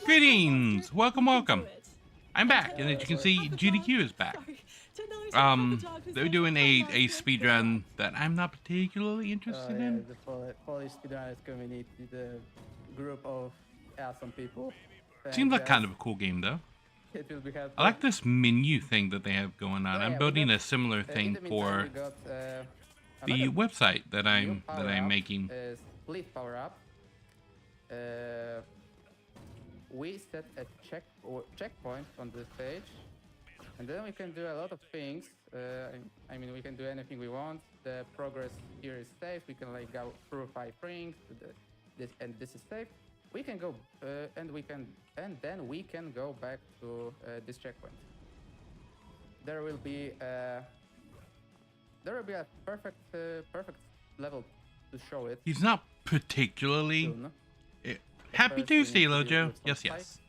Greetings! Welcome. I'm back, and as you can see, GDQ is back. They're doing a speedrun that I'm not particularly interested in. The Polish speedrunners community, the group of awesome people. Seems like kind of a cool game, though. It will be helpful. I like this menu thing that they have going on. I'm building a similar thing for the website that I'm making. Split power up. We set a checkpoint on this page, and then we can do a lot of things. I mean, we can do anything we want. The progress here is safe. We can like go through 5 rings. This is safe. We can go and then we can go back to this checkpoint. There will be a perfect level to show it. He's not particularly. Happy Tuesday, Lojo. Yes.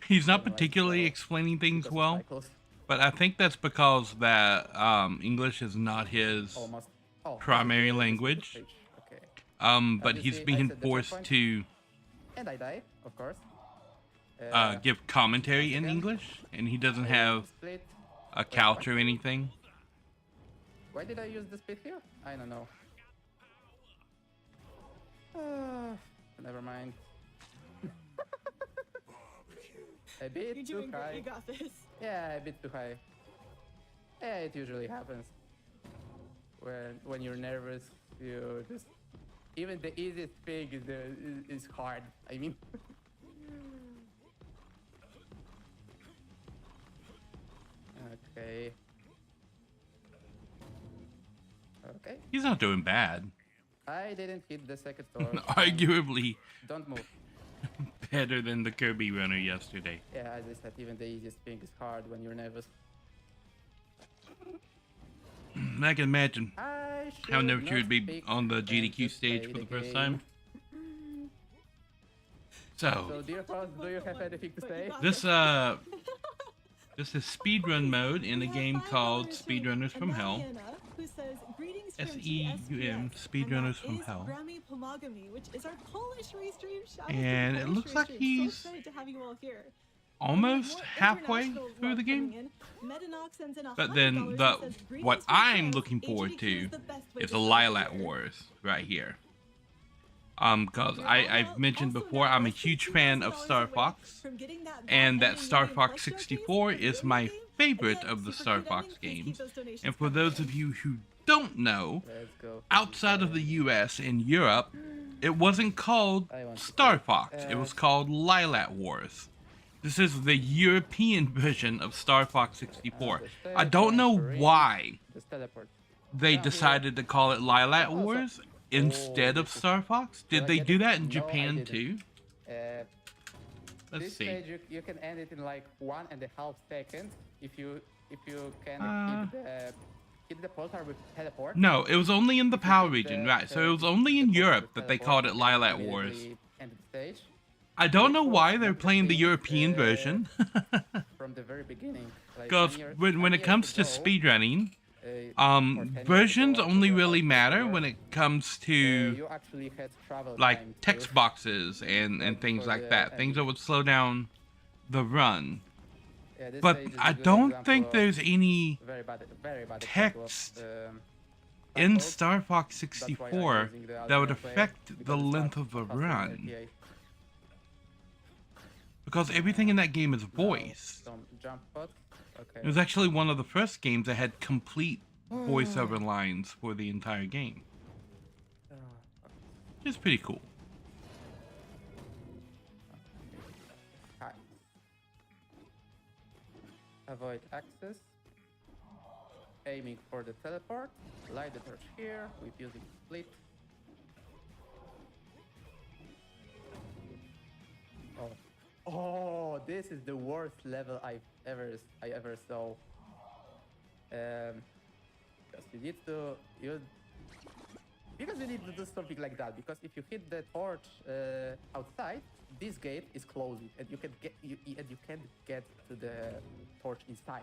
He's not particularly explaining things well, but I think that's because that English is not his primary language. But he's being forced to and I die, of course. Give commentary in English, and he doesn't have a couch or anything. Why did I use the split here? I don't know. Never mind. A bit too high. You got this. Yeah, a bit too high. Yeah, it usually happens. When you're nervous, you just even the easiest thing is hard. I mean. Okay. He's not doing bad. I didn't hit the second door. Arguably. Don't move. Better than the Kirby runner yesterday. Yeah, as I said, even the easiest thing is hard when you're nervous. I can imagine how nervous you would be on the GDQ stage for the first time. So dear host, do you have anything to say? This is speedrun mode in a game called Speedrunners from Hell. SEUM, Speedrunners from Hell. And it looks like he's almost halfway through the game. But then what I'm looking forward to is the Lilac Wars right here. Because I've mentioned before, I'm a huge fan of Star Fox, and that Star Fox 64 is my favorite of the Star Fox games. And for those of you who don't know, outside of the US and Europe, it wasn't called Star Fox, it was called Lilac Wars. This is the European version of Star Fox 64. I don't know why they decided to call it Lilac Wars instead of Star Fox. Did they do that in Japan too? Let's see. Stage you can end it in like 1.5 seconds if you can hit the pulsar with teleport. No, it was only in the PAL region, right? So it was only in Europe that they called it Lilac Wars. I don't know why they're playing the European version. From the very beginning. Because when it comes to speedrunning, versions only really matter when it comes to like text boxes and things like that. Things that would slow down the run. But I don't think there's any text in Star Fox 64 that would affect the length of the run. Because everything in that game is voiced. It was actually one of the first games that had complete voiceover lines for the entire game. Which is pretty cool. Avoid access. Aiming for the teleport. Light the torch here with using split. Oh, this is the worst level I ever saw. Because you need to do something like that. Because if you hit the torch outside, this gate is closed, and you can't get to the torch inside.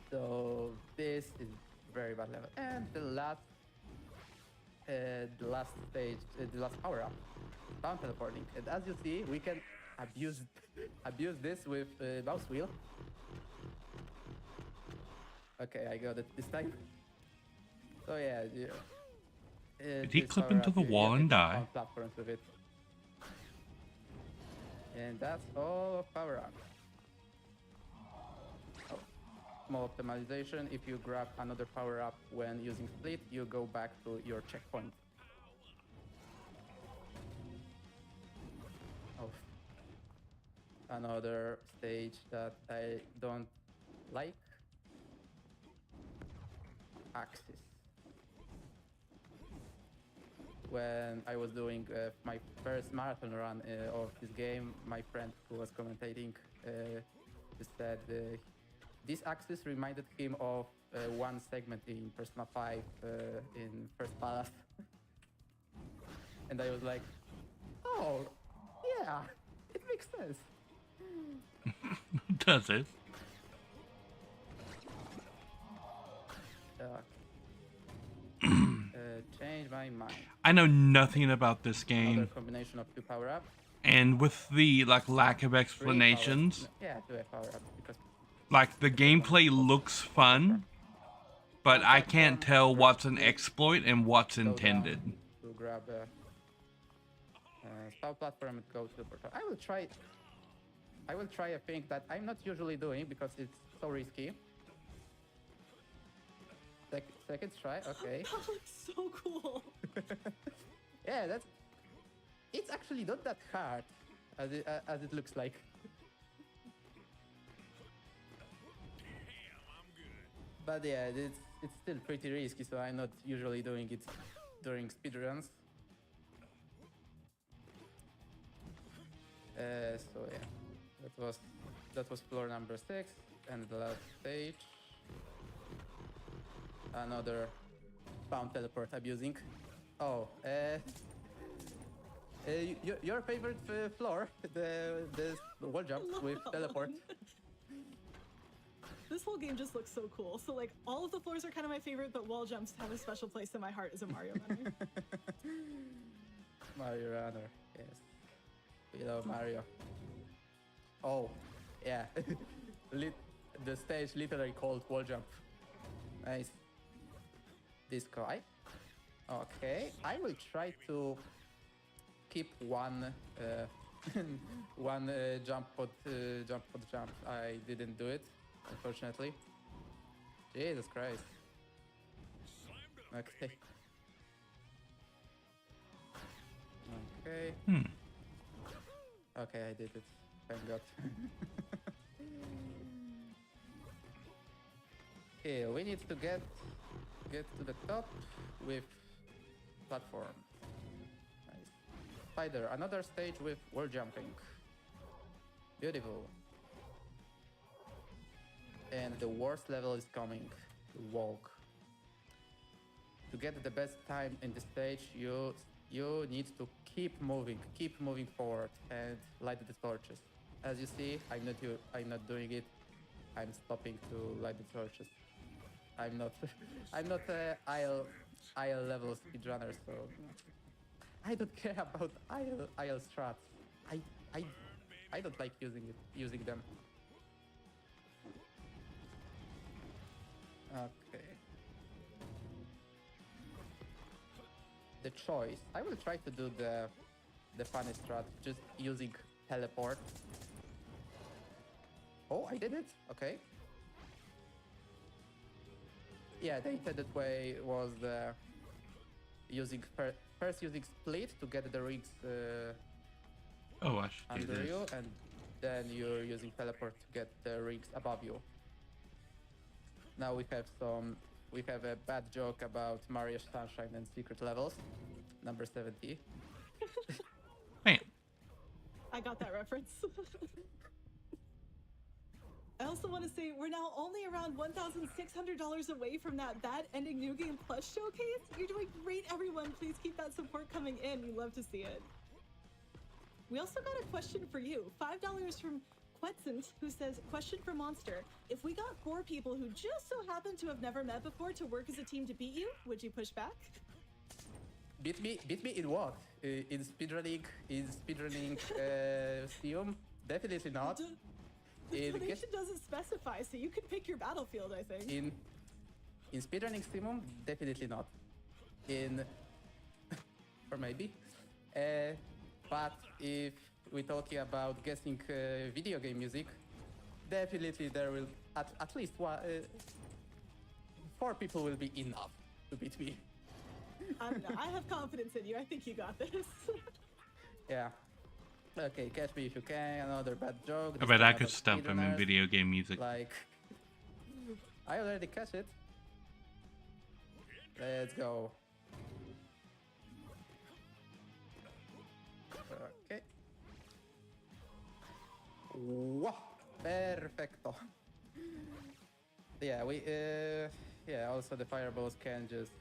So this is very bad level. And the last the last stage, the last power up, down teleporting. And as you see, we can abuse this with mouse wheel. Okay, I got it this time. So yeah. Did he clip into the wall and die? Platforms with it. And that's all of power up. Oh, small optimization. If you grab another power up when using split, you go back to your checkpoint. Oh, another stage that I don't like. Axis. When I was doing my first marathon run of this game, my friend who was commentating said this axis reminded him of one segment in Persona 5 in First Palace. And I was like, oh, yeah, it makes sense. Does it? Change my mind. I know nothing about this game. Another combination of 2 power-ups. And with the lack of explanations, yeah, 2 power-ups because the gameplay looks fun, but I can't tell what's an exploit and what's intended. To grab a stop platform and go to the portal. I will try a thing that I'm not usually doing because it's so risky. Second try, okay. That looks so cool. Yeah, it's actually not that hard as it looks like. But yeah, it's still pretty risky, so I'm not usually doing it during speedruns. So yeah, that was floor number 6 and the last stage. Another found teleport abusing. Oh, your favorite floor, the wall jump with teleport. This whole game just looks so cool. So like all of the floors are kind of my favorite, but wall jumps have a special place in my heart as a Mario runner. Mario runner, yes. We love Mario. Oh, yeah. The stage literally called wall jump. Nice. This guy. Okay, I will try to keep one jump pod jump. I didn't do it, unfortunately. Jesus Christ. Okay. Okay. Okay, I did it. Thank God. Okay, we need to get to the top with platform. Nice. Spider, another stage with wall jumping. Beautiful. And the worst level is coming. Walk. To get the best time in the stage, you need to keep moving forward and light the torches. As you see, I'm not doing it. I'm stopping to light the torches. I'm not a IL level speedrunner, so I don't care about IL strats. I don't like using them. Okay. The choice. I will try to do the funny strat just using teleport. Oh, I did it. Okay. Yeah, the intended way was first using split to get the rings under you, and then you're using teleport to get the rings above you. Now we have a bad joke about Mario Sunshine and secret levels, number 70. Man. I got that reference. I also want to say we're now only around $1,600 away from that Bad Ending New Game Plus showcase. You're doing great, everyone. Please keep that support coming in. We love to see it. We also got a question for you. $5 from Quetzent, who says, question for Monster. If we got 4 people who just so happen to have never met before to work as a team to beat you, would you push back? Beat me in what? In speedrunning Steam? Definitely not. The donation doesn't specify, so you can pick your battlefield, I think. In speedrunning Steam? Definitely not. Or maybe. But if we're talking about guessing video game music, definitely there will at least 4 people will be enough to beat me. I don't know. I have confidence in you. I think you got this. Yeah. Okay, catch me if you can. Another bad joke. I bet I could stump him in video game music. Like, I already catch it. Let's go. Okay. Wow. Perfecto. Yeah, yeah, also the fireballs can just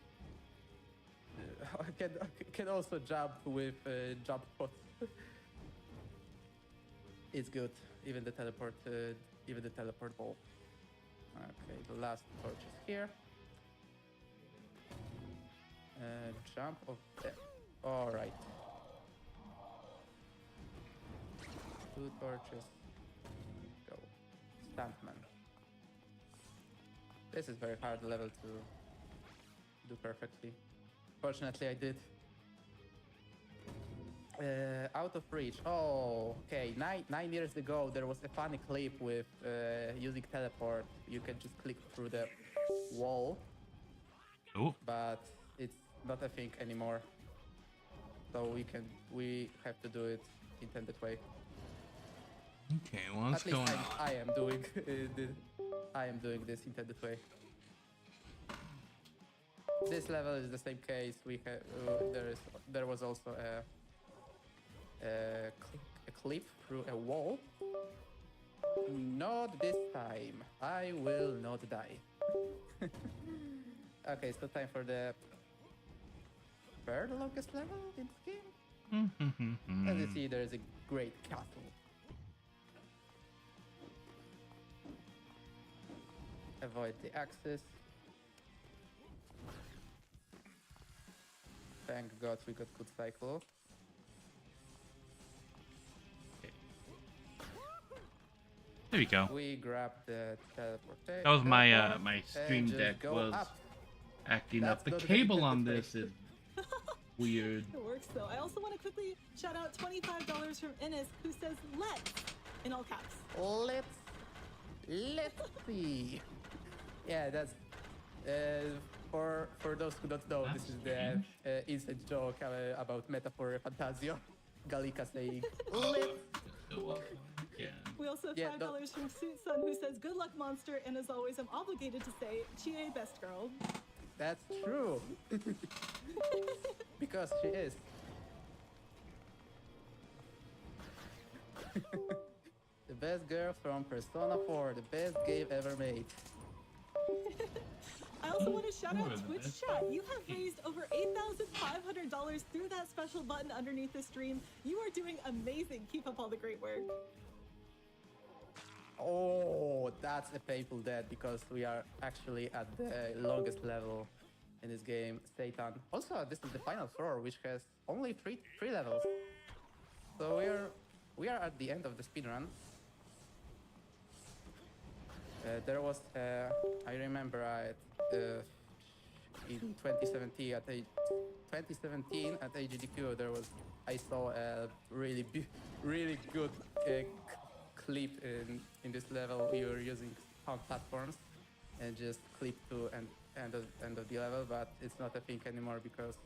can also jump with jump pots. It's good. Even the teleport ball. Okay, the last torch is here. Jump of death. All right. 2 torches. Go. Stuntman. This is very hard level to do perfectly. Fortunately, I did. Out of reach. Oh, okay. 9 years ago, there was a funny clip with using teleport. You can just click through the wall. Oh. But it's not a thing anymore. So we have to do it intended way. Okay, well, what's going on? I am doing this intended way. This level is the same case. We have there was also a clip through a wall. Not this time. I will not die. Okay, so time for the third longest level in this game. As you see, there is a great castle. Avoid the axis. Thank God we got good cycle. Okay. There we go. We grabbed the teleportation. That was my my stream deck was up. acting up. That's The not cable the on way. this is weird. It works though. I also want to quickly shout out $25 from Ennis, who says "let's" in all caps. Let's see. Yeah, that's for those who don't know, this is the inside joke about metaphor Fantasio. Gallica saying let's. We also have $5 from Suit Sun, who says "good luck, monster," and as always, I'm obligated to say "Chie best girl." That's true. Because she is. The best girl from Persona 4, the best game ever made. I also want to shout out Twitch chat. You have raised over $8,500 through that special button underneath the stream. You are doing amazing. Keep up all the great work. Oh, that's a painful death because we are actually at the longest level in this game, Satan. Also, this is the final floor, which has only three levels. So we are at the end of the speedrun. There was, I remember in 2017 at AGDQ, I saw a really good clip in this level. We were using sound platforms and just clip to end of the level, but it's not a thing anymore because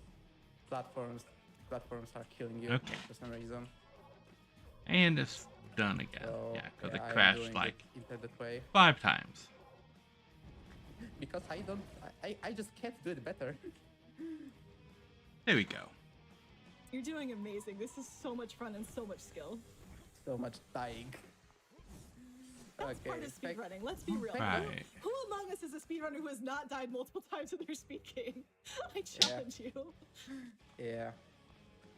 platforms are killing you for some reason. And it's done again. So, yeah, because I it am crashed doing like it intended way. 5 times. Because I just can't do it better. There we go. You're doing amazing. This is so much fun and so much skill. So much dying. That's part of speedrunning. Let's be real. Right. Who among us is a speedrunner who has not died multiple times in their speed game? I challenge you. Yeah.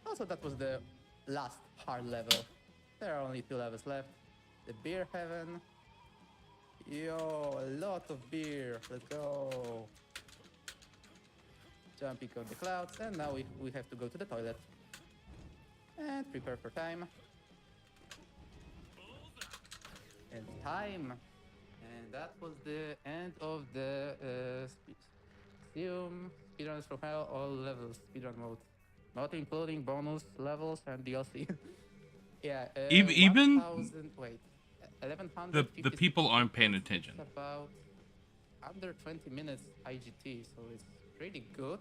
Also, that was the last hard level. There are only 2 levels left. The beer heaven. Yo, a lot of beer. Let's go. jumping on the clouds, and now we have to go to the toilet. And prepare for time. And time. And that was the end of the speedrunners from hell, all levels, speedrun mode. Not including bonus levels and DLC. Yeah, Even 1,000, wait, 1100. the people aren't paying attention. About under 20 minutes IGT, so it's pretty good.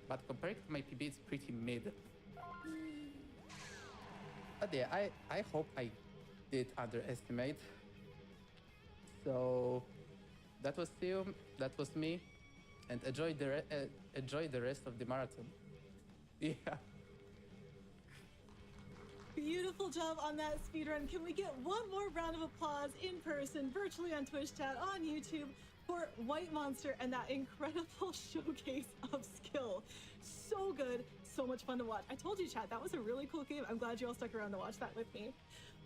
But compared to my PB, it's pretty mid. But yeah, I hope I did underestimate. So that was Theum, that was me, and enjoy the rest of the marathon. Yeah. Beautiful job on that speedrun. Can we get one more round of applause in person, virtually on Twitch chat, on YouTube, for White Monster and that incredible showcase of skill. So good, so much fun to watch. I told you, chat, that was a really cool game. I'm glad you all stuck around to watch that with me.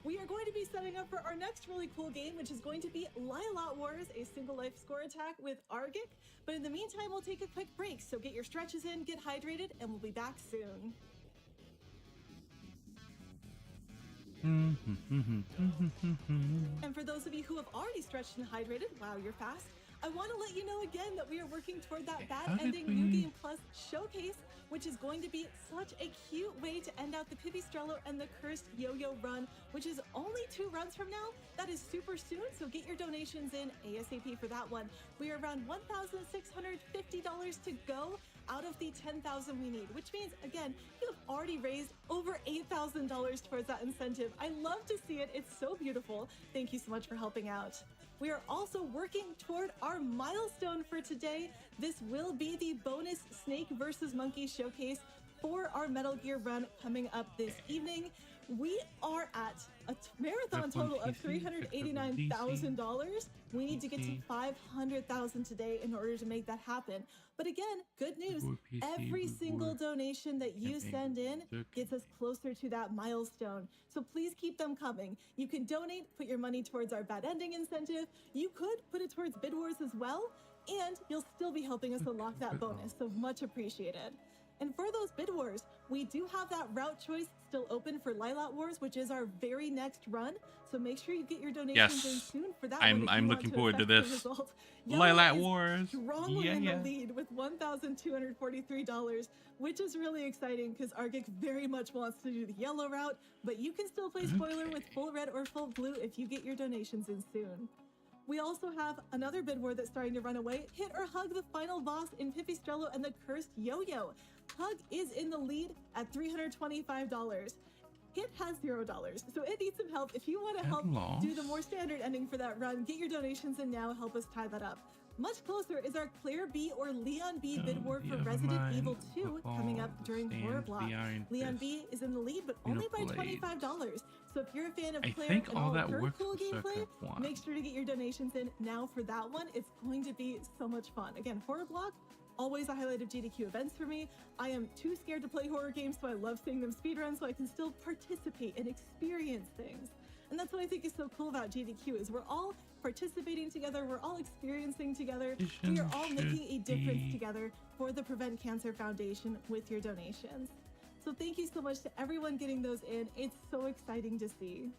We are going to be setting up for our next really cool game, which is going to be Lylat Wars, a single life score attack with AGDQ. But in the meantime, we'll take a quick break. So get your stretches in, get hydrated, and we'll be back soon. And for those of you who have already stretched and hydrated, wow, you're fast. I want to let you know again that we are working toward that Bad Ending New Game Plus showcase, which is going to be such a cute way to end out the Pipistrello and the Cursed Yo-Yo run, which is only 2 runs from now. That is super soon, so get your donations in ASAP for that one. We are around $1,650 to go out of the $10,000 we need, which means, again, you have already raised over $8,000 towards that incentive. I love to see it. It's so beautiful. Thank you so much for helping out. We are also working toward our milestone for today. This will be the bonus Snake versus Monkey showcase for our Metal Gear run coming up this evening. We are at a marathon total of $389,000. We need to get to $500,000 today in order to make that happen. But again, good news, every single donation that you send in gets us closer to that milestone. So please keep them coming. You can donate, put your money towards our Bad Ending incentive. You could put it towards Bid Wars as well, and you'll still be helping us unlock that bonus, so much appreciated. And for those Bid Wars, we do have that route choice still open for Lylat Wars, which is our very next run. So make sure you get your donations in soon for that. I'm looking forward to this. Lylat Wars. Strongly in the lead with $1,243, which is really exciting because AGDQ very much wants to do the yellow route, but you can still play spoiler with full red or full blue if you get your donations in soon. We also have another bid war that's starting to run away. Hit or hug the final boss in Pipistrello and the Cursed Yo-Yo. Hug is in the lead at $325. Hit has $0, so it needs some help. If you want to help do the more standard ending for that run, get your donations in now. Help us tie that up. Much closer is our Claire B or Leon B bid war for Resident Evil 2 coming up during Horror Block. Leon B is in the lead, but only by $25. So if you're a fan of Claire and all of her cool gameplay, make sure to get your donations in now for that one. It's going to be so much fun. Again, Horror Block, always a highlight of GDQ events for me. I am too scared to play horror games, so I love seeing them speedrun so I can still participate and experience things. And that's what I think is so cool about GDQ is we're all participating together, we're all experiencing together, we are all making a difference together for the Prevent Cancer Foundation with your donations. So thank you so much to everyone getting those in. It's so exciting to see.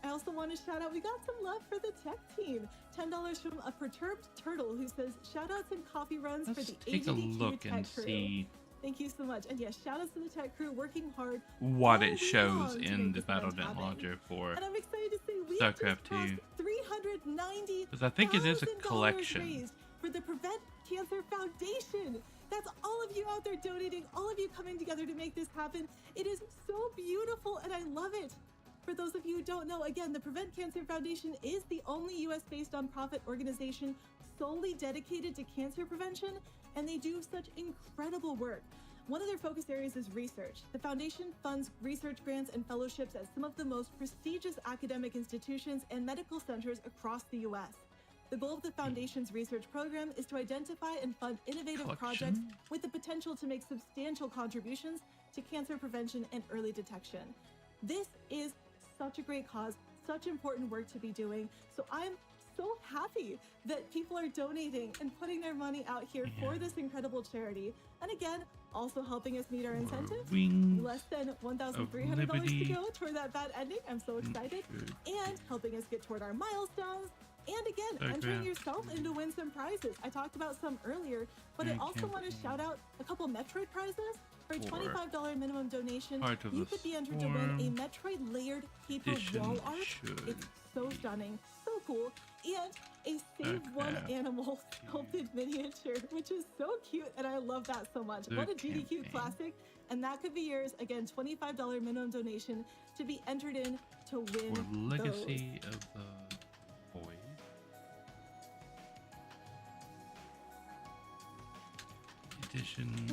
I also want to shout out, we got some love for the tech team. $10 from a perturbed turtle who says, shout outs and coffee runs for the AGDQ tech crew. Thank you so much. And yes, shout outs to the tech crew working hard. What it shows in the Battle.net launcher for and I'm excited to say we StarCraft 2. $390,000 because I think it is a collection for the Prevent Cancer Foundation. That's all of you out there donating, all of you coming together to make this happen. It is so beautiful and I love it. For those of you who don't know, again, the Prevent Cancer Foundation is the only US-based nonprofit organization solely dedicated to cancer prevention, and they do such incredible work. One of their focus areas is research. The foundation funds research grants and fellowships at some of the most prestigious academic institutions and medical centers across the US. The goal of the foundation's research program is to identify and fund innovative projects with the potential to make substantial contributions to cancer prevention and early detection. This is such a great cause, such important work to be doing. So I'm so happy that people are donating and putting their money out here for this incredible charity. And again, also helping us meet our incentives. Less than $1,300 to go toward that bad ending. I'm so excited. And helping us get toward our milestones. And again, entering yourself in to win some prizes. I talked about some earlier, but I also want to shout out a couple Metroid prizes. For a $25 minimum donation, you could be entered to win a Metroid layered paper wall art. It's so stunning, so cool. And a Save One Animal sculpted miniature, which is so cute, and I love that so much. What a GDQ classic. And that could be yours. Again, $25 minimum donation to be entered in to win For Legacy of the Void.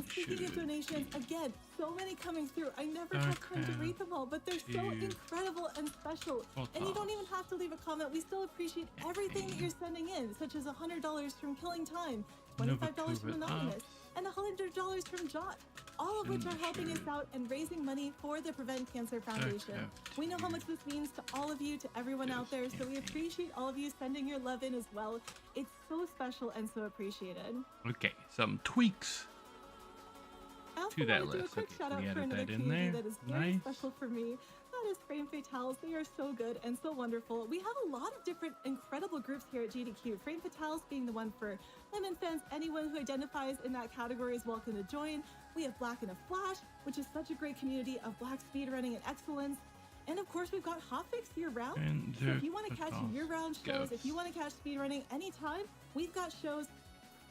Speaking of donations, again, so many coming through. I never have time to read them all, but they're so incredible and special. And you don't even have to leave a comment. We still appreciate everything that you're sending in, such as $100 from Killing Time, $25 from Anonymous, and $100 from Jot, all of which are helping us out and raising money for the Prevent Cancer Foundation. We know how much this means to all of you, to everyone out there, so we appreciate all of you sending your love in as well. It's so special and so appreciated. Okay, some tweaks to that list. Do a quick shout out for another community that is very special for me. That is Frame Fatales. They are so good and so wonderful. We have a lot of different incredible groups here at GDQ. Frame Fatales being the one for women fans. Anyone who identifies in that category is welcome to join. We have Black in a Flash, which is such a great community of Black speedrunning and excellence. And of course, we've got Hotfix year-round. So if you want to catch year-round shows, if you want to catch speedrunning anytime, we've got shows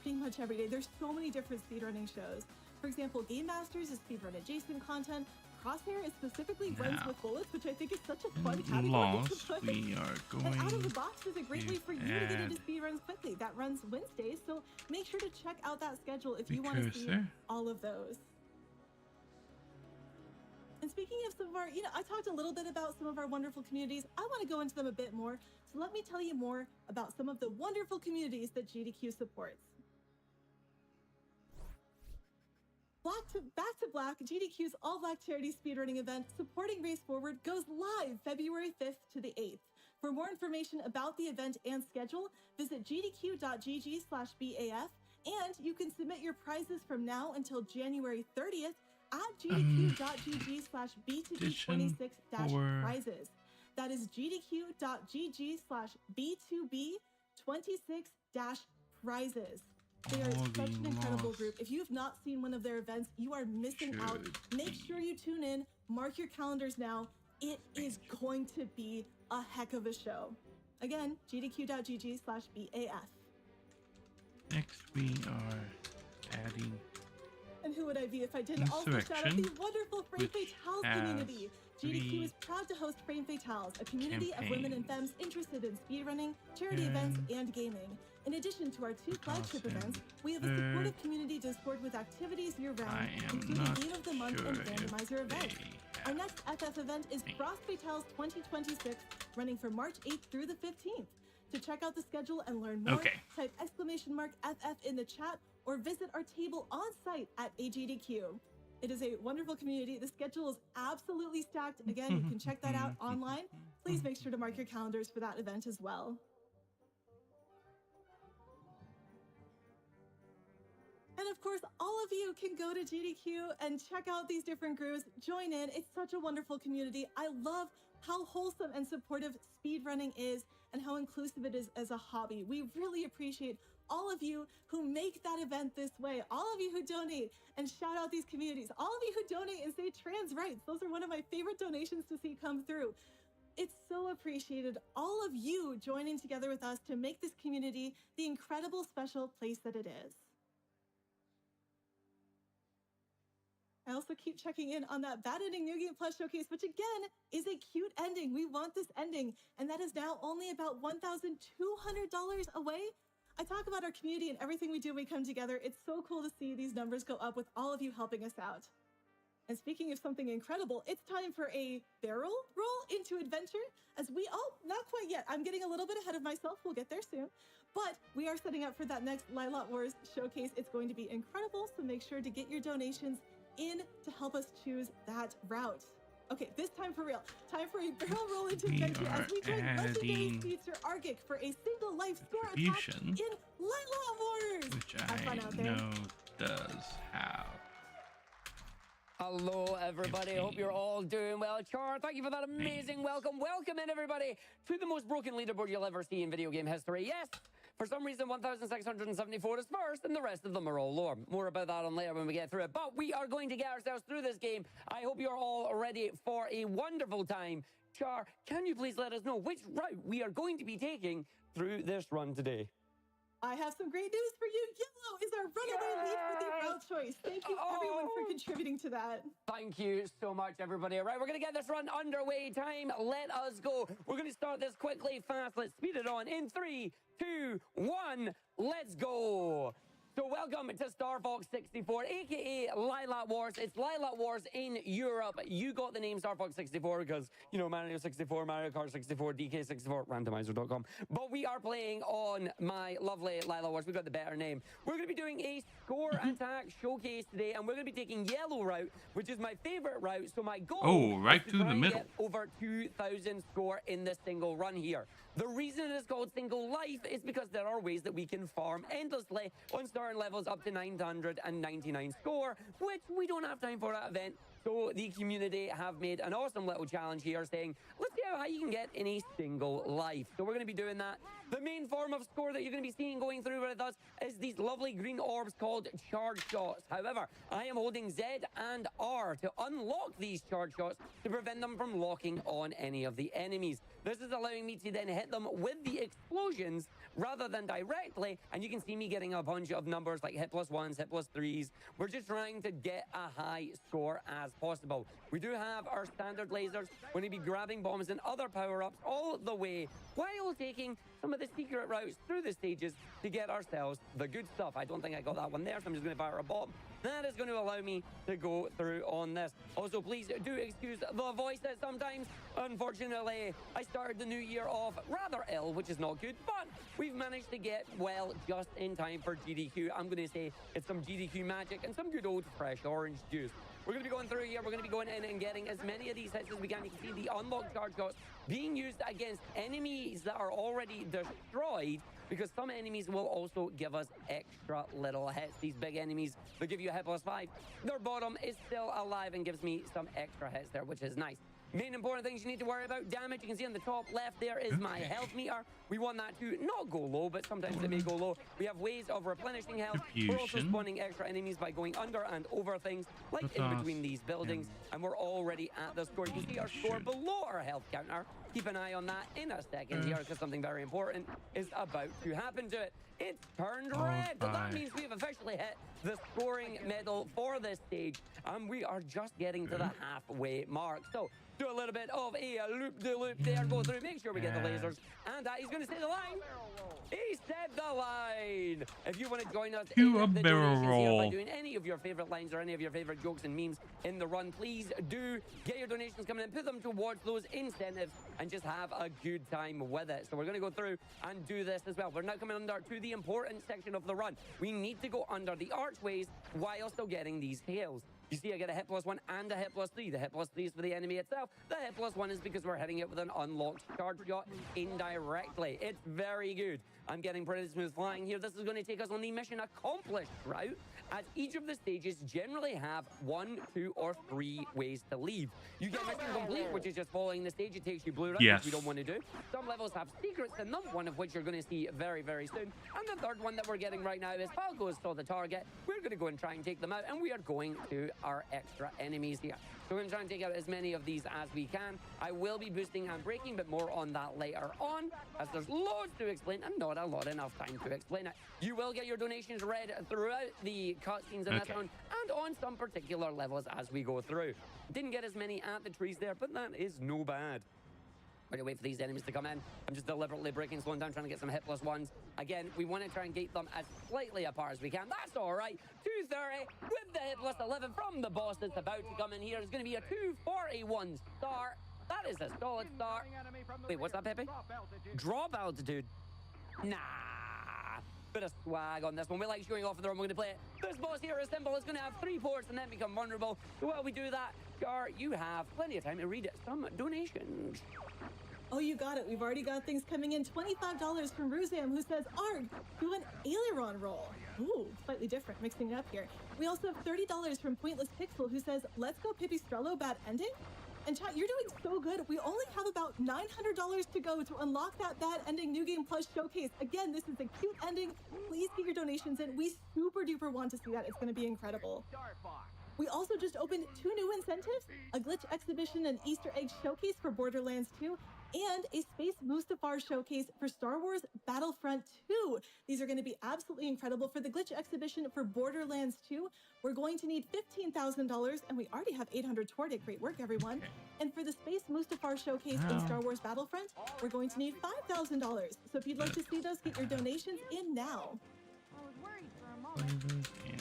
pretty much every day. There's so many different speedrunning shows. For example, Game Masters is speedrun adjacent content. Crosshair is specifically runs with bullets, which I think is such a fun category to put. We are going and Out of the Box is a great way for you to get into speedruns quickly. That runs Wednesdays, so make sure to check out that schedule if you want to see all of those. And speaking of some of our, I talked a little bit about some of our wonderful communities. I want to go into them a bit more. So let me tell you more about some of the wonderful communities that GDQ supports. Back to Black, GDQ's all-black charity speedrunning event supporting Race Forward goes live February 5th to the 8th. For more information about the event and schedule, visit gdq.gg/BAF, and you can submit your prizes from now until January 30th at gdq.gg/B2B26-prizes. That is gdq.gg/B2B26-prizes. They are such an incredible group. If you have not seen one of their events, you are missing out. Make sure you tune in. Mark your calendars now. It is going to be a heck of a show. Again, gdq.gg/BAF. Next, we are adding. And who would I be if I didn't also shout out the wonderful Frame Fatales community? GDQ is proud to host Frame Fatales, a community of women and femmes interested in speedrunning, charity events, and gaming. In addition to our two flagship events, we have a supportive community Discord with activities year-round, including Game of the Month and Randomizer events. Our next FF event is Frost Fatales 2026, running from March 8th through the 15th. To check out the schedule and learn more, type !FF in the chat or visit our table on site at AGDQ. It is a wonderful community. The schedule is absolutely stacked. Again, you can check that out online. Please make sure to mark your calendars for that event as well. And of course, all of you can go to GDQ and check out these different groups, join in. It's such a wonderful community. I love how wholesome and supportive speedrunning is and how inclusive it is as a hobby. We really appreciate all of you who make that event this way, all of you who donate and shout out these communities, all of you who donate and say trans rights. Those are one of my favorite donations to see come through. It's so appreciated, all of you joining together with us to make this community the incredible special place that it is. I also keep checking in on that Bad Ending New Game Plus showcase, which again is a cute ending. We want this ending, and that is now only about $1,200 away. I talk about our community and everything we do when we come together. It's so cool to see these numbers go up with all of you helping us out. And speaking of something incredible, it's time for a barrel roll into adventure as we, not quite yet. I'm getting a little bit ahead of myself. We'll get there soon. But we are setting up for that next Lilat Wars showcase. It's going to be incredible, so make sure to get your donations in to help us choose that route. Okay, this time for real. Time for a barrel roll into adventure as we join legendary speedster Argic for a single life score attack in Light Wars. Which Have fun out there. know does have. Hello, everybody. Hope you're all doing well. Char, thank you for that amazing welcome. Welcome in, everybody, to the most broken leaderboard you'll ever see in video game history. Yes, for some reason, 1,674 is first, and the rest of them are all lower. More about that on later when we get through it. But we are going to get ourselves through this game. I hope you're all ready for a wonderful time. Char, can you please let us know which route we are going to be taking through this run today? I have some great news for you. Yellow is our runaway lead for the route choice. Thank you, everyone, for contributing to that. Thank you so much, everybody. All right, we're going to get this run underway. Time, let us go. We're going to start this quickly, fast. Let's speed it on in 3, 2, 1. Let's go. So welcome to Star Fox 64, aka Lilac Wars. It's Lilac Wars in Europe. You got the name Star Fox 64 because, you know, Mario 64, Mario Kart 64, DK64, randomizer.com. But we are playing on my lovely Lilac Wars. We got the better name. We're going to be doing a score attack showcase today, and we're going to be taking yellow route, which is my favorite route. So my goal right is to the middle. Get over 2,000 score in this single run here. The reason it is called single life is because there are ways that we can farm endlessly on starting levels up to 999 score, which we don't have time for that event. So the community have made an awesome little challenge here saying, let's see how high you can get in a single life. So we're going to be doing that. The main form of score that you're going to be seeing going through with us is these lovely green orbs called charge shots. However, I am holding Z and R to unlock these charge shots to prevent them from locking on any of the enemies. This is allowing me to then hit them with the explosions rather than directly, and you can see me getting a bunch of numbers like hit plus ones, hit plus threes. We're just trying to get a high score as possible. We do have our standard lasers. We're going to be grabbing bombs and other power-ups all the way while taking some of the secret routes through the stages to get ourselves the good stuff. I don't think I got that one there, so I'm just going to fire a bomb. That is going to allow me to go through on this. Also, please do excuse the voices sometimes. Unfortunately, I started the new year off rather ill, which is not good, but we've managed to get well just in time for GDQ. I'm going to say it's some GDQ magic and some good old fresh orange juice. We're going to be going through here. We're going to be going in and getting as many of these hits as we can. You can see the unlocked charge shots being used against enemies that are already destroyed, because some enemies will also give us extra little hits. These big enemies, they'll give you a hit plus 5. Their bottom is still alive and gives me some extra hits there, which is nice. Main important things you need to worry about: damage. You can see on the top left there is my health meter. We want that to not go low, but sometimes it may go low. We have ways of replenishing health. We're also spawning extra enemies by going under and over things, like in between these buildings. And we're already at the score. You can see our score below our health counter. Keep an eye on that in a second here, because something very important is about to happen to it. It's turned red. So that means we have officially hit the scoring medal for this stage, and we are just getting to the halfway mark. So do a little bit of a loop-de-loop there, go through, make sure we get the lasers. And he's going to say the line. He said the line. If you want to join us in the donations here by doing any of your favorite lines or any of your favorite jokes and memes in the run, please do get your donations coming in, put them towards those incentives, and just have a good time with it. So we're going to go through and do this as well. We're now coming under to the important section of the run. We need to go under the archways while still getting these tails. You see, I get a hit plus 1 and a hit plus 3. The hit plus 3 is for the enemy itself. The hit plus 1 is because we're hitting it with an unlocked charge shot indirectly. It's very good. I'm getting pretty smooth flying here. This is going to take us on the mission accomplished route, as each of the stages generally have 1, 2, or 3 ways to leave. You get mission complete, which is just following the stage. It takes you blue route, which we don't want to do. Some levels have secrets in them, one of which you're going to see very, very soon. And the third one that we're getting right now is Falco's saw the target. We're going to go and try and take them out, and we are going to our extra enemies here. So we're going to try and take out as many of these as we can. I will be boosting and breaking, but more on that later on, as there's loads to explain and not a lot enough time to explain it. You will get your donations read throughout the cutscenes in this round and on some particular levels as we go through. Didn't get as many at the trees there, but that is no bad. We're going to wait for these enemies to come in. I'm just deliberately breaking, slowing down, trying to get some hit plus 1s. Again, we want to try and get them as slightly apart as we can. That's all right. 230 with the hit plus 11 from the boss that's about to come in here. It's going to be a 241 start. That is a solid start. Wait, what's that, Pepe? Drop altitude. Nah. Bit of swag on this one. We like showing off the room. We're going to play it. This boss here is simple. It's going to have 3 ports and then become vulnerable. So while we do that, Char, you have plenty of time to read some donations. Oh, you got it. We've already got things coming in. $25 from Ruzam, who says, Arg, do an aileron roll. Ooh, slightly different, mixing it up here. We also have $30 from Pointless Pixel, who says, let's go Pipistrello, bad ending. And chat, you're doing so good. We only have about $900 to go to unlock that bad ending New Game Plus showcase. Again, this is a cute ending. Please get your donations in. We super duper want to see that. It's going to be incredible. We also just opened 2 new incentives, a glitch exhibition and Easter egg showcase for Borderlands 2, and a Space Mustafar showcase for Star Wars Battlefront 2. These are going to be absolutely incredible. For the glitch exhibition for Borderlands 2, we're going to need $15,000, and we already have 800 toward it. Great work, everyone. And for the Space Mustafar showcase in Star Wars Battlefront, we're going to need $5,000. So if you'd like to see those, get your donations in now.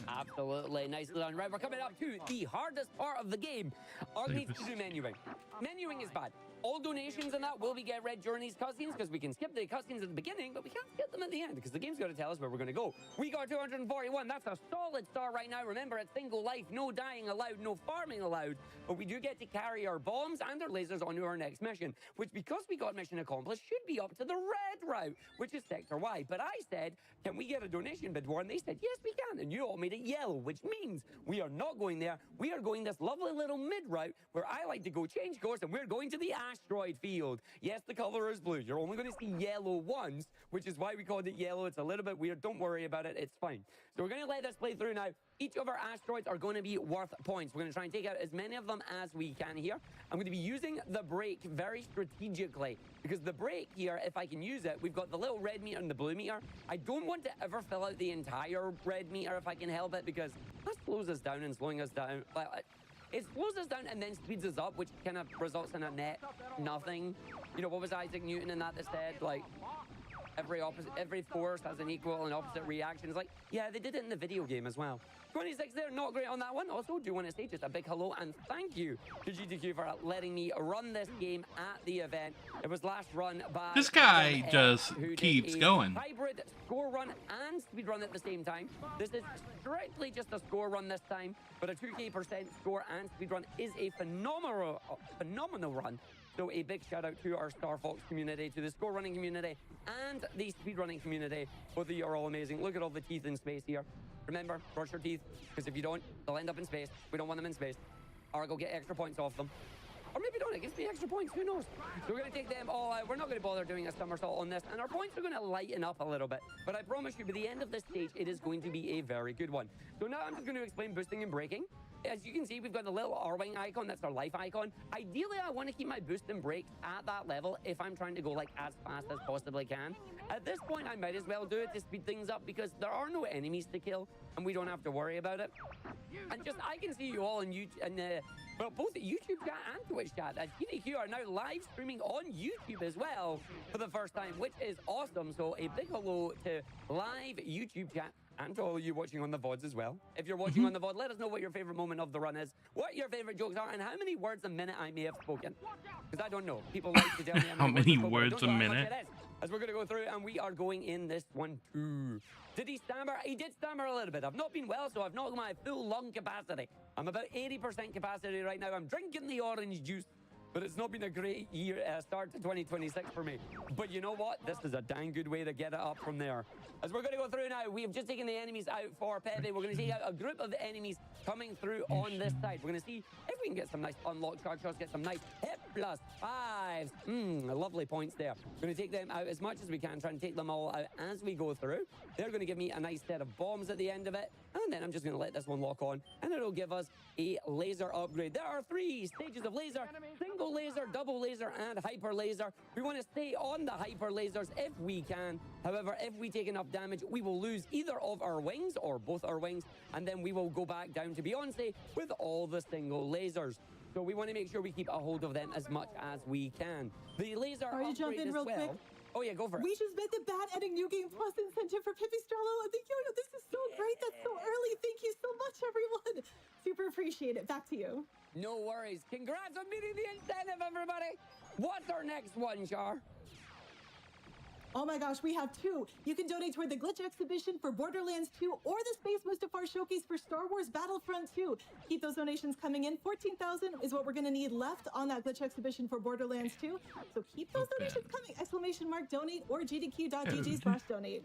Absolutely. Nicely done. Right, we're coming up to the hardest part of the game. Arg needs to do menuing. Menuing is bad. All donations and that will be get read during these cutscenes because we can skip the cutscenes at the beginning, but we can't skip them at the end because the game's got to tell us where we're going to go. We got 241. That's a solid start right now. Remember, it's single life, no dying allowed, no farming allowed, but we do get to carry our bombs and our lasers onto our next mission, which because we got mission accomplished should be up to the red route, which is Sector Y. But I said, can we get a donation bid war? And they said, yes, we can. And you all made it yellow, which means we are not going there. We are going this lovely little mid route where I like to go change course, and we're going to the asteroid field. Yes, the color is blue. You're only going to see yellow once, which is why we called it yellow. It's a little bit weird. Don't worry about it. It's fine. So we're going to let this play through now. Each of our asteroids are going to be worth points. We're going to try and take out as many of them as we can here. I'm going to be using the brake very strategically because the brake here, if I can use it, we've got the little red meter and the blue meter. I don't want to ever fill out the entire red meter if I can help it because that slows us down and slowing us down. It slows us down and then speeds us up, which kind of results in a net nothing. You know, what was Isaac Newton in that said, like, every force has an equal and opposite reaction. It's like, yeah, they did it in the video game as well. 26 there, not great on that one. Also, do want to say just a big hello and thank you to GDQ for letting me run this game at the event. It was last run by... This guy just keeps going. Hybrid score run and speed run at the same time. This is strictly just a score run this time, but a 2K% score and speed run is a phenomenal run. So a big shout out to our Star Fox community, to the score running community, and the speed running community. Both of you are all amazing. Look at all the teeth in space here. Remember, brush your teeth, because if you don't, they'll end up in space. We don't want them in space. Or go get extra points off them. Or maybe don't, it gives me extra points, who knows? So we're going to take them all out. We're not going to bother doing a somersault on this, and our points are going to lighten up a little bit. But I promise you, by the end of this stage, it is going to be a very good one. So now I'm just going to explain boosting and braking. As you can see, we've got the little R-Wing icon. That's our life icon. Ideally, I want to keep my boost and brake at that level if I'm trying to go like as fast as possibly can. At this point, I might as well do it to speed things up because there are no enemies to kill and we don't have to worry about it. And just, I can see you all in YouTube, well, both the YouTube chat and Twitch chat. GDQ are now live streaming on YouTube as well for the first time, which is awesome. So a big hello to live YouTube chat. And to all you watching on the VODs as well. If you're watching on the VOD, let us know what your favorite moment of the run is, what your favorite jokes are, and how many words a minute I may have spoken. Because I don't know. People like to tell me how many words a minute. As we're going to go through, and we are going in this one too. Did he stammer? He did stammer a little bit. I've not been well, so I've not got my full lung capacity. I'm about 80% capacity right now. I'm drinking the orange juice. But it's not been a great year start to 2026 for me. But you know what? This is a dang good way to get it up from there. As we're going to go through now, we have just taken the enemies out for Pepe. We're going to take out a group of enemies coming through on this side. We're going to see if we can get some nice unlocked charge shots, get some nice hit plus fives. Lovely points there. We're going to take them out as much as we can, try and take them all out as we go through. They're going to give me a nice set of bombs at the end of it. And then I'm just going to let this one lock on, and it'll give us a laser upgrade. There are 3 stages of laser: single laser, double laser, and hyper laser. We want to stay on the hyper lasers if we can. However, if we take enough damage, we will lose either of our wings or both our wings, and then we will go back down to Beyonce with all the single lasers. So we want to make sure we keep a hold of them as much as we can. The laser upgrade jump in as real well. quick? Oh yeah, go for it. We just met the bad ending New Game Plus incentive for Pipistrello. This is so great. That's so early. Thank you so much, everyone. Super appreciate it. Back to you. No worries. Congrats on meeting the incentive, everybody. What's our next one, Char? Oh my gosh, we have 2. You can donate toward the Glitch Exhibition for Borderlands 2 or the Space Mustafar Showcase for Star Wars Battlefront 2. Keep those donations coming in. 14,000 is what we're going to need left on that Glitch Exhibition for Borderlands 2. So keep those donations coming. !donate or gdq.gg/donate.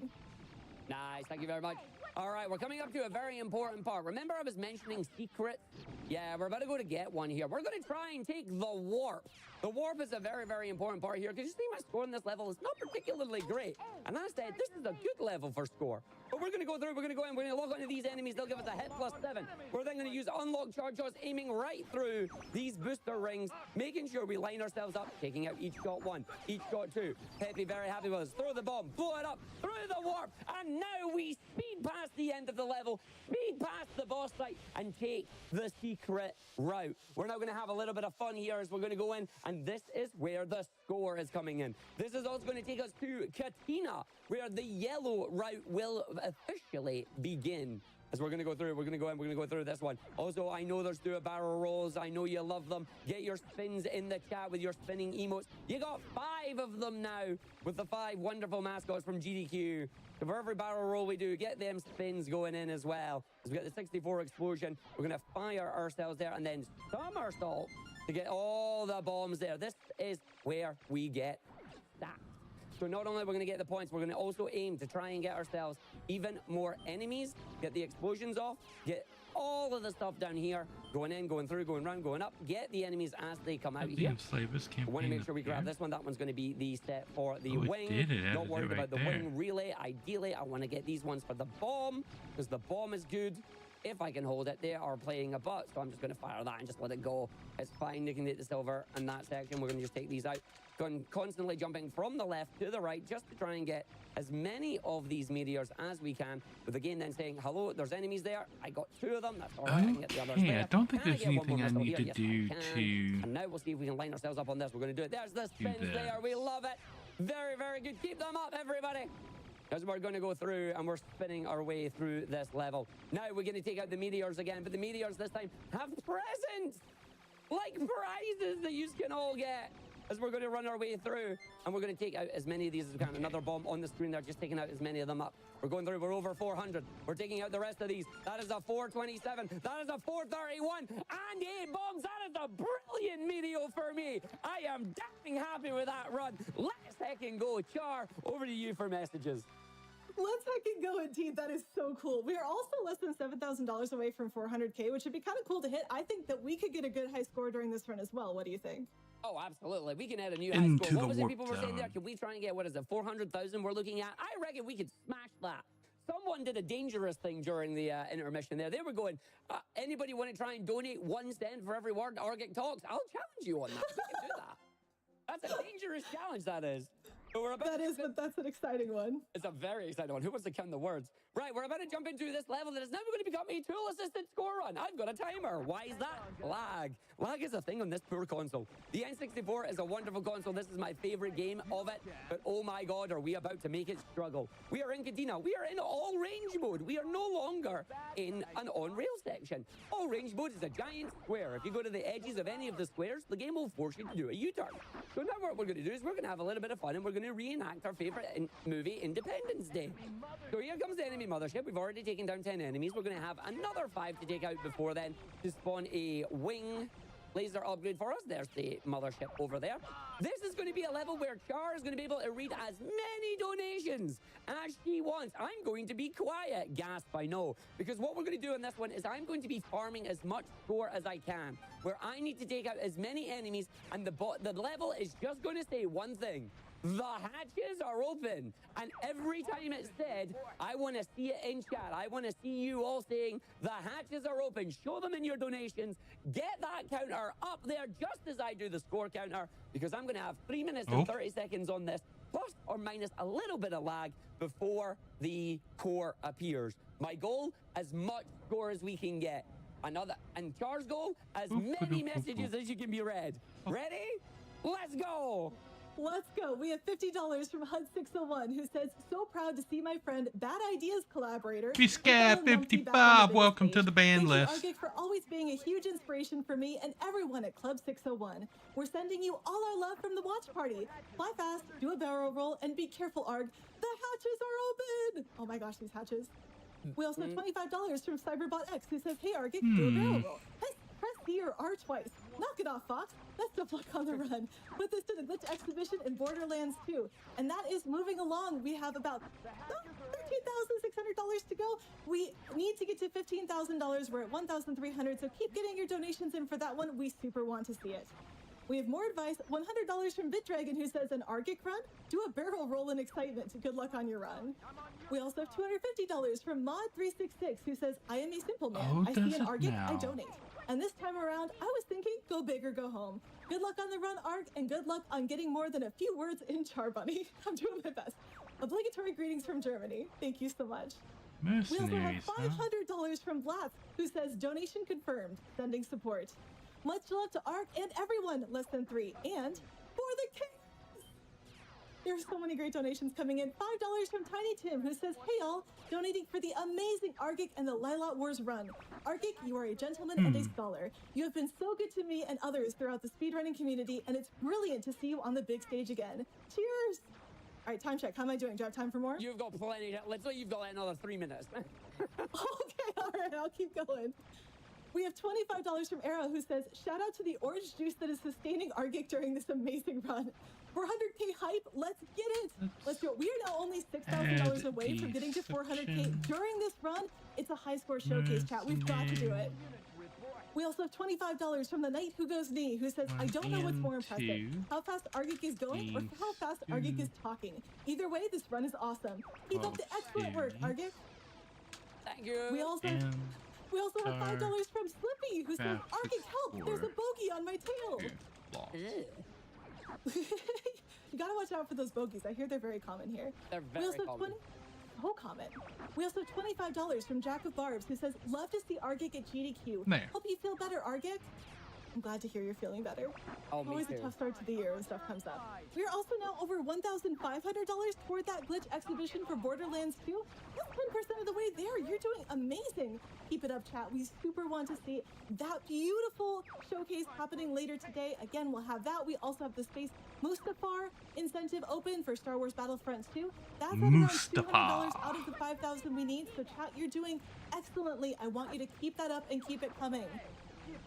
Nice, thank you very much. All right, we're coming up to a very important part. Remember I was mentioning secrets? Yeah, we're about to go to get one here. We're going to try and take the warp. The warp is a very, very important part here because you see my score in this level is not particularly great. And I said, this is a good level for score. But we're going to go through, we're going to go in, we're going to log onto these enemies. They'll give us a hit +7. We're then going to use unlock charge shots, aiming right through these booster rings, making sure we line ourselves up, taking out each shot 1, each shot 2. Peppy very happy with us. Throw the bomb, blow it up, through the warp. And now we speed past the end of the level, speed past the boss fight, and take the secret route. We're now going to have a little bit of fun here as we're going to go in, and this is where the score is coming in. This is also going to take us to Katina, where the yellow route will officially begin. As we're going to go through, we're going to go in, we're going to go through this one. Also, I know there's barrel rolls. I know you love them. Get your spins in the chat with your spinning emotes. You got 5 of them now with the 5 wonderful mascots from GDQ. So for every barrel roll we do, get them spins going in as well. As we get the 64 explosion, we're going to fire ourselves there and then somersault to get all the bombs there. This is where we get stacked. So not only are we going to get the points, we're going to also aim to try and get ourselves even more enemies, get the explosions off, get all of the stuff down here, going in, going through, going around, going up, get the enemies as they come out here. I want to make sure we grab this one. That one's going to be the set for the wing. Not worried about the wing relay. Ideally, I want to get these ones for the bomb, because the bomb is good. If I can hold it, they are playing a butt, so I'm just going to fire that and just let it go. It's fine, they can hit the silver in that section. We're going to just take these out. Constantly jumping from the left to the right just to try and get as many of these meteors as we can. With the game then saying, hello, there's enemies there. I got 2 of them. That's all right. I can get the others there. I don't think there's anything I need to do to... And now we'll see if we can line ourselves up on this. We're going to do it. There's the spins there. We love it. Very, very good. Keep them up, everybody. As we're going to go through and we're spinning our way through this level. Now we're going to take out the meteors again, but the meteors this time have presents, like prizes that you can all get. As we're going to run our way through and we're going to take out as many of these as we can. Another bomb on the screen there, just taking out as many of them up. We're going through, we're over 400. We're taking out the rest of these. That is a 427. That is a 431. And 8 bombs. That is a brilliant meteor for me. I am damn happy with that run. Let's heckin' go. Char, over to you for messages. Let's heckin' go indeed. That is so cool. We are also less than $7,000 away from 400K, which would be kind of cool to hit. I think that we could get a good high score during this run as well. What do you think? Oh, absolutely. We can add a new high score. What was it people were saying there? Can we try and get, what is it, 400,000 we're looking at? I reckon we could smash that. Someone did a dangerous thing during the intermission there. They were going, anybody want to try and donate 1 cent for every word Argic talks? I'll challenge you on that. We can do that. That's a dangerous challenge, that is. So we're about but that's an exciting one. It's a very exciting one. Who wants to count the words? Right, we're about to jump into this level that is now going to become a tool-assisted score run. I've got a timer. Why is that? Lag. Lag is a thing on this poor console. The N64 is a wonderful console. This is my favorite game of it. But oh my God, are we about to make it struggle? We are in Katina. We are in all-range mode. We are no longer in an on-rail section. All-range mode is a giant square. If you go to the edges of any of the squares, the game will force you to do a U-turn. So now what we're going to do is we're going to have a little bit of fun and we're going to reenact our favorite movie, Independence Day. So here comes the enemy mothership. We've already taken down 10 enemies. We're going to have another 5 to take out before then to spawn a wing laser upgrade for us. There's the mothership over there. This is going to be a level where Char is going to be able to read as many donations as she wants. I'm going to be quiet. Gasp, I know. Because what we're going to do in this one is I'm going to be farming as much score as I can, where I need to take out as many enemies, and the level is just going to say one thing. The hatches are open, and every time it's said, I want to see it in chat. I want to see you all saying the hatches are open. Show them in your donations. Get that counter up there just as I do the score counter, because I'm going to have 3 minutes and 30 seconds on this, plus or minus a little bit of lag before the core appears. My goal, as much score as we can get. And Char's goal, as many messages as you can be read. Ready? Let's go! Let's go. We have $50 from HUD601, who says, so proud to see my friend Bad Ideas collaborator. Be scared, 50 Bob. Welcome to the band list. Argic for always being being a huge inspiration for me and everyone at Club 601. We're sending you all our love from the watch party. Fly fast, do a barrel roll, and be careful, Arg. The hatches are open! Oh my gosh, these hatches. We also have $25 from Cyberbot X, who says, hey, Argic, do a barrel roll. Press C or R twice. Knock it off, Fox. Best of luck on the run. Put this to the Glitch exhibition in Borderlands 2. And that is moving along. We have about $13,600 to go. We need to get to $15,000. We're at $1,300, so keep getting your donations in for that one. We super want to see it. We have more advice, $100 from BitDragon, who says, an Argic run? Do a barrel roll in excitement. Good luck on your run. We also have $250 from Mod366, who says, I am a simple man. Oh, I see an Argic, now. I donate. And this time around, I was thinking, go big or go home. Good luck on the run, Arg, and good luck on getting more than a few words in Char Bunny. I'm doing my best. Obligatory greetings from Germany. Thank you so much. We also have Mercenaries, $500 from Blatz, who says, donation confirmed, sending support. Much love to Arg and everyone, less than 3, and for the kids. There's so many great donations coming in. $5 from Tiny Tim, who says, hey all, donating for the amazing Argic and the Lilat Wars run. Argic, you are a gentleman and a scholar. You have been so good to me and others throughout the speedrunning community, and it's brilliant to see you on the big stage again. Cheers! All right, time check. How am I doing? Do I have time for more? You've got plenty. Let's say you've got another 3 minutes. Okay, all right, I'll keep going. We have $25 from Arrow, who says, shout out to the orange juice that is sustaining Argic during this amazing run. 400k hype, let's get it. Let's do it. We are now only $6,000 away from getting to 400k during this run. It's a high score showcase, chat. We've got to do it. We also have $25 from the Knight Who Goes Knee, who says, I don't know what's more impressive, how fast Argic is going or how fast Argic is talking. Either way, this run is awesome. Keep up the excellent work, Argic. Thank you. We also have $5 from Slippy, who says, Argic, help! There's a bogey on my tail! You gotta watch out for those bogeys. I hear they're very common here. They're very common. Common. We also have $25 from Jack of Barbs, who says, love to see Argic at GDQ. There. Hope you feel better, Argic. I'm glad to hear you're feeling better. Oh, me Always too. a tough start to the year when stuff comes up. We are also now over $1,500 toward that glitch exhibition for Borderlands 2. That's 10% of the way there. You're doing amazing. Keep it up, chat. We super want to see that beautiful showcase happening later today. Again, we'll have that. We also have the Space Mustafar incentive open for Star Wars Battlefront 2. That's at around $200 out of the 5,000 we need. So chat, you're doing excellently. I want you to keep that up and keep it coming.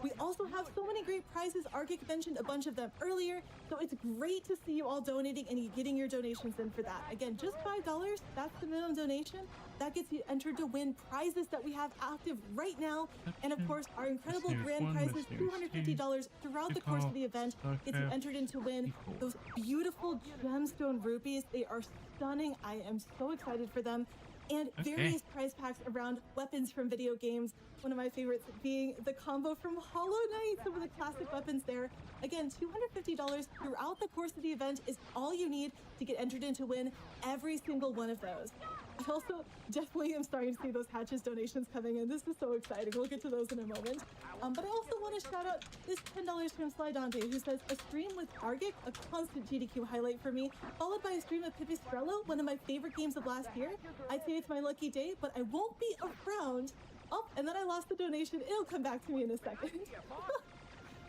We also have so many great prizes. Argic mentioned a bunch of them earlier, so it's great to see you all donating and you getting your donations in for that. Again, just $5, that's the minimum donation. That gets you entered to win prizes that we have active right now. And of course, our incredible grand prizes, $250 throughout the course of the event, gets you entered in to win those beautiful gemstone rupees. They are stunning. I am so excited for them. And various prize packs around weapons from video games. One of my favorites being the combo from Hollow Knight, some of the classic weapons there. Again, $250 throughout the course of the event is all you need to get entered in to win every single one of those. I also definitely am starting to see those hatches donations coming in. This is so exciting. We'll get to those in a moment. But I also want to shout out this $10 from Sly Dante, who says, a stream with Argic, a constant GDQ highlight for me, followed by a stream of Pipistrello, one of my favorite games of last year. I'd say it's my lucky day, but I won't be around. Oh, and then I lost the donation. It'll come back to me in a second.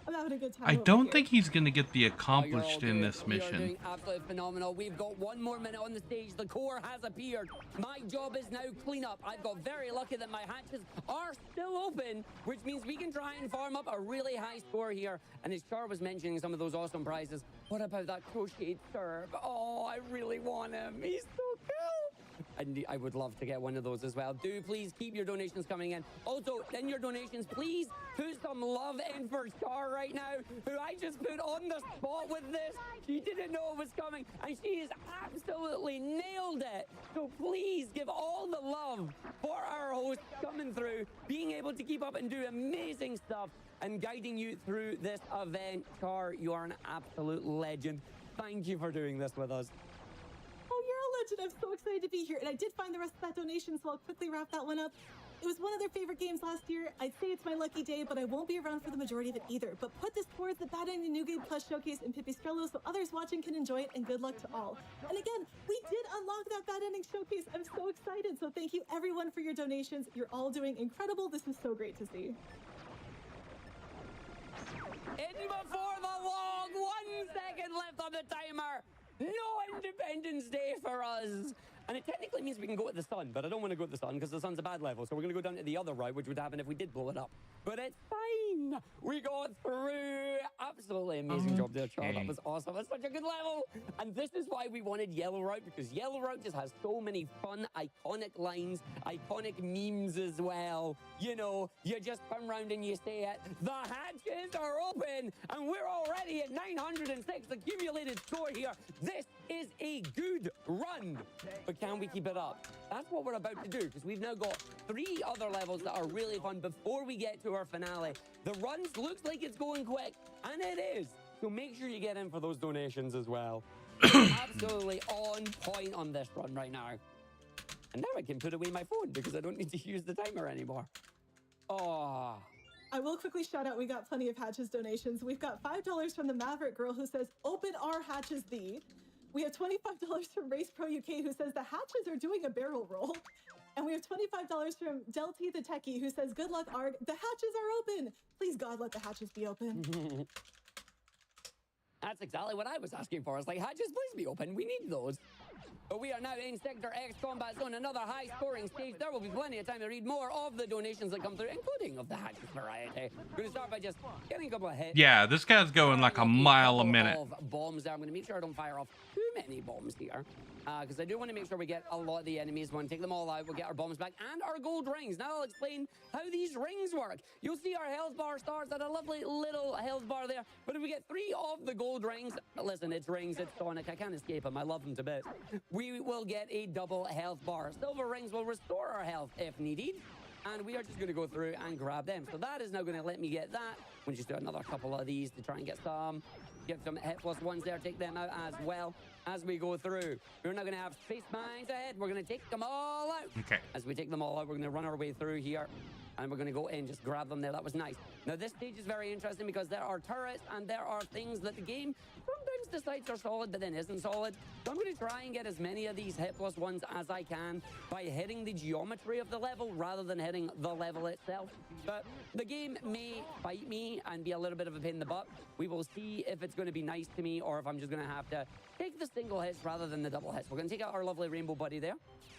I'm having a good time. I don't think he's gonna get the You're all accomplished in good. this You're mission. doing absolutely phenomenal. We've got 1 more minute on the stage. The core has appeared. My job is now clean up. I've got very lucky that my hatches are still open, which means we can try and farm up a really high score here. And as Char was mentioning some of those awesome prizes, what about that crocheted serve? Oh, I really want him. He's so cool. And I would love to get one of those as well. Do please keep your donations coming in. Also, in your donations, please put some love in for Char right now, who I just put on the spot with this. She didn't know it was coming, and she has absolutely nailed it. So please give all the love for our host coming through, being able to keep up and do amazing stuff, and guiding you through this event. Char, you are an absolute legend. Thank you for doing this with us. I'm so excited to be here, and I did find the rest of that donation, so I'll quickly wrap that one up. It was one of their favorite games last year. I'd say it's my lucky day, but I won't be around for the majority of it either. But put this towards the Bad Ending New Game Plus showcase in Pipistrello so others watching can enjoy it, and good luck to all. And again, we did unlock that Bad Ending showcase. I'm so excited, so thank you everyone for your donations. You're all doing incredible. This is so great to see. In before the long 1 second left on the timer. No Independence Day for us. And it technically means we can go to the sun, but I don't want to go to the sun because the sun's a bad level. So we're going to go down to the other route, which would happen if we did blow it up. But it's fine. We got through. Absolutely amazing job there, Charles. That was awesome. That's such a good level. And this is why we wanted Yellow Route, because Yellow Route just has so many fun, iconic lines, iconic memes as well. You know, you just come round and you say it. The hatches are open, and we're already at 906 accumulated score here. This is a good run. But can we keep it up? That's what we're about to do, because we've now got 3 other levels that are really fun before we get to our finale. The runs looks like it's going quick, and it is. So make sure you get in for those donations as well. Absolutely on point on this run right now. And now I can put away my phone because I don't need to use the timer anymore. Oh. I will quickly shout out, we got plenty of Hatches donations. We've got $5 from the Maverick Girl who says, open our Hatches thee. We have $25 from Race Pro UK who says the hatches are doing a barrel roll. And we have $25 from Delty the Techie who says, good luck, Arg. The hatches are open. Please, God, let the hatches be open. That's exactly what I was asking for. It's like, hatches, please be open. We need those. But we are now in Sector X Combat Zone, another high-scoring stage. There will be plenty of time to read more of the donations that come through, including of the hatches variety. We're going to start by just getting a couple of hits. Yeah, this guy's going like a mile a minute. Of bombs there. I'm going to make sure I don't fire off too many bombs here, because I do want to make sure we get a lot of the enemies. We want to take them all out. We'll get our bombs back and our gold rings. Now I'll explain how these rings work. You'll see our health bar starts at a lovely little health bar there. But if we get 3 of the gold rings, listen, it's rings, it's Sonic. I can't escape them. I love them to bits. We will get a double health bar. Silver rings will restore our health if needed. And we are just going to go through and grab them. So that is now going to let me get that. We'll just do another couple of these to try and get some hit plus ones there. Take them out as well as we go through. We're now going to have space mines ahead. We're going to take them all out. Okay. As we take them all out, we're going to run our way through here. And we're going to go in, just grab them there. That was nice. Now, this stage is very interesting because there are turrets and there are things that the game sometimes decides are solid, but then isn't solid. So I'm going to try and get as many of these hit plus ones as I can by hitting the geometry of the level rather than hitting the level itself. But the game may fight me and be a little bit of a pain in the butt. We will see if it's going to be nice to me or if I'm just going to have to take the single hits rather than the double hits. We're going to take out our lovely Rainbow Buddy there.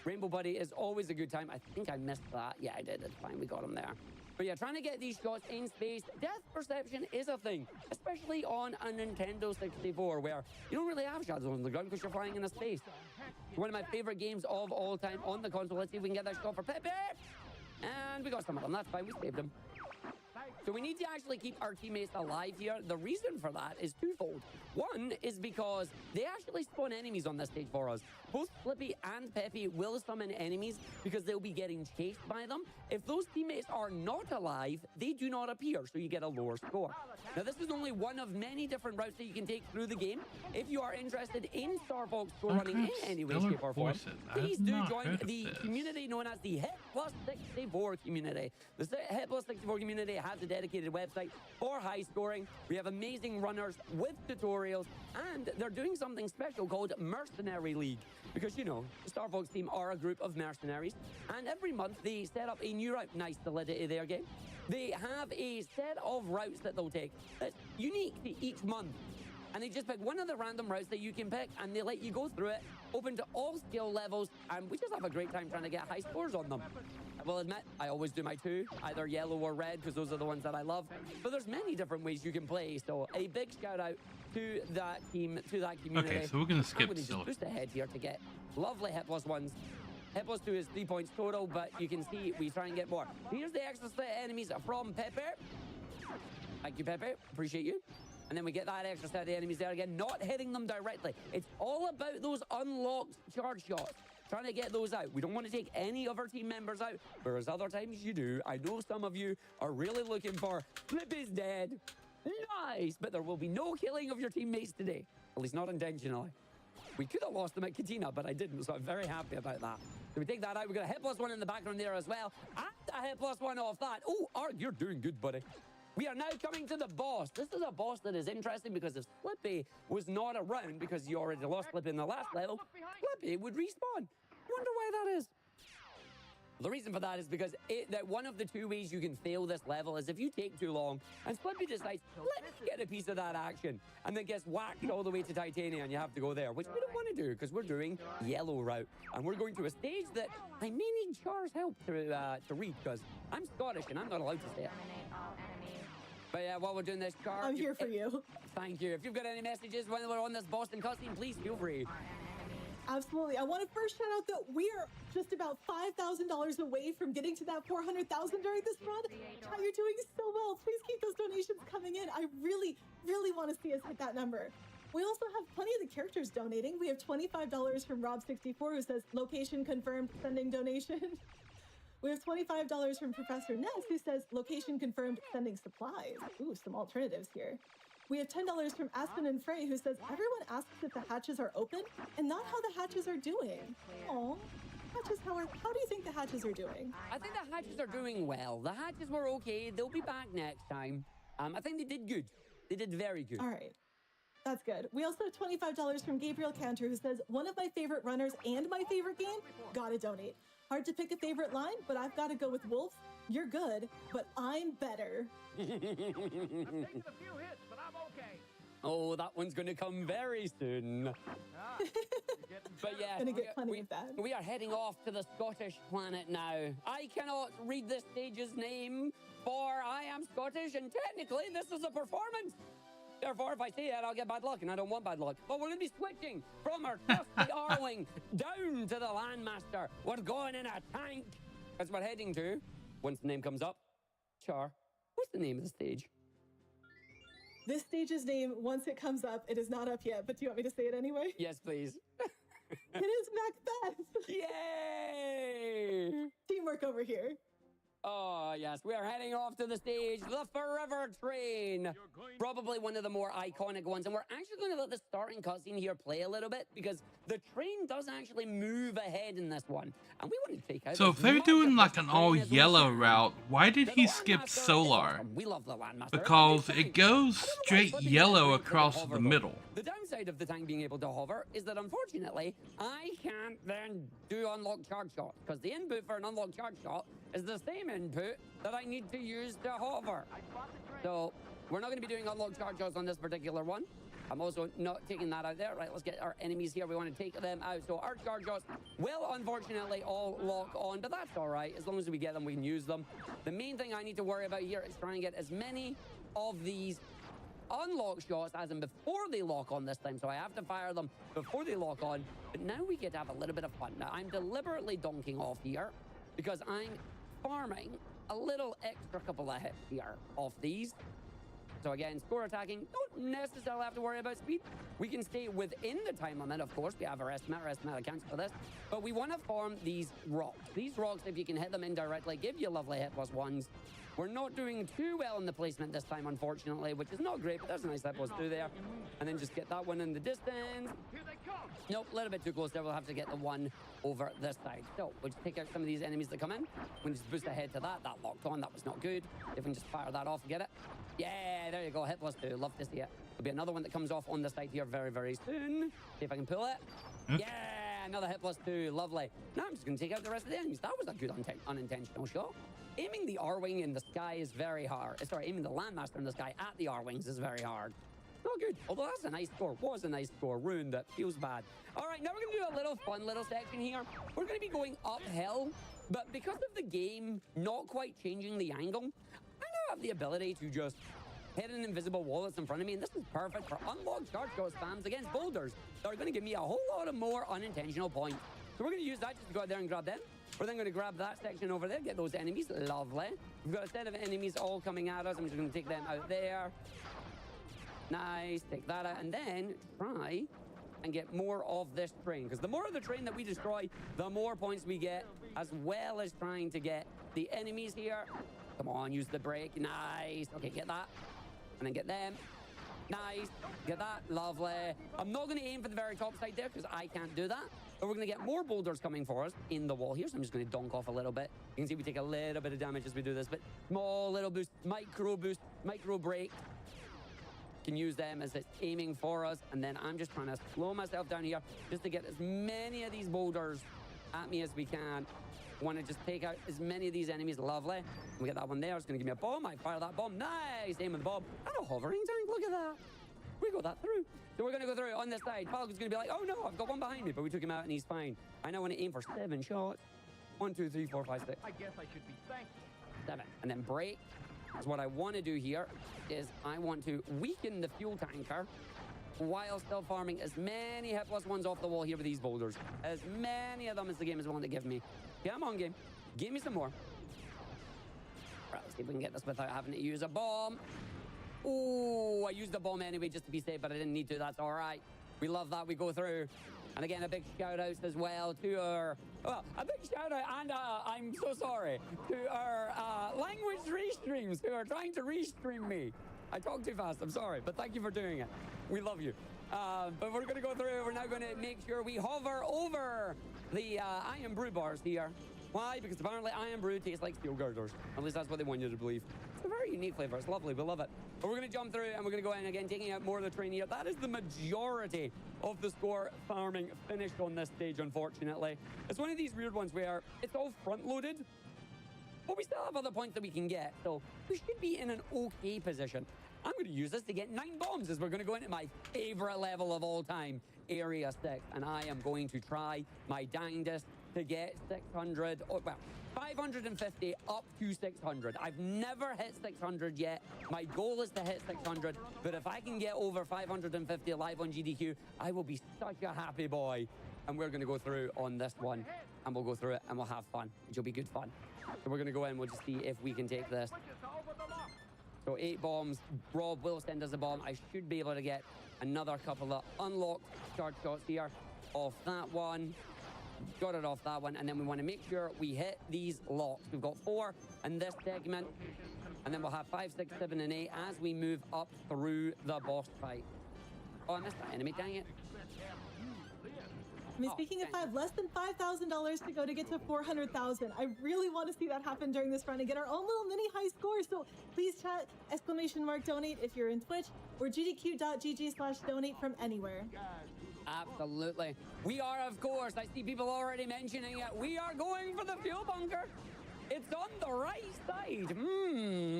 Rainbow Buddy is always a good time. I think I missed that. Yeah, I did. It's fine. We got him there. But yeah, trying to get these shots in space, depth perception is a thing, especially on a Nintendo 64, where you don't really have shadows on the ground because you're flying in a space. One of my favorite games of all time on the console. Let's see if we can get that shot for Pepe. And we got some of them. That's fine. We saved them. So we need to actually keep our teammates alive here. The reason for that is twofold. One is because they actually spawn enemies on this stage for us. Both Flippy and Peppy will summon enemies because they'll be getting chased by them. If those teammates are not alive, they do not appear, so you get a lower score. Now, this is only one of many different routes that you can take through the game. If you are interested in Star Fox Go running in any way, shape, or form, please do join the community known as the Hit Plus 64 community. The Hit Plus 64 community has a dedicated website for high scoring. We have amazing runners with tutorials, and they're doing something special called Mercenary League. Because, you know, the Star Fox team are a group of mercenaries, and every month they set up a new route. Nice validity there, game. They have a set of routes that they'll take that's unique to each month. And they just pick one of the random routes that you can pick, and they let you go through it, open to all skill levels, and we just have a great time trying to get high scores on them. I will admit, I always do my 2, either yellow or red, because those are the ones that I love. But there's many different ways you can play, so a big shout out to that team, to that community. Okay, so we're going to skip just boost ahead here to get lovely hit plus ones. Hit plus 2 is 3 points total, but you can see we try and get more. Here's the extra set enemies from Pepe. Thank you, Pepe. Appreciate you. And then we get that extra set of the enemies there again, not hitting them directly. It's all about those unlocked charge shots. Trying to get those out. We don't want to take any of our team members out, whereas other times you do. I know some of you are really looking for Flip is dead. Nice, but there will be no killing of your teammates today. At least not intentionally. We could have lost them at Katina, but I didn't, so I'm very happy about that. So we take that out. We got a hit plus 1 in the background there as well. And a hit plus 1 off that. Oh, Arg, you're doing good, buddy. We are now coming to the boss. This is a boss that is interesting because if Flippy was not around, because you already lost Flippy in the last level, Flippy would respawn. I wonder why that is. The reason for that is because that one of the two ways you can fail this level is if you take too long and Slippy decides, let me get a piece of that action, and then gets whacked all the way to Titania and you have to go there, which we don't want to do because we're doing yellow route. And we're going to a stage that I may need Char's help to read because I'm Scottish and I'm not allowed to say it. But yeah, while we're doing this, Char... I'm here for you. Thank you. If you've got any messages when we're on this Boston cutscene, please feel free. Absolutely. I want to first shout out that we are just about $5,000 away from getting to that 400,000 during this run. Char, you're doing so well. Please keep those donations coming in. I really, really want to see us hit that number. We also have plenty of the characters donating. We have $25 from Rob64 who says, location confirmed, sending donation. We have $25 from Professor Ness who says, location confirmed, sending supplies. Ooh, some alternatives here. We have $10 from Aspen and Frey who says, everyone asks if the hatches are open and not how the hatches are doing. Aw, hatches, how do you think the hatches are doing? I think the hatches are doing well. The hatches were okay. They'll be back next time. I think they did good. They did very good. All right. That's good. We also have $25 from Gabriel Cantor who says, one of my favorite runners and my favorite game, gotta donate. Hard to pick a favorite line, but I've got to go with Wolf. You're good, but I'm better. I've taken a few hits, but I'm okay. Oh, that one's going to come very soon. But yeah, Gonna get plenty of that. We are heading off to the Scottish planet now. I cannot read this stage's name, for I am Scottish, and technically this is a performance. Therefore, if I say it, I'll get bad luck, and I don't want bad luck. But we're going to be switching from our trusty Arling down to the Landmaster. We're going in a tank, as we're heading to, once the name comes up, Char, what's the name of the stage? This stage's name, once it comes up, it is not up yet, but do you want me to say it anyway? Yes, please. It is Macbeth. Yay! Teamwork over here. Oh, yes, we are heading off to the stage, the Forever Train. Probably one of the more iconic ones. And we're actually going to let the starting cutscene here play a little bit because the train does actually move ahead in this one. And we want to take out... So if they're doing like an all-yellow route, why did he skip Solar? We love the Landmaster. Because it goes straight yellow across the middle. The downside of the tank being able to hover is that unfortunately, I can't then do unlock charge shot because the input for an unlock charge shot is the same input that I need to use to hover. So we're not going to be doing unlock charge shots on this particular one. I'm also not taking that out there. Right, let's get our enemies here. We want to take them out. So our charge shots will unfortunately all lock on, but that's all right. As long as we get them, we can use them. The main thing I need to worry about here is trying to get as many of these unlock shots as in before they lock on this time. So I have to fire them before they lock on. But now we get to have a little bit of fun. Now I'm deliberately donking off here because I'm farming a little extra couple of hits here off these. So again, score attacking, don't necessarily have to worry about speed. We can stay within the time limit, of course. We have our estimate accounts for this. But we want to farm these rocks. These rocks, if you can hit them indirectly, give you lovely hit plus ones. We're not doing too well in the placement this time, unfortunately, which is not great, but that's a nice hit plus through there. And then just get that one in the distance. Nope, a little bit too close there. We'll have to get the one over this side. So we'll just take out some of these enemies that come in. We'll just boost ahead to that. That locked on. That was not good. If we can just fire that off and get it. Yeah, there you go. Hit plus 2. Love to see it. There'll be another one that comes off on the side here very, very soon. See if I can pull it. Yeah, another hit plus 2. Lovely. Now I'm just going to take out the rest of the enemies. That was a good unintentional shot. Aiming the R-Wing in the sky is very hard. Sorry, aiming the Landmaster in the sky at the R-Wings is very hard. Not good. Although that's a nice score. Was a nice score. Ruined it. Feels bad. All right, now we're going to do a little fun little section here. We're going to be going uphill, but because of the game not quite changing the angle, I now have the ability to just hit an invisible wall that's in front of me, and this is perfect for unlocked charge shot spams against boulders that are going to give me a whole lot of more unintentional points. So we're going to use that just to go out there and grab them. We're then going to grab that section over there, get those enemies. Lovely. We've got a set of enemies all coming at us. I'm just going to take them out there. Nice. Take that out. And then try and get more of this train. Because the more of the train that we destroy, the more points we get, as well as trying to get the enemies here. Come on, use the brake. Nice. Okay, get that. And then get them. Nice. Get that. Lovely. I'm not going to aim for the very top side there because I can't do that. But we're going to get more boulders coming for us in the wall here. So I'm just going to donk off a little bit. You can see we take a little bit of damage as we do this. But small little boost, micro break. Can use them as it's aiming for us. And then I'm just trying to slow myself down here just to get as many of these boulders at me as we can. Want to just take out as many of these enemies. Lovely. We get that one there. It's going to give me a bomb. I fire that bomb. Nice. Aim with the bomb. And a hovering tank. Look at that. We got that through. So we're going to go through on this side. Falcon's going to be like, oh no, I've got one behind me. But we took him out and he's fine. I now want to aim for 7 shots. 1, 2, 3, 4, 5, 6. I guess I should be thankful. 7. And then break. So what I want to do here is I want to weaken the fuel tanker while still farming as many hit plus ones off the wall here with these boulders. As many of them as the game is willing to give me. Come on, game. Give me some more. Right, let's see if we can get this without having to use a bomb. Oh, I used the bomb anyway just to be safe, but I didn't need to. That's all right. We love that. We go through. And again, a big shout out as well to our, well, a big shout out, and I'm so sorry, to our language restreams who are trying to restream me. I talk too fast, I'm sorry, but thank you for doing it. We love you. But we're going to go through, we're now going to make sure we hover over the iron brew bars here. Why? Because apparently iron brew tastes like steel girders. At least that's what they want you to believe. It's a very unique flavor. It's lovely. We love it. But we're going to jump through and we're going to go in again, taking out more of the train here. That is the majority of the score farming finished on this stage, unfortunately. It's one of these weird ones where it's all front-loaded, but we still have other points that we can get. So we should be in an okay position. I'm going to use this to get 9 bombs as we're going to go into my favorite level of all time, Area 6. And I am going to try my dangest to get 600, or, well, 550 up to 600. I've never hit 600 yet. My goal is to hit 600, but if I can get over 550 live on GDQ, I will be such a happy boy. And we're going to go through on this one, and we'll go through it, and we'll have fun, which will be good fun. So we're going to go in, we'll just see if we can take this. So 8 bombs. Rob will send us a bomb. I should be able to get another couple of unlocked charge shots here off that one. Got it off that one, and then we want to make sure we hit these locks. We've got 4 in this segment, and then we'll have 5, 6, 7, and 8 as we move up through the boss fight. Oh, I missed that enemy, dang it. I mean, speaking of 5, less than $5,000 to go to get to 400,000. I really want to see that happen during this run and get our own little mini high score. So please chat !donate if you're in Twitch, or gdq.gg/donate from anywhere. Absolutely. We are, of course, I see people already mentioning it, we are going for the fuel bunker. It's on the right side.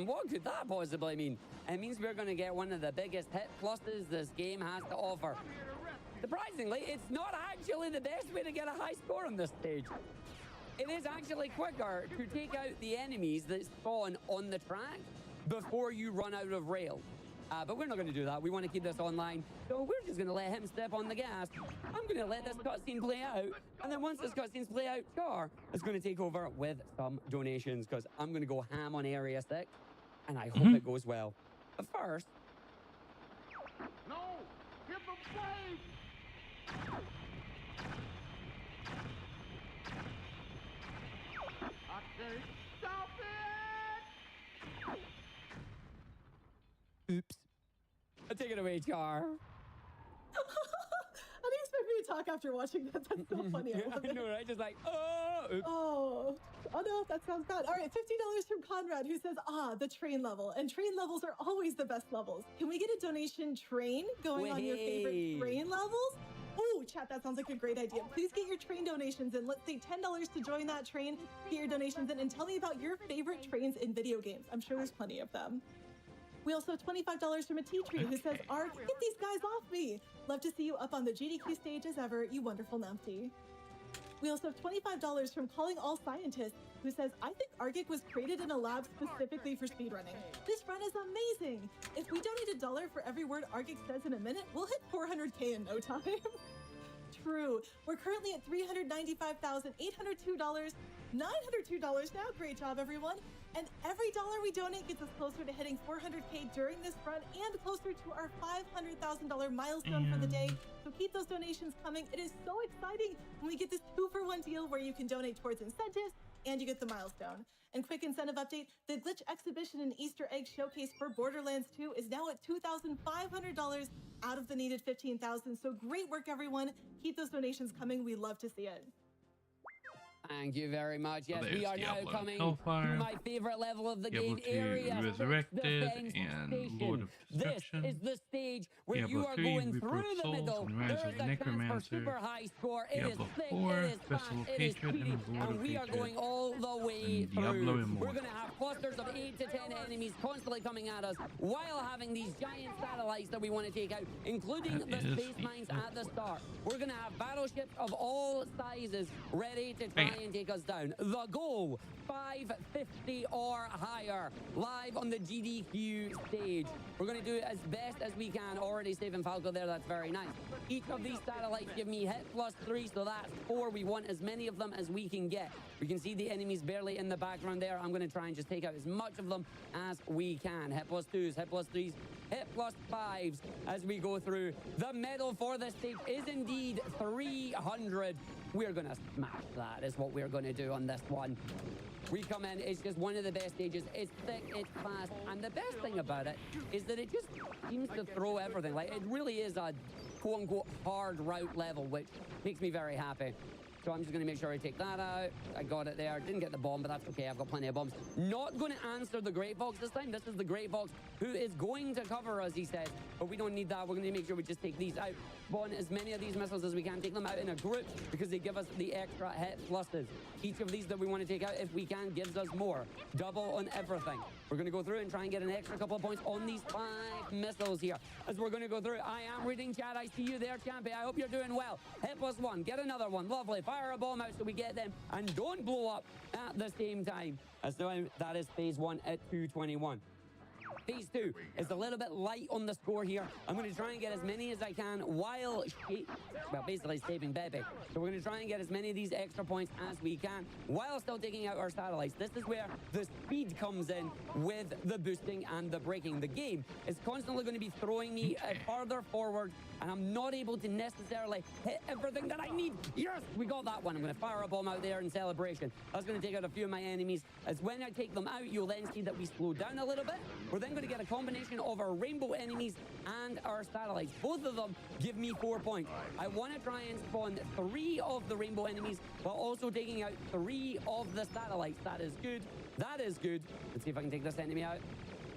What could that possibly mean? It means we're going to get one of the biggest hit pluses this game has to offer. Surprisingly, it's not actually the best way to get a high score on this stage. It is actually quicker to take out the enemies that spawn on the track before you run out of rail. But we're not going to do that. We want to keep this online. So we're just going to let him step on the gas. I'm going to let this cutscene play out. And then once this cutscene's play out, Char is going to take over with some donations, because I'm going to go ham on Area 6. And I hope it goes well. But first... No! Get the flame! I can't stop it! Oops. Take it away, Char. How do you expect me to talk after watching that? That's so funny. I know, right? Just like, oh, oops. Oh no, that sounds bad. All right, $50 from Conrad, who says, the train level. And train levels are always the best levels. Can we get a donation train going on your favorite train levels? Oh, chat, that sounds like a great idea. Please get your train donations in. Let's say $10 to join that train. Get your donations in and tell me about your favorite trains in video games. I'm sure there's plenty of them. We also have $25 from a tea tree who says, Ark, get these guys off me. Love to see you up on the GDQ stage as ever, you wonderful numpty. We also have $25 from Calling All Scientists, who says, I think Argic was created in a lab specifically for speedrunning. This run is amazing. If we donate $1 for every word Argic says in a minute, we'll hit 400K in no time. True. We're currently at $395,802, $902 now. Great job, everyone. And every dollar we donate gets us closer to hitting 400K during this run and closer to our $500,000 milestone for the day. So keep those donations coming. It is so exciting when we get this 2-for-1 deal where you can donate towards incentives and you get the milestone. And quick incentive update, the Glitch Exhibition and Easter Egg Showcase for Borderlands 2 is now at $2,500 out of the needed $15,000. So great work, everyone. Keep those donations coming. We love to see it. Thank you very much. Yes, there's we are now Diablo coming Hellfire, to my favorite level of the Diablo game, 2 Area 6 Resurrected, Defense and Station. Lord of This Destruction. is the stage where Diablo you are 3 going Reaper through of the Souls, middle. and Rise There of is the a chance for Necromancer. super high score. It is Diablo thick, 4, it is Vessel fast, of it is Hatred, speedy, and Lord and of we are Hatred, going all the way and Diablo through. Immortal. We're going to have clusters of 8 to 10 enemies constantly coming at us while having these giant satellites that we want to take out, including That the is space the mines at the start. We're going to have battleships of all sizes ready to try and take us down. The goal, 550 or higher, live on the GDQ stage. We're going to do it as best as we can. Already saving Falco there, that's very nice. Each of these satellites give me hit +3, so that's 4. We want as many of them as we can get. We can see the enemies barely in the background there. I'm going to try and just take out as much of them as we can. Hit +2s, hit +3s, hit +5s as we go through. The medal for this stage is indeed 300. We're going to smash that, is what we're going to do on this one. We come in, it's just one of the best stages. It's thick, it's fast, and the best thing about it is that it just seems to throw everything. Like, it really is a quote-unquote hard route level, which makes me very happy. So I'm just going to make sure I take that out. I got it there. Didn't get the bomb, but that's okay. I've got plenty of bombs. Not going to answer the Great Fox this time. This is the Great Fox who is going to cover us, he says. But we don't need that. We're going to make sure we just take these out. Spawn as many of these missiles as we can. Take them out in a group because they give us the extra hit pluses. Each of these that we want to take out, if we can, gives us more. Double on everything. We're going to go through and try and get an extra couple of points on these 5 missiles here. As we're going to go through, I am reading chat. I see you there, Champy. I hope you're doing well. Hit +1. Get another one. Lovely. Fire a bomb out so we get them. And don't blow up at the same time. As now, that is phase 1 at 221. Phase 2 is a little bit light on the score here. I'm going to try and get as many as I can while basically saving Bebe. So we're going to try and get as many of these extra points as we can while still taking out our satellites. This is where the speed comes in with the boosting and the braking. The game is constantly going to be throwing me farther forward, and I'm not able to necessarily hit everything that I need. Yes, we got that one. I'm going to fire a bomb out there in celebration. That's going to take out a few of my enemies. As when I take them out, you'll then see that we slow down a little bit. We're then going to get a combination of our rainbow enemies and our satellites. Both of them give me 4 points. I want to try and spawn 3 of the rainbow enemies while also taking out 3 of the satellites. That is good. That is good. Let's see if I can take this enemy out.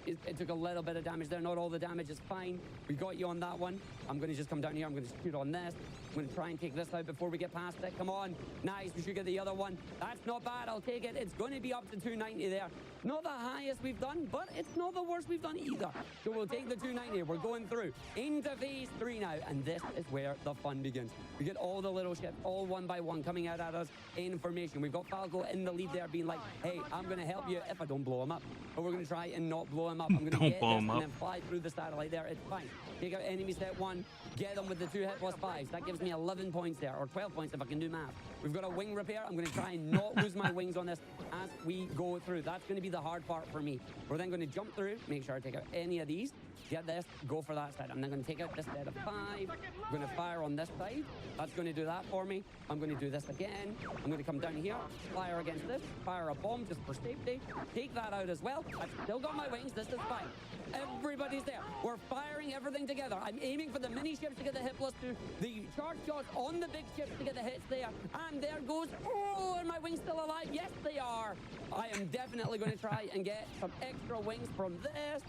It took a little bit of damage there. Not all the damage is fine. We got you on that one. I'm going to just come down here. I'm going to shoot on this. I'm going to try and take this out before we get past it. Come on. Nice. We should get the other one. That's not bad. I'll take it. It's going to be up to 290 there. Not the highest we've done, but it's not the worst we've done either. So we'll take the 290. We're going through into phase 3 now. And this is where the fun begins. We get all the little ships, all one by one, coming out at us in formation. We've got Falco in the lead there being like, hey, I'm going to help you if I don't blow him up. But we're going to try and not blow him up. I'm going to get this and then fly through the satellite there. It's fine. Take out enemy set 1. Get them with the 2 hit +5s. That gives me 11 points there, or 12 points if I can do math. We've got a wing repair. I'm going to try and not lose my wings on this as we go through. That's going to be the hard part for me. We're then going to jump through, make sure I take out any of these. Get this, go for that side. I'm then going to take out this set of 5. I'm going to fire on this side. That's going to do that for me. I'm going to do this again. I'm going to come down here, fire against this, fire a bomb just for safety. Take that out as well. I've still got my wings. This is fine. Everybody's there. We're firing everything together. I'm aiming for the mini ships to get the hit +2, the charge shots on the big ships to get the hits there. And there goes, oh, are my wings still alive? Yes, they are. I am definitely going to try and get some extra wings from this.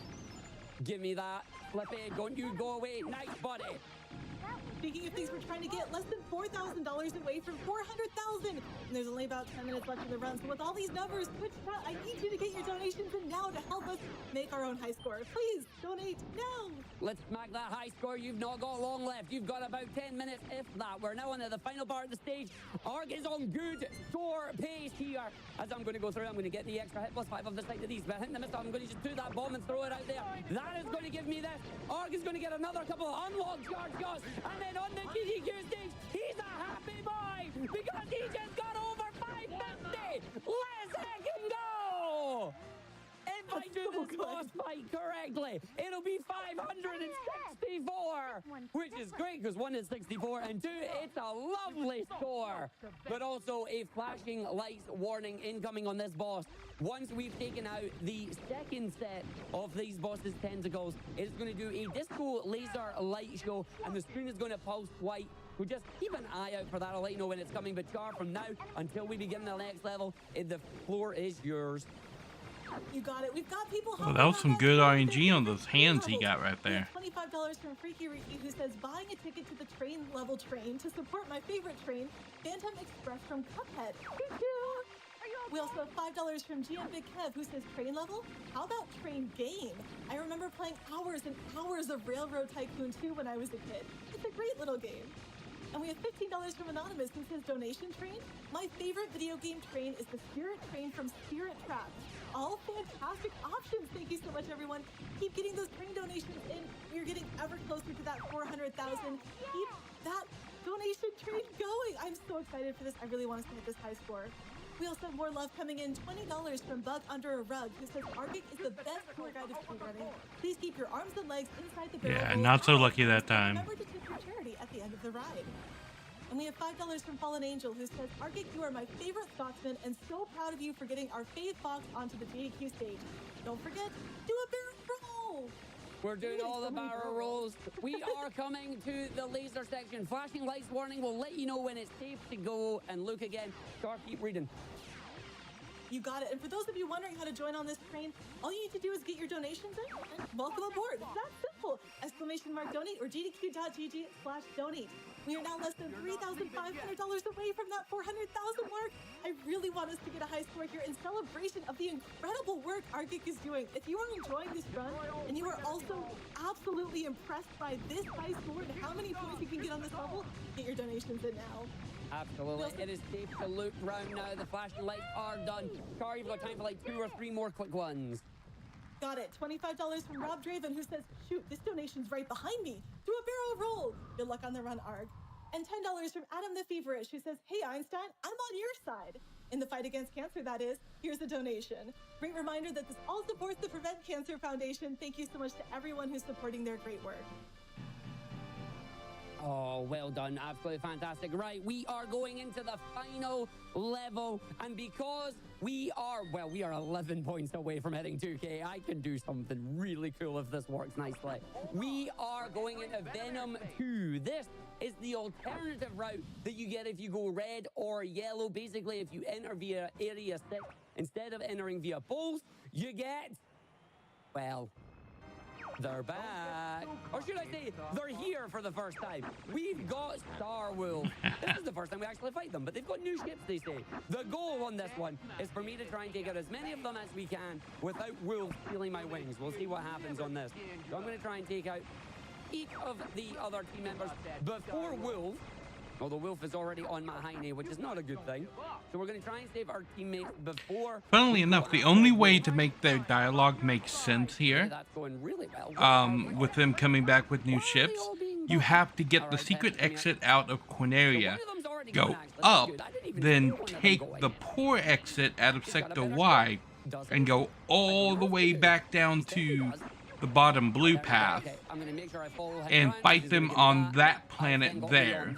Give me that. Flippy, don't you go away. Nice, buddy. Speaking of things, we're trying to get less than $4,000 away from $400,000. And there's only about 10 minutes left in the run. So with all these numbers, Twitch chat, I need you to get your donations in now to help us make our own high score. Please donate now. Let's smack that high score. You've not got long left. You've got about 10 minutes, if that. We're now on the final part of the stage. Arg is on good score pace here. As I'm going to go through, I'm going to get the extra hit +5 of the side of these. But hitting the missile, I'm going to just do that bomb and throw it out there. That is going to give me this. Arg is going to get another couple of unlocked charge shots. And then on the GDQ stage, he's a happy boy because he just got over 550. Let's heck him go. If I do this boss fight correctly, it'll be 564, which is great because 1 is 64 and 2, it's a lovely score. But also a flashing lights warning incoming on this boss. Once we've taken out the second set of these bosses' tentacles, it's going to do a disco laser light show and the screen is going to pulse white So just keep an eye out for that. I'll let you know when it's coming. But Char, from now until we begin the next level, the floor is yours. You got it. We've got people. Well, that was some good RNG on those hands he got right there. $25 from Freaky Reeky, who says buying a ticket to the train level train to support my favorite train, Phantom Express from Cuphead. We also have $5 from GM Big Kev, who says train level. How about train game? I remember playing hours and hours of Railroad Tycoon 2 when I was a kid. It's a great little game. And we have $15 from Anonymous, who says donation train. My favorite video game train is the Spirit Train from Spirit Trap. All fantastic options. Thank you so much, everyone. Keep getting those train donations in. We're getting ever closer to that 400,000. Keep that donation train going. I'm so excited for this. I really want us to hit this high score. We also have more love coming in. $20 from Bug Under a Rug, who says Arctic is the best tour guide of speedrunning. Please keep your arms and legs inside the barrel. Yeah, not so lucky that time. Remember to tip your charity at the end of the ride. And we have $5 from Fallen Angel, who says, Arctic, you are my favorite Scotsman, and so proud of you for getting our Faith Fox onto the GDQ stage. Don't forget, do a barrel roll! We're doing all the barrel rolls. We are coming to the laser section. Flashing lights warning will let you know when it's safe to go. And look again. Char, keep reading. You got it. And for those of you wondering how to join on this train, all you need to do is get your donations in and welcome aboard. It's that simple. !donate or gdq.gg/donate. We are now less than $3,500 away from that 400,000 mark. I really want us to get a high score here in celebration of the incredible work Arctic is doing. If you are enjoying this run and you are also absolutely impressed by this high score and how many points you can get on this level, get your donations in now. Absolutely. It is safe to loop round now. The flashing lights are done. Char, you've got time for like 2 or 3 more quick ones. Got it. $25 from Rob Draven, who says, shoot, this donation's right behind me. Do a barrel roll. Good luck on the run, Arg. And $10 from Adam the Feverish, who says, hey, Einstein, I'm on your side. In the fight against cancer, that is. Here's a donation. Great reminder that this all supports the Prevent Cancer Foundation. Thank you so much to everyone who's supporting their great work. Oh, well done. Absolutely fantastic. Right, we are going into the final level. And because we are 11 points away from hitting 2K, I can do something really cool if this works nicely. We are going into Venom 2. This is the alternative route that you get if you go red or yellow. Basically, if you enter via Area 6, instead of entering via poles, you get, well, they're back. Or should I say, they're here for the first time. We've got Star Wolf. This is the first time we actually fight them, but they've got new ships, they say. The goal on this one is for me to try and take out as many of them as we can without Wolf stealing my wings. We'll see what happens on this. So I'm going to try and take out each of the other team members before Wolf. Although Wolf is already on my hiney, which is not a good thing. So we're going to try and save our teammates before... Funnily enough, the only way to make their dialogue make sense here, that's going really well. with them coming back with new ships, you have to get the secret exit out of Quinaria, go up, then take the poor exit out of Sector Y, and go all the way back down to the bottom blue path, and fight them on that planet there.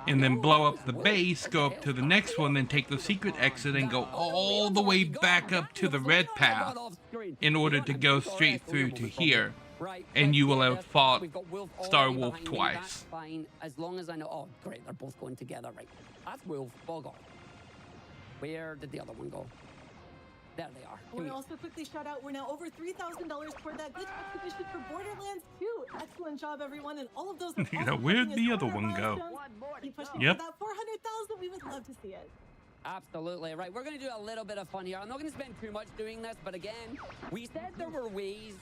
And then blow up the base, go up to the next one, then take the secret exit and go all the way back up to the red path in order to go straight through to here. And you will have fought Star Wolf twice. Fine, as long as I know. Oh, great, they're both going together, right? That's Wolf. Bog on. Where did the other one go? There they are. I want to also quickly shout out, we're now over $3,000 toward that glitch exhibition for Borderlands 2. Excellent job, everyone, and all of those. Yeah, where'd the other one go? Keep pushing Yep. for that 400,000. We would love to see it. Absolutely. Right, we're going to do a little bit of fun here. I'm not going to spend too much doing this, but again, we said there were ways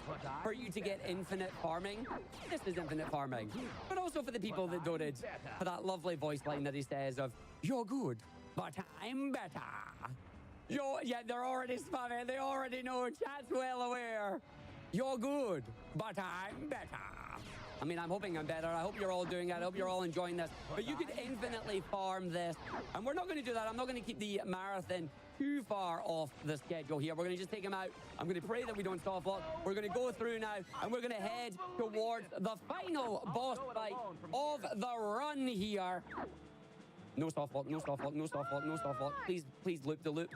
for you to get infinite farming. This is infinite farming. But also for the people that donated for that lovely voice line that he says of, you're good, but I'm better. Yeah, they're already spamming. They already know. Chat's well aware. You're good, but I'm better. I mean, I'm hoping I'm better. I hope you're all doing it. I hope you're all enjoying this. But you could infinitely farm this. And we're not going to do that. I'm not going to keep the marathon too far off the schedule here. We're going to just take him out. I'm going to pray that we don't soft lock. We're going to go through now, and we're going to head towards the final boss fight of the run here. No soft lock, no soft lock, no soft lock, no soft lock. Please, please loop the loop.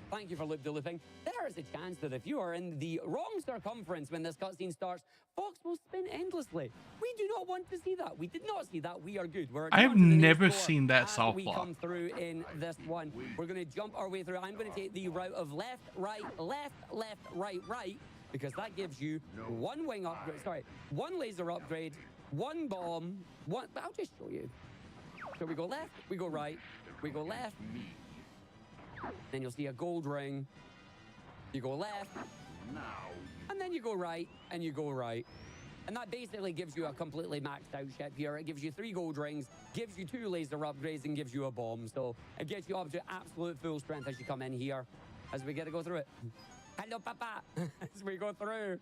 Thank you for loop the looping. There is a chance that if you are in the wrong circumference when this cutscene starts, Fox will spin endlessly. We do not want to see that. We did not see that. We are good. We're I have on to the next never score seen that as soft we lock. come through in this one. We're going to jump our way through. I'm going to take the route of left, right, left, left, right, right, because that gives you one wing upgrade, sorry, one laser upgrade, one bomb, one, but I'll just show you. So we go left, we go right, we go left, then you'll see a gold ring, you go left, and then you go right, and you go right. And that basically gives you a completely maxed out ship here. It gives you 3 gold rings, gives you 2 laser upgrades, and gives you a bomb. So it gets you up to absolute full strength as you come in here, as we get to go through it. Hello, Papa, as we go through.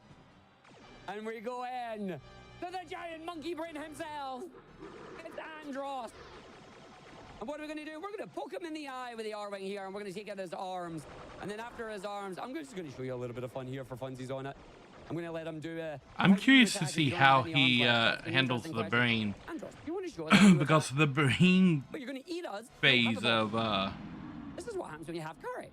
And we go in to the giant monkey brain himself. It's Andros. And what are we going to do? We're going to poke him in the eye with the R-Wing here, and we're going to take out his arms. And then after his arms, I'm just going to show you a little bit of fun here for funsies on it. I'm going to let him do a... I'm curious to see how he handles the brain. Andros, you want to show us Because the brain but you're going to eat us. phase of... This is what happens when you have curry.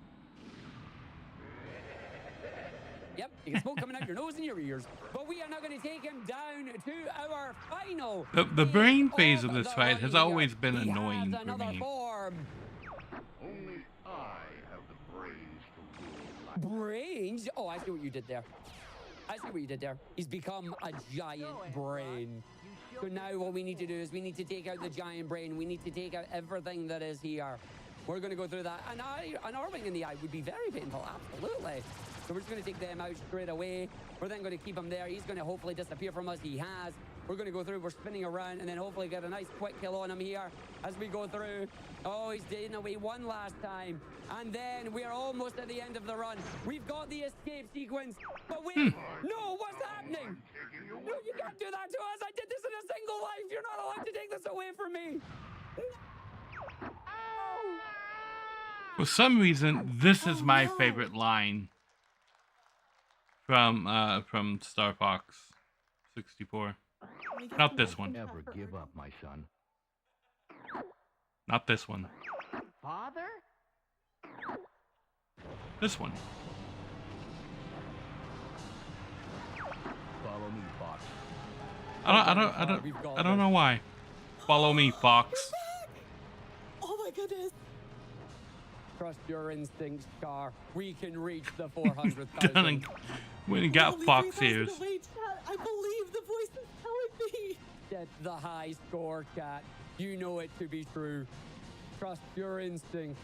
Yep, you can smoke coming out your nose and your ears. But we are now going to take him down to our final... The brain phase of this fight has always been annoying for another me. form. Only I have the brains to rule life. Brains? Oh, I see what you did there. I see what you did there. He's become a giant brain. So now what we need to do is we need to take out the giant brain. We need to take out everything that is here. We're going to go through that. And an R-Wing in the eye would be very painful, absolutely. So we're just going to take them out straight away. We're then going to keep him there. He's going to hopefully disappear from us. He has. We're going to go through. We're spinning around and then hopefully get a nice quick kill on him here as we go through. Oh, he's getting away one last time. And then we are almost at the end of the run. We've got the escape sequence. But wait, no, what's happening? No, you can't do that to us. I did this in a single life. You're not allowed to take this away from me. No. For some reason, this is my favorite line from Star Fox 64. Not this one. Never give up, my son. Not this one. Father? This one. Follow me, Fox. I don't know why. Follow me, Fox. Oh my goodness. Trust your instincts, Scar. We can reach the 400,000. We got Only Fox 3,000 ears. away, chat. I believe the voice is telling me. Get the high score, chat. You know it to be true. Trust your instincts.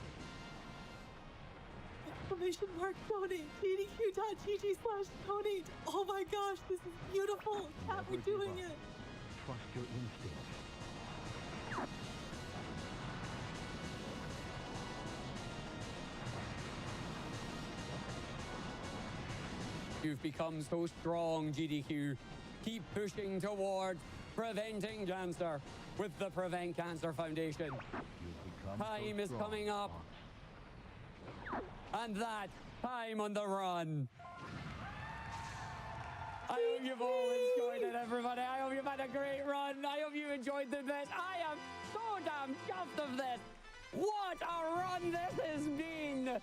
Exclamation mark donate. GDQ.gg/donate. Oh my gosh, this is beautiful. Chat, we're doing it. Trust your instincts. You've become so strong, GDQ. Keep pushing towards preventing cancer with the Prevent Cancer Foundation. Time is coming up. And that time on the run. I hope you've all enjoyed it, everybody. I hope you've had a great run. I hope you enjoyed the best. I am so damn chuffed of this. What a run this has been.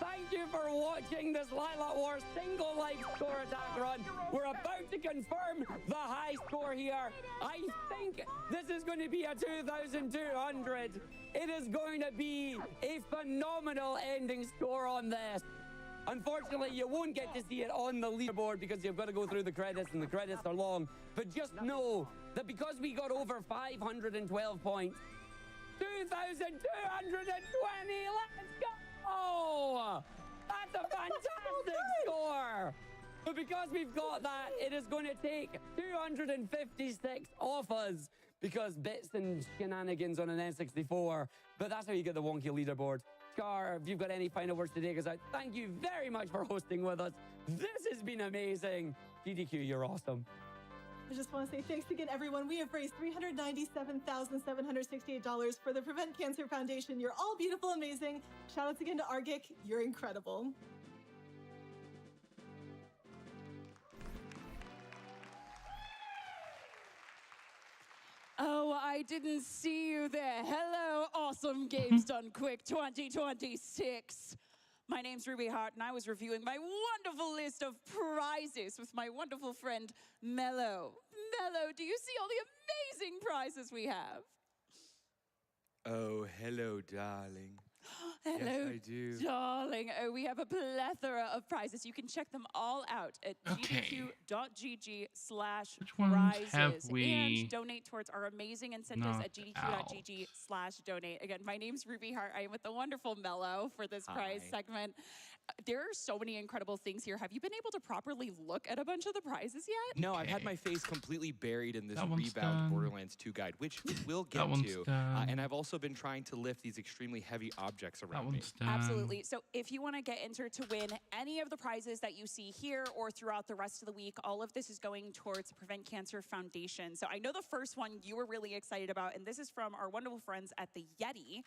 Thank you for watching this Lilac Wars single like score attack run. We're about to confirm the high score here. I think this is going to be a 2,200. It is going to be a phenomenal ending score on this. Unfortunately, you won't get to see it on the leaderboard because you've got to go through the credits and the credits are long. But just know that because we got over 512 points, 2,220, let's go! Oh, that's a fantastic score! But because we've got that, it is going to take 256 off us because bits and shenanigans on an N64. But that's how you get the wonky leaderboard. Scar, if you've got any final words to take us out, thank you very much for hosting with us. This has been amazing. GDQ, you're awesome. I just want to say thanks again, everyone. We have raised $397,768 for the Prevent Cancer Foundation. You're all beautiful, amazing. Shout outs again to Argic. You're incredible. Oh, I didn't see you there. Hello, Awesome Games Done Quick 2026. My name's Ruby Hart, and I was reviewing my wonderful list of prizes with my wonderful friend, Mello. Mello, do you see all the amazing prizes we have? Oh, hello, darling. Hello, Yes, I do. darling. Oh, we have a plethora of prizes. You can check them all out at Okay. gdq.gg/prizes. Which ones have we and donate towards our amazing incentives at gdq.gg/donate. Again, my name's Ruby Hart. I am with the wonderful Mello for this prize segment. There are so many incredible things here. Have you been able to properly look at a bunch of the prizes yet? No, I've had my face completely buried in this That one's Rebound done. Borderlands 2 guide, which we'll get That one's to. done. And I've also been trying to lift these extremely heavy objects That around me. one's done. Absolutely. So if you want to get entered to win any of the prizes that you see here or throughout the rest of the week, all of this is going towards the Prevent Cancer Foundation. So I know the first one you were really excited about, and this is from our wonderful friends at the Yeti.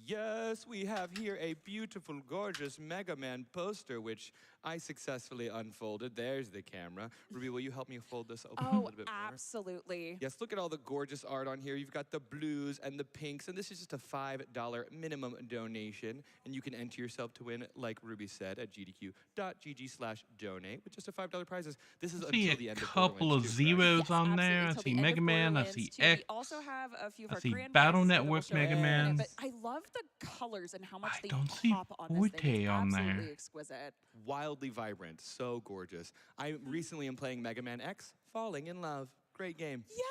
Yes, we have here a beautiful, gorgeous Mega Man poster, which I successfully unfolded. There's the camera. Ruby, will you help me fold this open a Oh, little bit more? absolutely. Yes, look at all the gorgeous art on here. You've got the blues and the pinks, and this is just a $5 minimum donation. And you can enter yourself to win, like Ruby said, at gdq.gg/donate with just a $5 prizes. This is I see until a the end of couple of Borderlands 2, correct? zeros Yes, on there. I absolutely, till see the end Mega of Man. I Borderlands see 2. X. We also have a few of I our see grand Battle prizes that Network we'll show you Mega in a minute, Mans. But I love the colors and how much I they don't see pop on this thing. Forte It's on there. absolutely exquisite. Wildly vibrant, so gorgeous. I recently am playing Mega Man X, falling in love. Great game. Yes.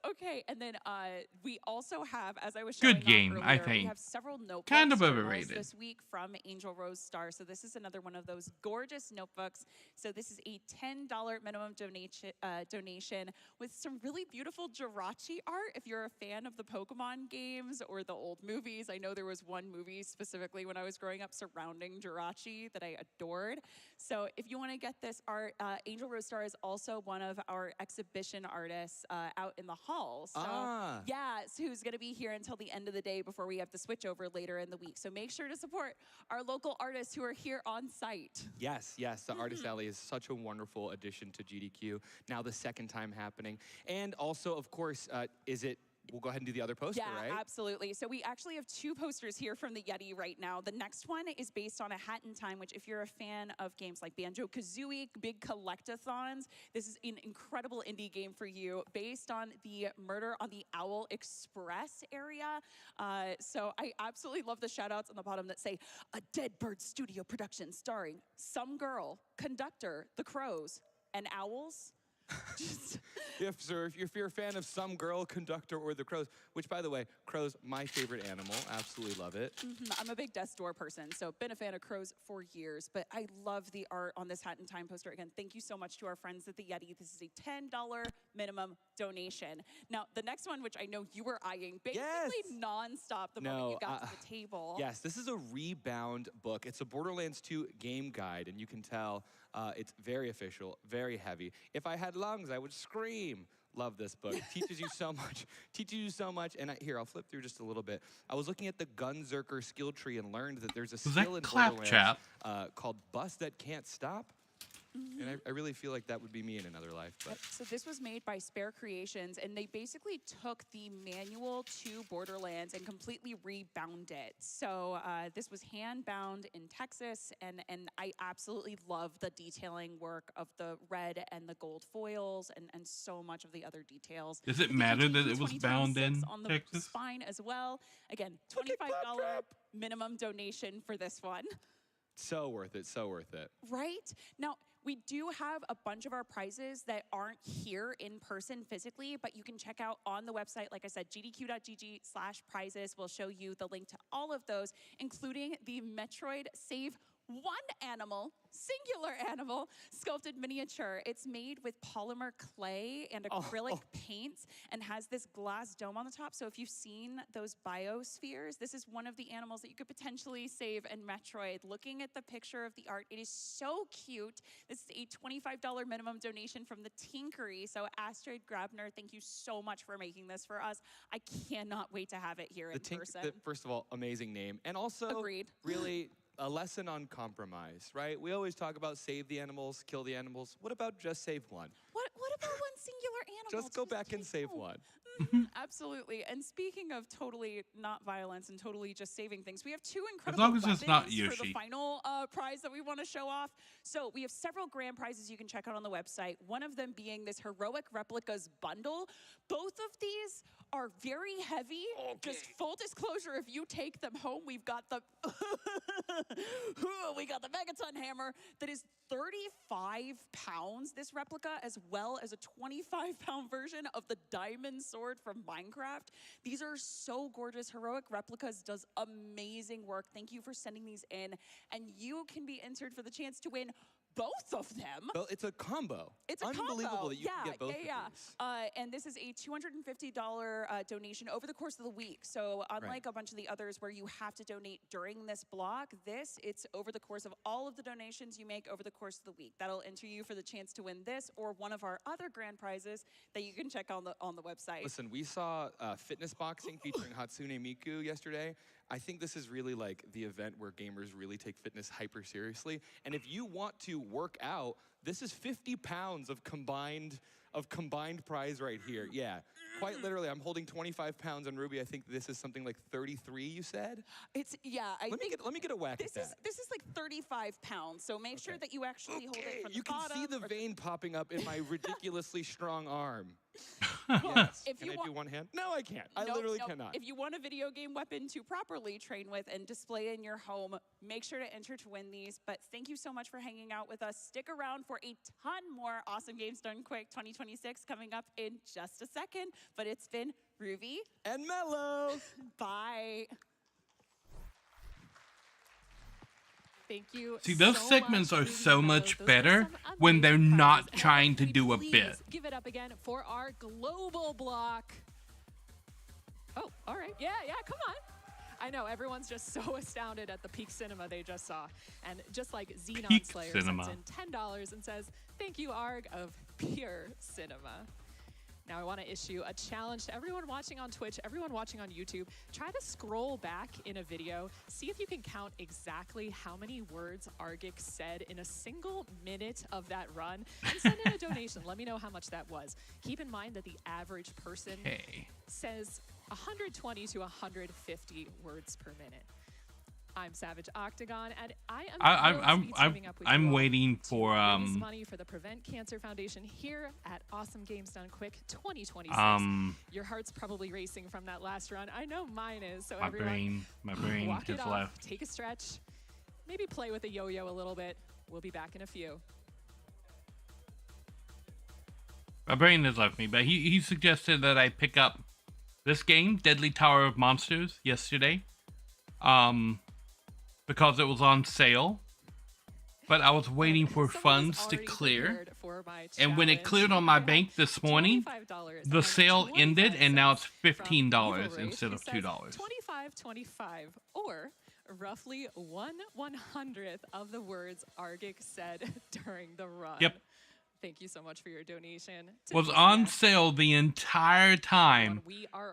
Okay. And then we also have, as I was Good showing off game, I earlier, we think. have several notebooks Kind of journals overrated. this week from Angel Rose Star. So this is another one of those gorgeous notebooks. So this is a $10 minimum donation with some really beautiful Jirachi art. If you're a fan of the Pokemon games or the old movies, I know there was one movie specifically when I was growing up surrounding Jirachi that I adored. So if you want to get this art, Angel Rose Star is also one of our exhibition artists out in the hall. So yeah, so who's going to be here until the end of the day before we have the switch over later in the week. So make sure to support our local artists who are here on site. Yes, yes, the Artist Alley is such a wonderful addition to GDQ. Now the second time happening. And also, of course, we'll go ahead and do the other poster, right? Yeah, absolutely. So we actually have two posters here from the Yeti right now. The next one is based on A Hat in Time, which if you're a fan of games like Banjo-Kazooie, big collectathons, this is an incredible indie game for you based on the Murder on the Owl Express area. So I absolutely love the shout outs on the bottom that say, a Dead Bird Studio production starring Some Girl, Conductor, The Crows, and Owls. If you're a fan of Some Girl, Conductor, or the Crows, which, by the way, Crows, my favorite animal. Absolutely love it. I'm a big death's door person, so been a fan of Crows for years, but I love the art on this Hat in Time poster. Again, thank you so much to our friends at the Yeti. This is a $10 minimum donation. Now, the next one, which I know you were eyeing basically nonstop the moment you got to the table. Yes, this is a Rebound book. It's a Borderlands 2 game guide, and you can tell it's very official, very heavy. If I had lungs, I would scream. Love this book. Teaches you so much. Teaches you so much. And here, I'll flip through just a little bit. I was looking at the Gunzerker skill tree and learned that there's a skill in Borderlands called Bus That Can't Stop. And I really feel like that would be me in another life. But. So this was made by Spare Creations, and they basically took the manual to Borderlands and completely rebound it. So this was hand-bound in Texas, and I absolutely love the detailing work of the red and the gold foils and so much of the other details. Does it matter that it was bound in on the Texas? spine as well. Again, $25 minimum donation for this one. So worth it, so worth it. Right? Now, we do have a bunch of our prizes that aren't here in person physically, but you can check out on the website. Like I said, gdq.gg/prizes will show you the link to all of those, including the Metroid Save One Animal, singular animal, sculpted miniature. It's made with polymer clay and acrylic paints and has this glass dome on the top. So if you've seen those biospheres, this is one of the animals that you could potentially save in Metroid. Looking at the picture of the art, it is so cute. This is a $25 minimum donation from the Tinkery. So Astrid Grabner, thank you so much for making this for us. I cannot wait to have it here in person. First of all, amazing name. And also, really, a lesson on compromise, right? We always talk about save the animals, kill the animals. What about just save one? What about one singular animal? Just go back and save one. Absolutely. And speaking of totally not violence and totally just saving things, we have two As incredible long as it's not weapons for Yoshi. the final prize that we want to show off. So we have several grand prizes you can check out on the website. One of them being this Heroic Replicas bundle. Both of these are very heavy. Just full disclosure, if you take them home, we've got the Megaton hammer that is 35 pounds, this replica, as well as a 25-pound version of the diamond sword from Minecraft. These are so gorgeous. Heroic Replicas does amazing work. Thank you for sending these in. And you can be entered for the chance to win both of them. Well, it's a combo. It's a unbelievable combo. that you can get both of these. And this is a $250 donation over the course of the week. So unlike a bunch of the others where you have to donate during this block, it's over the course of all of the donations you make over the course of the week. That'll enter you for the chance to win this or one of our other grand prizes that you can check on the website. Listen, we saw fitness boxing featuring Hatsune Miku yesterday. I think this is really like the event where gamers really take fitness hyper seriously. And if you want to work out, this is 50 pounds of combined prize right here. Yeah, quite literally, I'm holding 25 pounds on Ruby. I think this is something like 33, you said? Let me get a whack at that. This is like 35 pounds, so make sure that you actually hold it from the You can bottom. see the vein popping up in my ridiculously strong arm. Well, Yes. if Can you I want- do one hand? No, I can't. I Nope, literally nope. cannot. If you want a video game weapon to properly train with and display in your home, make sure to enter to win these. But thank you so much for hanging out with us. Stick around for a ton more Awesome Games Done Quick 2026 coming up in just a second. But it's been Ruby and Mello. Bye. Thank you. See, those so segments much, are Ruby so and Mello. much Those are better some when they're amazing not prizes. And trying to can we do a please bit. Give it up again for our global block. Oh, all right. Yeah, come on. I know, everyone's just so astounded at the Peak Cinema they just saw. And just like Xenon Peak Slayer Cinema. sends in $10 and says, thank you, Arg of Pure Cinema. Now I want to issue a challenge to everyone watching on Twitch, everyone watching on YouTube. Try to scroll back in a video, see if you can count exactly how many words Argic said in a single minute of that run, and send in a donation. Let me know how much that was. Keep in mind that the average person says 120 to 150 words per minute. I'm Savage Octagon, and I am thrilled to be teaming up with you I'm all waiting to for raise money for the Prevent Cancer Foundation here at Awesome Games Done Quick 2026. Your heart's probably racing from that last run. I know mine is. So my everyone, brain walk has it off, left. take a stretch, maybe play with a yo-yo a little bit. We'll be back in a few. My brain has left me, but he suggested that I pick up this game, Deadly Tower of Monsters, yesterday. Because it was on sale. But I was waiting for funds to clear. And when it cleared on my bank this morning, the sale ended and now it's $15 instead of $2. $25.25, or roughly 1/100th of the words Argic said during the run. Yep. Thank you so much for your donation. Was on sale the entire time,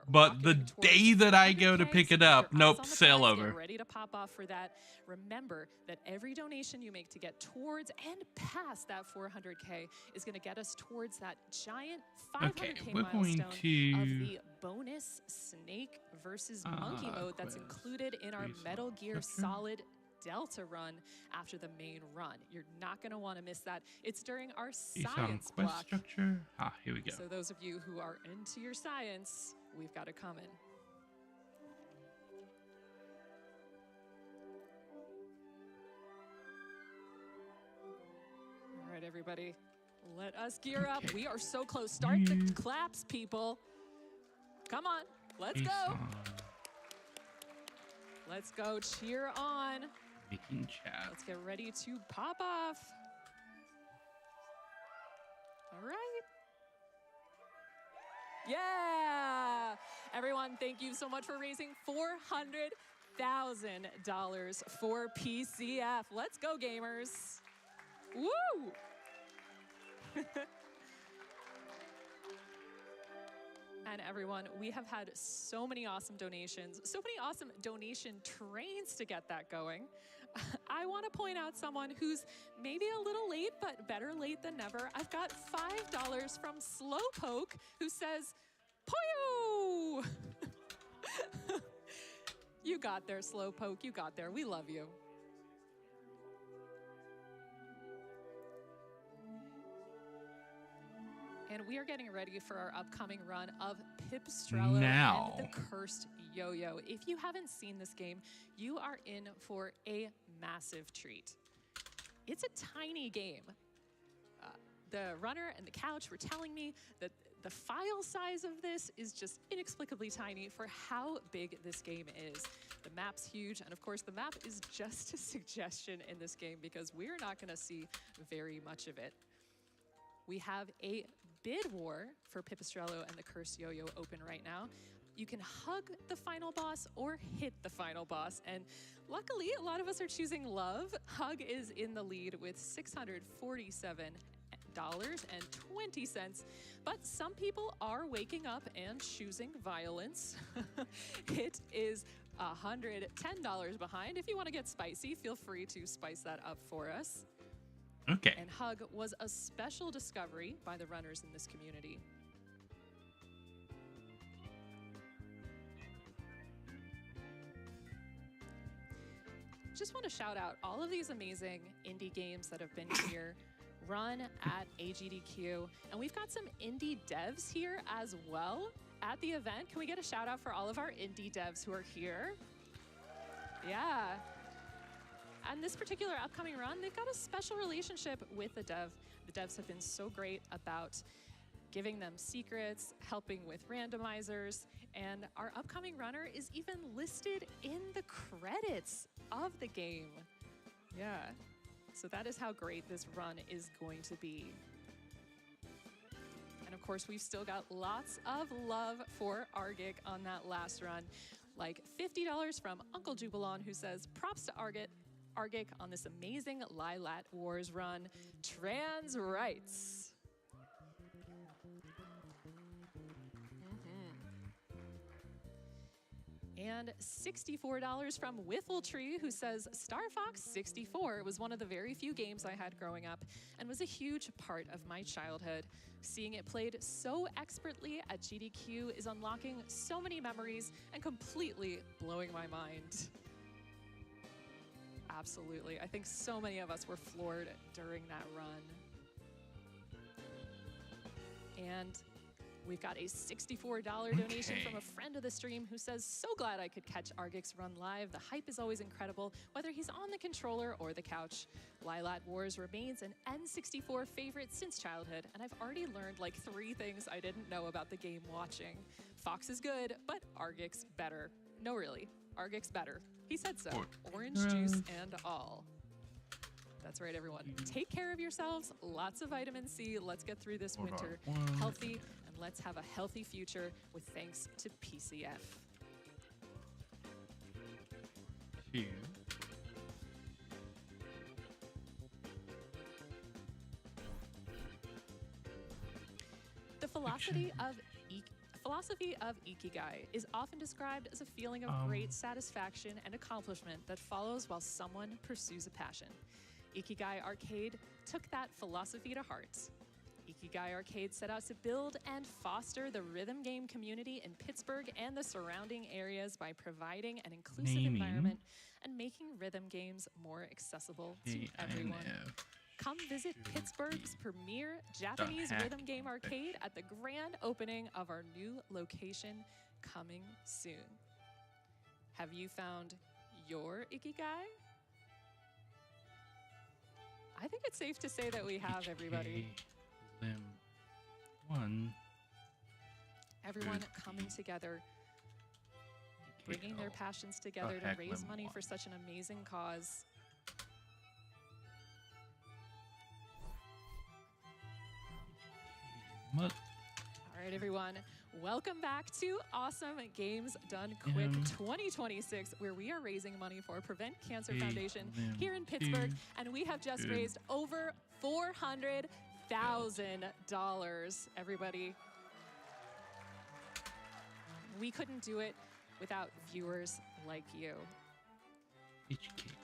but the day that I go to pick it up, nope, sale over. Get ready to pop off for that. Remember that every donation you make to get towards and past that 400K is going to get us towards that giant 500K we're going milestone to of the bonus Snake versus Monkey mode that's included in our Metal Gear Solid Delta run after the main run. You're not going to want to miss that. It's during our science quest block. structure. Here we go. So those of you who are into your science, we've got it coming. All right, everybody, let us gear up. We are so close. Start the claps, people. Come on, let's go. Let's go, cheer on. Making chat. Let's get ready to pop off. All right. Yeah! Everyone, thank you so much for raising $400,000 for PCF. Let's go, gamers. Woo! And everyone, we have had so many awesome donations, so many awesome donation trains to get that going. I want to point out someone who's maybe a little late, but better late than never. I've got $5 from Slowpoke, who says, Poyo! No! You got there, Slowpoke. You got there. We love you. And we are getting ready for our upcoming run of Pipistrello Now. and the Cursed Yo-Yo. If you haven't seen this game, you are in for a massive treat. It's a tiny game. The runner and the couch were telling me that the file size of this is just inexplicably tiny for how big this game is. The map's huge, and of course the map is just a suggestion in this game because we're not gonna see very much of it. We have a bid war for Pipistrello and the Cursed Yo-Yo open right now. You can hug the final boss or hit the final boss, and luckily a lot of us are choosing love. Hug is in the lead with $647.20, but some people are waking up and choosing violence. Hit is $110 behind. If you want to get spicy, feel free to spice that up for us. Okay. And Hug was a special discovery by the runners in this community. Just want to shout out all of these amazing indie games that have been here, run at AGDQ. And we've got some indie devs here as well at the event. Can we get a shout out for all of our indie devs who are here? Yeah. And this particular upcoming run, they've got a special relationship with the dev. The devs have been so great about giving them secrets, helping with randomizers, and our upcoming runner is even listed in the credits of the game. Yeah, so that is how great this run is going to be. And of course, we've still got lots of love for Argic on that last run, like $50 from Uncle Jubilon, who says, props to Argic on this amazing Lilat Wars run. Trans rights. And $64 from Whiffletree, who says, Star Fox 64 was one of the very few games I had growing up and was a huge part of my childhood. Seeing it played so expertly at GDQ is unlocking so many memories and completely blowing my mind. Absolutely. I think so many of us were floored during that run. And we've got a $64 donation from a friend of the stream who says, so glad I could catch Argic's run live. The hype is always incredible, whether he's on the controller or the couch. Lilat Wars remains an N64 favorite since childhood, and I've already learned like 3 things I didn't know about the game watching. Fox is good, but Argic's better. No, really, Argic's better. He said so. Orange juice and all. That's right, everyone. Take care of yourselves. Lots of vitamin C. Let's get through this winter healthy, and let's have a healthy future with thanks to PCF. The philosophy of Ikigai is often described as a feeling of great satisfaction and accomplishment that follows while someone pursues a passion. Ikigai Arcade took that philosophy to heart. Ikigai Arcade set out to build and foster the rhythm game community in Pittsburgh and the surrounding areas by providing an inclusive environment and making rhythm games more accessible to everyone. Come visit Pittsburgh's premier Japanese rhythm game arcade at the grand opening of our new location coming soon. Have you found your Ikigai? I think it's safe to say that we have, everybody. Everyone coming together, bringing their passions together to raise money for such an amazing cause. All right, everyone. Welcome back to Awesome Games Done Quick 2026, where we are raising money for Prevent Cancer Foundation here in Pittsburgh, and we have just raised over $400,000, everybody. We couldn't do it without viewers like you.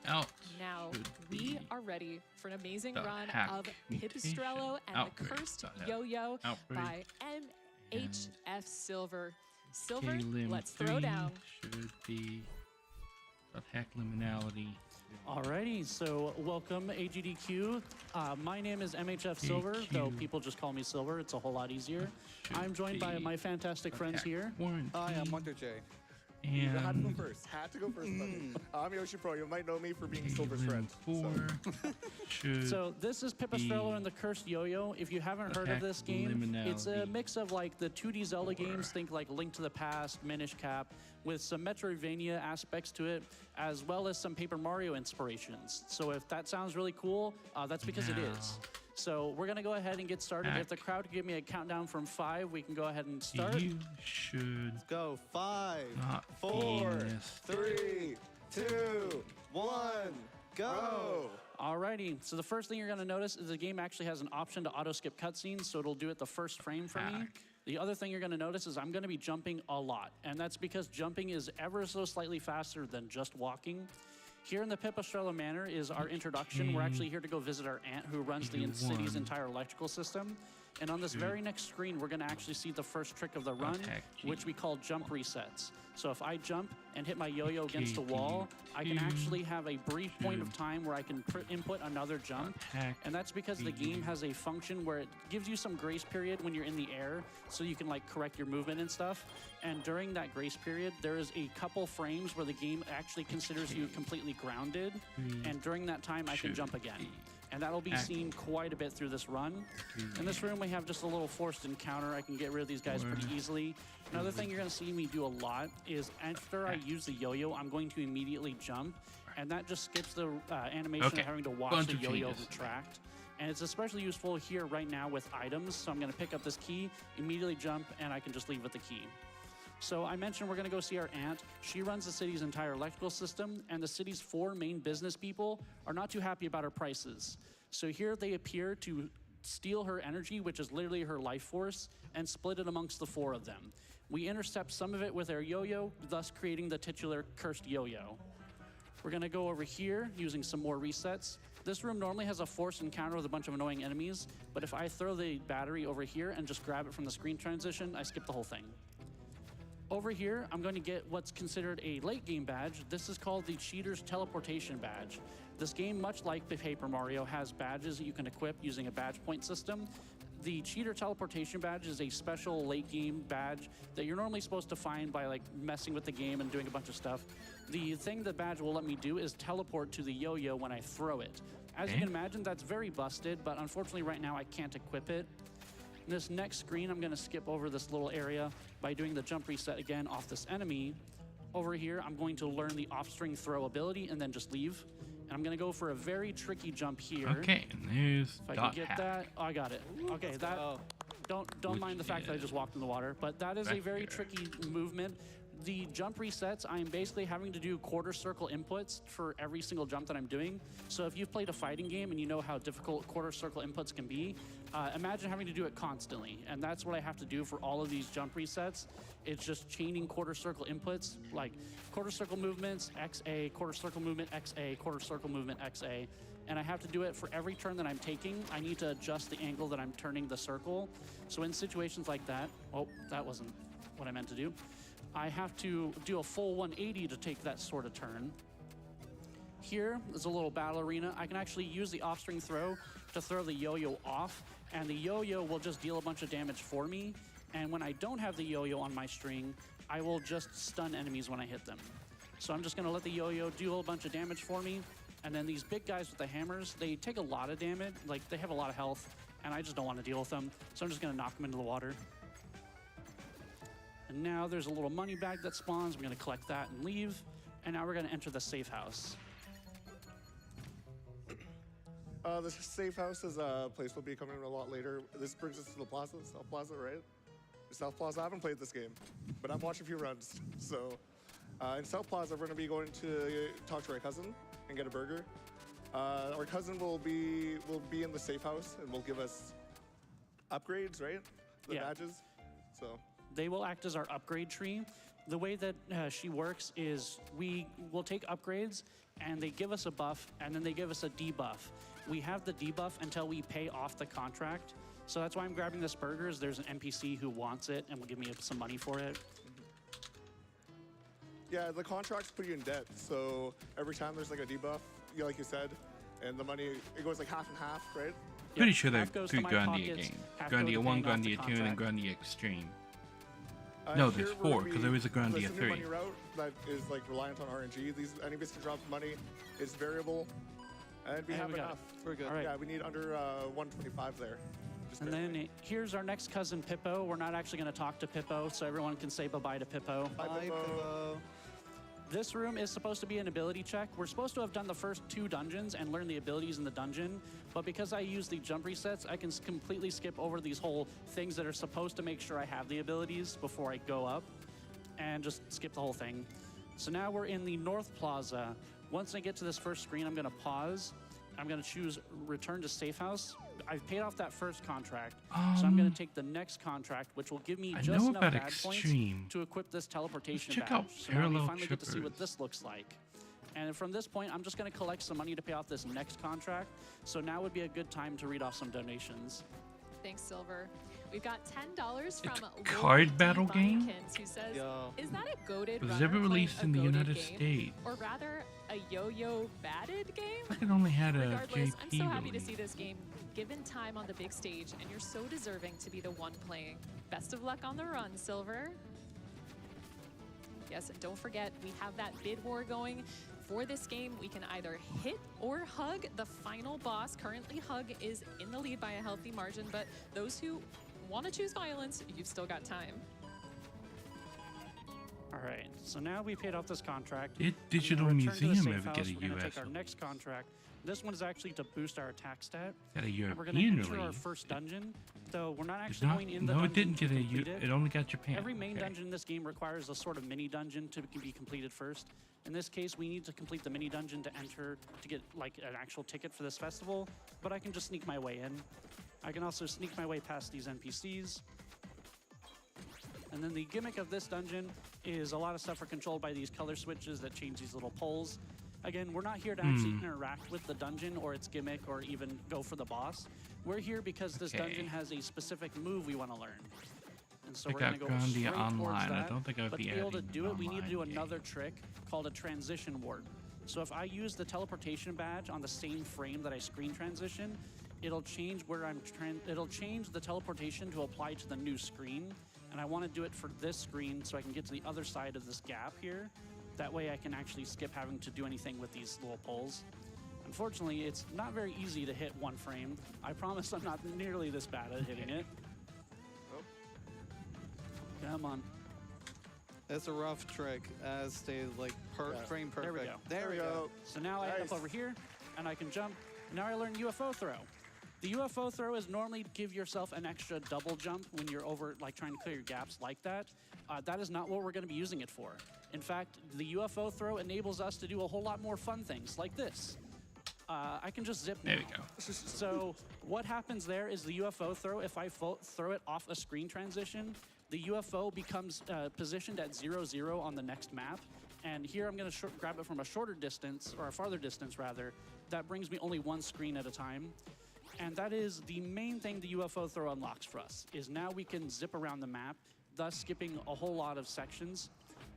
Now, we are ready for an amazing run of Pipistrello and the Cursed Yo-Yo by MHF Silver. Silver, Lim let's throw 3 down. should be attack liminality. Alrighty, so welcome AGDQ. My name is MHF Silver, though people just call me Silver. It's a whole lot easier. I'm joined by my fantastic friends here. Hi, I'm Monter J. You had to go And first. Had to go first. I'm Yoshi Pro. You might know me for being Silver's friend. 4 should So this is Pipistrello and the Cursed Yo-Yo. If you haven't heard of this game, it's a mix of like the 2D Zelda games, think like Link to the Past, Minish Cap, with some Metroidvania aspects to it, as well as some Paper Mario inspirations. So if that sounds really cool, that's because it is. So we're gonna go ahead and get started. If the crowd could give me a countdown from 5, we can go ahead and start. You should Go. 5, not 4, be this. 3, 2, 1, go. Alrighty, so the first thing you're gonna notice is the game actually has an option to auto skip cutscenes, so it'll do it the first frame for me. The other thing you're gonna notice is I'm gonna be jumping a lot, and that's because jumping is ever so slightly faster than just walking. Here in the Pipistrello Manor is our introduction. We're actually here to go visit our aunt who runs the city's entire electrical system. And on this very next screen, we're gonna actually see the first trick of the run, which we call jump resets. So if I jump and hit my yo-yo against a wall, I can actually have a brief point of time where I can input another jump. And that's because the game has a function where it gives you some grace period when you're in the air, so you can like correct your movement and stuff. And during that grace period, there is a couple frames where the game actually considers you completely grounded. And during that time, I can jump again. And that'll be seen quite a bit through this run. In this room, we have just a little forced encounter. I can get rid of these guys pretty easily. Another thing you're gonna see me do a lot is after I use the yo-yo, I'm going to immediately jump. And that just skips the animation of having to watch the yo-yo retract. And it's especially useful here right now with items. So I'm gonna pick up this key, immediately jump, and I can just leave with the key. So I mentioned we're gonna go see our aunt. She runs the city's entire electrical system, and the city's 4 main business people are not too happy about her prices. So here they appear to steal her energy, which is literally her life force, and split it amongst the 4 of them. We intercept some of it with our yo-yo, thus creating the titular cursed yo-yo. We're gonna go over here using some more resets. This room normally has a forced encounter with a bunch of annoying enemies, but if I throw the battery over here and just grab it from the screen transition, I skip the whole thing. Over here, I'm going to get what's considered a late game badge. This is called the Cheater's Teleportation Badge. This game, much like the Paper Mario, has badges that you can equip using a badge point system. The Cheater Teleportation Badge is a special late game badge that you're normally supposed to find by like messing with the game and doing a bunch of stuff. The thing the badge will let me do is teleport to the yo-yo when I throw it. As you can imagine, that's very busted, but unfortunately right now I can't equip it. In this next screen, I'm gonna skip over this little area by doing the jump reset again off this enemy. Over here, I'm going to learn the off-string throw ability and then just leave. And I'm gonna go for a very tricky jump here. Okay, and there's if I can get that, oh, I got it. Okay, that, don't mind the fact that I just walked in the water, but that is a very tricky movement. The jump resets, I'm basically having to do quarter circle inputs for every single jump that I'm doing. So if you've played a fighting game and you know how difficult quarter circle inputs can be, imagine having to do it constantly. And that's what I have to do for all of these jump resets. It's just chaining quarter circle inputs, like quarter circle movements, XA, quarter circle movement, XA, quarter circle movement, XA. And I have to do it for every turn that I'm taking. I need to adjust the angle that I'm turning the circle. So in situations like that, oh, that wasn't what I meant to do. I have to do a full 180 to take that sort of turn. Here is a little battle arena. I can actually use the off-string throw to throw the yo-yo off, and the yo-yo will just deal a bunch of damage for me. And when I don't have the yo-yo on my string, I will just stun enemies when I hit them. So I'm just gonna let the yo-yo do a bunch of damage for me. And then these big guys with the hammers, they take a lot of damage, like they have a lot of health, and I just don't want to deal with them. So I'm just gonna knock them into the water. And now there's a little money bag that spawns. We're gonna collect that and leave. And now we're gonna enter the safe house. The safe house is a place we'll be coming a lot later. This brings us to the plaza, South Plaza, right? South Plaza, I haven't played this game, but I've watched a few runs. So in South Plaza, we're gonna be going to talk to our cousin and get a burger. Our cousin will be in the safe house and will give us upgrades, right? The badges, so. They will act as our upgrade tree. The way that she works is we will take upgrades and they give us a buff and then they give us a debuff. We have the debuff until we pay off the contract. So that's why I'm grabbing this burger, is there's an NPC who wants it and will give me some money for it. Yeah, the contracts put you in debt. So every time there's like a debuff, like you said, and the money, it goes like half and half, right? Pretty sure there are half goes 3 to my Grandia pockets, games. half Grandia go to 1, paying off the Grandia 2, and then contract. Grandia Extreme. No, there's Here 4, because there is a Grandia there's a 3. new money route that is like reliant on RNG. These enemies can drop money. It's variable, and we Hey, have we got enough. it. We're good. All right. Yeah, we need under 125 there. Just And barely. then here's our next cousin, Pippo. We're not actually going to talk to Pippo, so everyone can say bye-bye to Pippo. Bye, Pippo. This room is supposed to be an ability check. We're supposed to have done the first 2 dungeons and learn the abilities in the dungeon, but because I use the jump resets, I can completely skip over these whole things that are supposed to make sure I have the abilities before I go up, and just skip the whole thing. So now we're in the North Plaza. Once I get to this first screen, I'm going to pause. I'm going to choose Return to Safe House. I've paid off that first contract, so I'm going to take the next contract, which will give me I just know enough about badge points Extreme. to equip this teleportation Check badge. out So now we Parallel finally get to see what Trippers. this looks like. And from this point, I'm just going to collect some money to pay off this next contract. So now would be a good time to read off some donations. Thanks, Silver. We've got $10 from a card Lord battle D. game? Bunnykins, who says, "Is that a goated Was runner ever playing released a in the goated United game? States? Or rather, a yo-yo batted game?" I it only had a Regardless, I'm JP so happy to release. see this game given time on the big stage, and you're so deserving to be the one playing. Best of luck on the run, Silver. Yes, and don't forget, we have that bid war going. For this game, we can either hit or hug the final boss. Currently, Hug is in the lead by a healthy margin, but those who want to choose violence, you've still got time. All right, so now we paid off this contract. Did I'm Digital gonna return to the Museum safe ever house. get a We're gonna US take our next contract. This one is actually to boost our attack stat. Got a And we're gonna European enter our release. first dungeon. So we're not Did actually not- going in the no, it dungeon didn't get to a complete it only got Japan. Every main Okay. dungeon in this game requires a sort of mini dungeon to be completed first. In this case, we need to complete the mini dungeon to enter to get like an actual ticket for this festival, but I can just sneak my way in. I can also sneak my way past these NPCs. And then the gimmick of this dungeon is a lot of stuff are controlled by these color switches that change these little poles. Again, we're not here to actually interact with the dungeon or its gimmick or even go for the boss. We're here because this dungeon has a specific move we want to learn. And so Check we're going out to go Grandia straight towards Online. I that. don't think I'd But be to be able to adding do it, we need to do online another trick called a transition warp. So if I use the teleportation badge on the same frame that I screen transition, it'll change where it'll change the teleportation to apply to the new screen. And I want to do it for this screen so I can get to the other side of this gap here. That way I can actually skip having to do anything with these little poles. Unfortunately, it's not very easy to hit one frame. I promise I'm not nearly this bad at hitting it. Come on. That's a rough trick, as stated, like frame perfect. There we go. There we go. So now I end up over here, and I can jump. Now I learn UFO throw. The UFO throw is normally give yourself an extra double jump when you're over, like trying to clear your gaps like that. That is not what we're going to be using it for. In fact, the UFO throw enables us to do a whole lot more fun things like this. I can just zip now. There we go. So what happens there is the UFO throw, if I throw it off a screen transition, the UFO becomes positioned at 0-0 on the next map. And here I'm going to grab it from a shorter distance, or a farther distance rather. That brings me only one screen at a time. And that is the main thing the UFO throw unlocks for us, is now we can zip around the map, thus skipping a whole lot of sections.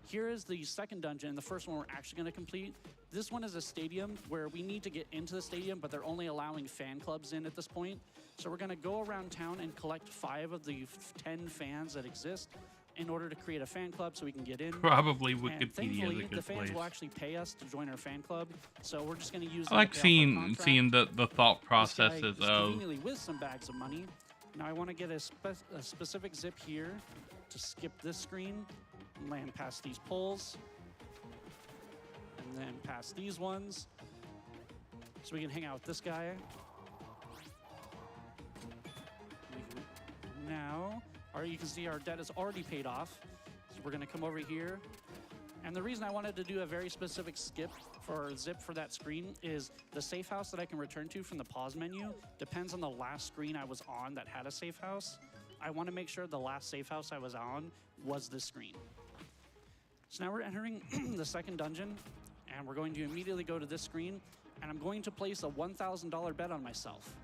Here is the second dungeon, the first one we're actually going to complete. This one is a stadium where we need to get into the stadium, but they're only allowing fan clubs in at this point. So we're going to go around town and collect 5 of the 10 fans that exist in order to create a fan club so we can get in. Probably And Wikipedia is thankfully, a the good fans place. will actually pay us to join our fan club. So we're just going to use I like that to pay off our seeing contract. the thought This guy processes is of conveniently with some bags of money. Now I want to get a specific zip here to skip this screen, land past these poles, and then past these ones, so we can hang out with this guy. Now, you can see our debt is already paid off. So we're going to come over here. And the reason I wanted to do a very specific skip for zip for that screen is the safe house that I can return to from the pause menu depends on the last screen I was on that had a safe house. I want to make sure the last safe house I was on was this screen. So now we're entering the second dungeon, and we're going to immediately go to this screen, and I'm going to place a $1,000 bet on myself.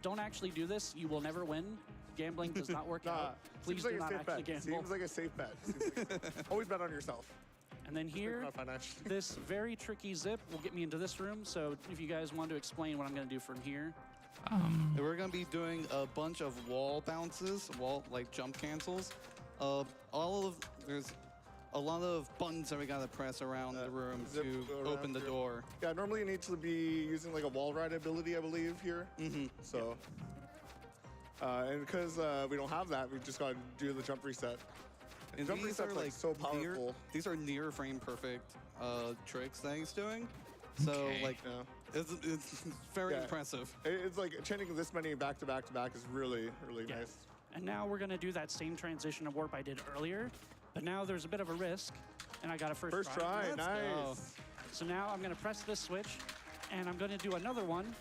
Don't actually do this. You will never win. Gambling does not work out. Please Seems like do a not safe actually bet. gamble. Seems like a safe bet. Always bet on yourself. And then here, Not financially. this very tricky zip will get me into this room. So if you guys want to explain what I'm going to do from here. We're going to be doing a bunch of wall bounces, like jump cancels. There's a lot of buttons that we got to press around the room to open the door. Yeah, normally you need to be using like a wall ride ability, I believe, here. So, and because we don't have that, we just got to do the jump reset. And Jump these are reset's like so powerful. These are near frame perfect tricks that he's doing. So like, it's very impressive. It's like chaining this many back to back to back is really, really nice. And now we're going to do that same transition of warp I did earlier. But now there's a bit of a risk. And I got a first try. Nice. So now I'm going to press this switch. And I'm going to do another one.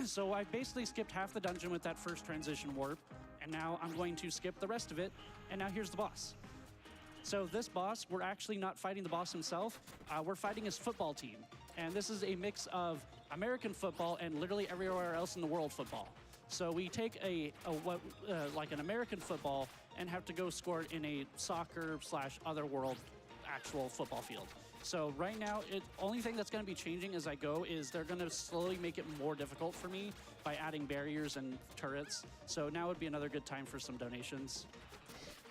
So I basically skipped half the dungeon with that first transition warp. And now I'm going to skip the rest of it. And now here's the boss. So this boss, we're actually not fighting the boss himself. We're fighting his football team. And this is a mix of American football and literally everywhere else in the world football. So we take like an American football and have to go score it in a soccer / other world actual football field. So right now, only thing that's going to be changing as I go is they're going to slowly make it more difficult for me by adding barriers and turrets. So now would be another good time for some donations.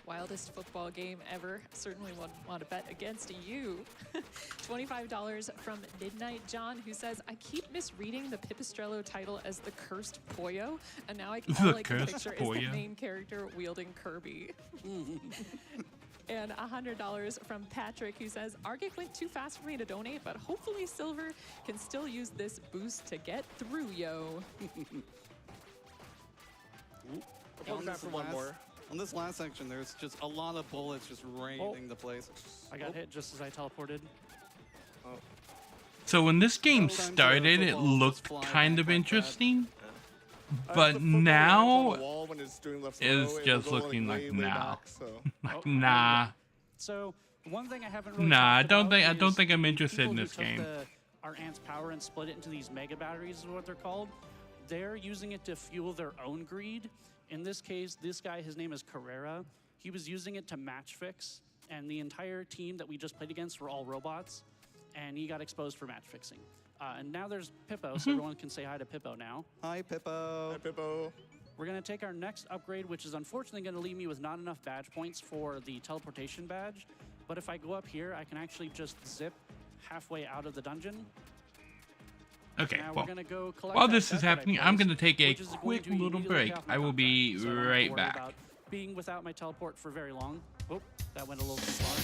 Wildest football game ever. Certainly wouldn't want to bet against you. $25 from Midnight John, who says, I keep misreading the Pipistrello title as the Cursed Pollo, and now all I can picture is the main character wielding Kirby. And $100 from Patrick, who says, Argic went too fast for me to donate, but hopefully Silver can still use this boost to get through, yo. On this last section, there's just a lot of bullets just raining the place. I got hit just as I teleported. So when this game started, it looked kind of interesting. But now it's just looking like nah. Like nah. So one thing I haven't really I don't think I'm interested in this game. Our Ant's power and split it into these mega batteries is what they're called. They're using it to fuel their own greed. In this case, this guy, his name is Carrera. He was using it to match fix, and the entire team that we just played against were all robots, and he got exposed for match fixing. And now there's Pippo, so everyone can say hi to Pippo now. Hi, Pippo. Hi, Pippo. We're going to take our next upgrade, which is unfortunately going to leave me with not enough badge points for the teleportation badge. But if I go up here, I can actually just zip halfway out of the dungeon. Okay, now well, we're gonna go while this is happening, I'm going to take a quick little break. I will be right back. About being without my teleport for very long. Oh, that went a little too far.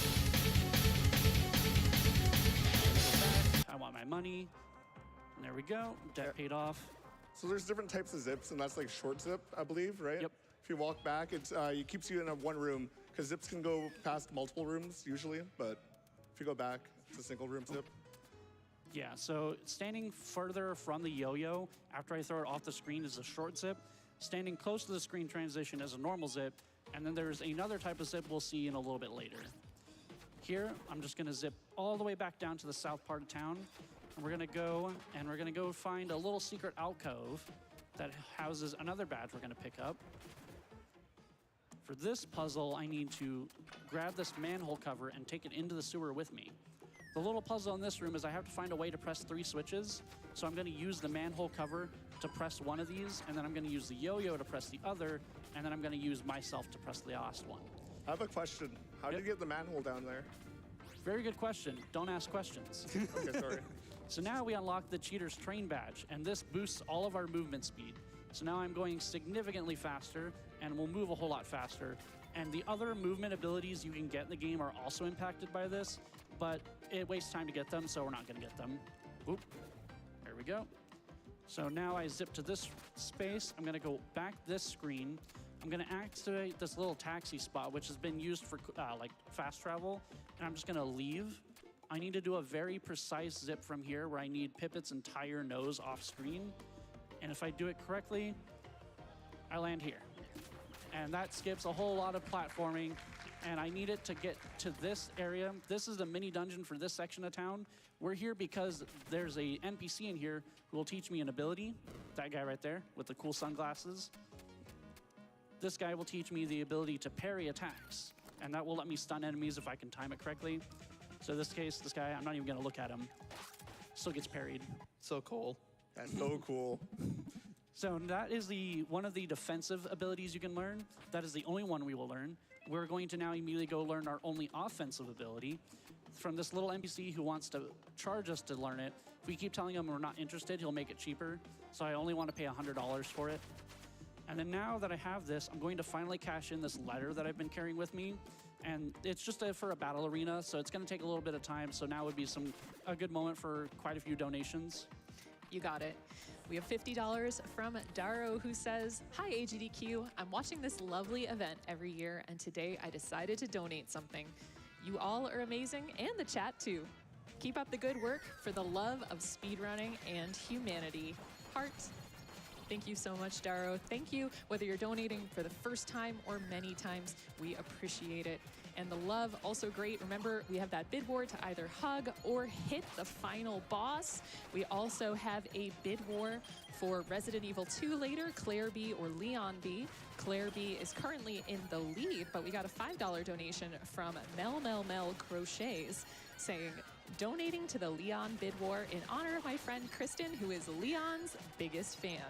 I want my money. And there we go. Debt paid off. So there's different types of zips, and that's like short zip, I believe, right? Yep. If you walk back, it keeps you in one room, because zips can go past multiple rooms usually, but if you go back, it's a single room zip. Yeah, so standing further from the yo-yo after I throw it off the screen is a short zip. Standing close to the screen transition is a normal zip. And then there's another type of zip we'll see in a little bit later. Here, I'm just gonna zip all the way back down to the south part of town. And we're gonna go find a little secret alcove that houses another badge we're gonna pick up. For this puzzle, I need to grab this manhole cover and take it into the sewer with me. The little puzzle in this room is I have to find a way to press 3 switches. So I'm going to use the manhole cover to press one of these, and then I'm going to use the yo-yo to press the other, and then I'm going to use myself to press the last one. I have a question. How did you get the manhole down there? Very good question. Don't ask questions. Okay, sorry. So now we unlock the Cheater's Train badge, and this boosts all of our movement speed. So now I'm going significantly faster, and we'll move a whole lot faster. And the other movement abilities you can get in the game are also impacted by this, but it wastes time to get them, so we're not going to get them. Oop. There we go. So now I zip to this space. I'm going to go back this screen. I'm going to activate this little taxi spot, which has been used for like fast travel, and I'm just going to leave. I need to do a very precise zip from here where I need Pipit's entire nose off screen. And if I do it correctly, I land here. And that skips a whole lot of platforming, and I need it to get to this area. This is the mini dungeon for this section of town. We're here because there's a NPC in here who will teach me an ability. That guy right there with the cool sunglasses. This guy will teach me the ability to parry attacks. and that will let me stun enemies if I can time it correctly. So in this case, this guy, I'm not even gonna look at him. Still gets parried. So cool. That's so cool. So that is one of the defensive abilities you can learn. That is the only one we will learn. We're going to now immediately go learn our only offensive ability from this little NPC who wants to charge us to learn it. If we keep telling him we're not interested, he'll make it cheaper. So I only want to pay $100 for it. And then now that I have this, I'm going to finally cash in this letter that I've been carrying with me. And it's just for a battle arena, so it's going to take a little bit of time. So now would be a good moment for quite a few donations. You got it. We have $50 from Daro, who says, "Hi AGDQ, I'm watching this lovely event every year, and today I decided to donate something. You all are amazing, and the chat too. Keep up the good work for the love of speedrunning and humanity. Heart." Thank you so much, Daro. Thank you. Whether you're donating for the first time or many times, we appreciate it. And the love, also great. Remember, we have that bid war to either hug or hit the final boss. We also have a bid war for Resident Evil 2 later, Claire B or Leon B. Claire B is currently in the lead, but we got a $5 donation from Mel Crochets saying, "Donating to the Leon bid war in honor of my friend Kristen, who is Leon's biggest fan."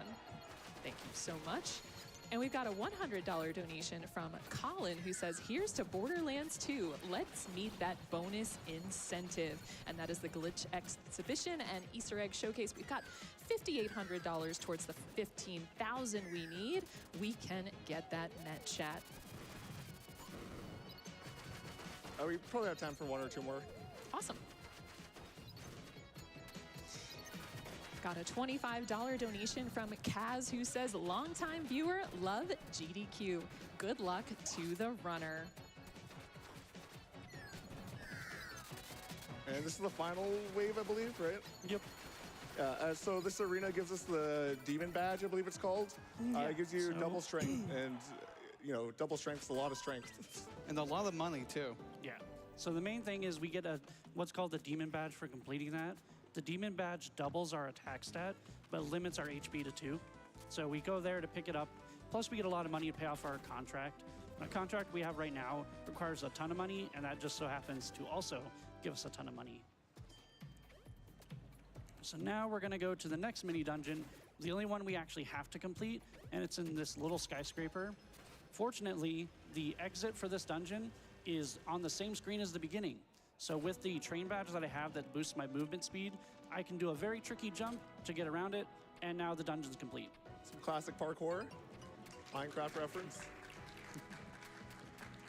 Thank you so much. And we've got a $100 donation from Colin, who says, "Here's to Borderlands 2. Let's meet that bonus incentive." And that is the Glitch Exhibition and Easter Egg Showcase. We've got $5,800 towards the $15,000 we need. We can get that met, chat. We probably have time for one or two more. Awesome. Got a $25 donation from Kaz, who says, "Longtime viewer, love GDQ. Good luck to the runner." And this is the final wave, I believe, right? Yep. So this arena gives us the Demon Badge, I believe it's called. It gives you double strength, and double strength is a lot of strength. And a lot of money, too. Yeah. So the main thing is we get what's called the Demon Badge for completing that. The Demon Badge doubles our attack stat, but limits our HP to 2. So we go there to pick it up. Plus, we get a lot of money to pay off our contract. A contract we have right now requires a ton of money, and that just so happens to also give us a ton of money. So now we're going to go to the next mini dungeon, the only one we actually have to complete, and it's in this little skyscraper. Fortunately, the exit for this dungeon is on the same screen as the beginning. So with the train badge that I have that boosts my movement speed, I can do a very tricky jump to get around it, and now the dungeon's complete. Some classic parkour, Minecraft reference.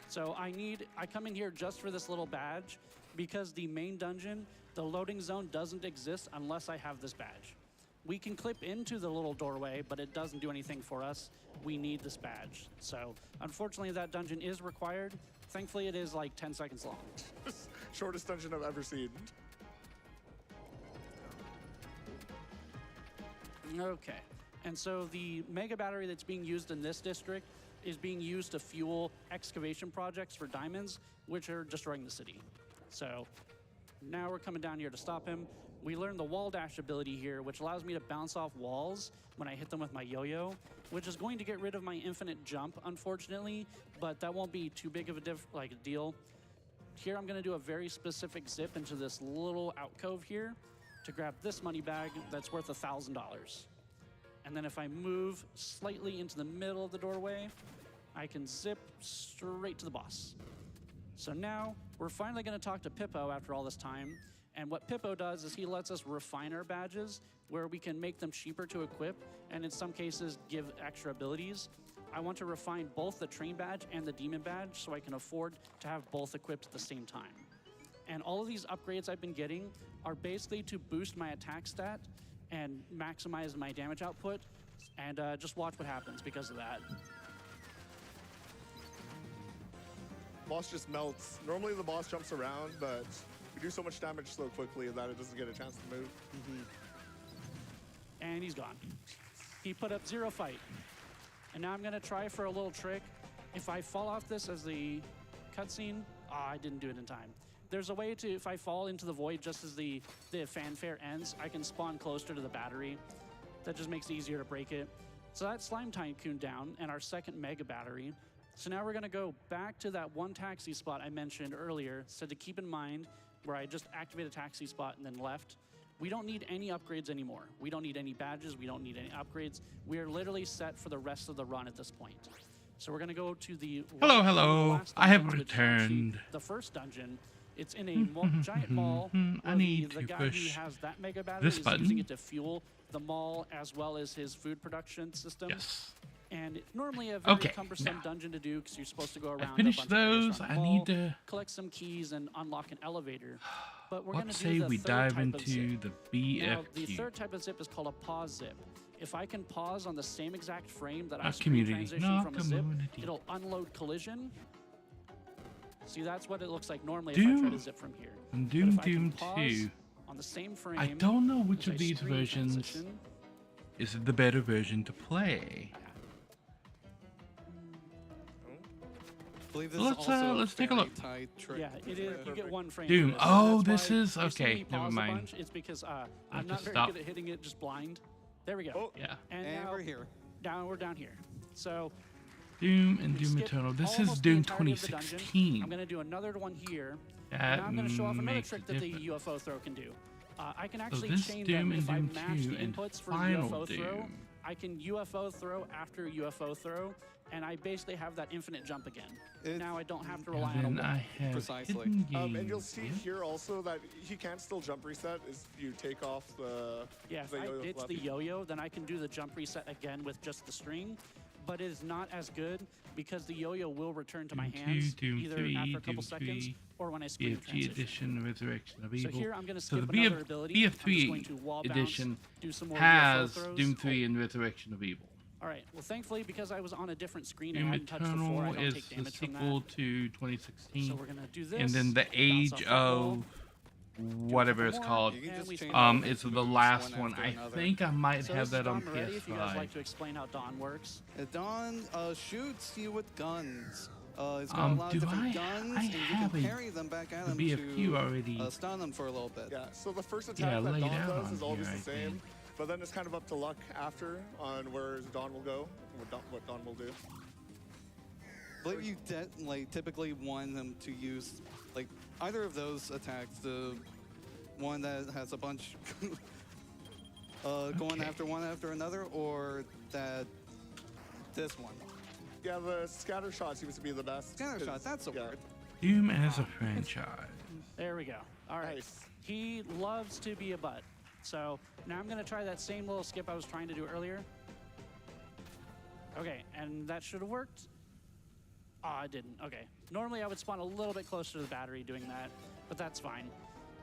So I come in here just for this little badge, because the main dungeon, the loading zone doesn't exist unless I have this badge. We can clip into the little doorway, but it doesn't do anything for us. We need this badge. So unfortunately, that dungeon is required. Thankfully, it is like 10 seconds long. Shortest dungeon I've ever seen. Okay. And so the mega battery that's being used in this district is being used to fuel excavation projects for diamonds, which are destroying the city. So now we're coming down here to stop him. We learned the wall dash ability here, which allows me to bounce off walls when I hit them with my yo-yo, which is going to get rid of my infinite jump, unfortunately, but that won't be too big of a deal. Here I'm going to do a very specific zip into this little alcove here to grab this money bag that's worth $1,000. And then if I move slightly into the middle of the doorway, I can zip straight to the boss. So now we're finally going to talk to Pippo after all this time. And what Pippo does is he lets us refine our badges where we can make them cheaper to equip and in some cases give extra abilities. I want to refine both the train badge and the demon badge so I can afford to have both equipped at the same time. And all of these upgrades I've been getting are basically to boost my attack stat and maximize my damage output, and just watch what happens because of that. Boss just melts. Normally the boss jumps around, but we do so much damage so quickly that it doesn't get a chance to move. And he's gone. He put up 0 fight. And now I'm gonna try for a little trick. If I fall off this as the cutscene, I didn't do it in time. There's a way to, if I fall into the void just as the fanfare ends, I can spawn closer to the battery. That just makes it easier to break it. So that's Slime Tycoon down, and our second mega battery. So now we're going to go back to that one taxi spot I mentioned earlier. So to keep in mind where I just activated a taxi spot and then left. We don't need any upgrades anymore. We don't need any badges. We don't need any upgrades. We are literally set for the rest of the run at this point. So we're going to go to the... Hello. I have returned. The first dungeon. It's in a giant mall. I need the to guy push who has that mega battery this is button. using it to fuel the mall as well as his food production system. Yes. And it's normally a very cumbersome now. dungeon to do because you're supposed to go around. Finish a bunch those. of I mall, need to collect some keys and unlock an elevator. But we're going Let's to do say the we third dive type of into zip. the BFQ. Now, the third type of zip is called a pause zip. If I can pause on the same exact frame that I Not screen community, transition not from a zip, community. it'll unload collision. See, that's what it looks like normally if I try to zip from here. And But Doom if I can 2. pause on the same frame, I don't know which as of I these screen versions transition, is the better version to play. I believe this is Let's also let's take a look. tight trick. Yeah, it is. You get one frame. Doom. for this, Oh, and that's this why is you see okay. me Never pause a mind. bunch. It's because I'm have not to very stop. good at hitting it just blind. There we go. Oh, Yeah. And and now we're here. we're down here. So Doom and we Doom skip Eternal. This is almost the Doom entirety of the dungeon. 2016. I'm going to do another one here. That and now I'm going to show off another makes trick a that the difference. UFO throw can do. I can So actually this chain Doom them and if I Doom match 2 the and inputs for Final UFO throw. Doom. I can UFO throw after UFO throw, and I basically have that infinite jump again. Now I don't have to rely on a And then wall. I have Precisely. hidden And you'll games. see here also that he can't still jump reset if you take off the Yeah, if the I yo-yo ditch the flappy. yo-yo, then I can do the jump reset again with just the string, but it is not as good because the yo-yo will return to my Doom 2, hands Doom either 3, after a couple Doom seconds 3, or when I screen BFG transition. edition, Resurrection of So Evil. here I'm going to So skip the another ability. I'm just going to BF3 wall bounce, edition do some more has UFO throws. Doom 3 and Resurrection of Evil. All right. Well, thankfully, because I was on a different screen and Doom hadn't touched before, I Eternal don't is take the damage from sequel that. to 2016. So we're going to do this. And then the bounce Age off that wall, of whatever it's more, called. You can just we change start. It's the moves last one one. after I another. think I might So have this is that on Dawn Moretti, if you guys PS5. like to explain how Dawn works. Dawn shoots you with guns. It's got a lot do of different I guns, I and you have can a parry them back at the them BFQ to already stun them for a little bit. Yeah, so the first Yeah, attack that laid Dawn out does on is always here, the I same, think. but then it's kind of up to luck after on where Dawn will go, what Dawn will do. I believe you typically want them to use like either of those attacks. The one that has a bunch going after one after another, or this one. Yeah, the scatter shot seems to be the best. Scatter 'cause- shot, that's a yeah. word. Doom as a franchise. There we go. All right. Nice. He loves to be a butt. So now I'm going to try that same little skip I was trying to do earlier. Okay, and that should have worked. Ah, it didn't. Okay. Normally I would spawn a little bit closer to the battery doing that, but that's fine.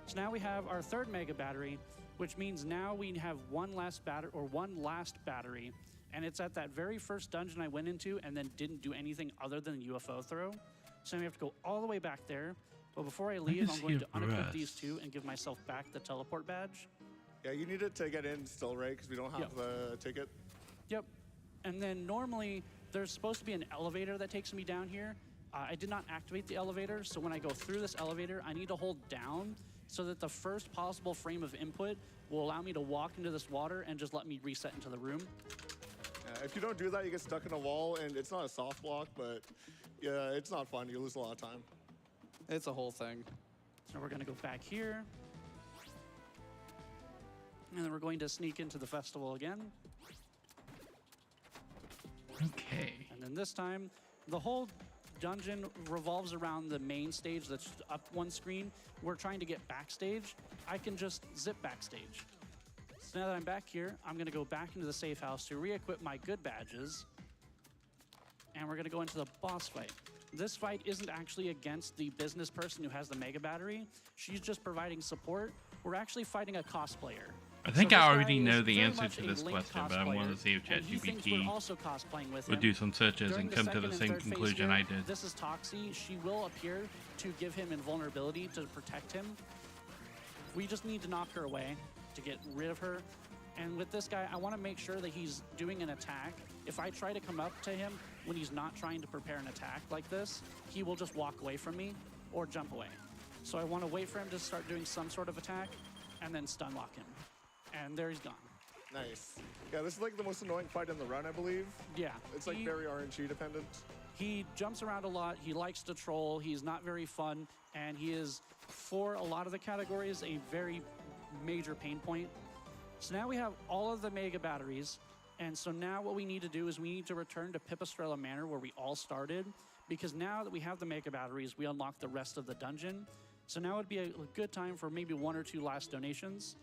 So now we have our third mega battery, which means now we have one last battery, and it's at that very first dungeon I went into and then didn't do anything other than UFO throw. So now we have to go all the way back there. But before I leave, just I'm going hear to unequip breath. these two and give myself back the teleport badge. Yeah, you need it to get in still, right? Because we don't have Yep. the ticket. Yep. And then normally there's supposed to be an elevator that takes me down here. I did not activate the elevator, so when I go through this elevator, I need to hold down so that the first possible frame of input will allow me to walk into this water and just let me reset into the room. If you don't do that, you get stuck in a wall, and it's not a soft block, but yeah, it's not fun. You lose a lot of time. It's a whole thing. So we're gonna go back here. And then we're going to sneak into the festival again. Okay. And then this time, the whole dungeon revolves around the main stage that's up one screen. We're trying to get backstage. I can just zip backstage. So now that I'm back here, I'm gonna go back into the safe house to re-equip my good badges. And we're gonna go into the boss fight. This fight isn't actually against the business person who has the mega battery. She's just providing support. We're actually fighting a cosplayer. I think So I this already guy know is the very answer much to a this Link question, but I want cosplayer, to see if and he thinks we're ChatGPT also cosplaying with would him. do some searches During and come to second the and same third phase conclusion here, I did. This is Toxie. She will appear to give him invulnerability to protect him. We just need to knock her away to get rid of her. And with this guy, I want to make sure that he's doing an attack. If I try to come up to him when he's not trying to prepare an attack like this, he will just walk away from me or jump away. So I want to wait for him to start doing some sort of attack and then stun lock him. And there he's gone. Nice. Yeah, this is like the most annoying fight in the run, I believe. Yeah. It's like very RNG dependent. He jumps around a lot. He likes to troll. He's not very fun. And he is, for a lot of the categories, a very major pain point. So now we have all of the mega batteries. And so now what we need to do is we need to return to Pipistrella Manor where we all started. Because now that we have the mega batteries, we unlock the rest of the dungeon. So now would be a good time for maybe 1 or 2 last donations.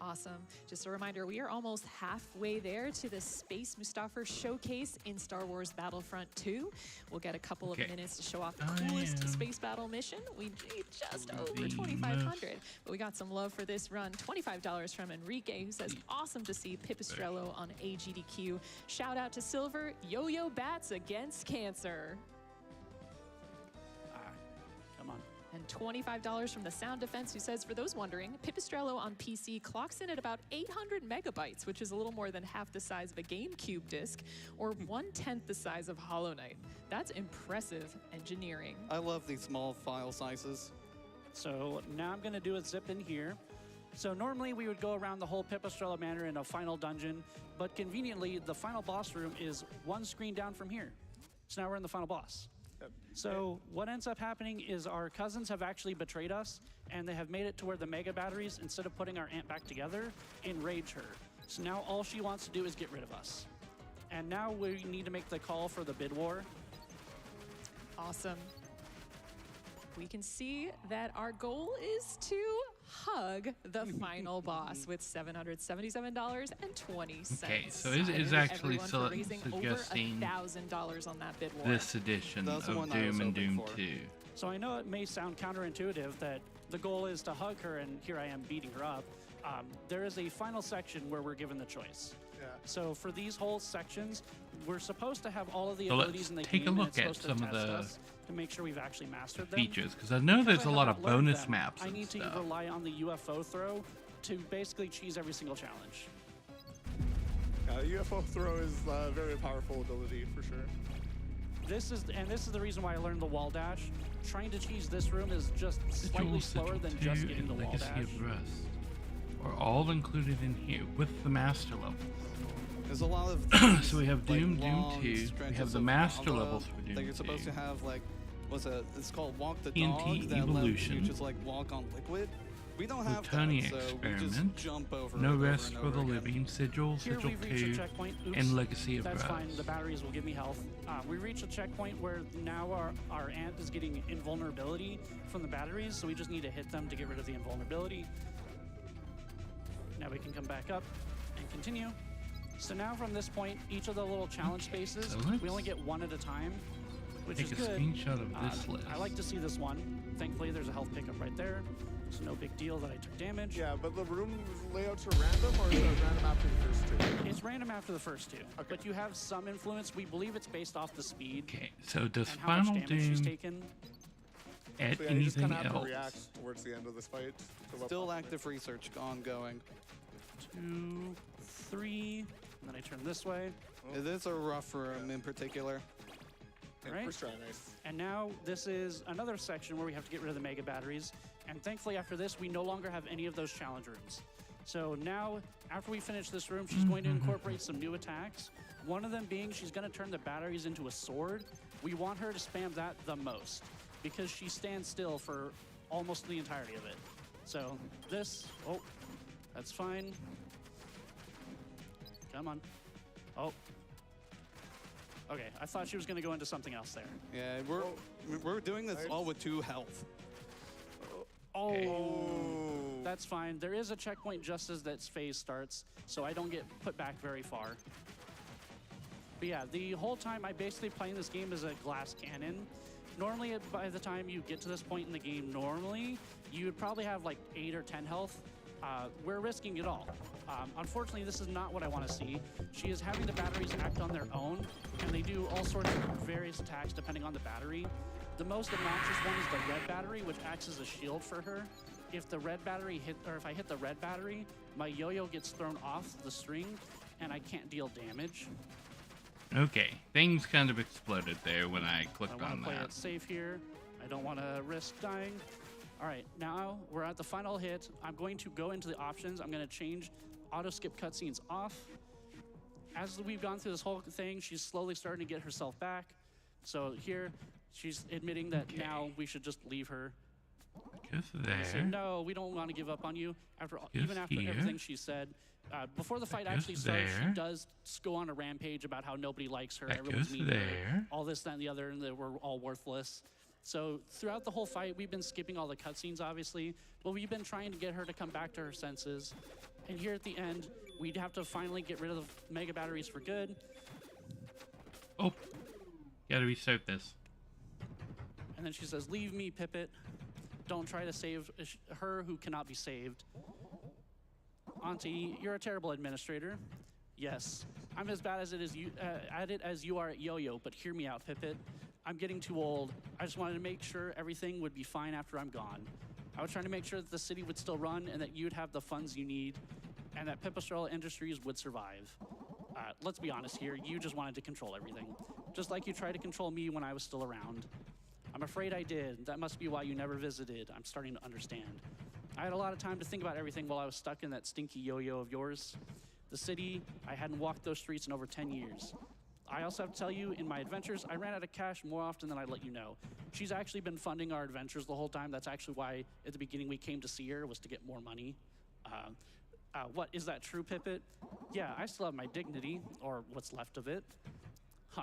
Awesome. Just a reminder, we are almost halfway there to the Space Mustafar showcase in Star Wars Battlefront 2. We'll get a couple of minutes to show off the coolest space battle mission. We need just over 2,500, but we got some love for this run. $25 from Enrique, who says, awesome to see Pipistrello on AGDQ. Shout out to Silver, Yo-Yo Bats against cancer. Come on. And $25 from the Sound Defense, who says, for those wondering, Pipistrello on PC clocks in at about 800 megabytes, which is a little more than half the size of a GameCube disc, or 1/10 the size of Hollow Knight. That's impressive engineering. I love these small file sizes. So now I'm going to do a zip in here. So normally we would go around the whole Pipistrella Manor in a final dungeon, but conveniently the final boss room is 1 screen down from here. So now we're in the final boss. So what ends up happening is our cousins have actually betrayed us, and they have made it to where the mega batteries, instead of putting our aunt back together, enrage her. So now all she wants to do is get rid of us. And now we need to make the call for the bid war. Awesome. We can see that our goal is to hug the final boss with $777.20. Okay, so is actually suggesting over $1,000 on that bid war. this edition of Doom and Doom 2. So I know it may sound counterintuitive that the goal is to hug her, and here I am beating her up. There is a final section where we're given the choice. Yeah. So for these whole sections, we're supposed to have all of the So abilities in the take game. a look at some of the to make sure we've actually mastered them. features, because I know there's a lot of bonus maps I and need to stuff. rely on the UFO throw to basically cheese every single challenge. UFO throw is a very powerful ability for sure. This is the reason why I learned the wall dash. Trying to cheese this room is just slightly slower than just getting the wall Legacy dash. of Rust are all included in here with the master level. There's a lot of so we have Doom, like, Doom 2, we have the master levels for Doom that you're supposed 2. to have, like, it's called Walk the TNT Dog, that lets Evolution. you just like walk on liquid. We don't have Plutonian that, so we just Experiment, jump over No it over Rest and for over the again. Living, Sigil, Here Sigil we've reached a 2, checkpoint. Oops, and Legacy of that's Rust. fine. The batteries will give me health. We reach a checkpoint where now our aunt is getting invulnerability from the batteries, so we just need to hit them to get rid of the invulnerability. Now we can come back up and continue. So now from this point, each of the little challenge spaces, so we only get 1 at a time, which Take is a good. screenshot of this list. I like to see this one. Thankfully, there's a health pickup right there. It's no big deal that I took damage. Yeah, but the room layouts are random, or is it random after the first 2? It's random after the first 2, but you have some influence. We believe it's based off the speed. Okay, so does and how much Final damage she's Doom taken. add So yeah, you just anything kind of have to else? react towards the end of this fight. to what Still pops active research ongoing. 2, 3, and then I turn this way. It is a rough room in particular. in. Right. First try, nice. And now this is another section where we have to get rid of the mega batteries. And thankfully after this, we no longer have any of those challenge rooms. So now, after we finish this room, she's going to incorporate some new attacks. One of them being she's going to turn the batteries into a sword. We want her to spam that the most because she stands still for almost the entirety of it. So this, oh, that's fine. Come on. Oh. Okay, I thought she was going to go into something else there. Yeah, we're doing this all with 2 health. Oh, that's fine. There is a checkpoint just as that phase starts, so I don't get put back very far. But yeah, the whole time I basically playing this game as a glass cannon. Normally, by the time you get to this point in the game, normally, you would probably have like 8 or 10 health. We're risking it all. Unfortunately, this is not what I want to see. She is having the batteries act on their own, and they do all sorts of various attacks depending on the battery. The most obnoxious one is the red battery, which acts as a shield for her. If the red battery if I hit the red battery, my yo-yo gets thrown off the string, and I can't deal damage. Okay, things kind of exploded there when I clicked I want on to play that. it safe here. I don't want to risk dying. All right, now we're at the final hit. I'm going to go into the options. I'm going to change auto skip cutscenes off. As we've gone through this whole thing, she's slowly starting to get herself back. So here, she's admitting that now we should just leave her. Just there. So no, we don't want to give up on you. Even after everything she said, before the fight actually starts, she does go on a rampage about how nobody likes her, everyone's mean to her, all this, that, and the other, and that we're all worthless. So throughout the whole fight, we've been skipping all the cutscenes, obviously, but we've been trying to get her to come back to her senses. And here at the end, we'd have to finally get rid of the mega batteries for good. Oh, gotta restart this. And then she says, "Leave me, Pippet. Don't try to save her who cannot be saved." Auntie, you're a terrible administrator. Yes, I'm as bad as at it as you are at Yo-Yo, but hear me out, Pippet. I'm getting too old. I just wanted to make sure everything would be fine after I'm gone. I was trying to make sure that the city would still run and that you'd have the funds you need and that Pipistrel Industries would survive. Let's be honest here, you just wanted to control everything. Just like you tried to control me when I was still around. I'm afraid I did. That must be why you never visited. I'm starting to understand. I had a lot of time to think about everything while I was stuck in that stinky yo-yo of yours. The city, I hadn't walked those streets in over 10 years. I also have to tell you, in my adventures, I ran out of cash more often than I'd let you know. She's actually been funding our adventures the whole time. That's actually why, at the beginning, we came to see her, was to get more money. What, is that true, Pippet? Yeah, I still have my dignity, or what's left of it. Huh.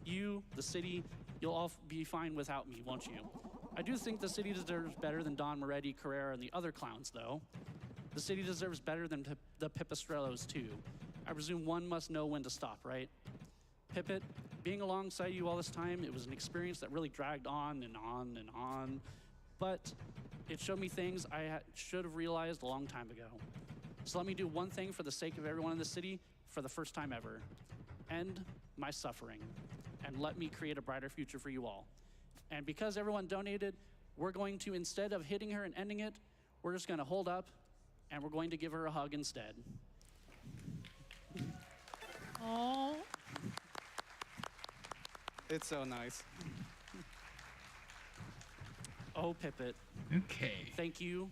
You, the city, you'll all be fine without me, won't you? I do think the city deserves better than Don Moretti, Carrera, and the other clowns, though. The city deserves better than the Pipistrellos, too. I presume one must know when to stop, right? Pippet, being alongside you all this time, it was an experience that really dragged on and on and on, but it showed me things I should have realized a long time ago. So let me do one thing for the sake of everyone in the city for the first time ever. End my suffering, and let me create a brighter future for you all. And because everyone donated, we're going to, instead of hitting her and ending it, we're just gonna hold up, and we're going to give her a hug instead. Aww. It's so nice. Oh, Pippet. Okay. Thank you.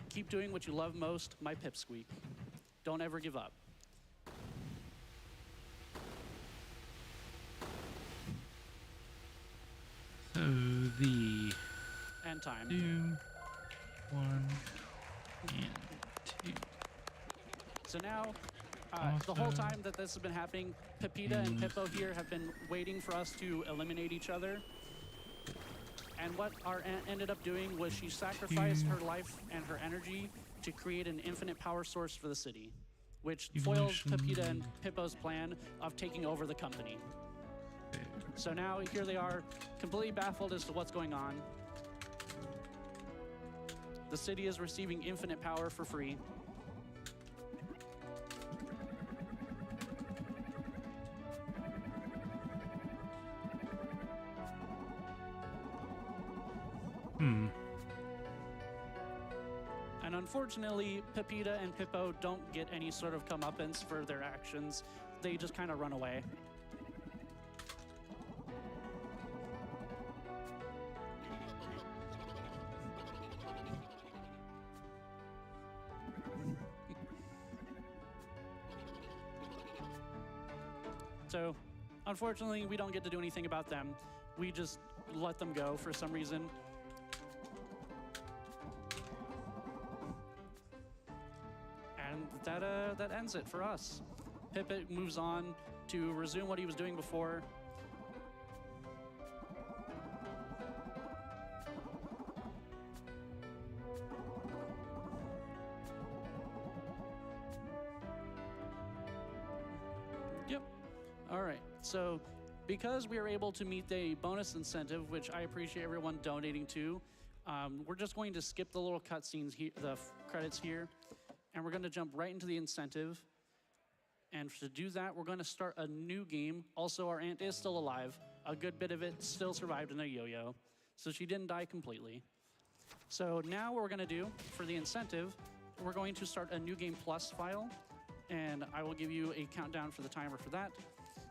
Keep doing what you love most, my pipsqueak. Don't ever give up. So the And time. 2, 1, and 2. So now, the whole time that this has been happening, Pepita and Pippo here have been waiting for us to eliminate each other. And what our aunt ended up doing was she sacrificed her life and her energy to create an infinite power source for the city, which foils Pepita and Pippo's plan of taking over the company. So now here they are, completely baffled as to what's going on. The city is receiving infinite power for free. And unfortunately, Pepita and Pippo don't get any sort of comeuppance for their actions. They just kind of run away. So, unfortunately, we don't get to do anything about them. We just let them go for some reason. And that ends it for us. Pippet moves on to resume what he was doing before. Yep. All right. So because we were able to meet the bonus incentive, which I appreciate everyone donating to, we're just going to skip the little cutscenes here, the credits here, and we're going to jump right into the incentive. And to do that, we're going to start a new game. Also, our aunt is still alive. A good bit of it still survived in a yo-yo, so she didn't die completely. So now what we're going to do for the incentive, we're going to start a new game plus file, and I will give you a countdown for the timer for that.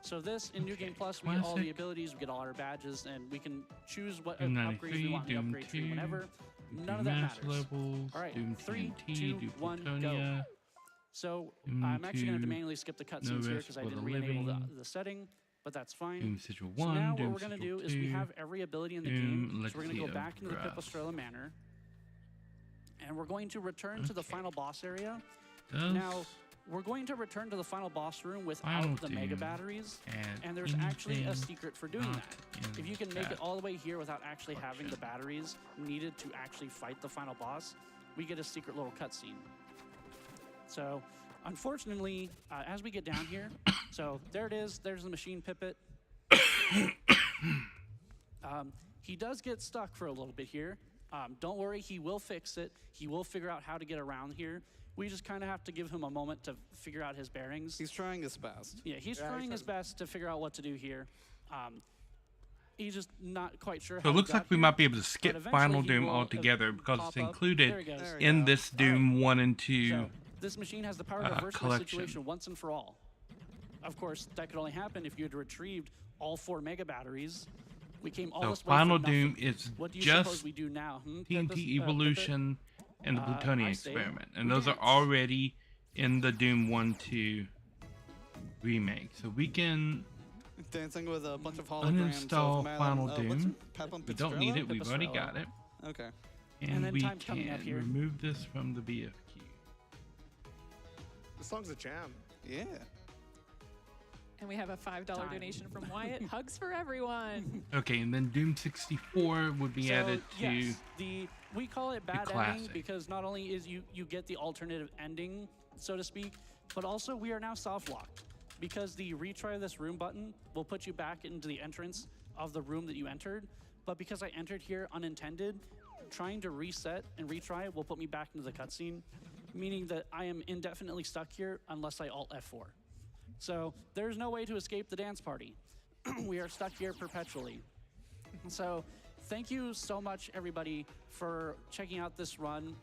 So this, in New Game Plus, we get all the abilities, we get all our badges, and we can choose what upgrades we want in the upgrade tree whenever. None of that matters. Levels, All right, Doom 3, TNT, 2, 1, go. So I'm actually going to have to manually skip the cutscenes here because I didn't re-enable the setting, but that's fine. Doom Sigil So 1, now Doom what we're going to Sigil do is we 2, have every ability in the Doom game. So we're going to go Legacy back of into the Wrath. Pipistrella Manor. And we're going to return to the final boss area. Does Now, we're going to return to the final boss room without Final the Mega Doom Batteries. add And there's actually a anything secret for doing not that. in If you can make it that all the way here without actually having the section? batteries needed to actually fight the final boss, we get a secret little cutscene. So, unfortunately, as we get down here, so there it is. There's the machine pipit. He does get stuck for a little bit here. Don't worry, he will fix it. He will figure out how to get around here. We just kind of have to give him a moment to figure out his bearings. He's trying his best. Yeah, he's trying his best to figure out what to do here. He's just not quite sure. So it looks like we might be able to skip Final Doom altogether because it's included in this Doom 1 and 2 So this machine has the power to reverse the collection. situation once and for all. Of course, that could only happen if you had retrieved all 4 Mega Batteries. We came all So this way Final for nothing. Doom is What do you just suppose we do now? TNT Evolution and the Plutonium I say Experiment. And we those are dance. already in the Doom 1-2 remake. So we can Dancing with a bunch of holograms uninstall of Madame, Final what's Doom. it? Peppa We don't need it. We've already Pipistrella. got it. Okay. And then we time's coming up can here. remove this from the BFQ. This song's a jam. Yeah. And we have a $5 donation from Wyatt. Hugs for everyone. Okay, and then Doom 64 would be So, added to yes, we call it bad ending classic. because not only is you get the alternative ending, so to speak, but also we are now soft locked because the retry this room button will put you back into the entrance of the room that you entered. But because I entered here unintended, trying to reset and retry will put me back into the cutscene, meaning that I am indefinitely stuck here unless I Alt F4. So there's no way to escape the dance party. We are stuck here perpetually. So thank you so much, everybody, for checking out this run.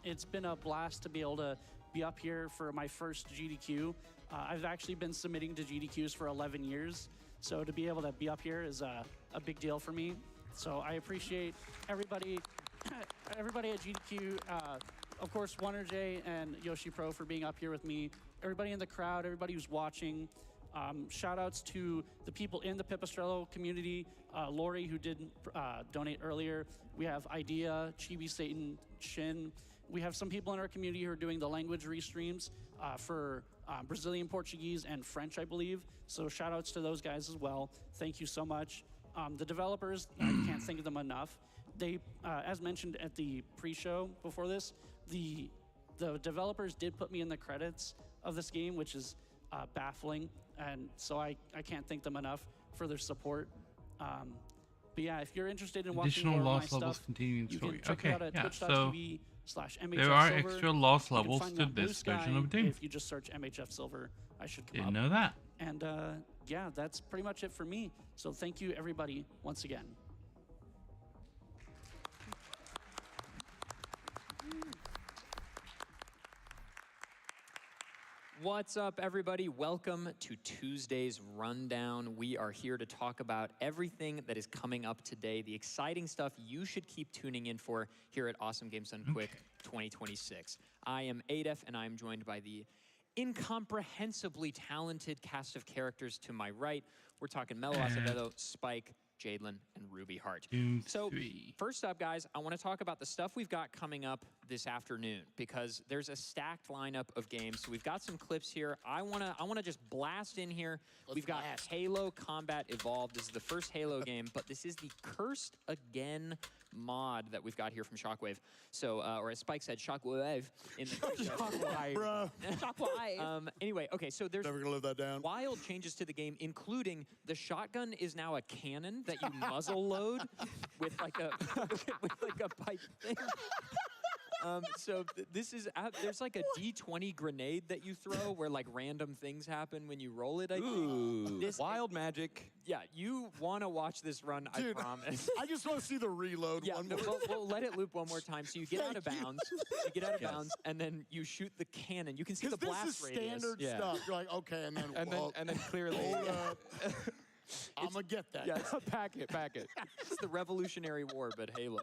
It's been a blast to be able to be up here for my first GDQ. I've actually been submitting to GDQs for 11 years. So to be able to be up here is a big deal for me. So I appreciate everybody, everybody at GDQ, of course, Wonder J and Yoshi Pro for being up here with me. Everybody in the crowd, everybody who's watching. Shout outs to the people in the Pipistrello community. Lori, who did donate earlier. We have Idea, Chibi Satan, Shin. We have some people in our community who are doing the language restreams for Brazilian Portuguese and French, I believe. So shout outs to those guys as well. Thank you so much. The developers, I can't think of them enough. They, as mentioned at the pre-show before this, the developers did put me in the credits of this game, which is baffling, and so I can't thank them enough for their support. But yeah, if you're interested in watching additional more of my loss levels stuff, continuing you story. can check Okay, it out at yeah, so twitch.tv/MHF there are Silver. extra loss You can levels find me to on this BlueSky. version of Doom. If you just search MHF Silver, I should come Didn't up. know that. And yeah, that's pretty much it for me. So thank you, everybody, once again. What's up, everybody? Welcome to Tuesday's Rundown. We are here to talk about everything that is coming up today, the exciting stuff you should keep tuning in for here at Awesome Games Done Quick 2026. I am Adef, and I am joined by the incomprehensibly talented cast of characters to my right. We're talking Melo Acevedo, Spike, Jadelyn, and Ruby Hart. So first up, guys, I want to talk about the stuff we've got coming up this afternoon because there's a stacked lineup of games. So we've got some clips here. I wanna just blast in here. We've got Halo Combat Evolved. This is the first Halo game, but this is the Cursed Again mod that we've got here from Shockwave. So, or as Spike said, Shockwave in the Shockwave, bro. Shockwave. Anyway, okay, so there's never gonna live that down. Wild changes to the game, including the shotgun is now a cannon that you muzzle load with like a pipe thing. So this is there's like a D20 grenade that you throw where like random things happen when you roll it. I think. Ooh, This wild magic. Yeah, you want to watch this run, Dude, I promise. I just want to see the reload one more time. We'll let it loop one more time. So you get out of bounds. You get out of bounds, and then you shoot the cannon. You can see the blast this is radius. standard stuff. You're like, okay, and then clearly. Hold up. I'm gonna get that. Yeah, pack it. It's the Revolutionary War, but Halo.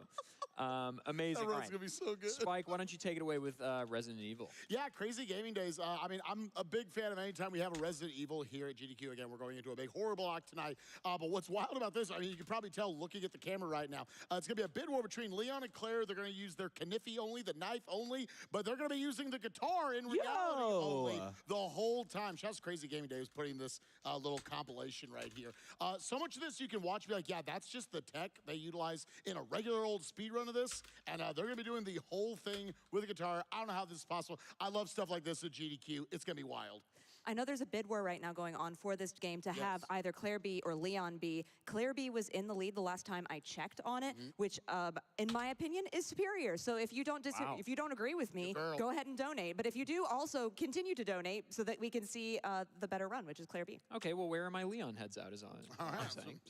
Amazing. That road's All right. gonna be so good. Spike, why don't you take it away with Resident Evil? Yeah, crazy gaming days. I mean, I'm a big fan of any time we have a Resident Evil here at GDQ. Again, we're going into a big horror block tonight. But what's wild about this, I mean, you can probably tell looking at the camera right now, it's going to be a bid war between Leon and Claire. They're going to use their kniffy only, the knife only, but they're going to be using the guitar in reality only the whole time. Shouts Crazy Gaming Day is putting this little compilation right here. So much of this you can watch and be like, yeah, that's just the tech they utilize in a regular old speed run of this, and they're going to be doing the whole thing with a guitar. I don't know how this is possible. I love stuff like this at GDQ. It's going to be wild. I know there's a bid war right now going on for this game to have either Claire B or Leon B. Claire B was in the lead the last time I checked on it, which, in my opinion, is superior. So if you don't if you don't agree with me, go ahead and donate. But if you do, also continue to donate so that we can see the better run, which is Claire B. Okay, well, where are my Leon heads out? Is all I'm saying.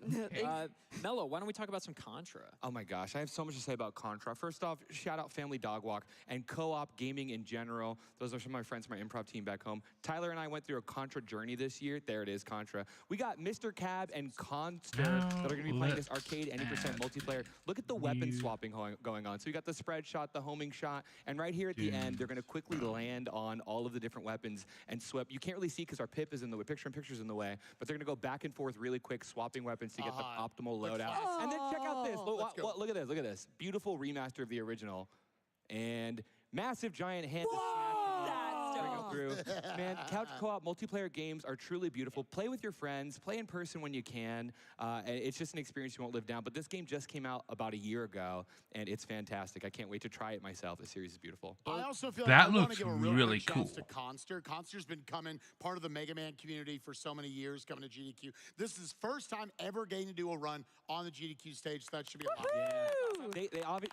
Mello, why don't we talk about some Contra? Oh my gosh, I have so much to say about Contra. First off, shout out Family Dog Walk and co-op gaming in general. Those are some of my friends from my improv team back home. Tyler and I went through a Contra journey this year. There it is, Contra. We got Mr. Cab and Conster that are going to be playing this arcade 80% multiplayer. Look at the weapon swapping going on. So you got the spread shot, the homing shot, and right here at the end, they're going to quickly land on all of the different weapons and swap. You can't really see because our pip is in the way, picture-in-picture's in the way, but they're going to go back and forth really quick, swapping weapons to get the optimal loadout. And then check out this. Look at this. Look at this. Beautiful remaster of the original. And massive giant hand. Through. Man, couch co-op multiplayer games are truly beautiful. Play with your friends, play in person when you can. It's just an experience you won't live down. But this game just came out about a year ago, and it's fantastic. I can't wait to try it myself. The series is beautiful. I also feel that like I want to looks give a real really big cool. shouts to Conster. Conster's been coming, part of the Mega Man community for so many years, coming to GDQ. This is his first time ever getting to do a run on the GDQ stage, so that should be a lot. Yeah.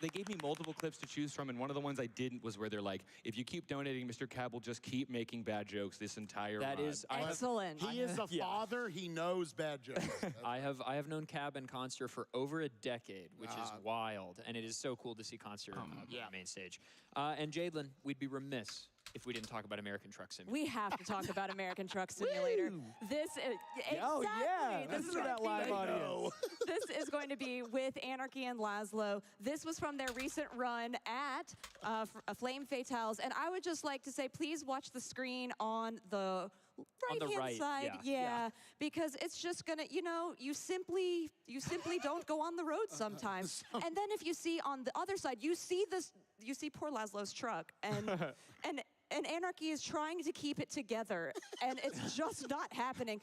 They gave me multiple clips to choose from, and one of the ones I didn't was where they're like, if you keep donating, Mr. Cab will just keep making bad jokes this entire run. That is excellent. He is a father. He knows bad jokes. I have known Cab and Conster for over a decade, which is wild, and it is so cool to see Conster on the main stage. And Jadlin, we'd be remiss if we didn't talk about American Truck Simulator. We have to talk about American Truck Simulator. This is Oh yeah, this is that live audience. This is going to be with Anarchy and Laszlo. This was from their recent run at Flame Fatales, and I would just like to say, please watch the screen on the right-hand side, because it's just gonna, you simply don't go on the road sometimes. And then if you see on the other side, you see poor Laszlo's truck, and Anarchy is trying to keep it together, and it's just not happening.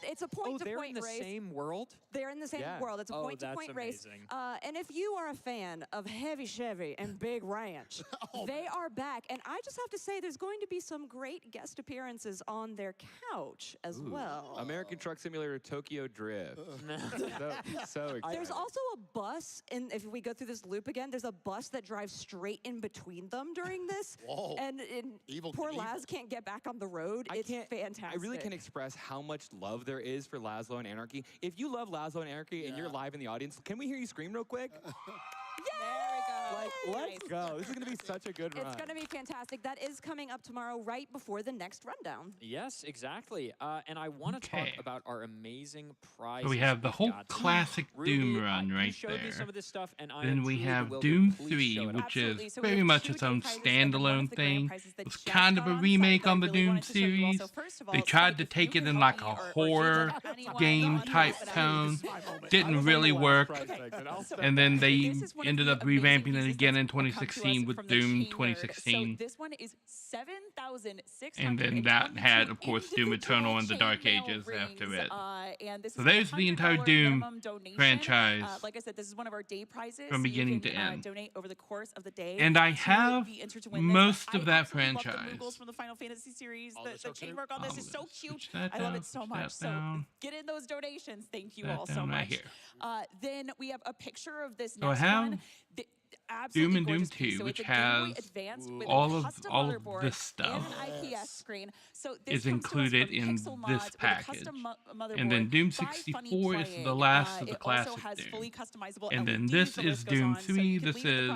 It's a point-to-point race. They're in the same world? They're in the same world. It's a point-to-point race. And if you are a fan of Heavy Chevy and Big Ranch, they are back. And I just have to say, there's going to be some great guest appearances on their couch as well. American Truck Simulator Tokyo Drift. so exciting. There's also a bus, and if we go through this loop again, there's a bus that drives straight in between them during this. Whoa. And poor Laz can't get back on the road. It's fantastic. I really can't express how much love there is for Laszlo and Anarchy. If you love Laszlo and Anarchy and you're live in the audience, can we hear you scream real quick? There we go. Like, let's go. This is going to be such a good run. It's going to be fantastic. That is coming up tomorrow, right before the next rundown. Yes, exactly. And I want to talk about our amazing prizes. So we have the whole classic Doom run right there. Some of this stuff, and then we have Doom 3, which is very much its own standalone thing. It's kind of a remake on the Doom series. They tried to take it in like a horror game type tone. Didn't really work. And then they ended up revamping it again in 2016 with Doom 2016. So this one is 7,600. And then that had, of course, Doom Eternal and the Dark Ages after it. So there's the entire Doom franchise. Like I said, this is one of our day prizes. From beginning to end. Donate over the course of the day. And I have most of that franchise. The Moogles from the Final Fantasy series. The chain work on this is so cute. I love it so much. So get in those donations. Thank you all so much. Then we have a picture of this next one. Doom and Doom 2, which has all of this stuff is included in this package. And then Doom 64 is the last of the classic Doom. And then this is Doom 3. This is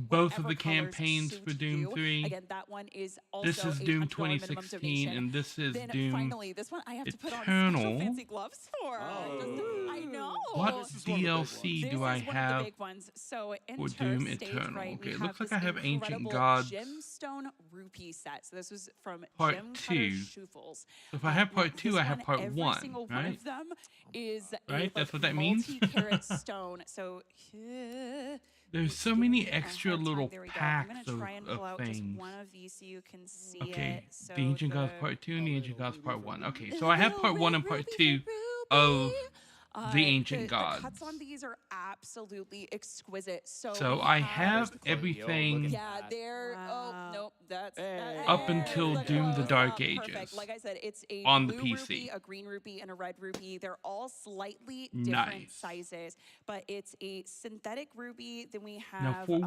both of the campaigns for Doom 3. Again, that one is also this is Doom 2016, and this is Doom finally, this one I have to put on Eternal. special fancy gloves for. I know. What DLC do I This is one of have the big ones. So for enter Doom stage Eternal? right. Okay, We it looks have like I this have Ancient incredible Gods gemstone rupee set. So this was from Part Gem 2. Cutter Schufels. So if I have Now, Part 2, this I have one, Part every 1, single one right? of them is Right? a That's like, what that means? multi-carat stone. So There's so many extra hard time. little There we go. packs I'm gonna try and pull out just things. one of these so you can see Okay, it. So the Ancient Gods the Part 2 and the Ancient Gods Part 1. Okay, so I have Part 1 and Part 2 of the Ancient Gods. The cuts on these are absolutely exquisite. So So I have everything Yeah, they're. Oh nope, that's up until the Doom the close Dark up. Ages. Perfect. Like I said, it's a on the blue PC. rupee, a green rupee, and a red rupee. They're all slightly different Nice. sizes, but it's a synthetic ruby. Then we Now have for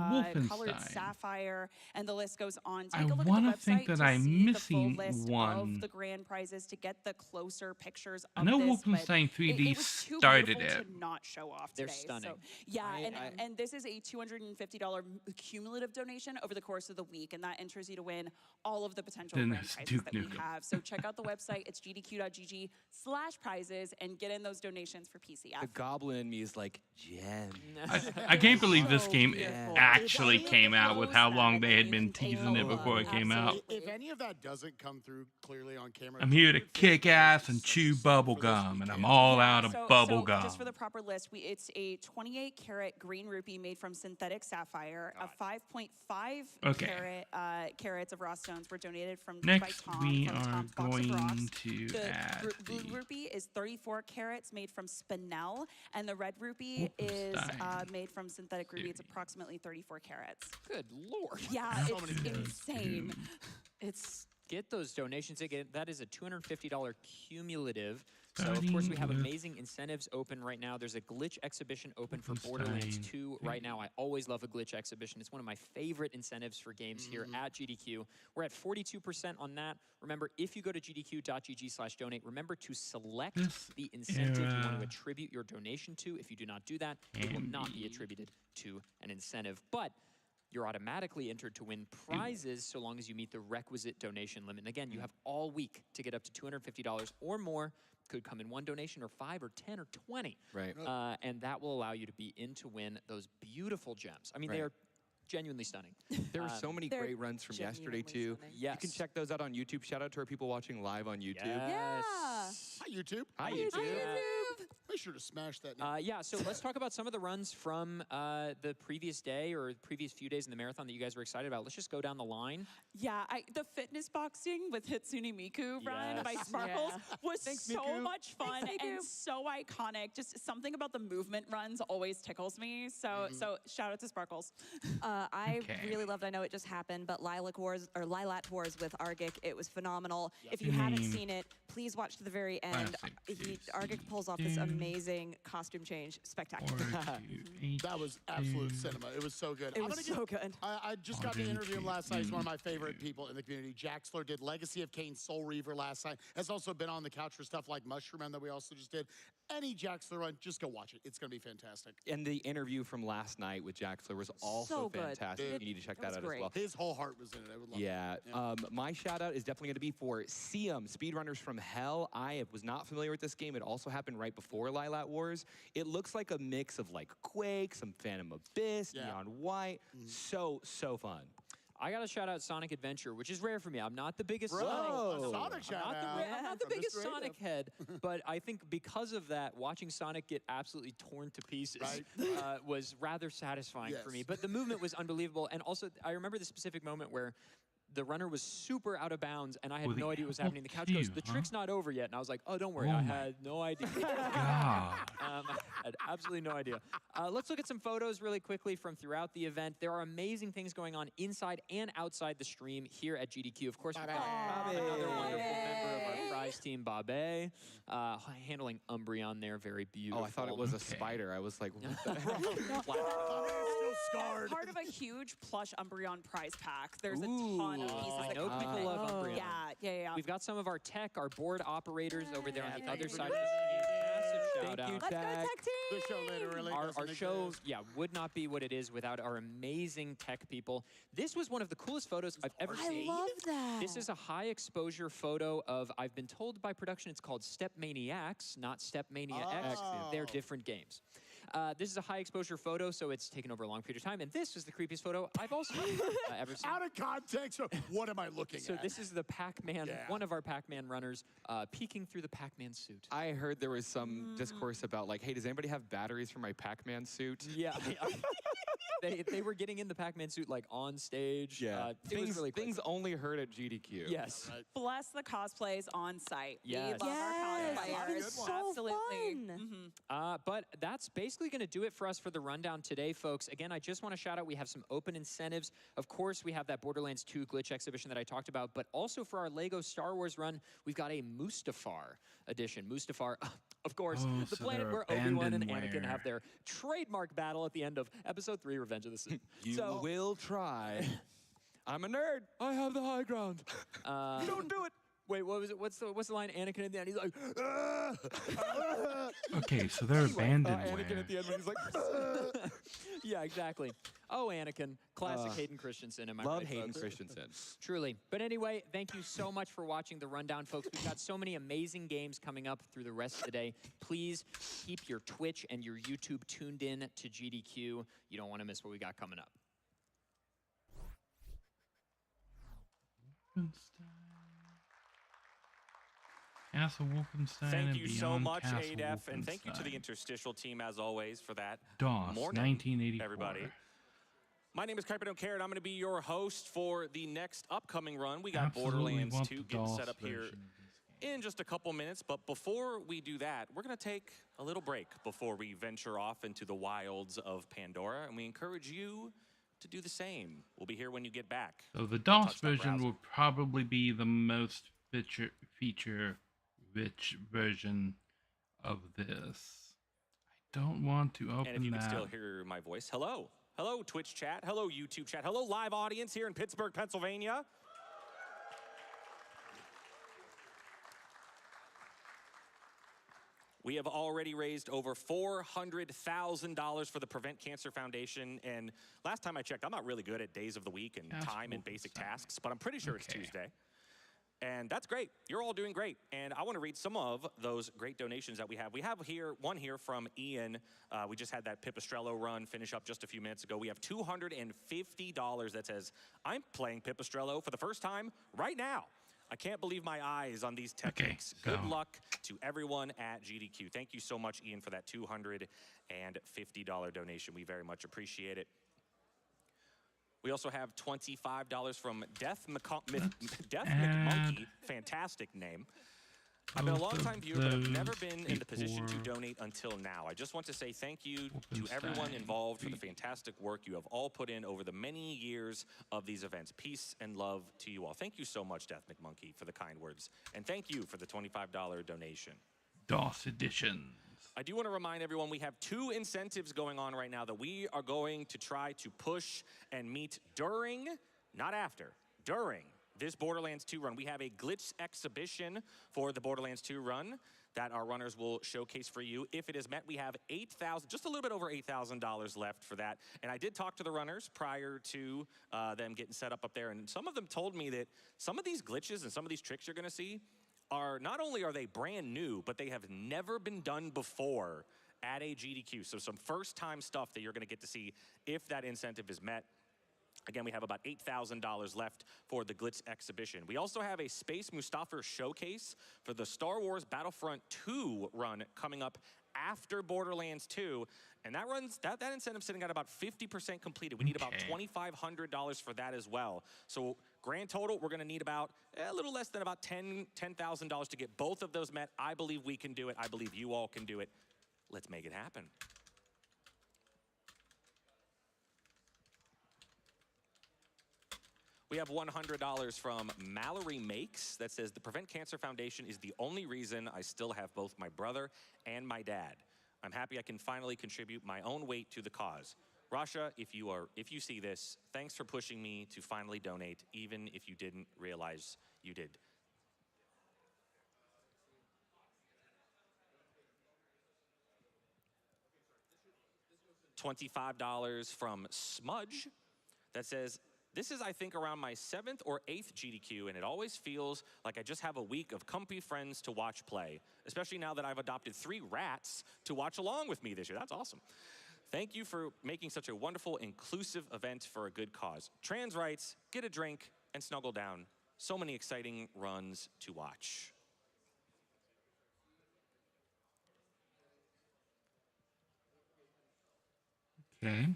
colored Wolfenstein, sapphire, and the list goes on. I Take a look wanna at the think website that to I'm see missing the full list one. of the grand prizes to get the closer pictures I of know this. but Wolfenstein 3D it was too started beautiful it. to not show off They're today. stunning. So, yeah, and this is a $250 cumulative donation over the course of the week, and that enters you to win all of the potential Then grand there's prizes Duke that we Nukem. have. So check out the website. It's gdq.gg/prizes and get in those donations for PCF. The goblin in me is like, gem. I can't believe this game beautiful. actually If came out with how long they had you been can take teasing it a look. before it came out. If any of that doesn't come through clearly on camera, I'm here to kick ass and chew bubble gum, and I'm all out of bubble gum. Just for the proper list, it's a 28-carat green rupee made from synthetic sapphire. A 5.5 carats of raw stones were donated Next, by Tom we from are Tom's Box of Rocks. going to The add blue the rupee is 34 carats made from spinel, and the red rupee is Wolfenstein made from synthetic ruby. It's approximately 34 carats. Good lord. Yeah, So it's many insane. It's Get those donations. Again, that is a $250 cumulative. So, of course, we have amazing incentives open right now. There's a glitch exhibition open for Borderlands 2 right now. I always love a glitch exhibition. It's one of my favorite incentives for games here at GDQ. We're at 42% on that. Remember, if you go to gdq.gg/donate, remember to select the incentive you want to attribute your donation to. If you do not do that, it will not be attributed to an incentive. But you're automatically entered to win prizes so long as you meet the requisite donation limit. And again, you have all week to get up to $250 or more. Could come in one donation or 5 or 10 or 20. Right. And that will allow you to be in to win those beautiful gems. I mean, they are genuinely stunning. There were so many great runs from yesterday, too. Yes. You can check those out on YouTube. Shout out to our people watching live on YouTube. Yes. Hi, YouTube. Hi, YouTube. Make sure to smash that. Yeah, so let's talk about some of the runs from the previous day or the previous few days in the marathon that you guys were excited about. Let's just go down the line. Yeah, the fitness boxing with Hitsune Miku run by Yes. Sparkles was Thanks, so Miku. much fun Thanks, and Miku. so iconic. Just something about the movement runs always tickles me. So shout out to Sparkles. I really loved, I know it just happened, but Lilac Wars with Argic, it was phenomenal. If you haven't seen it, please watch to the very end. Argic pulls off this amazing costume change. Spectacular. That was absolute cinema. It was so good. It was so good. I just got to interview him last night. He's one of my favorite people in the community. Jaxler did Legacy of Kain Soul Reaver last night. Has also been on the couch for stuff like Mushroom Man that we also just did. Any Jaxler run, just go watch it. It's going to be fantastic. And the interview from last night with Jaxler was also So good. fantastic. Dude, you need to check it that was out great. as well. His whole heart was in it. I would love it. My shout out is definitely going to be for Siam, Speedrunners from Hell. I was not familiar with this game. It also happened right before Lilac Wars. It looks like a mix of like Quake, some Phantom Abyss, Neon White. So fun. I got to shout out Sonic Adventure, which is rare for me. I'm not the biggest Bro, Sonic. I'm not the biggest Sonic head, but I think because of that, watching Sonic get absolutely torn to pieces was rather satisfying for me. But the movement was unbelievable, and also I remember the specific moment where the runner was super out of bounds, and I had no idea what was happening. The couch goes, "The trick's not over yet," and I was like, "Oh, don't worry, I had no idea." I had absolutely no idea. Let's look at some photos really quickly from throughout the event. There are amazing things going on inside and outside the stream here at GDQ. Of course, we've got another wonderful member of our prize team, Babe, handling Umbreon there, very beautiful. Oh, I thought it was a spider. I was like, what the As part of a huge plush Umbreon prize pack. There's a ton of pieces I that know come people with it. love Umbreon. Yeah. We've got some of our tech, our board operators over there on the other side of the stream. Massive shout Thank you, Let's go, Tech. Tech Team! Good show, literally. Our doesn't show, exist. yeah, would not be what it is without our amazing tech people. This was one of the coolest photos I've ever seen. I love that. This is a high exposure photo of, I've been told by production, it's called Step Maniacs, not Step Mania X. They're different games. This is a high exposure photo, so it's taken over a long period of time. And this is the creepiest photo I've also ever seen. Out of context, so what am I looking So at? this is the Pac-Man, one of our Pac-Man runners, peeking through the Pac-Man suit. I heard there was some discourse about like, hey, does anybody have batteries for my Pac-Man suit? Yeah. They were getting in the Pac-Man suit like on stage. Yeah. It was really things only heard at GDQ. Yes. Bless the cosplays on site. Yes. We love our cosplayers. It's so Absolutely. fun. But that's basically going to do it for us for the rundown today, folks. Again, I just want to shout out, we have some open incentives. Of course, we have that Borderlands 2 glitch exhibition that I talked about, but also for our LEGO Star Wars run, we've got a Mustafar edition. Mustafar, of course, the so planet they're where Obi-Wan and abandonware. Anakin have their trademark battle at the end of Episode 3, Revenge of the Sith. You will try. I'm a nerd. I have the high ground. Don't do it. Wait, what was it? What's the line? Anakin at the end, he's like, Okay, so they're abandonware. Anakin at the end when he's like, yeah, exactly. Oh, Anakin, classic Hayden Christensen. Am I Love right, Hayden folks? Christensen. Truly. But anyway, thank you so much for watching the rundown, folks. We've got so many amazing games coming up through the rest of the day. Please keep your Twitch and your YouTube tuned in to GDQ. You don't want to miss what we got coming up. Castle Wolfenstein. Thank and you so Beyond much, Castle ADEF, and thank you to the Wolfenstein. interstitial team as always for that. DOS, Morning, 1984. everybody. My name is Kuiper Don't Care, and I'm going to be your host for the next upcoming run. We got Absolutely Borderlands want 2 the getting DOS set up here version of this game. in just a couple minutes. But before we do that, we're going to take a little break before we venture off into the wilds of Pandora, and we encourage you to do the same. We'll be here when you get back. So the DOS Touch that version browser. will probably be the most feature-rich version of this. I don't want to open And if you that. can still hear my voice, hello. Hello, Twitch chat. Hello, YouTube chat. Hello, live audience here in Pittsburgh, Pennsylvania. We have already raised over $400,000 for the Prevent Cancer Foundation. And last time I checked, I'm not really good at days of the week and time and basic tasks, but I'm pretty sure it's Tuesday. And that's great. You're all doing great. And I want to read some of those great donations that we have. We have here one here from Ian. We just had that Pipistrello run finish up just a few minutes ago. We have $250 that says, I'm playing Pipistrello for the first time right now. I can't believe my eyes on these techniques. go. Good luck to everyone at GDQ. Thank you so much, Ian, for that $250 donation. We very much appreciate it. We also have $25 from Death McMonkey. Fantastic name. I've been a long-time viewer, but I've never been in the position to donate until now. I just want to say thank you to everyone involved for the fantastic work you have all put in over the many years of these events. Peace and love to you all. Thank you so much, Death McMonkey, for the kind words. And thank you for the $25 donation. DOS edition. I do want to remind everyone we have two incentives going on right now that we are going to try to push and meet during, not after, during this Borderlands 2 run. We have a glitch exhibition for the Borderlands 2 run that our runners will showcase for you. If it is met, we have $8,000, just a little bit over $8,000 left for that. And I did talk to the runners prior to them getting set up there, and some of them told me that some of these glitches and some of these tricks you're going to see are not only are they brand new, but they have never been done before at a GDQ. So some first-time stuff that you're going to get to see if that incentive is met. Again, we have about $8,000 left for the Glitz exhibition. We also have a Space Mustafa showcase for the Star Wars Battlefront 2 run coming up after Borderlands 2. And that runs, that incentive's sitting at about 50% completed. We need about $2,500 for that as well. So grand total, we're gonna need about a little less than about $10,000 to get both of those met. I believe we can do it. I believe you all can do it. Let's make it happen. We have $100 from Mallory Makes that says the Prevent Cancer Foundation is the only reason I still have both my brother and my dad. I'm happy I can finally contribute my own weight to the cause. Rasha, if you see this, thanks for pushing me to finally donate, even if you didn't realize you did. $25 from Smudge that says, this is, I think, around my 7th or 8th GDQ, and it always feels like I just have a week of comfy friends to watch play, especially now that I've adopted 3 rats to watch along with me this year. That's awesome. Thank you for making such a wonderful, inclusive event for a good cause. Trans rights, get a drink, and snuggle down. So many exciting runs to watch. Okay.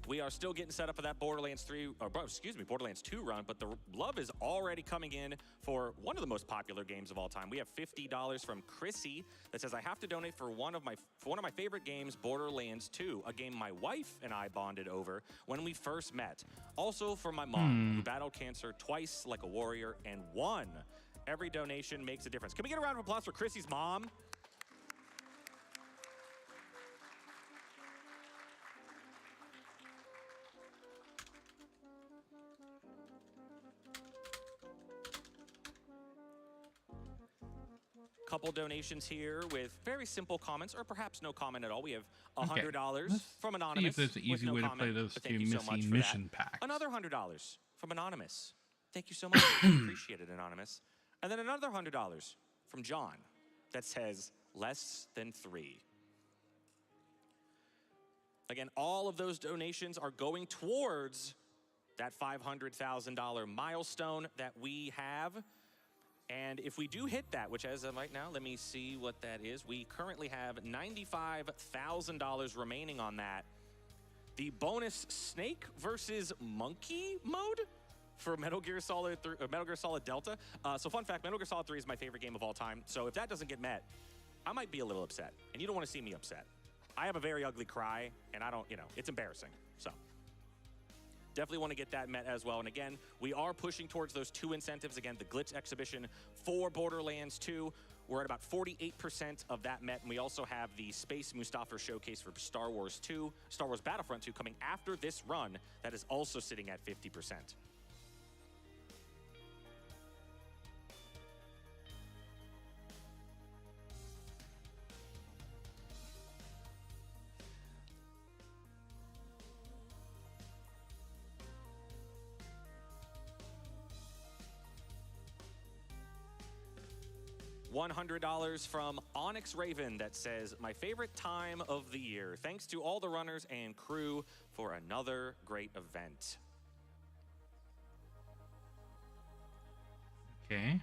We are still getting set up for that Borderlands 3, or excuse me, Borderlands 2 run, but the love is already coming in for one of the most popular games of all time. We have $50 from Chrissy that says, I have to donate for one of my favorite games, Borderlands 2, a game my wife and I bonded over when we first met. Also for my mom, who battled cancer twice like a warrior and won. Every donation makes a difference. Can we get a round of applause for Chrissy's mom? Couple donations here with very simple comments, or perhaps no comment at all. We have $100 from Anonymous. See if there's an easy way to play those two missing mission packs. Another $100 from Anonymous. Thank you so much. Appreciate it, Anonymous. And then another $100 from John that says less than 3. Again, all of those donations are going towards that $500,000 milestone that we have. And if we do hit that, which as of right now, let me see what that is. We currently have $95,000 remaining on that. The bonus snake versus monkey mode for Metal Gear Solid 3, Metal Gear Solid Delta. So fun fact, Metal Gear Solid 3 is my favorite game of all time. So if that doesn't get met, I might be a little upset. And you don't want to see me upset. I have a very ugly cry, and I don't, it's embarrassing. So definitely want to get that met as well. And again, we are pushing towards those 2 incentives. Again, the Glitch exhibition for Borderlands 2. We're at about 48% of that met. And we also have the Space Mustafa showcase for Star Wars Battlefront 2 coming after this run that is also sitting at 50%. $100 from Onyx Raven that says, my favorite time of the year. Thanks to all the runners and crew for another great event. Okay.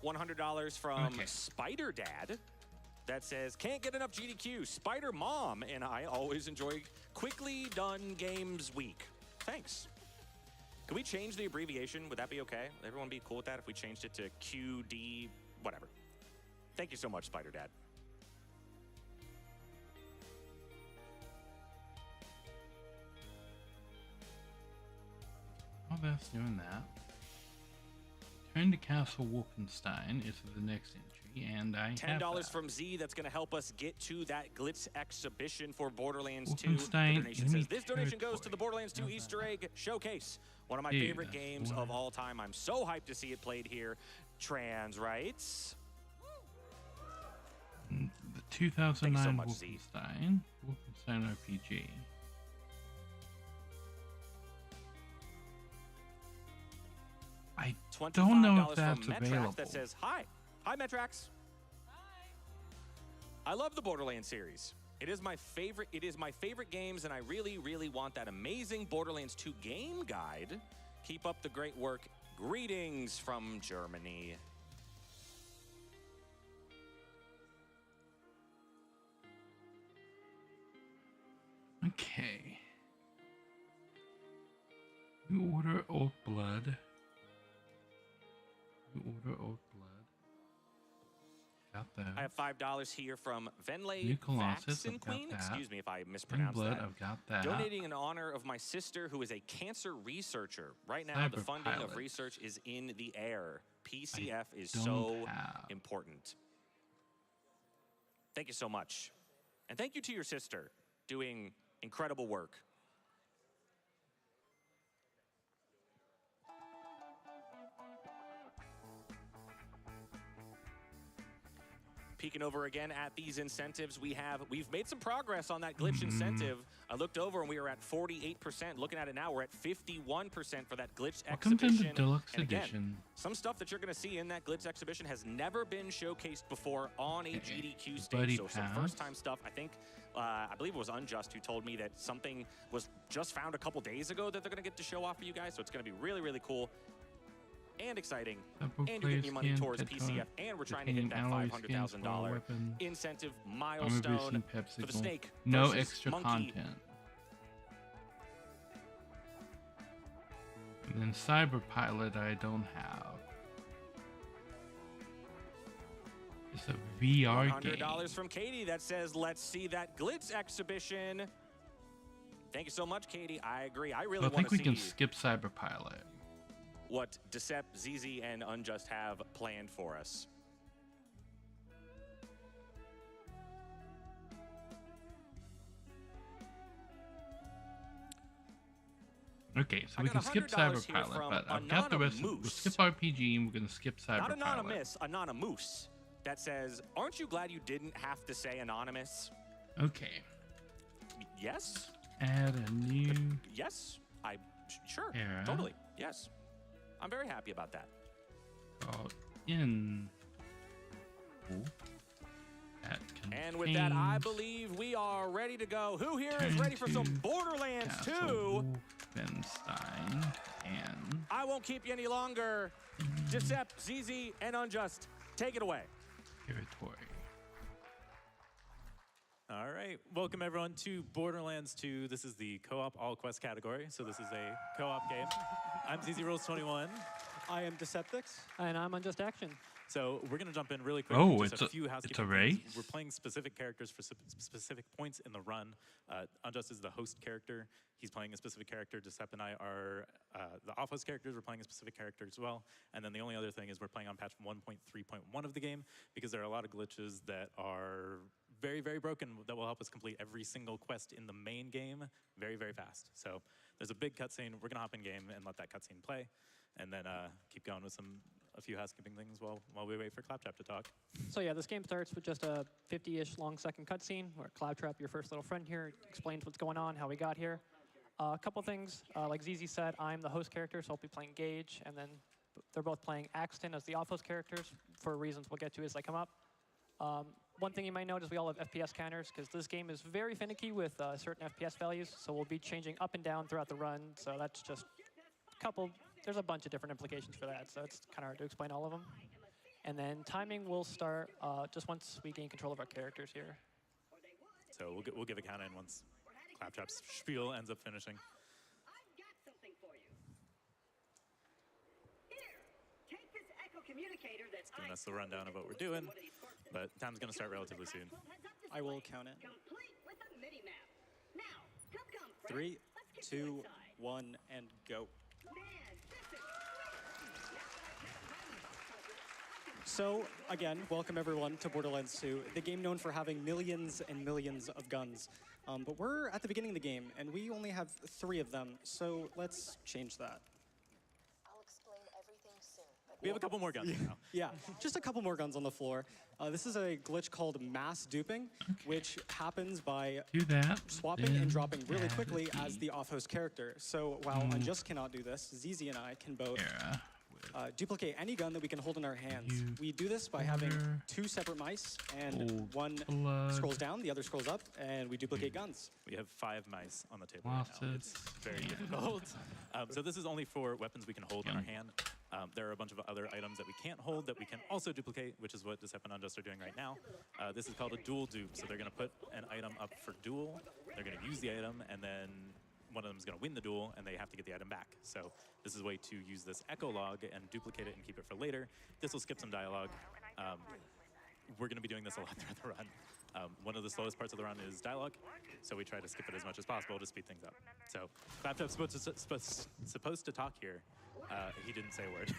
$100 from Spider Dad that says, can't get enough GDQ. Spider Mom and I always enjoy quickly done games week. Thanks. Can we change the abbreviation? Would that be okay? Would everyone be cool with that if we changed it to QD, whatever? Thank you so much, Spider Dad. While that's doing that, Return to Castle Wolfenstein is the next entry, and I have $10 from Z that's going to help us get to that Glitz exhibition for Borderlands 2. Wolfenstein The donation says, this donation territory. goes to the Borderlands 2 Easter egg showcase. One of my favorite games of all time. I'm so hyped to see it played here. Trans rights. The 2009 so much, Wolfenstein RPG. I don't know if that's from Metrax available. that says, hi. Hi, Metrax. Hi. I love the Borderlands series. It is my favorite games, and I really, really want that amazing Borderlands 2 game guide. Keep up the great work. Greetings from Germany. Okay. New Order Old Blood. New Order Old Blood. Got those. I have $5 here from Venlay New Colossus, Vaxen I've got Queen. that. Excuse me if I Young mispronounced Blood, that. I've got that. Donating in honor of my sister, who is a cancer researcher. Right now, the Cyber funding of Pilot. research is in the air. PCF is don't so have. important. Thank you so much. And thank you to your sister, doing incredible work. Peeking over again at these incentives, we've made some progress on that glitch incentive. I looked over and we were at 48%. Looking at it now, we're at 51% for that glitch Welcome to exhibition. the deluxe And again, edition. some stuff that you're going to see in that glitch exhibition has never been showcased before on a GDQ stage. Buddy So some Pass. first-time stuff. I believe it was Unjust who told me that something was just found a couple days ago that they're going to get to show off for you guys. So it's going to be really, really cool and exciting. Several And you're getting your money players towards can PCF. And we're trying to hit that alloy skins for $500,000 weapons, incentive armor milestone boosting for the Pepsicle. snake. No versus extra monkey. content. And then Cyber Pilot I don't have. It's a VR game. $100 from Katie that says, let's see that glitz exhibition. Thank you so much, Katie. I agree. I really So I want think to we see can skip Cyber Pilot. what Decept, ZZ, and Unjust have planned for us. Okay, so I we got can skip $100 Cyber here Pilot, from but I've got the rest. We'll skip RPG and we're gonna skip Cyber Not Pilot. anonymous, anonymous. That says, aren't you glad you didn't have to say anonymous? Okay. Yes? Add a new. Yes? Sure. Era. Totally. Yes. I'm very happy about that. In. That And with that, I contains believe we are ready to go. Who here is ready for some Borderlands 2? Wolfenstein and I won't keep you any longer. Decept, ZZ, and Unjust, take it away. Territory. All right, welcome everyone to Borderlands 2. This is the co-op all quest category, so this is a co-op game. I'm ZZ Rules 21. I am Deceptix. And I'm Unjust Action. So we're going to jump in really quick. Oh, Just it's a few housekeeping it's a things. race? We're playing specific characters for specific points in the run. Unjust is the host character. He's playing a specific character. Decep and I are the off-host characters. We're playing a specific character as well. And then the only other thing is we're playing on patch 1.3.1 of the game because there are a lot of glitches that are very, very broken that will help us complete every single quest in the main game very, very fast. So there's a big cutscene. We're going to hop in game and let that cutscene play, and then keep going with a few housekeeping things while we wait for Claptrap to talk. So yeah, this game starts with just a 50-ish long second cutscene where Claptrap, your first little friend here, explains what's going on, how we got here. A couple things, like ZZ said, I'm the host character, so I'll be playing Gage, and then they're both playing Axton as the off-host characters for reasons we'll get to as they come up. One thing you might notice, we all have FPS counters, because this game is very finicky with certain FPS values, so we'll be changing up and down throughout the run, so that's just a couple, there's a bunch of different implications for that, so it's kind of hard to explain all of them. And then timing will start just once we gain control of our characters here. So we'll give a count in once Claptrap's spiel ends up finishing. And that's the rundown of what we're doing, but time's going to start relatively soon. I will count it. 3, 2, 1, and go. So, again, welcome everyone to Borderlands 2, the game known for having millions and millions of guns. But we're at the beginning of the game, and we only have 3 of them, so let's change that. We have a couple more guns now. Yeah, just a couple more guns on the floor. This is a glitch called mass duping, which happens by swapping and dropping really quickly as the off-host character. So while Unjust cannot do this, ZZ and I can both duplicate any gun that we can hold in our hands. We do this by having 2 separate mice, and one scrolls down, the other scrolls up, and we duplicate guns. We have 5 mice on the table right now. It's very difficult. So this is only for weapons we can hold in our hand. There are a bunch of other items that we can't hold that we can also duplicate, which is what Decep and Unjust are doing right now. This is called a dual dupe. So they're going to put an item up for duel. They're going to use the item, and then one of them is going to win the duel, and they have to get the item back. So this is a way to use this echo log and duplicate it and keep it for later. This will skip some dialogue. we're going to be doing this a lot throughout the run. One of the slowest parts of the run is dialogue, so we try to skip it as much as possible to speed things up. So Claptrap's supposed to talk here. He didn't say a word.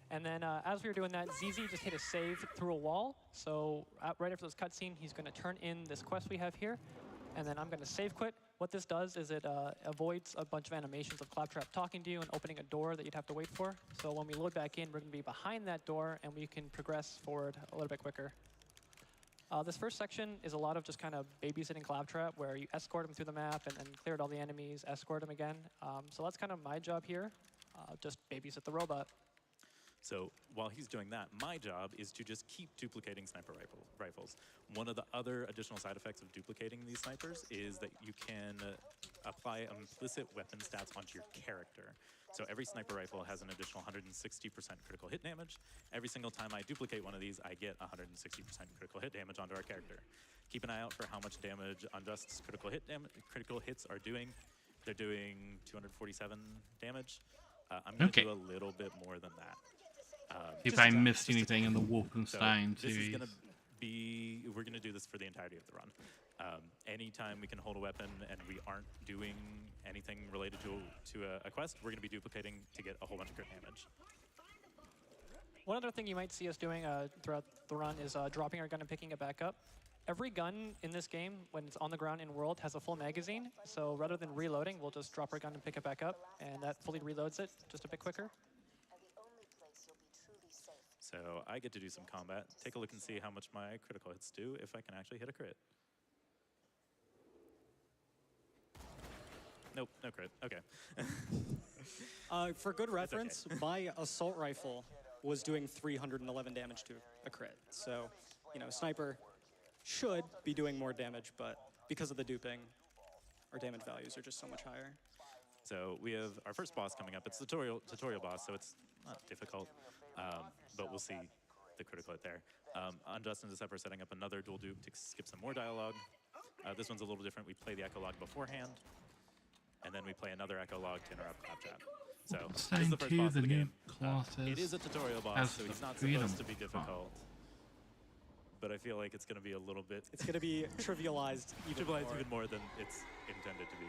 And then as we were doing that, ZZ just hit a save through a wall. So right after this cutscene, he's going to turn in this quest we have here. And then I'm going to save quit. What this does is it avoids a bunch of animations of Claptrap talking to you and opening a door that you'd have to wait for. So when we load back in, we're going to be behind that door, and we can progress forward a little bit quicker. This first section is a lot of just kind of babysitting Claptrap, where you escort him through the map and then clear out all the enemies, escort him again. So that's kind of my job here, just babysit the robot. So while he's doing that, my job is to just keep duplicating sniper rifles. One of the other additional side effects of duplicating these snipers is that you can apply implicit weapon stats onto your character. So every sniper rifle has an additional 160% critical hit damage. Every single time I duplicate one of these, I get 160% critical hit damage onto our character. Keep an eye out for how much damage Unjust's critical hits are doing. They're doing 247 damage. I'm going to do a little bit more than that. If I missed anything in the Wolfenstein so this series. is going to be, we're going to do this for the entirety of the run. Anytime we can hold a weapon and we aren't doing anything related to a quest, we're going to be duplicating to get a whole bunch of crit damage. One other thing you might see us doing throughout the run is dropping our gun and picking it back up. Every gun in this game, when it's on the ground in world, has a full magazine. So rather than reloading, we'll just drop our gun and pick it back up, and that fully reloads it just a bit quicker. So I get to do some combat. Take a look and see how much my critical hits do if I can actually hit a crit. Nope, no crit. Okay. For good reference, my assault rifle was doing 311 damage to a crit. So, you know, sniper should be doing more damage, but because of the duping, our damage values are just so much higher. So we have our first boss coming up. It's the tutorial boss, so it's not difficult, but we'll see the critical hit there. Unjust and Deceptor setting up another dual dupe to skip some more dialogue. This one's a little different. We play the echo log beforehand, and then we play another echo log to interrupt Claptrap. So this is the first boss of the game. It is a tutorial boss, so he's not supposed to be difficult. But I feel like it's going to be a little bit... It's going to be trivialized even more than it's intended to be.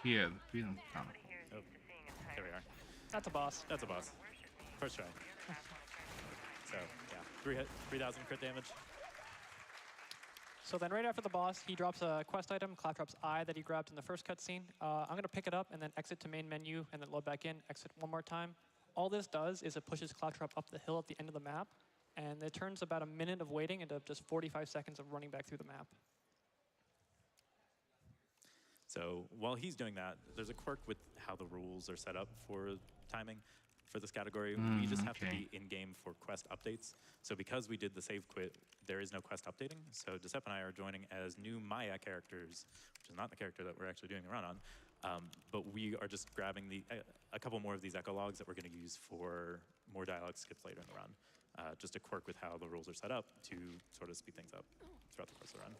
Here, the Freedom Chronicle. Oh, there we are. That's a boss. That's a boss. First try. So, yeah, 3,000 crit damage. So then right after the boss, he drops a quest item, Claptrap's eye, that he grabbed in the first cutscene. I'm going to pick it up and then exit to main menu and then load back in, exit one more time. All this does is it pushes Claptrap up the hill at the end of the map, and it turns about a minute of waiting into just 45 seconds of running back through the map. So while he's doing that, there's a quirk with how the rules are set up for timing for this category. We just have to be in-game for quest updates. So because we did the save quit, there is no quest updating. So Decep and I are joining as new Maya characters, which is not the character that we're actually doing the run on. But we are just grabbing a couple more of these echo logs that we're going to use for more dialogue skips later in the run. Just a quirk with how the rules are set up to sort of speed things up throughout the course of the run.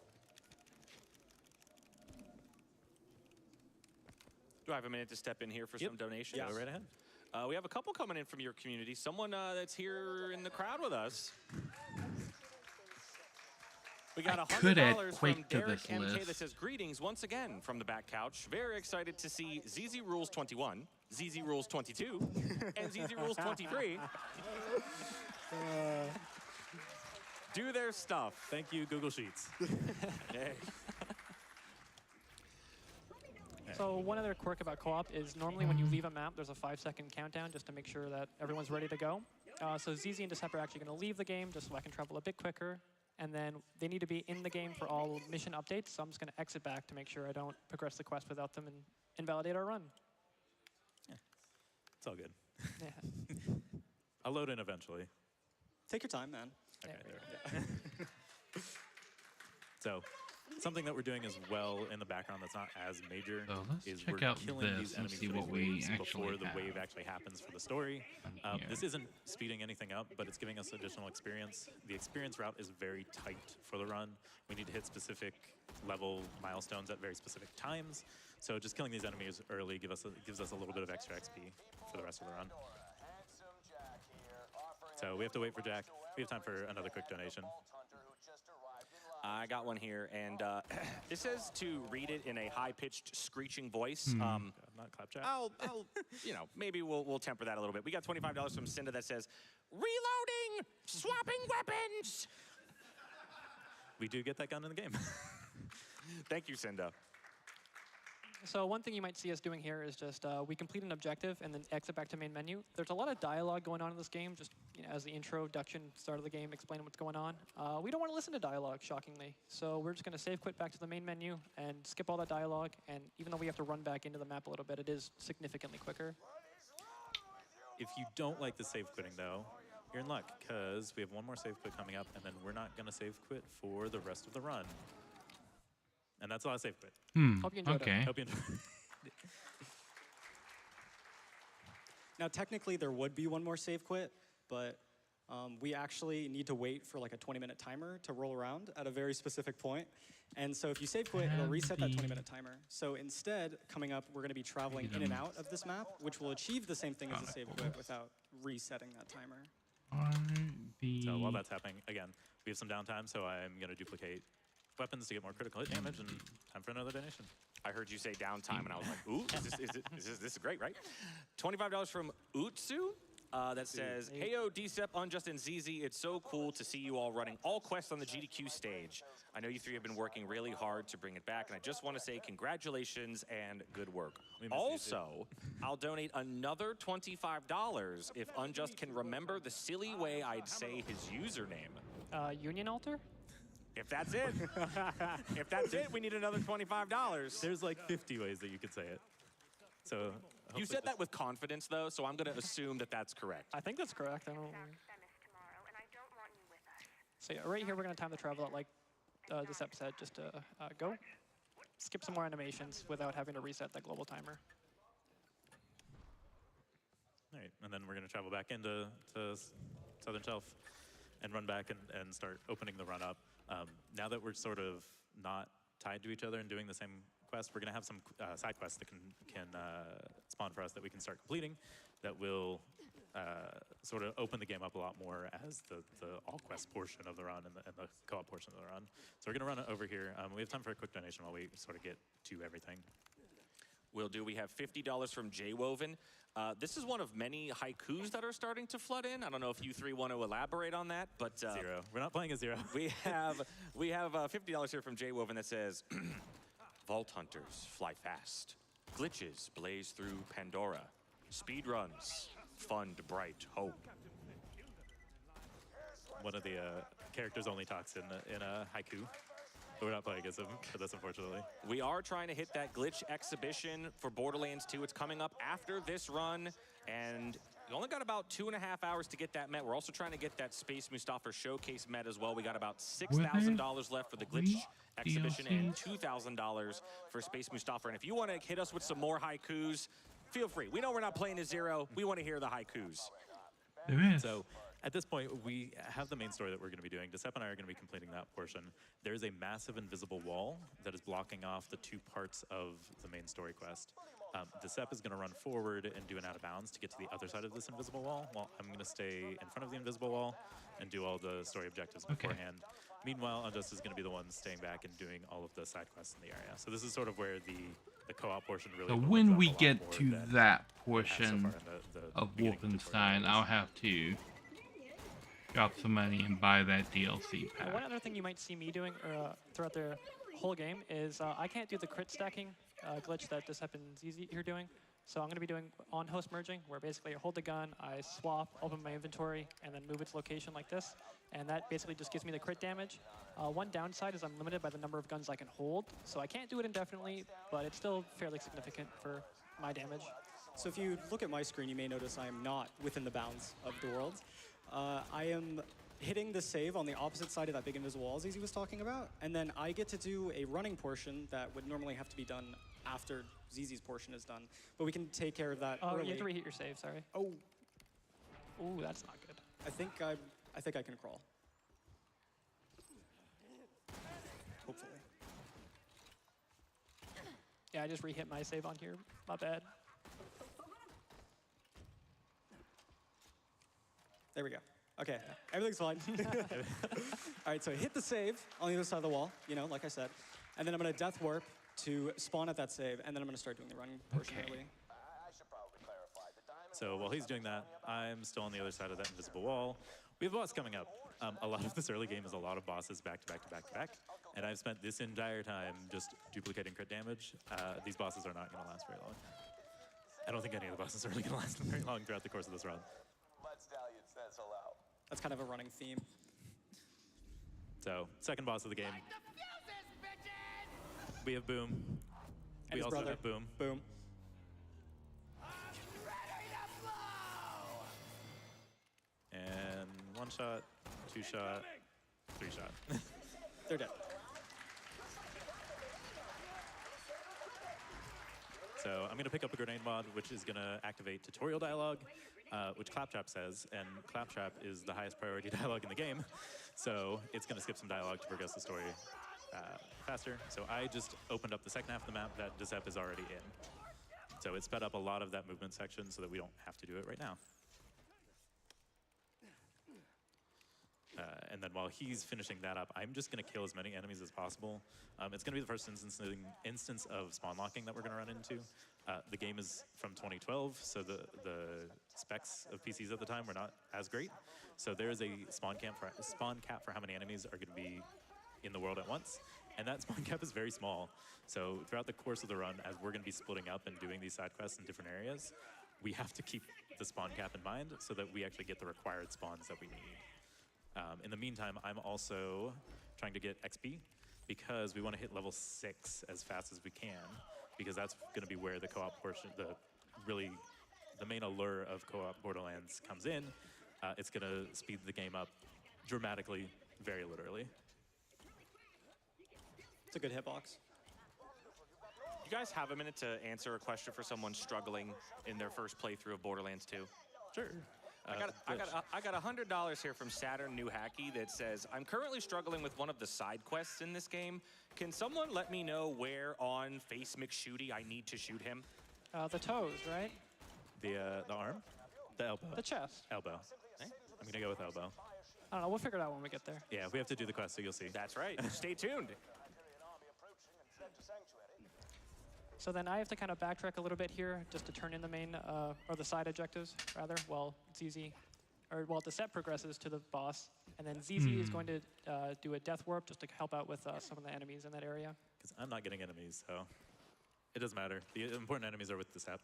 Do I have a minute to step in here for some donations? Yeah, go right ahead. We have a couple coming in from your community. Someone that's here in the crowd with us. We got $100 from Derek MK that says, greetings once again from the back couch. Very excited to see ZZ Rules 21, ZZ Rules 22, and ZZ Rules 23 do their stuff. Thank you, Google Sheets. Hey. So one other quirk about co-op is normally when you leave a map, there's a 5-second countdown just to make sure that everyone's ready to go. So ZZ and Decep are actually going to leave the game just so I can travel a bit quicker. And then they need to be in the game for all mission updates, so I'm just going to exit back to make sure I don't progress the quest without them and invalidate our run. Yeah, it's all good. Yeah. I'll load in eventually. Take your time, man. Okay, there. Yeah. So, something that we're doing as well in the background that's not as major is we're killing these enemies before the wave actually happens for the story. This isn't speeding anything up, but it's giving us additional experience. The experience route is very tight for the run. We need to hit specific level milestones at very specific times. So just killing these enemies early gives us a little bit of extra XP for the rest of the run. So we have to wait for Jack. We have time for another quick donation. I got one here, and it says to read it in a high-pitched, screeching voice. Not claptrap. I'll maybe we'll temper that a little bit. We got $25 from Cinda that says, "Reloading, swapping weapons." We do get that gun in the game. Thank you, Cinda. So one thing you might see us doing here is just we complete an objective and then exit back to main menu. There's a lot of dialogue going on in this game, just as the introduction, start of the game, explaining what's going on. We don't want to listen to dialogue, shockingly. So we're just going to save quit back to the main menu and skip all that dialogue. And even though we have to run back into the map a little bit, it is significantly quicker. If you don't like the save quitting, though, you're in luck, because we have one more save quit coming up, and then we're not going to save quit for the rest of the run. And that's a lot of save quit. Hope you enjoyed it. Hope you enjoyed it. Now, technically, there would be one more save quit, but we actually need to wait for like a 20-minute timer to roll around at a very specific point. And so if you save quit, it'll reset that 20-minute timer. So instead, coming up, we're going to be traveling in and out of this map, which will achieve the same thing as a save quit without resetting that timer. So while that's happening, again, we have some downtime, so I'm going to duplicate weapons to get more critical hit damage, and time for another donation. I heard you say downtime, and I was like, ooh, this is great, right? $25 from Utsu that says, "Heyo, DCEP, Unjust, and ZZ. It's so cool to see you all running all quests on the GDQ stage. I know you three have been working really hard to bring it back, and I just want to say congratulations and good work. Also, I'll donate another $25 if Unjust can remember the silly way I'd say his username." Union Altar? If that's it, we need another $25. There's like 50 ways that you could say it. So you said that with confidence, though, so I'm going to assume that that's correct. I think that's correct. I don't. So yeah, right here we're going to time the travel at like this episode just to go. Skip some more animations without having to reset that global timer. All right, and then we're going to travel back into Southern Shelf and run back and start opening the run up. Now that we're sort of not tied to each other and doing the same quest, we're going to have some side quests that can spawn for us that we can start completing that will sort of open the game up a lot more as the all-quest portion of the run and the co-op portion of the run. So we're going to run it over here. We have time for a quick donation while we sort of get to everything. Will do. We have $50 from Jwoven. This is one of many haikus that are starting to flood in. I don't know if you three want to elaborate on that, but zero. We're not playing a zero. We have $50 here from Jwoven that says, "Vault hunters fly fast. Glitches blaze through Pandora. Speed runs fund bright hope." One of the characters only talks in a haiku. But we're not playing against him for this, unfortunately. We are trying to hit that glitch exhibition for Borderlands 2. It's coming up after this run, and we only got about 2.5 hours to get that met. We're also trying to get that Space Mustafa showcase met as well. We got about $6,000 left for the glitch exhibition and $2,000 for Space Mustafa. And if you want to hit us with some more haikus, feel free. We know we're not playing a zero. We want to hear the haikus. There is. So at this point, we have the main story that we're going to be doing. DCEP and I are going to be completing that portion. There's a massive invisible wall that is blocking off the two parts of the main story quest. DCEP is going to run forward and do an out of bounds to get to the other side of this invisible wall, while I'm going to stay in front of the invisible wall and do all the story objectives beforehand. Meanwhile, Unjust is going to be the one staying back and doing all of the side quests in the area. So this is sort of where the co-op portion really. So when we get to that portion of Wolfenstein, I'll have to drop some money and buy that DLC pack. One other thing you might see me doing throughout the whole game is I can't do the crit stacking glitch that DCEP and ZZ are doing. So I'm going to be doing on-host merging, where basically I hold the gun, I swap, open my inventory, and then move its location like this. And that basically just gives me the crit damage. One downside is I'm limited by the number of guns I can hold, so I can't do it indefinitely, but it's still fairly significant for my damage. So if you look at my screen, you may notice I am not within the bounds of the world. I am hitting the save on the opposite side of that big invisible wall ZZ was talking about, and then I get to do a running portion that would normally have to be done after ZZ's portion is done. But we can take care of that early. You have to reheat your save, sorry. Oh. Ooh, that's not good. I think I can crawl. Hopefully. Yeah, I just re-hit my save on here. My bad. There we go. Okay, everything's fine. All right, so hit the save on the other side of the wall, you know, like I said. And then I'm gonna death warp to spawn at that save, and then I'm gonna start doing the running portion early. So while he's doing that, I'm still on the other side of that invisible wall. We have a boss coming up. A lot of this early game is a lot of bosses back to back to back to back. And I've spent this entire time just duplicating crit damage. These bosses are not gonna last very long. I don't think any of the bosses are really gonna last very long throughout the course of this run. That's kind of a running theme. So, second boss of the game. We have Boom. And We his also brother. have Boom. Boom. And 1 shot, 2 shot, 3 shot. They're dead. So I'm gonna pick up a grenade mod, which is gonna activate tutorial dialogue, which Claptrap says, and Claptrap is the highest priority dialogue in the game. So it's gonna skip some dialogue to progress the story faster. So I just opened up the second half of the map that Decep is already in. So it sped up a lot of that movement section so that we don't have to do it right now. And then while he's finishing that up, I'm just going to kill as many enemies as possible. It's going to be the first instance of spawn locking that we're going to run into. The game is from 2012, so the specs of PCs at the time were not as great. So there is a spawn cap for how many enemies are going to be in the world at once. And that spawn cap is very small. So throughout the course of the run, as we're going to be splitting up and doing these side quests in different areas, we have to keep the spawn cap in mind so that we actually get the required spawns that we need. In the meantime, I'm also trying to get XP because we want to hit level 6 as fast as we can, because that's going to be where the co-op portion, the main allure of co-op Borderlands comes in. It's going to speed the game up dramatically, very literally. It's a good hitbox. You guys have a minute to answer a question for someone struggling in their first playthrough of Borderlands 2? Sure. I got $100 here from Saturn New Hacky that says, I'm currently struggling with one of the side quests in this game. Can someone let me know where on Face McShooty I need to shoot him? The toes, right? The arm? The elbow? The chest. Elbow. I'm gonna go with elbow. I don't know, we'll figure it out when we get there. Yeah, we have to do the quest, so you'll see. That's right. Stay tuned. So then I have to kind of backtrack a little bit here just to turn in the main, or the side objectives, rather, while Decep progresses to the boss. And then ZZ is going to do a death warp just to help out with some of the enemies in that area. Because I'm not getting enemies, so it doesn't matter. The important enemies are with Decep.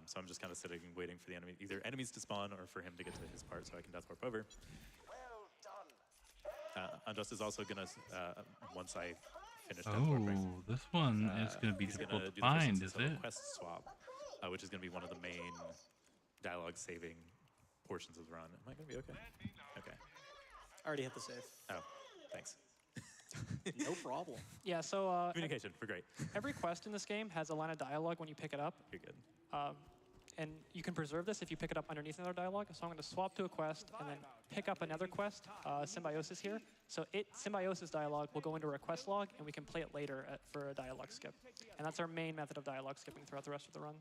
So I'm just kind of sitting and waiting for the enemy, either enemies to spawn or for him to get to his part so I can death warp over. Unjust is also going to, once I finish death warping, this one is going to be difficult to find, is it? Quest swap, which is going to be one of the main dialogue saving portions of the run. Am I going to be okay? Okay. I already hit the save. Oh, thanks. No problem. Yeah, so... communication, we're great. Every quest in this game has a line of dialogue when you pick it up. You're good. And you can preserve this if you pick it up underneath another dialogue. So I'm going to swap to a quest and then pick up another quest, Symbiosis here. So Symbiosis dialogue will go into a quest log, and we can play it later for a dialogue skip. And that's our main method of dialogue skipping throughout the rest of the run.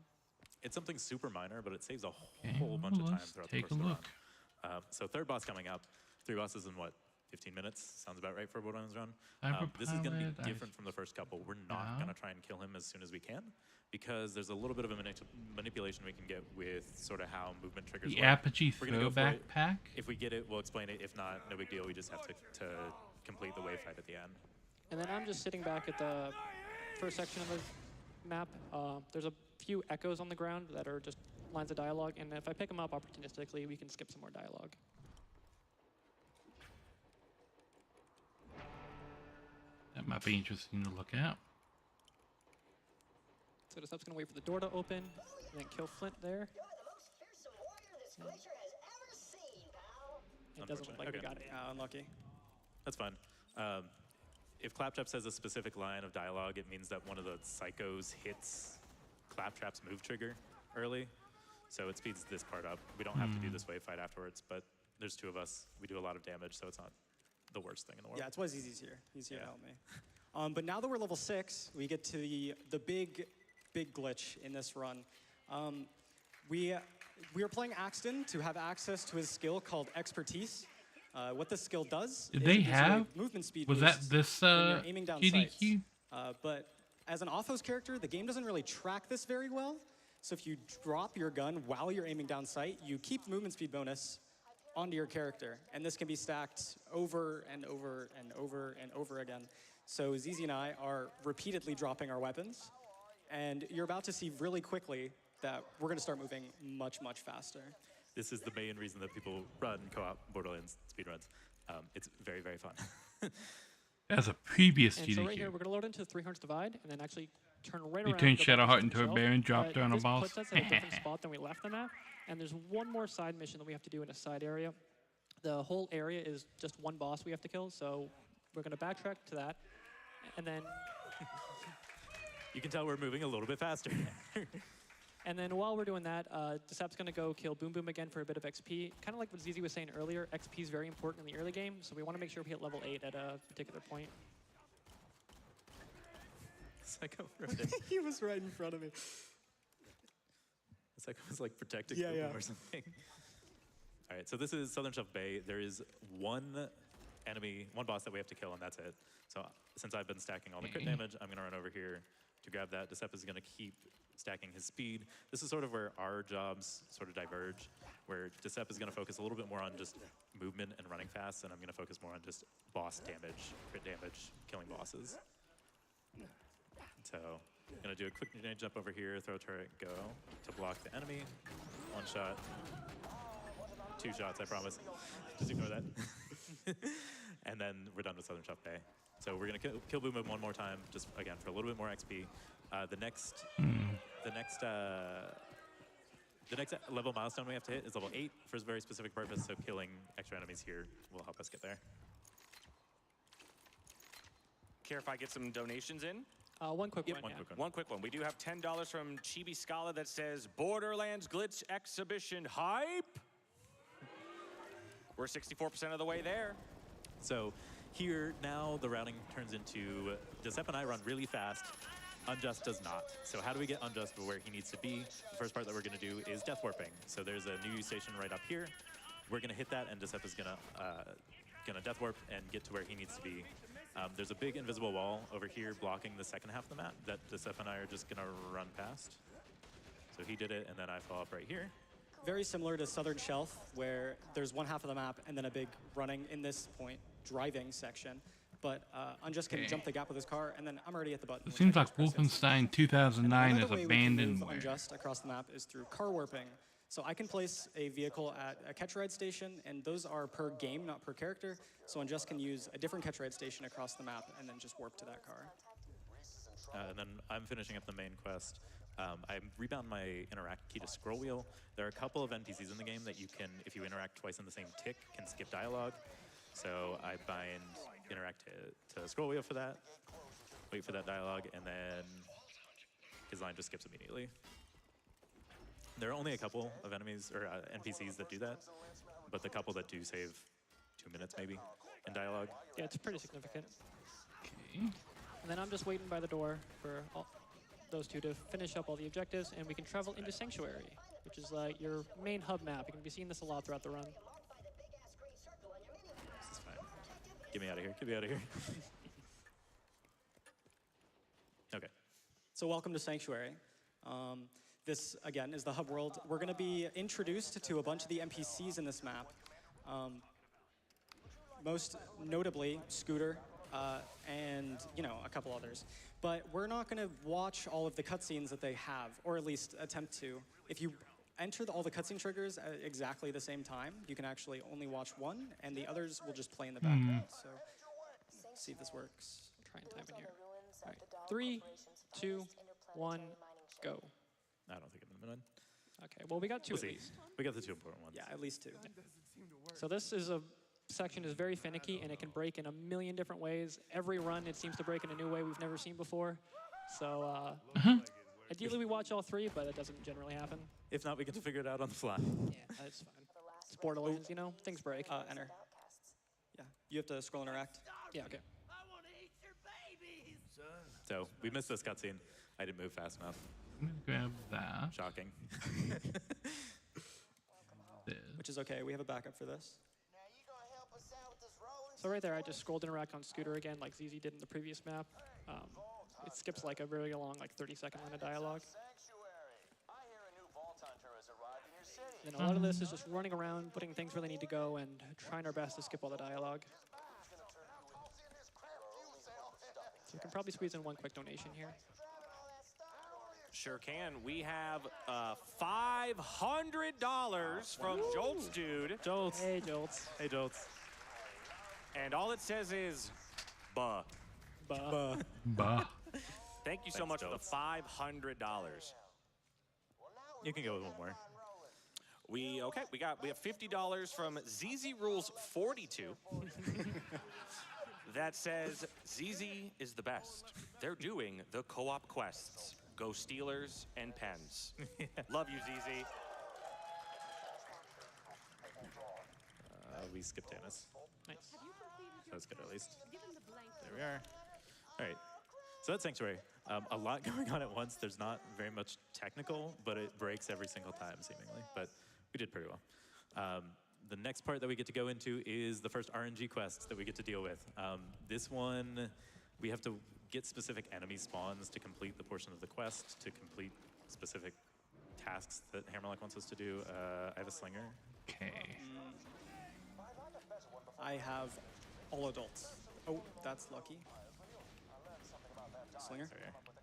It's something super minor, but it saves a whole bunch of time throughout the course of the run. So third boss coming up. 3 bosses in what? 15 minutes? Sounds about right for a Borderlands run. This is going to be different from the first couple. We're not going to try and kill him as soon as we can, because there's a little bit of a manipulation we can get with sort of how movement triggers the work. Apogee throwback pack? If we get it, we'll explain it. If not, no big deal. We just have to complete the wave fight at the end. And then I'm just sitting back at the first section of the map. There's a few echoes on the ground that are just lines of dialogue, and if I pick them up opportunistically, we can skip some more dialogue. That might be interesting to look at. So Decep's going to wait for the door to open, and then kill Flint there. It doesn't look like we got it. Unlucky. That's fine. If Claptrap says a specific line of dialogue, it means that one of the psychos hits Claptrap's move trigger early. So it speeds this part up. We don't have to do this wave fight afterwards, but there's 2 of us. We do a lot of damage, so it's not the worst thing in the world. Yeah, that's why ZZ's here. He's here to help me. But now that we're level 6, we get to the big glitch in this run. We we are playing Axton to have access to his skill called Expertise. What this skill does Did is they it gives you a have? movement speed Was boost that this when you're aiming down GDQ? sights. But as an off-host character, the game doesn't really track this very well. So if you drop your gun while you're aiming down sight, you keep movement speed bonus onto your character. And this can be stacked over and over and over and over again. So ZZ and I are repeatedly dropping our weapons. And you're about to see really quickly that we're going to start moving much, much faster. This is the main reason that people run co-op Borderlands speedruns. It's very, very fun. That's a previous And GDQ. so right here, we're going to load into the 300 divide and then actually turn right You around. turn go back Shadowheart to into the a shelf. bear and drop down a this boss. puts us in a different spot than we left them at. And there's one more side mission that we have to do in a side area. The whole area is just one boss we have to kill, so we're going to backtrack to that. And then... You can tell we're moving a little bit faster. And then while we're doing that, Decep's going to go kill Boom Boom again for a bit of XP. Kind of like what ZZ was saying earlier, XP is very important in the early game, so we want to make sure we hit level 8 at a particular point. Psycho He was right in front of me. Psycho was like protecting Yeah, Boom Boom yeah. or something. All right, so this is Southern Shelf Bay. There is one enemy, one boss that we have to kill, and that's it. So since I've been stacking all the crit damage, I'm going to run over here to grab that. Decep is going to keep stacking his speed. This is sort of where our jobs sort of diverge, where Decep is going to focus a little bit more on just movement and running fast, and I'm going to focus more on just boss damage, crit damage, killing bosses. So I'm going to do a quick grenade jump over here, throw turret, go to block the enemy. One shot. 2 shots, I promise. Just ignore that. And then we're done with Southern Shelf Bay. So we're gonna kill Boom Boom one more time, just again for a little bit more XP. The next level milestone we have to hit is level 8 for a very specific purpose. So killing extra enemies here will help us get there. Care if I get some donations in? One quick one. One quick one. We do have $10 from Chibi Scala that says Borderlands Glitch Exhibition Hype. We're 64% of the way there. So here now the routing turns into Decep and I run really fast. Unjust does not. So how do we get Unjust to where he needs to be? The first part that we're going to do is death warping. So there's a new station right up here. We're going to hit that, and Decep is going to death warp and get to where he needs to be. There's a big invisible wall over here blocking the second half of the map that Decep and I are just going to run past. So he did it, and then I fall up right here. Very similar to Southern Shelf, where there's one half of the map and then a big running, in this point, driving section. But Unjust can jump the gap with his car, and then I'm already at the button. It seems like Wolfenstein 2009 is Another way we can abandoned. move Unjust across the map is through car warping. So I can place a vehicle at a catch ride station, and those are per game, not per character. So Unjust can use a different catch ride station across the map and then just warp to that car. And then I'm finishing up the main quest. I rebound my interact key to scroll wheel. There are a couple of NPCs in the game that you can, if you interact twice in the same tick, can skip dialogue. So I bind interact to scroll wheel for that, wait for that dialogue, and then his line just skips immediately. There are only a couple of enemies or NPCs that do that, but the couple that do save 2 minutes maybe in dialogue. Yeah, it's pretty significant. And then I'm just waiting by the door for those two to finish up all the objectives, and we can travel into Sanctuary, which is like your main hub map. You're going to be seeing this a lot throughout the run. This is fine. Get me out of here. Get me out of here. Okay. So welcome to Sanctuary. This, again, is the hub world. We're going to be introduced to a bunch of the NPCs in this map. Most notably, Scooter, and, you know, a couple others. But we're not going to watch all of the cutscenes that they have, or at least attempt to. If you enter all the cutscene triggers at exactly the same time, you can actually only watch one, and the others will just play in the background. So let's see if this works. Try and time in here. All right. 3, 2, 1, go. I don't think I'm going to win. Okay, well, we got 2 We'll at see. least. We got the 2 important ones. Yeah, at least 2. So this is a section is very finicky, and it can break in a million different ways. Every run, it seems to break in a new way we've never seen before. So ideally, we watch all 3, but it doesn't generally happen. If not, we get to figure it out on the fly. Yeah, that's fine. It's Borderlands, you know? Things break. Enter. Yeah, you have to scroll interact. Yeah, okay. So we missed this cutscene. I didn't move fast enough. Grab that. Shocking. which is okay. We have a backup for this. So right there, I just scrolled interact on Scooter again, like ZZ did in the previous map. It skips like a very long, like 30-second line of dialogue. And a lot of this is just running around, putting things where they need to go, and trying our best to skip all the dialogue. So we can probably squeeze in one quick donation here. Sure can. We have $500 from Jolts Dude. Jolts. Hey, Jolts. Hey, Jolts. And all it says is, buh. Buh. Bah. Thank you so much for the $500. You can go with one more. We have $50 from ZZ Rules 42. That says ZZ is the best. They're doing the co-op quests. Go Steelers and Pens. Love you, ZZ. We skipped Tanis. Nice. That's good, at least. There we are. All right. So that's Sanctuary. A lot going on at once. There's not very much technical, but it breaks every single time, seemingly. But we did pretty well. The next part that we get to go into is the first RNG quests that we get to deal with. This one, we have to get specific enemy spawns to complete the portion of the quest, to complete specific tasks that Hammerlock wants us to do. I have a slinger. Okay. I have all adults. Oh, that's lucky. Slinger.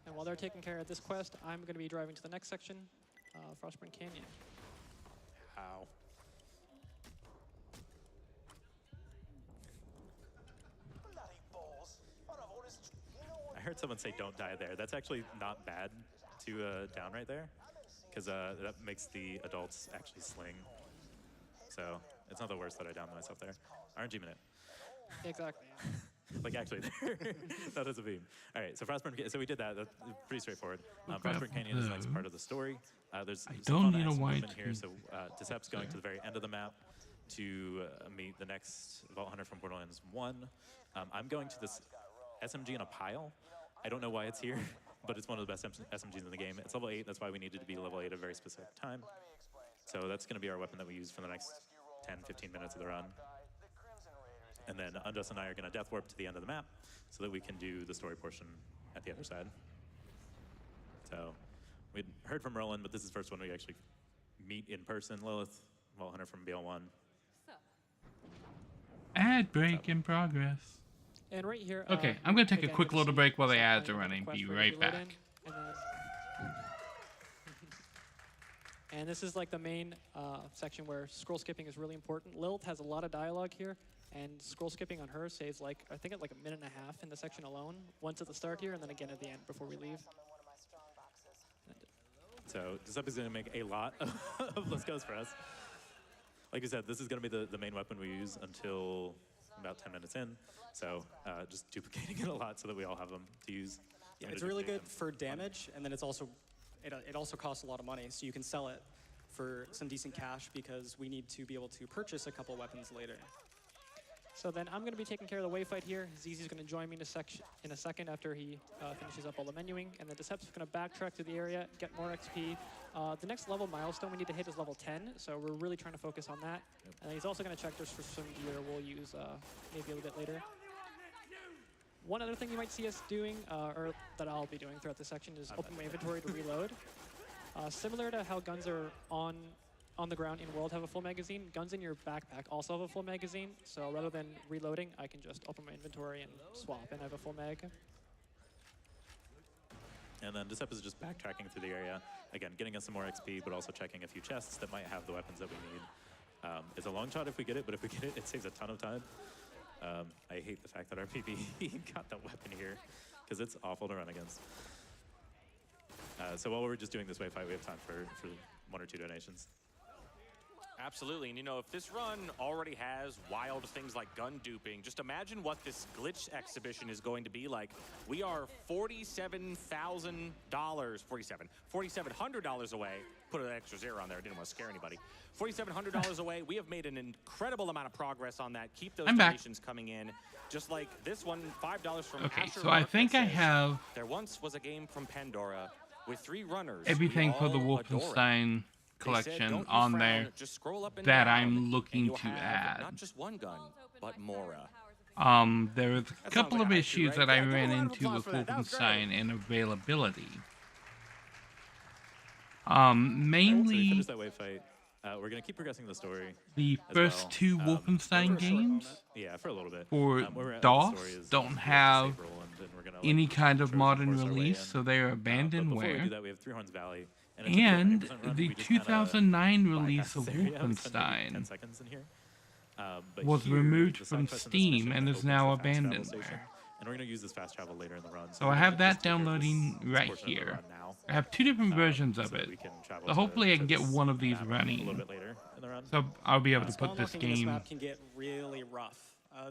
And while they're taking care of this quest, I'm going to be driving to the next section, Frostburn Canyon. How? I heard someone say don't die there. That's actually not bad to down right there, because that makes the adults actually sling. So it's not the worst that I downed myself there. RNG minute. Exactly. Like actually, that is a beam. All right, so Frostburn. So we did that. That's pretty straightforward. Frostburn Canyon is the next part of the story. There's don't some need a fun white movement here. So Decep's going to the very end of the map to meet the next Vault Hunter from Borderlands 1. I'm going to this SMG in a pile. I don't know why it's here, but it's one of the best SMGs in the game. It's level 8. That's why we needed to be level 8 at a very specific time. So that's going to be our weapon that we use for the next 10, 15 minutes of the run. And then Unjust and I are going to death warp to the end of the map so that we can do the story portion at the other side. So we'd heard from Merlin, but this is the first one we actually meet in person. Lilith, Vault Hunter from BL1. Ad break in progress. And right here. Okay, I'm going to take a again, quick you little see break while the some ads are kind of running. quest Be where right you load back. in, and this is like the main section where scroll skipping is really important. Lilith has a lot of dialogue here, and scroll skipping on her saves like, I think, like a minute and a half in the section alone. Once at the start here, and then again at the end before we leave. So Decep is going to make a lot of Let's Goes for us. Like you said, this is going to be the main weapon we use until about 10 minutes in. So just duplicating it a lot so that we all have them to use. Yeah, it's really good for damage, and then it's also it also costs a lot of money, so you can sell it for some decent cash because we need to be able to purchase a couple weapons later. So then I'm going to be taking care of the way fight here. ZZ's going to join me in a second after he finishes up all the menuing. And then Decep's going to backtrack through the area, get more XP. The next level milestone we need to hit is level 10, so we're really trying to focus on that. Yep. And he's also going to check just for some gear we'll use maybe a little bit later. One other thing you might see us doing, or that I'll be doing throughout this section, is open my inventory to reload. Similar to how guns are on the ground in World have a full magazine, guns in your backpack also have a full magazine. So rather than reloading, I can just open my inventory and swap and have a full mag. And then Decep is just backtracking through the area. Again, getting us some more XP, but also checking a few chests that might have the weapons that we need. It's a long shot if we get it, but if we get it, it saves a ton of time. I hate the fact that our PvE got that weapon here, because it's awful to run against. So while we're just doing this way fight, we have time for 1 or 2 donations. Absolutely, and you know, if this run already has wild things like gun duping, just imagine what this glitch exhibition is going to be like. We are $4,700 away. Put an extra 0 on there, I didn't want to scare anybody. $4,700 away. We have made an incredible amount of progress on that. Keep those donations coming in. Just like this one, $5 from Okay, Asher so I Mark think I says, have there once was a game from Pandora with 3 runners. everything we for the all adore it. Wolfenstein collection on there that I'm looking to add. Not just one gun, but Mora. There was a couple of issues that I ran into with Wolfenstein and availability. Mainly, finish that wave fight. We're gonna keep progressing the story. The first two Wolfenstein games, yeah, for a little bit. for DOS, don't have any kind of modern release, so they are Before we abandonware. do that, we have Three Horns Valley. And the 2009 release of Wolfenstein was removed from Steam and is now abandonware. And we're going to use this fast travel later in the run. So I have that downloading right here. I have two different versions of it. So hopefully I can get one of these running. So I'll be able to put this Spawn locking in game map can get really rough.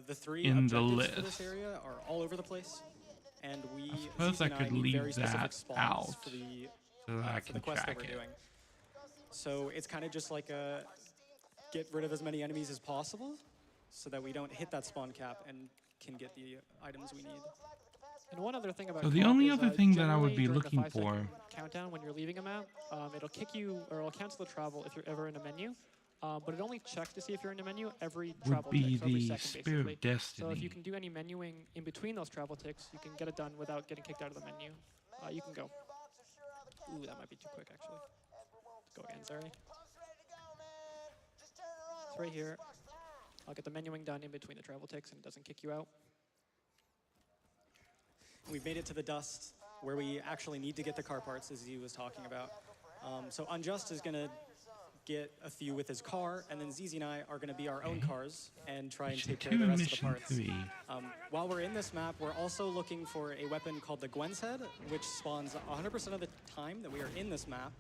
The three in the objectives for list. this area are all over the place, and we suppose I ZZ and could need leave very specific that spawns out for the, so that I for the can quest that track we're it. doing. So it's kind of just like a get rid of as many enemies as possible, so that we don't hit that spawn cap and can get the items we need. And one other thing about So the co-op only is, other thing that I would generally be during the looking 5-second for countdown when you're leaving a map, it'll kick you or it'll cancel the travel if you're ever in a menu. But it only checks to see if you're in a menu every would travel be tick, so every the second, Spirit basically. of Destiny. So if you can do any menuing in between those travel ticks, you can get it done without getting kicked out of the menu. You can go. Ooh, that might be too quick, actually. Let's go again, sorry. It's right here. I'll get the menuing done in between the travel ticks and it doesn't kick you out. We've made it to the dust where we actually need to get the car parts, as he was talking about. So Unjust is going to get a few with his car, and then ZZ and I are going to be our own cars and try and take care of the rest of the parts. While we're in this map, we're also looking for a weapon called the Gwen's Head, which spawns 100% of the time that we are in this map.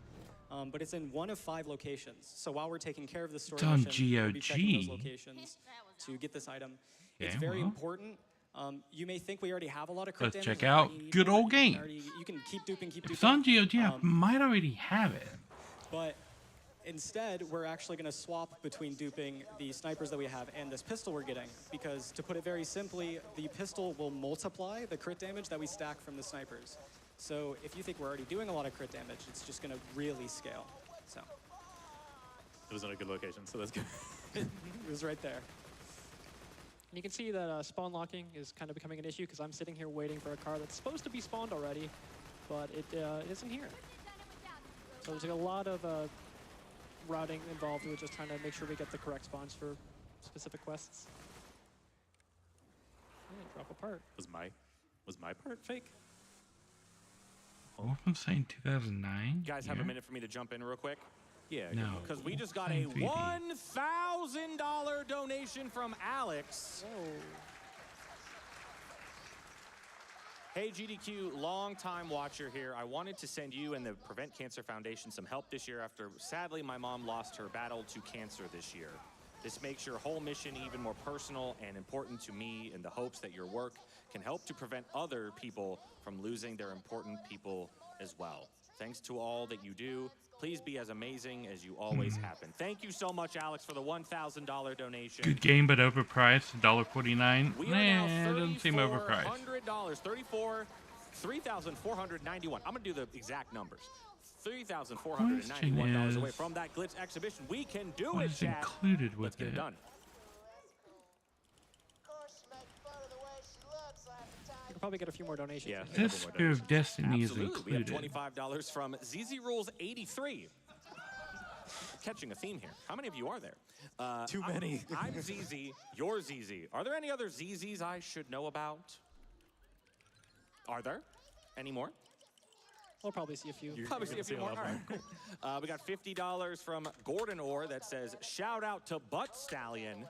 But it's in one of 5 locations. So while we're taking care of the story on mission, we'll be checking those GOG. locations to get this item. It's Okay, very well. important. You may think we already have a lot of crit Let's damage. check out good old game. You can keep duping, keep If it's duping. on GOG, I might already have it. But instead, we're actually going to swap between duping the snipers that we have and this pistol we're getting. Because to put it very simply, the pistol will multiply the crit damage that we stack from the snipers. So if you think we're already doing a lot of crit damage, it's just going to really scale. So It was in a good location, so that's good. it was right there. And you can see that spawn locking is kind of becoming an issue because I'm sitting here waiting for a car that's supposed to be spawned already, but it isn't here. So there's a lot of routing involved with just trying to make sure we get the correct spawns for specific quests. Yeah, drop a part. Was my part fake? Wolfenstein 2009? You guys have a minute for me to jump in real quick? Yeah. No. Because we just got a Wolfenstein 3D. $1,000 donation from Alex. Hey, GDQ, long-time watcher here. I wanted to send you and the Prevent Cancer Foundation some help this year after, sadly, my mom lost her battle to cancer this year. This makes your whole mission even more personal and important to me in the hopes that your work can help to prevent other people from losing their important people as well. Thanks to all that you do. Please be as amazing as you always have been. Thank you so much, Alex, for the $1,000 donation. Good game, but overpriced. $1.49. We are now Nah, it doesn't seem overpriced. $3,491. I'm going to do the exact numbers. $3,491 away is, from that Glitch exhibition. We can do what it, is chat. included with Let's get it done. You can probably get a few more donations. Yeah. This Spirit of Destiny is Absolutely. We have included. $25 from ZZ Rules 83. Catching a theme here. How many of you are there? Too many. I'm ZZ. You're ZZ. Are there any other ZZs I should know about? Are there? Any more? We'll probably see a few. Probably see a few more. All right, cool. We got $50 from Gordon Orr that says, shout out to Butt Stallion.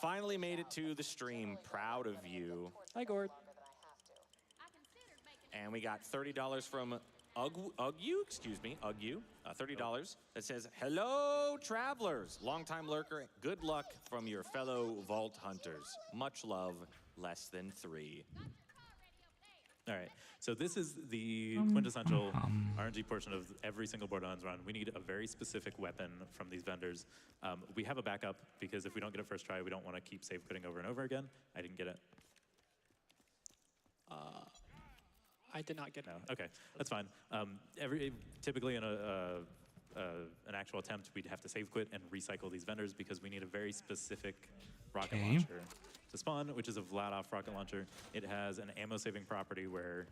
Finally made it to the stream. Proud of you. Hi, Gord. And we got $30 from Ugyu, $30 that says, hello, travelers. Longtime lurker, good luck from your fellow vault hunters. Much love, less than 3. All right, so this is the quintessential RNG portion of every single Borderlands run. We need a very specific weapon from these vendors. We have a backup because if we don't get it first try, we don't want to keep save quitting over and over again. I didn't get it. I did not get it. No, okay, that's fine. Typically in a an actual attempt, we'd have to save quit and recycle these vendors because we need a very specific rocket launcher to spawn, which is a Vladoff rocket launcher. It has an ammo saving property where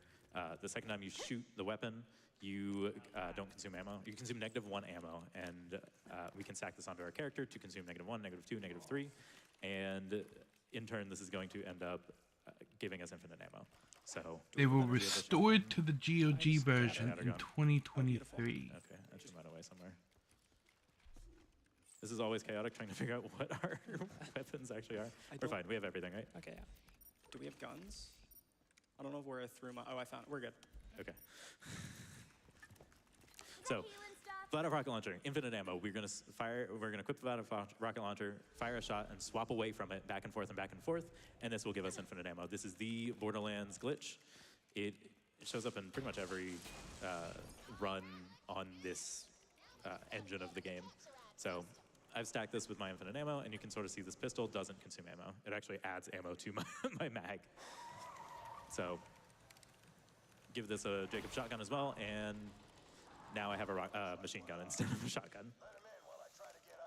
the second time you shoot the weapon, you don't consume ammo. You consume -1 ammo, and we can stack this onto our character to consume -1, -2, -3, and in turn, this is going to end up giving us infinite ammo. So they will restore it to the GOG version in 2023. Okay, I just went away somewhere. This is always chaotic, trying to figure out what our weapons actually are. We're fine. We have everything, right? Okay, yeah. Do we have guns? I don't know where I threw my... Oh, I found it. We're good. Okay. So, Vladoff rocket launcher, infinite ammo. We're gonna fire. We're gonna equip the Vladoff rocket launcher, fire a shot, and swap away from it, back and forth, and this will give us infinite ammo. This is the Borderlands glitch. It shows up in pretty much every run on this engine of the game. So, I've stacked this with my infinite ammo, and you can sort of see this pistol doesn't consume ammo. It actually adds ammo to my mag. So, give this a Jacob shotgun as well, and now I have a machine gun instead of a shotgun.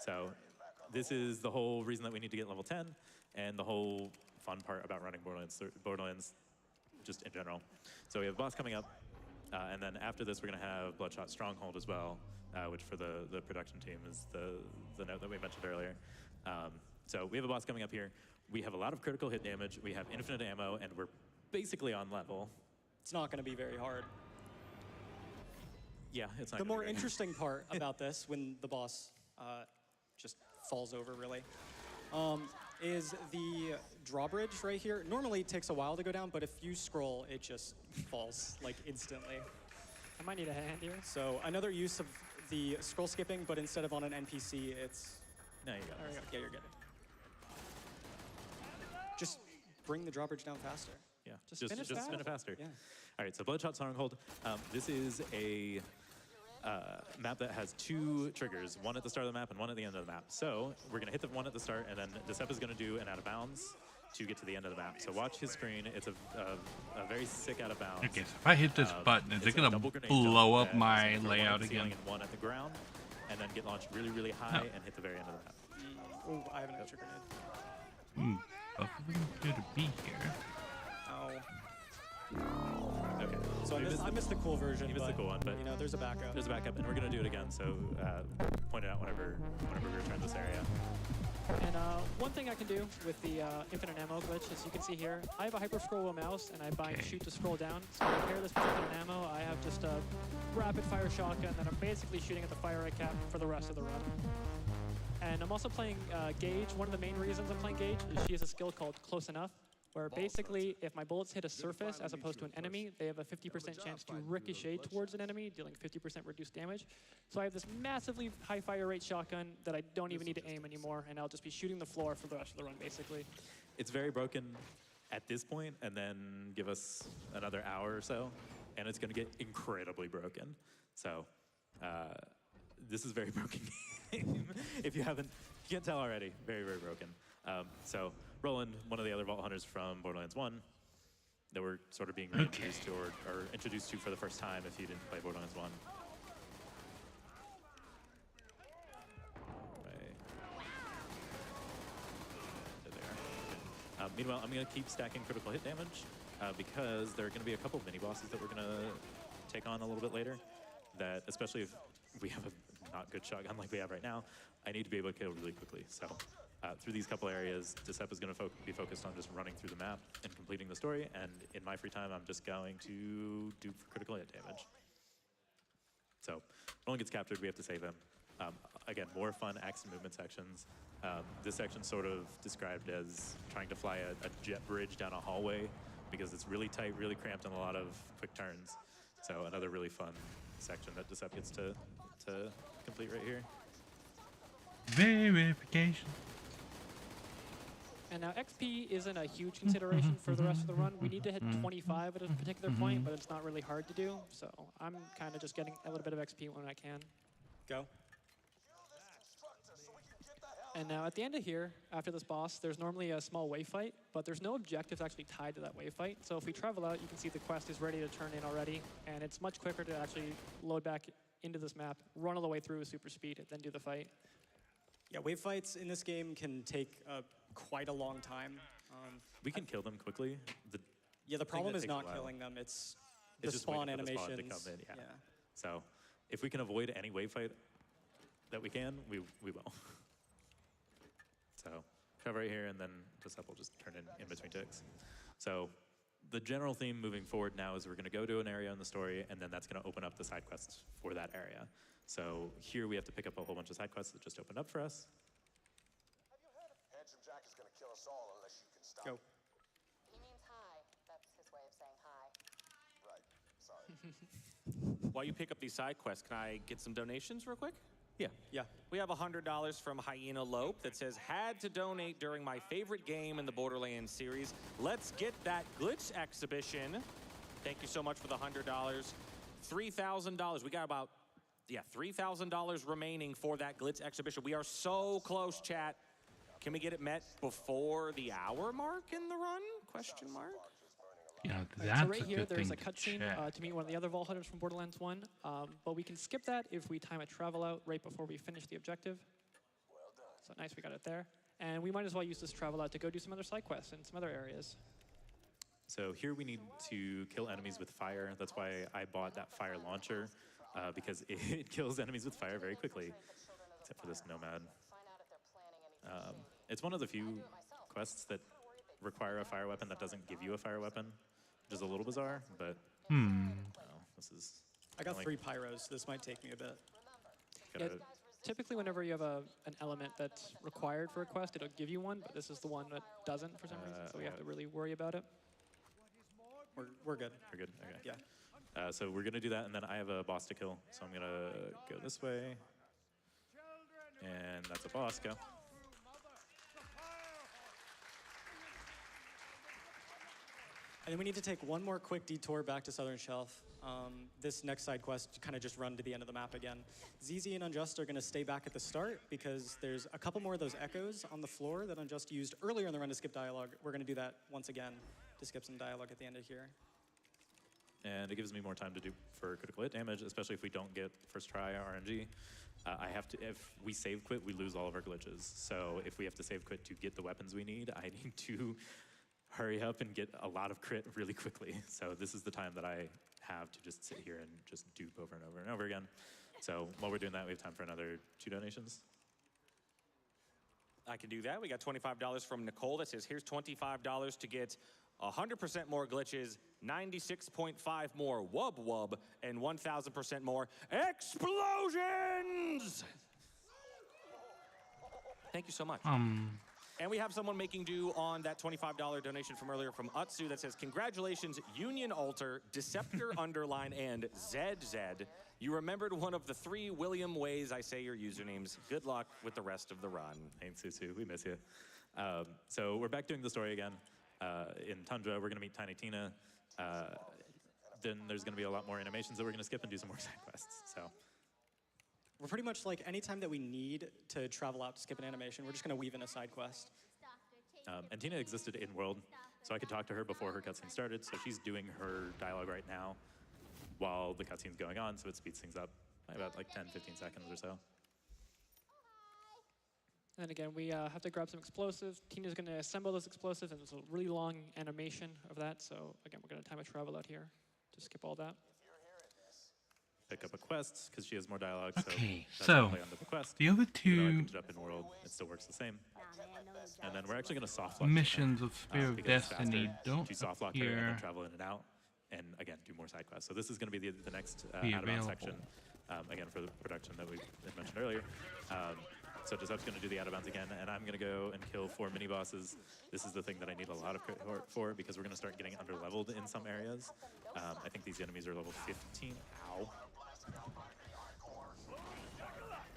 So this is the whole reason that we need to get level 10, and the whole fun part about running Borderlands just in general. So we have a boss coming up, and then after this we're going to have Bloodshot Stronghold as well, which for the production team is the note that we mentioned earlier. So we have a boss coming up here. We have a lot of critical hit damage. We have infinite ammo, and we're basically on level. It's not going to be very hard. Yeah, it's not the gonna more be great. interesting part about this, when the boss just falls over, really, is the drawbridge right here. Normally it takes a while to go down, but if you scroll, it just falls like instantly. I might need a hand here. So another use of the scroll skipping, but instead of on an NPC, it's... No, you got it. Yeah, you're good. Just bring the drawbridge down faster. Yeah, just spin it faster. Yeah. All right, so Bloodshot Stronghold. This is a map that has 2 triggers, one at the start of the map and one at the end of the map. So we're going to hit the one at the start, and then Decep is going to do an out of bounds to get to the end of the map. So watch his screen. It's a very sick out of bounds. Okay, so if I hit this button, is it going to blow up my layout again? And one at the ground, and then get launched really, really high and hit the very end of the map. Oh, I have an extra grenade. Both of them appear to be here. Okay. So I missed the cool version. You missed the cool one, but you know, there's a backup. There's a backup, and we're gonna do it again. So point it out whenever we return this area. And one thing I can do with the infinite ammo glitch, as you can see here, I have a hyper scroll wheel mouse, and I bind shoot to scroll down. So to pair this with infinite ammo, I have just a rapid fire shotgun that I'm basically shooting at the fire rate cap for the rest of the run. And I'm also playing Gage. One of the main reasons I'm playing Gage is she has a skill called Close Enough, where basically if my bullets hit a surface as opposed to an enemy, they have a 50% chance to ricochet towards an enemy, dealing 50% reduced damage. So I have this massively high fire rate shotgun that I don't even need to aim anymore, and I'll just be shooting the floor for the rest of the run, basically. It's very broken at this point, and then give us another hour or so, and it's going to get incredibly broken. So this is very broken game. If you can't tell already, very, very broken. So Roland, one of the other Vault Hunters from Borderlands 1, that we're sort of being reintroduced to or introduced to for the first time if you didn't play Borderlands 1. Meanwhile, I'm going to keep stacking critical hit damage because there are going to be a couple of mini-bosses that we're going to take on a little bit later that, especially if we have a not good shotgun like we have right now, I need to be able to kill really quickly. So through these couple areas, Decep is going to be focused on just running through the map and completing the story, and in my free time, I'm just going to do critical hit damage. So Roland gets captured, we have to save him. Again, more fun action movement sections. This section sort of described as trying to fly a jet bridge down a hallway because it's really tight, really cramped, and a lot of quick turns. So another really fun section that Decep gets to complete right here. Verification. And now XP isn't a huge consideration for the rest of the run. We need to hit 25 at a particular point, but it's not really hard to do. So I'm kind of just getting a little bit of XP when I can. Go. And now at the end of here, after this boss, there's normally a small wave fight, but there's no objectives actually tied to that wave fight. So if we travel out, you can see the quest is ready to turn in already, and it's much quicker to actually load back into this map, run all the way through with super speed, then do the fight. Yeah, wave fights in this game can take quite a long time. We can kill them quickly. The problem is not killing them. It's the just spawn waiting for the spawn to animations. come in, yeah. So if we can avoid any wave fight that we can, we will. So cover right here, and then Giuseppe will just turn in between ticks. So the general theme moving forward now is we're going to go to an area in the story, and then that's going to open up the side quests for that area. So here we have to pick up a whole bunch of side quests that just opened up for us. Handsome Jack is going to kill us all unless you can stop. Go. He means hi. That's his way of saying hi. Right. Sorry. While you pick up these side quests, can I get some donations real quick? Yeah. We have $100 from Hyena Lope that says, had to donate during my favorite game in the Borderlands series. Let's get that glitch exhibition. Thank you so much for the $100. $3,000. We got about, $3,000 remaining for that glitch exhibition. We are so close, chat. Can we get it met before the hour mark in the run? Question mark. Yeah, Right, that's so right a here, good there's thing a cutscene to meet one of the other Vault Hunters from Borderlands 1, but we can skip that if we time a travel out right before we finish the objective. So nice, we got it there. And we might as well use this travel out to go do some other side quests in some other areas. So here we need to kill enemies with fire. That's why I bought that fire launcher, because it kills enemies with fire very quickly, except for this nomad. It's one of the few quests that require a fire weapon that doesn't give you a fire weapon, which is a little bizarre, but this is... I got 3 pyros. This might take me a bit. Yeah, typically, whenever you have an element that's required for a quest, it'll give you one, but this is the one that doesn't for some reason, so we have to really worry about it. We're good. We're good, okay. Yeah. So we're going to do that, and then I have a boss to kill, so I'm going to go this way. And that's a boss, go. And then we need to take one more quick detour back to Southern Shelf. This next side quest kind of just run to the end of the map again. ZZ and Unjust are going to stay back at the start because there's a couple more of those echoes on the floor that Unjust used earlier in the run to skip dialogue. We're going to do that once again to skip some dialogue at the end of here. And it gives me more time to do for critical hit damage, especially if we don't get first try RNG. I have to, if we save quit, we lose all of our glitches. So if we have to save quit to get the weapons we need, I need to hurry up and get a lot of crit really quickly. So this is the time that I have to just sit here and just dupe over and over and over again. So while we're doing that, we have time for another 2 donations. I can do that. We got $25 from Nicole that says, here's $25 to get 100% more glitches, 96.5 more wub wub, and 1,000% more explosions! Thank you so much. And we have someone making do on that $25 donation from earlier from Utsu that says, congratulations, Union Alter, Deceptor Underline, and ZZ. You remembered one of the 3 William ways I say your usernames. Good luck with the rest of the run. Thanks, Susu. We miss you. So we're back doing the story again. In Tundra, we're going to meet Tiny Tina. Then there's going to be a lot more animations that we're going to skip and do some more side quests. So We're pretty much like anytime that we need to travel out to skip an animation, we're just going to weave in a side quest. And Tina existed in world, so I could talk to her before her cutscene started. So she's doing her dialogue right now while the cutscene's going on, so it speeds things up by about like 10, 15 seconds or so. And again, we have to grab some explosives. Tina's going to assemble those explosives, and there's a really long animation of that. So again, we're going to time a travel out here to skip all that. Pick up a quest, because she has more dialogue. Okay, so so play under the quest. the other Even though I two picked it up in world, it still works the same. And then we're actually going to soft lock missions of Spear of because it's Destiny faster don't to soft lock her and then appear travel in and out, and again do more side quests. So this is going to be the next be add-on available. section, again for the production that we had mentioned earlier. So Giuseppe's going to do the out-of-bounds again, and I'm going to go and kill 4 mini-bosses. This is the thing that I need a lot of crit for, because we're going to start getting under-leveled in some areas. I think these enemies are level 15. Ow.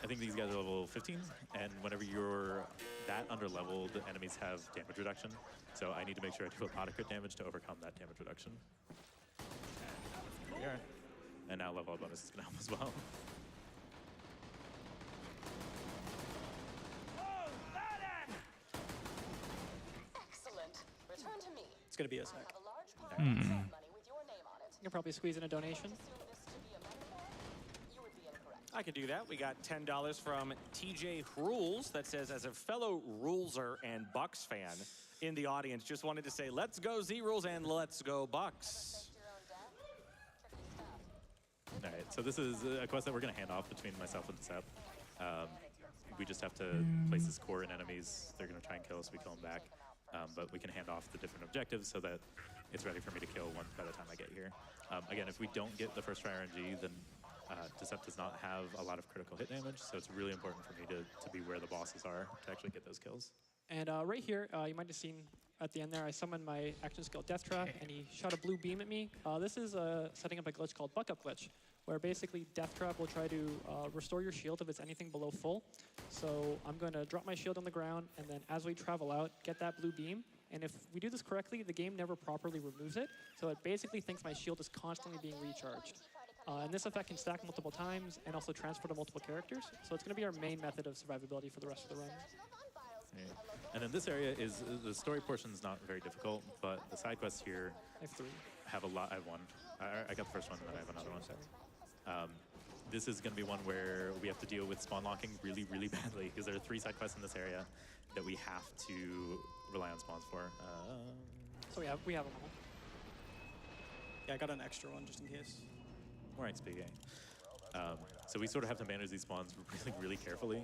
I think these guys are level 15, and whenever you're that under-leveled, enemies have damage reduction. So I need to make sure I do a lot of crit damage to overcome that damage reduction. And there we are. And now level up bonus is going to help as well. Excellent. Return to me. It's going to be a sec. You can probably squeeze in a donation. I could do that. We got $10 from TJ Rules that says, as a fellow Ruleser and Bucks fan in the audience, just wanted to say, let's go Z-Rules and let's go Bucks. All right, so this is a quest that we're going to hand off between myself and Seth. We just have to place this core in enemies. They're going to try and kill us. We kill them back. But we can hand off the different objectives so that it's ready for me to kill one by the time I get here. Again, if we don't get the first try RNG, then Decept does not have a lot of critical hit damage, so it's really important for me to be where the bosses are to actually get those kills. And right here, you might have seen at the end there, I summoned my action skill Death Trap, and he shot a blue beam at me. This is setting up a glitch called Buck Up Glitch, where basically Death Trap will try to restore your shield if it's anything below full. So I'm going to drop my shield on the ground, and then as we travel out, get that blue beam. And if we do this correctly, the game never properly removes it. So it basically thinks my shield is constantly being recharged. And this effect can stack multiple times and also transfer to multiple characters. So it's going to be our main method of survivability for the rest of the run. Yeah. And then this area is, the story portion is not very difficult, but the side quests here have a lot. I have one. I got the first one, and then I have another one. This is going to be one where we have to deal with spawn locking really, really badly, because there are 3 side quests in this area that we have to rely on spawns for. So we have them all. Yeah, I got an extra one just in case. More XP, so we sort of have to manage these spawns really, really carefully.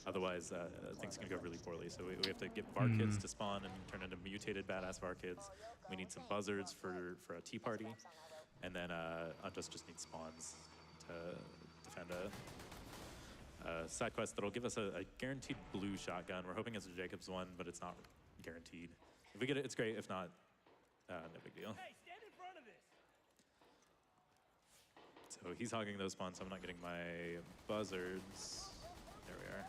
Otherwise, things can go really poorly. So we have to get VAR kids to spawn and turn into mutated badass VAR kids. We need some buzzards for a tea party. And then Unjust just needs spawns to defend a side quest that'll give us a guaranteed blue shotgun. We're hoping it's a Jacobs one, but it's not guaranteed. If we get it, it's great. If not, no big deal. So he's hogging those spawns, so I'm not getting my buzzards. There we are.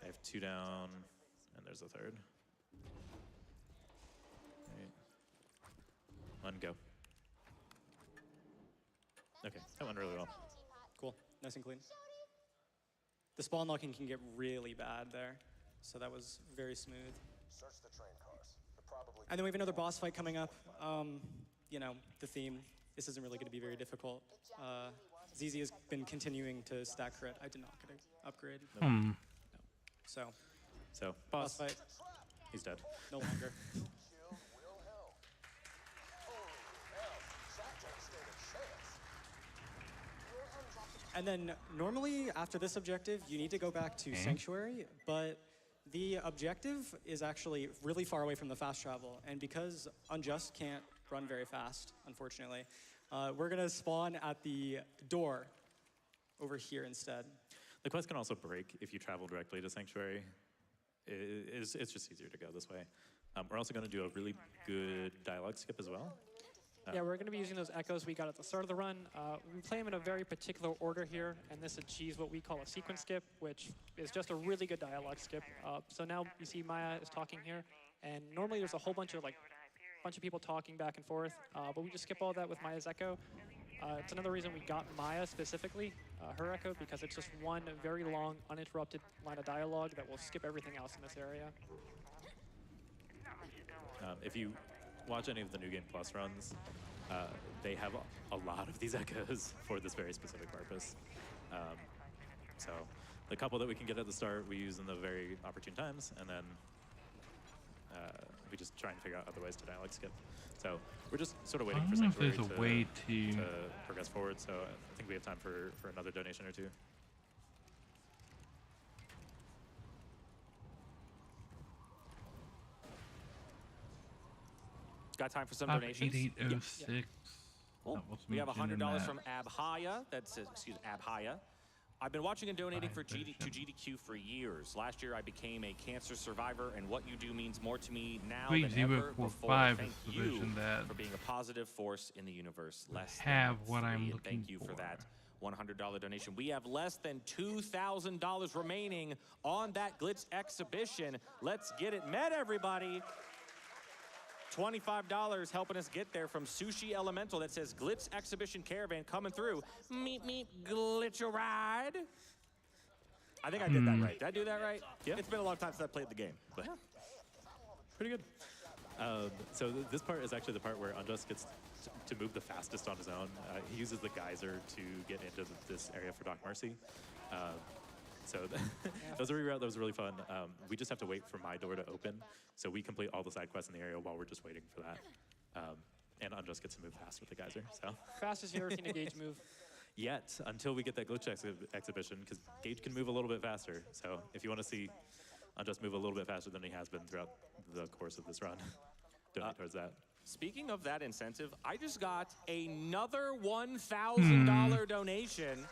I have 2 down, and there's a 3rd. Right. 1, go. Okay, that went really well. Cool, nice and clean. The spawn locking can get really bad there, so that was very smooth. Search the train cars. Probably And then we have another boss fight coming up. You know, the theme. This isn't really going to be very difficult. ZZ has been continuing to stack crit. I did not get an upgrade. No. So boss fight. He's dead. No longer. And then normally after this objective, you need to go back to Sanctuary, but the objective is actually really far away from the fast travel. And because Unjust can't run very fast, unfortunately, we're gonna spawn at the door over here instead. The quest can also break if you travel directly to Sanctuary. It's just easier to go this way. We're also gonna do a really good dialogue skip as well. Yeah, we're going to be using those echoes we got at the start of the run. We play them in a very particular order here, and this achieves what we call a sequence skip, which is just a really good dialogue skip. So now you see Maya is talking here, and normally there's a whole bunch of people talking back and forth, but we just skip all that with Maya's echo. It's another reason we got Maya specifically, her echo, because it's just one very long, uninterrupted line of dialogue that will skip everything else in this area. If you watch any of the New Game Plus runs, they have a lot of these echoes for this very specific purpose. So the couple that we can get at the start, we use in the very opportune times, and then we just try and figure out other ways to dialogue skip. So we're just sort of waiting for Sanctuary to progress forward, so I think we have time for another donation or 2. Got time for some donations? 8806. Yeah. Cool. We have $100 from Abhaya. That's Abhaya. I've been watching and donating to GDQ for years. Last year, I became a cancer survivor, and what you do means more to me now than ever before. Thank you for being a positive force in the universe. Thank you for that $100 donation. We have less than $2,000 remaining on that Glitz exhibition. Let's get it met, everybody. $25 helping us get there from Sushi Elemental that says Glitz Exhibition Caravan coming through. Meet, glitch a ride. I think I did that right. Did I do that right? Yeah. It's been a long time since I played the game, but pretty good. So this part is actually the part where Unjust gets to move the fastest on his own. He uses the geyser to get into this area for Doc Mercy. So that was a reroute that was really fun. We just have to wait for my door to open, so we complete all the side quests in the area while we're just waiting for that. And Unjust gets to move fast with the geyser. So Fastest you've ever seen a Gage move. Yet, until we get that glitch exhibition, because Gage can move a little bit faster. So if you want to see Unjust move a little bit faster than he has been throughout the course of this run, donate towards that. Speaking of that incentive, I just got another $1,000 donation.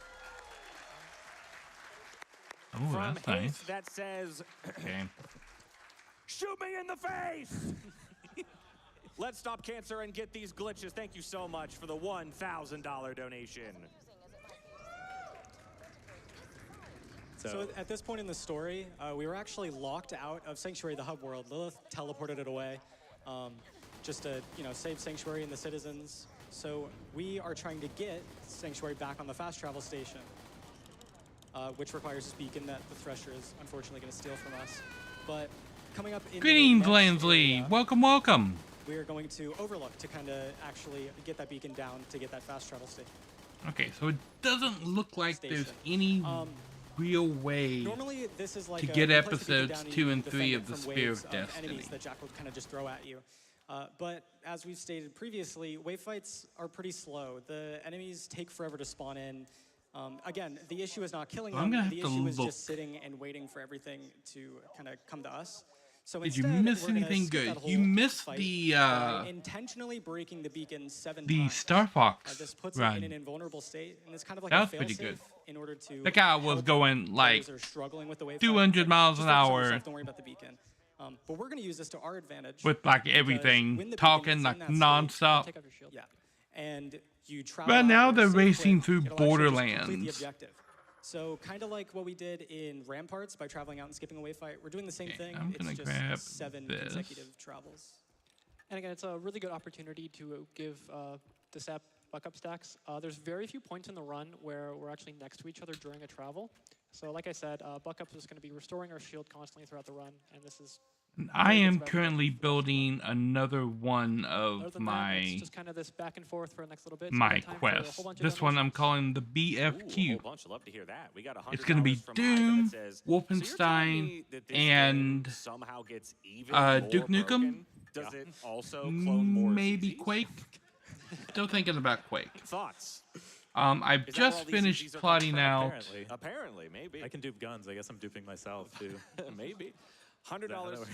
Oh, from that's nice. That says, Okay. shoot me in the face! Let's stop cancer and get these glitches. Thank you so much for the $1,000 donation. So at this point in the story, we were actually locked out of Sanctuary, the hub world. Lilith teleported it away, just to save Sanctuary and the citizens. So we are trying to get Sanctuary back on the fast travel station, which requires this beacon that the Thresher is unfortunately going to steal from us. But coming up in Greetings, Lansley. Welcome, welcome. We are going to Overlook to kind of actually get that beacon down to get that fast travel station. Okay, so it doesn't look like there's any real way Normally, this is like to a get place to episodes down 2 you and 3 defend of the from Spear waves of Destiny. Enemies that Jack will kind of just throw at you. But as we've stated previously, wave fights are pretty slow. The enemies take forever to spawn in. Again, the issue is not killing them. The issue is just sitting and waiting for everything to kind of come to us. So Did you instead, miss we're gonna anything skip good? that You whole missed fight the by intentionally breaking the beacon 7 the times. Star Fox This puts run. it in an invulnerable state, and it's kind of like That a was pretty good. fail-safe in order to. The guy was help going like players that are struggling with the wave 200 fight. miles Just an focus on hour yourself, don't worry about the beacon. But we're going to use this to our advantage. with like because everything, when the talking beacon is like in that state, nonstop. Yeah, and you travel. But out now with a they're safe racing clip, through it'll actually just complete the Borderlands. objective. So kind of like what we did in Ramparts by traveling out and skipping a wave fight, we're doing the same thing. I'm It's gonna just grab 7 this. consecutive travels. And again, it's a really good opportunity to give the SAP buck-up stacks. There's very few points in the run where we're actually next to each other during a travel. So like I said, buck-up is going to be restoring our shield constantly throughout the run, and this is... I am currently building another one Other of than that, my it's just kind of this back and forth for the next little bit. So we my got time for a quest. whole bunch of This one I'm donations. calling the Ooh, a BFQ. whole bunch. Love to hear that. We got It's going to be $100 from Doom, Ivan that says, so you're telling Wolfenstein, me that this and game somehow gets even more Duke Nukem. broken? Does it also clone more Maybe ZZs? Quake. Still thinking about Quake. Thoughts? I've Is that where just all these finished ZZs are coming plotting from? out. Apparently, maybe. I can dupe guns. I guess I'm duping myself too. Maybe. $100.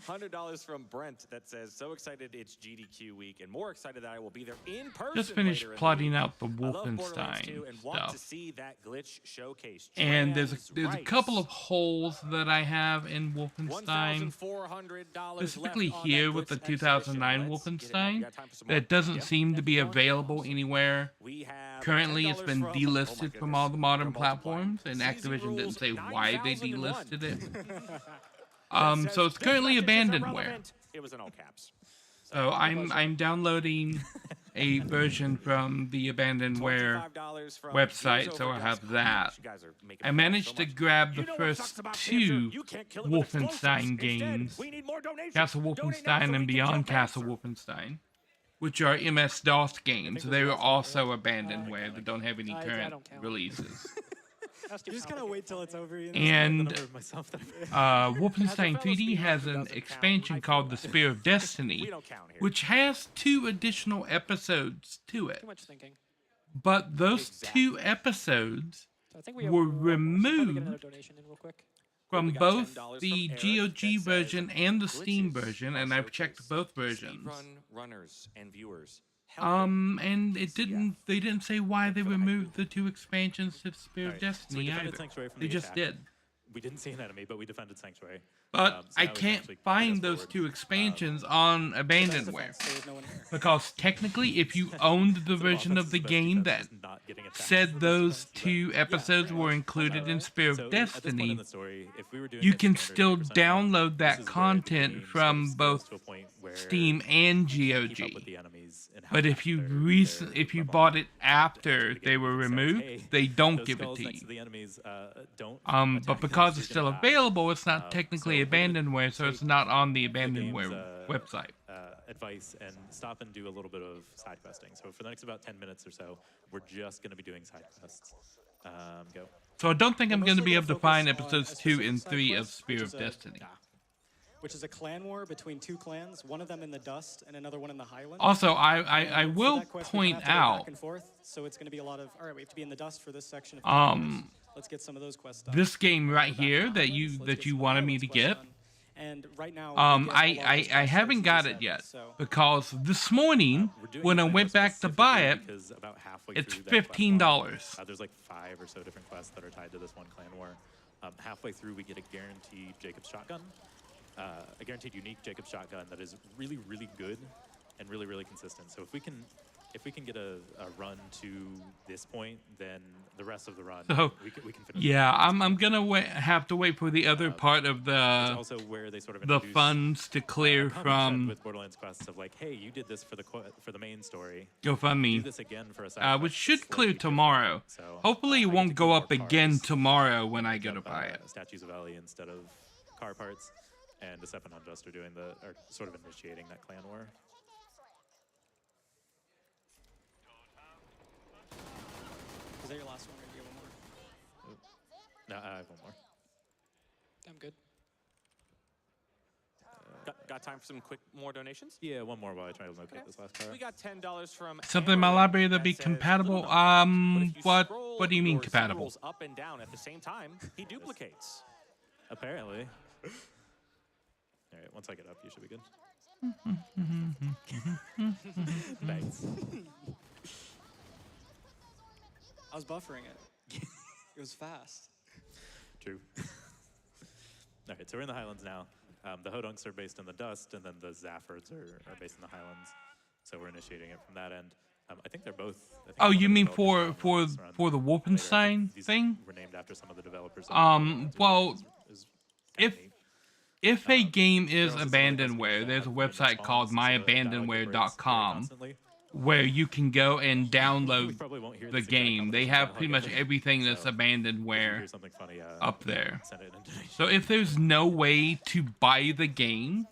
$100 from Brent that says, so excited it's GDQ week and more excited that I will be there in person. Just finished later in the plotting week. out the I love Borderlands 2 Wolfenstein and want to stuff. see that glitch showcase. And there's Trans a rights. couple of holes that I have in Wolfenstein, $1,400 specifically left on here that with the glitch 2009 exhibition. Let's get it up. Wolfenstein, You got time for some more? that doesn't Yep. seem to be available anywhere. We have Currently, it's $10 been from- delisted from all the modern platforms, and CZ Activision didn't rules say why they 9001. delisted it. Says, So it's "This currently message is abandonware. irrelevant." It was in all caps. So I'm downloading a version from the abandonware $25 from website, Years so I Over have Dust. that. You guys are making I fun managed so to much. grab the You know what first sucks about 2 cancer? You can't kill it with explosives. Wolfenstein Instead, games, we need more donations. Castle Donate now Wolfenstein so we and can Beyond kill Castle cancer. Wolfenstein, which are MS-DOS games. They are also abandonware that don't have any I current don't count. releases. You just gotta wait till it's over. You know? And As Wolfenstein 3D has an expansion called The Spear of Destiny, which has 2 additional episodes to it. Too much thinking. But those 2 episodes So I think we have were probably get removed another donation in real quick. from We got both $10 the from Eric GOG that version says, and the Steam "Glitches version, are and I've checked showcased. both versions. Speedrun runners and viewers. help And they didn't say why they removed the 2 expansions to Spear of Alright, so we Destiny defended either. Sanctuary from They the just attack. did. We didn't see an enemy, but we defended Sanctuary. But So I now we can can't actually find progress those forward. 2 expansions on abandonware. Because technically, if you owned the version of the game that said those 2 episodes were included in Spear So of at this point in Destiny, the story, if we were doing you it can standard still 100% download this that is where the content game sort of from scales both to a point where Steam and you can't GOG. keep up with the enemies and But if you bought it after they were removed, they don't give it to you. But because it's still available, it's not technically abandonware, so it's not on the abandonware website. Advice and stop and do a little bit of side questing. So for the next about 10 minutes or so, we're just going to be doing side quests. Go. So I don't think I'm going to be able to find episodes 2 and 3 of Spear of Destiny. Which is a clan war between two clans, one of them in the Dust and another one in the Highlands. Also, I will point out. Back and forth, so it's going to be a lot of. All right, we have to be in the Dust for this section. Let's get some of those quests done. This game right here that you wanted me to get. And right now, I haven't got it yet because this morning when I went back to buy it, it's $15. There's like 5 or so different quests that are tied to this one clan war. Halfway through, we get a guaranteed Jacob's shotgun. A guaranteed unique Jacob's shotgun that is really, really good and really, really consistent. So if we can get a run to this point, then the rest of the run we can finish. Yeah, I'm gonna have to wait for the other part of the also where they sort of the funds to clear from with Borderlands quests of like, hey, you did this for the main story. GoFundMe, do this again for a side which should clear tomorrow. So, hopefully, it won't go up again tomorrow when I go to buy it. Statues of Ellie instead of car parts. And Decep and Unjust are sort of initiating that clan war. Is that your last one, or do you have one more? No, I have one more. I'm good. Got time for some quick more donations? Yeah, one more while I try to locate this last car. We got $10 from Something in my library that'd be compatible. What do you mean compatible? Up and down at the same time, he duplicates. Apparently. All right, once I get up, you should be good. Thanks. I was buffering it. It was fast. True. All right, so we're in the Highlands now. The Hodunks are based in the Dust, and then the Zaffords are based in the Highlands. So we're initiating it from that end. I think they're both. Oh, you mean for the Wolfenstein thing? Were named after some of the developers. Well, if a game is abandonware, there's a website called myabandonware.com where you can go and download the game. They have pretty much everything that's abandonware up there. So if there's no way to buy the game,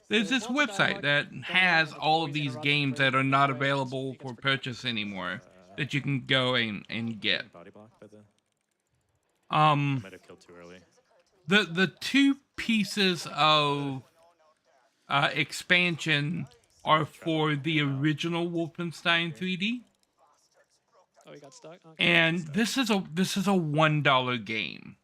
there's this website that has all of these games that are not available for purchase anymore that you can go and get. Might have killed too early. The 2 pieces of expansion are for the original Wolfenstein 3D. Oh, we got stuck. Okay. And this is a $1 game.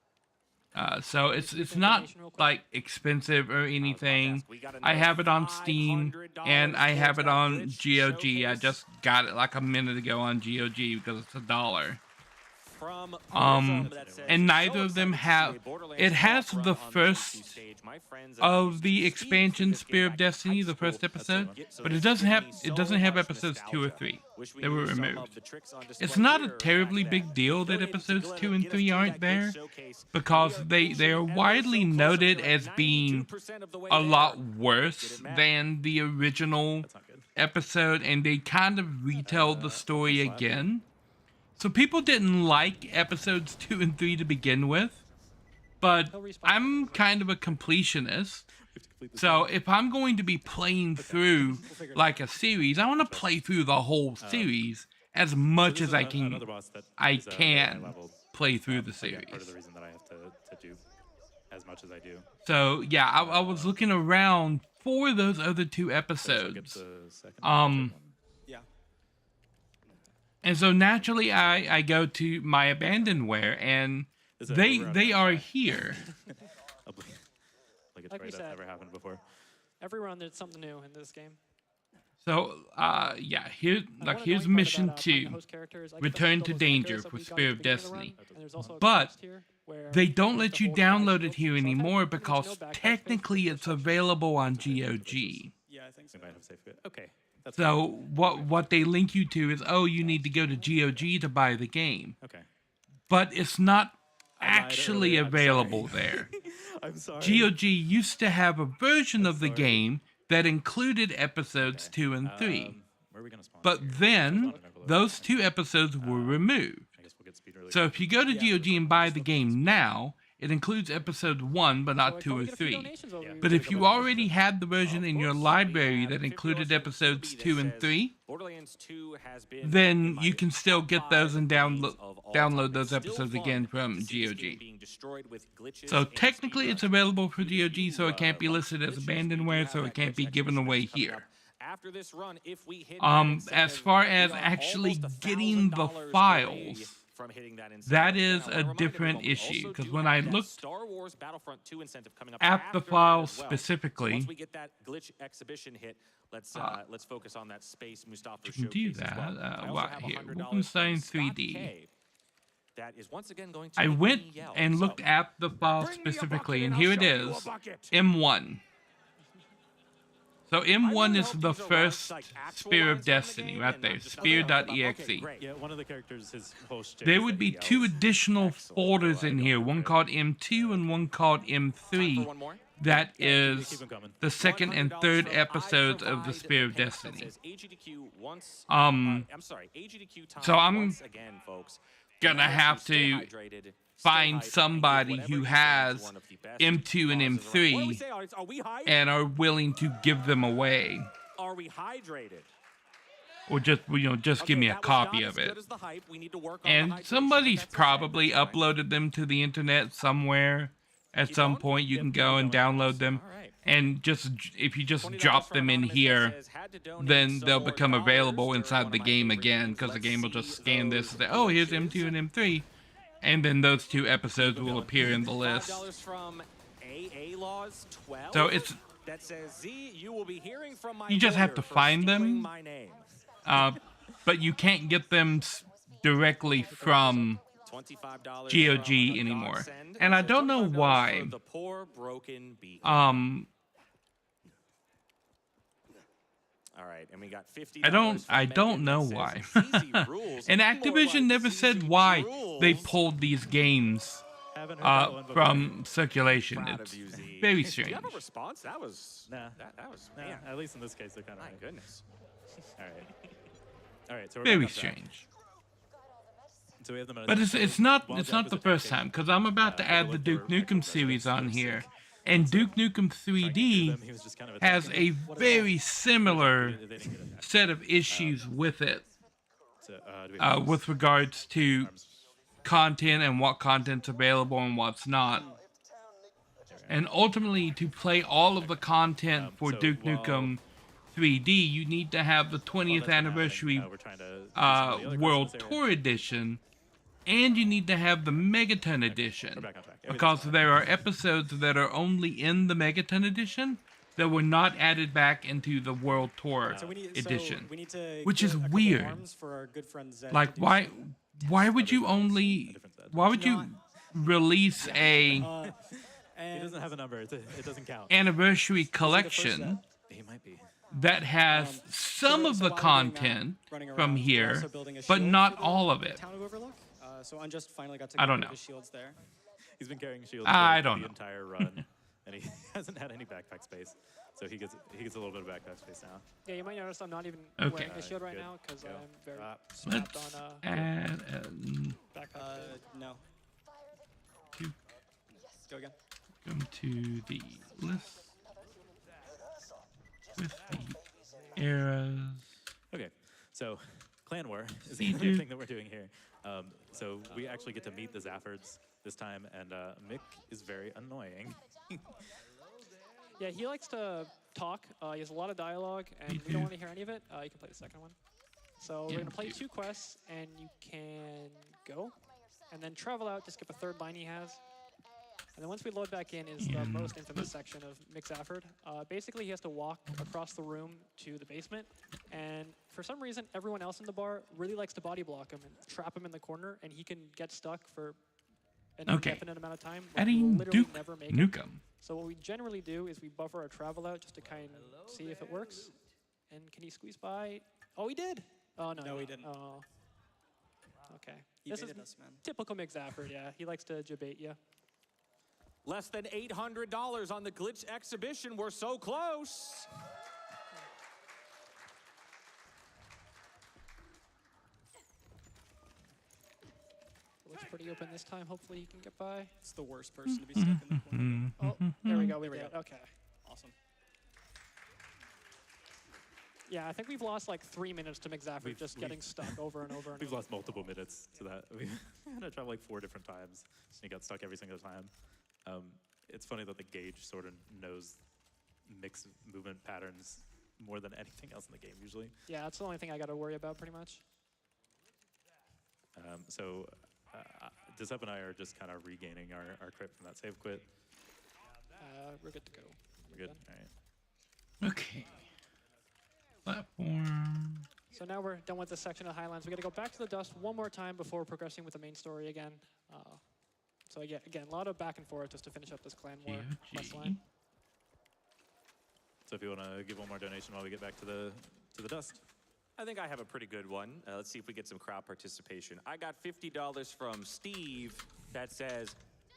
So it's not like expensive or anything. I have it on Steam and I have it on GOG. I just got it like a minute ago on GOG because it's $1. And neither of them have. It has the first of the expansion Spear of Destiny, the first episode, but it doesn't have episodes 2 or 3. They were removed. It's not a terribly big deal that episodes 2 and 3 aren't there, because they are widely noted as being a lot worse than the original episode, and they kind of retell the story again. So people didn't like episodes 2 and 3 to begin with, but I'm kind of a completionist. So if I'm going to be playing through like a series, I want to play through the whole series as much as I can play through the series. Part of the reason that I have to do as much as I do. So yeah, I was looking around for those other 2 episodes. And so naturally, I go to my abandonware, and they are here. Like it's that's never happened before. Every run, there's something new in this game. So yeah, here's mission 2, Return to Danger for Spear of Destiny. But they don't let you download it here anymore because technically it's available on GOG. Yeah, I think so. Okay. So what they link you to is, oh, you need to go to GOG to buy the game. Okay. But it's not actually available there. I'm sorry. GOG used to have a version of the game that included episodes 2 and 3. Where are we gonna spawn? But then those 2 episodes were removed. I guess we'll get speed really So if you go to GOG and buy the game now, it includes episode 1, but not 2 or 3. But if you already had the version in your library that included episodes 2 and 3, then you can still get those and download those episodes again from GOG. So technically it's available for GOG, so it can't be listed as abandonware, so it can't be given away here. After this run, if we hit As far as actually getting the files, from hitting that is a different issue, because when I looked Star Wars Battlefront 2 incentive coming up at the after files that as well. specifically, Once we get that glitch exhibition hit, let's focus on that space Mustafa you can do showcase as that. well. Right here, Wolfenstein 3D. That is once again going to I make went me yell. and So, looked at the file bring me a specifically, bucket and and here I'll it show you a is, bucket. M1. So M1 is the first Spear of Destiny, right there, Spear.exe. Yeah, one of the characters, his host. There would be 2 additional folders in here, one called M2 and one called M3. That is the 2nd and 3rd episodes of the Spear of Destiny. I'm sorry, AGDQ time So I'm once again, folks. gonna have to find somebody who has M2 and M3 and are willing to give them away, Are we hydrated? or just give me a copy of it. And somebody's probably uploaded them to the internet somewhere. At some point, you can go and download them, and if you just drop them in here, then they'll become available inside the game again, because the game will just scan this and say, oh, here's M2 and M3, and then those 2 episodes will appear in the list. From AA Laws 12 So it's that says, Z, you will be hearing from my you just have lawyer to for find them, stealing my name. but you can't get them directly from GOG anymore, and I don't know why. The poor broken beat. All right, and we got $50. I don't know why. And Activision never said why they pulled these games from circulation. It's very strange. Did you have a response? That was that was man. At least in this case, they're kind of. My goodness. All right. All right. So we're Very back on track. strange. So we have the But it's not the first time, because I'm about to add the Duke Nukem series on here, and Duke Nukem 3D has a very similar set of issues with it, with regards to content and what content's available and what's not. And ultimately, to play all of the content for Duke Nukem 3D, you need to have the 20th anniversary World Tour Edition, and you need to have the Megaton Edition, because there are episodes that are only in the Megaton Edition that were not added back into the World Tour Edition, which is weird. Like, why would you release a He doesn't have a number. It doesn't count. anniversary collection He might be. that has some of the content from here, but not all of it? So Unjust finally got to I don't get know. his shields there. He's been carrying shields I for don't the know. entire run, and he hasn't had any backpack space. So he gets a little bit of backpack space now. Yeah, you might notice I'm not even Okay. wearing a shield right Good. now because Go. I'm very Let's snapped on add backpack. No. Duke Go again. Nukem to the list with the eras. Okay, so Clan War is the other thing that we're doing here. So we actually get to meet the Zaffords this time, and Mick is very annoying. Yeah, he likes to talk. He has a lot of dialogue, and we don't want to hear any of it. You can play the second one. So we're going to play 2 quests, and you can go, and then travel out to skip a 3rd line he has. And then once we load back in is the most infamous section of Mick Zafford. Basically, he has to walk across the room to the basement, and for some reason, everyone else in the bar really likes to body block him and trap him in the corner, and he can get stuck for an indefinite amount of time. But he will Adding literally Duke never make it. Nukem. So what we generally do is we buffer our travel out just to kind of see if it works. And can he squeeze by? Oh, he did. Oh, no, he didn't. Oh. Okay. He This is baited us, man. typical Mick Zafford, yeah. He likes to debate you. Less than $800 on the glitch exhibition. We're so close. It's pretty open this time. Hopefully he can get by. It's the worst person to be stuck in the corner. Oh, there we go. We were Yeah. good. Okay. Awesome. Yeah, I think we've lost like 3 minutes to McZafford just getting stuck over and over and We've over. lost multiple minutes to that. We had to try like 4 different times, and he got stuck every single time. It's funny that the gauge sort of knows mix movement patterns more than anything else in the game usually. Yeah, that's the only thing I got to worry about pretty much. Disep and I are just kind of regaining our crit from that save quit. We're good to go. We're good? All right. Okay. Platform. So now we're done with this section of Highlands. We got to go back to the dust one more time before progressing with the main story again. So yeah, again, a lot of back and forth just to finish up this clan war quest line. So if you want to give one more donation while we get back to the dust. I think I have a pretty good one. Let's see if we get some crowd participation. I got $50 from Steve that says,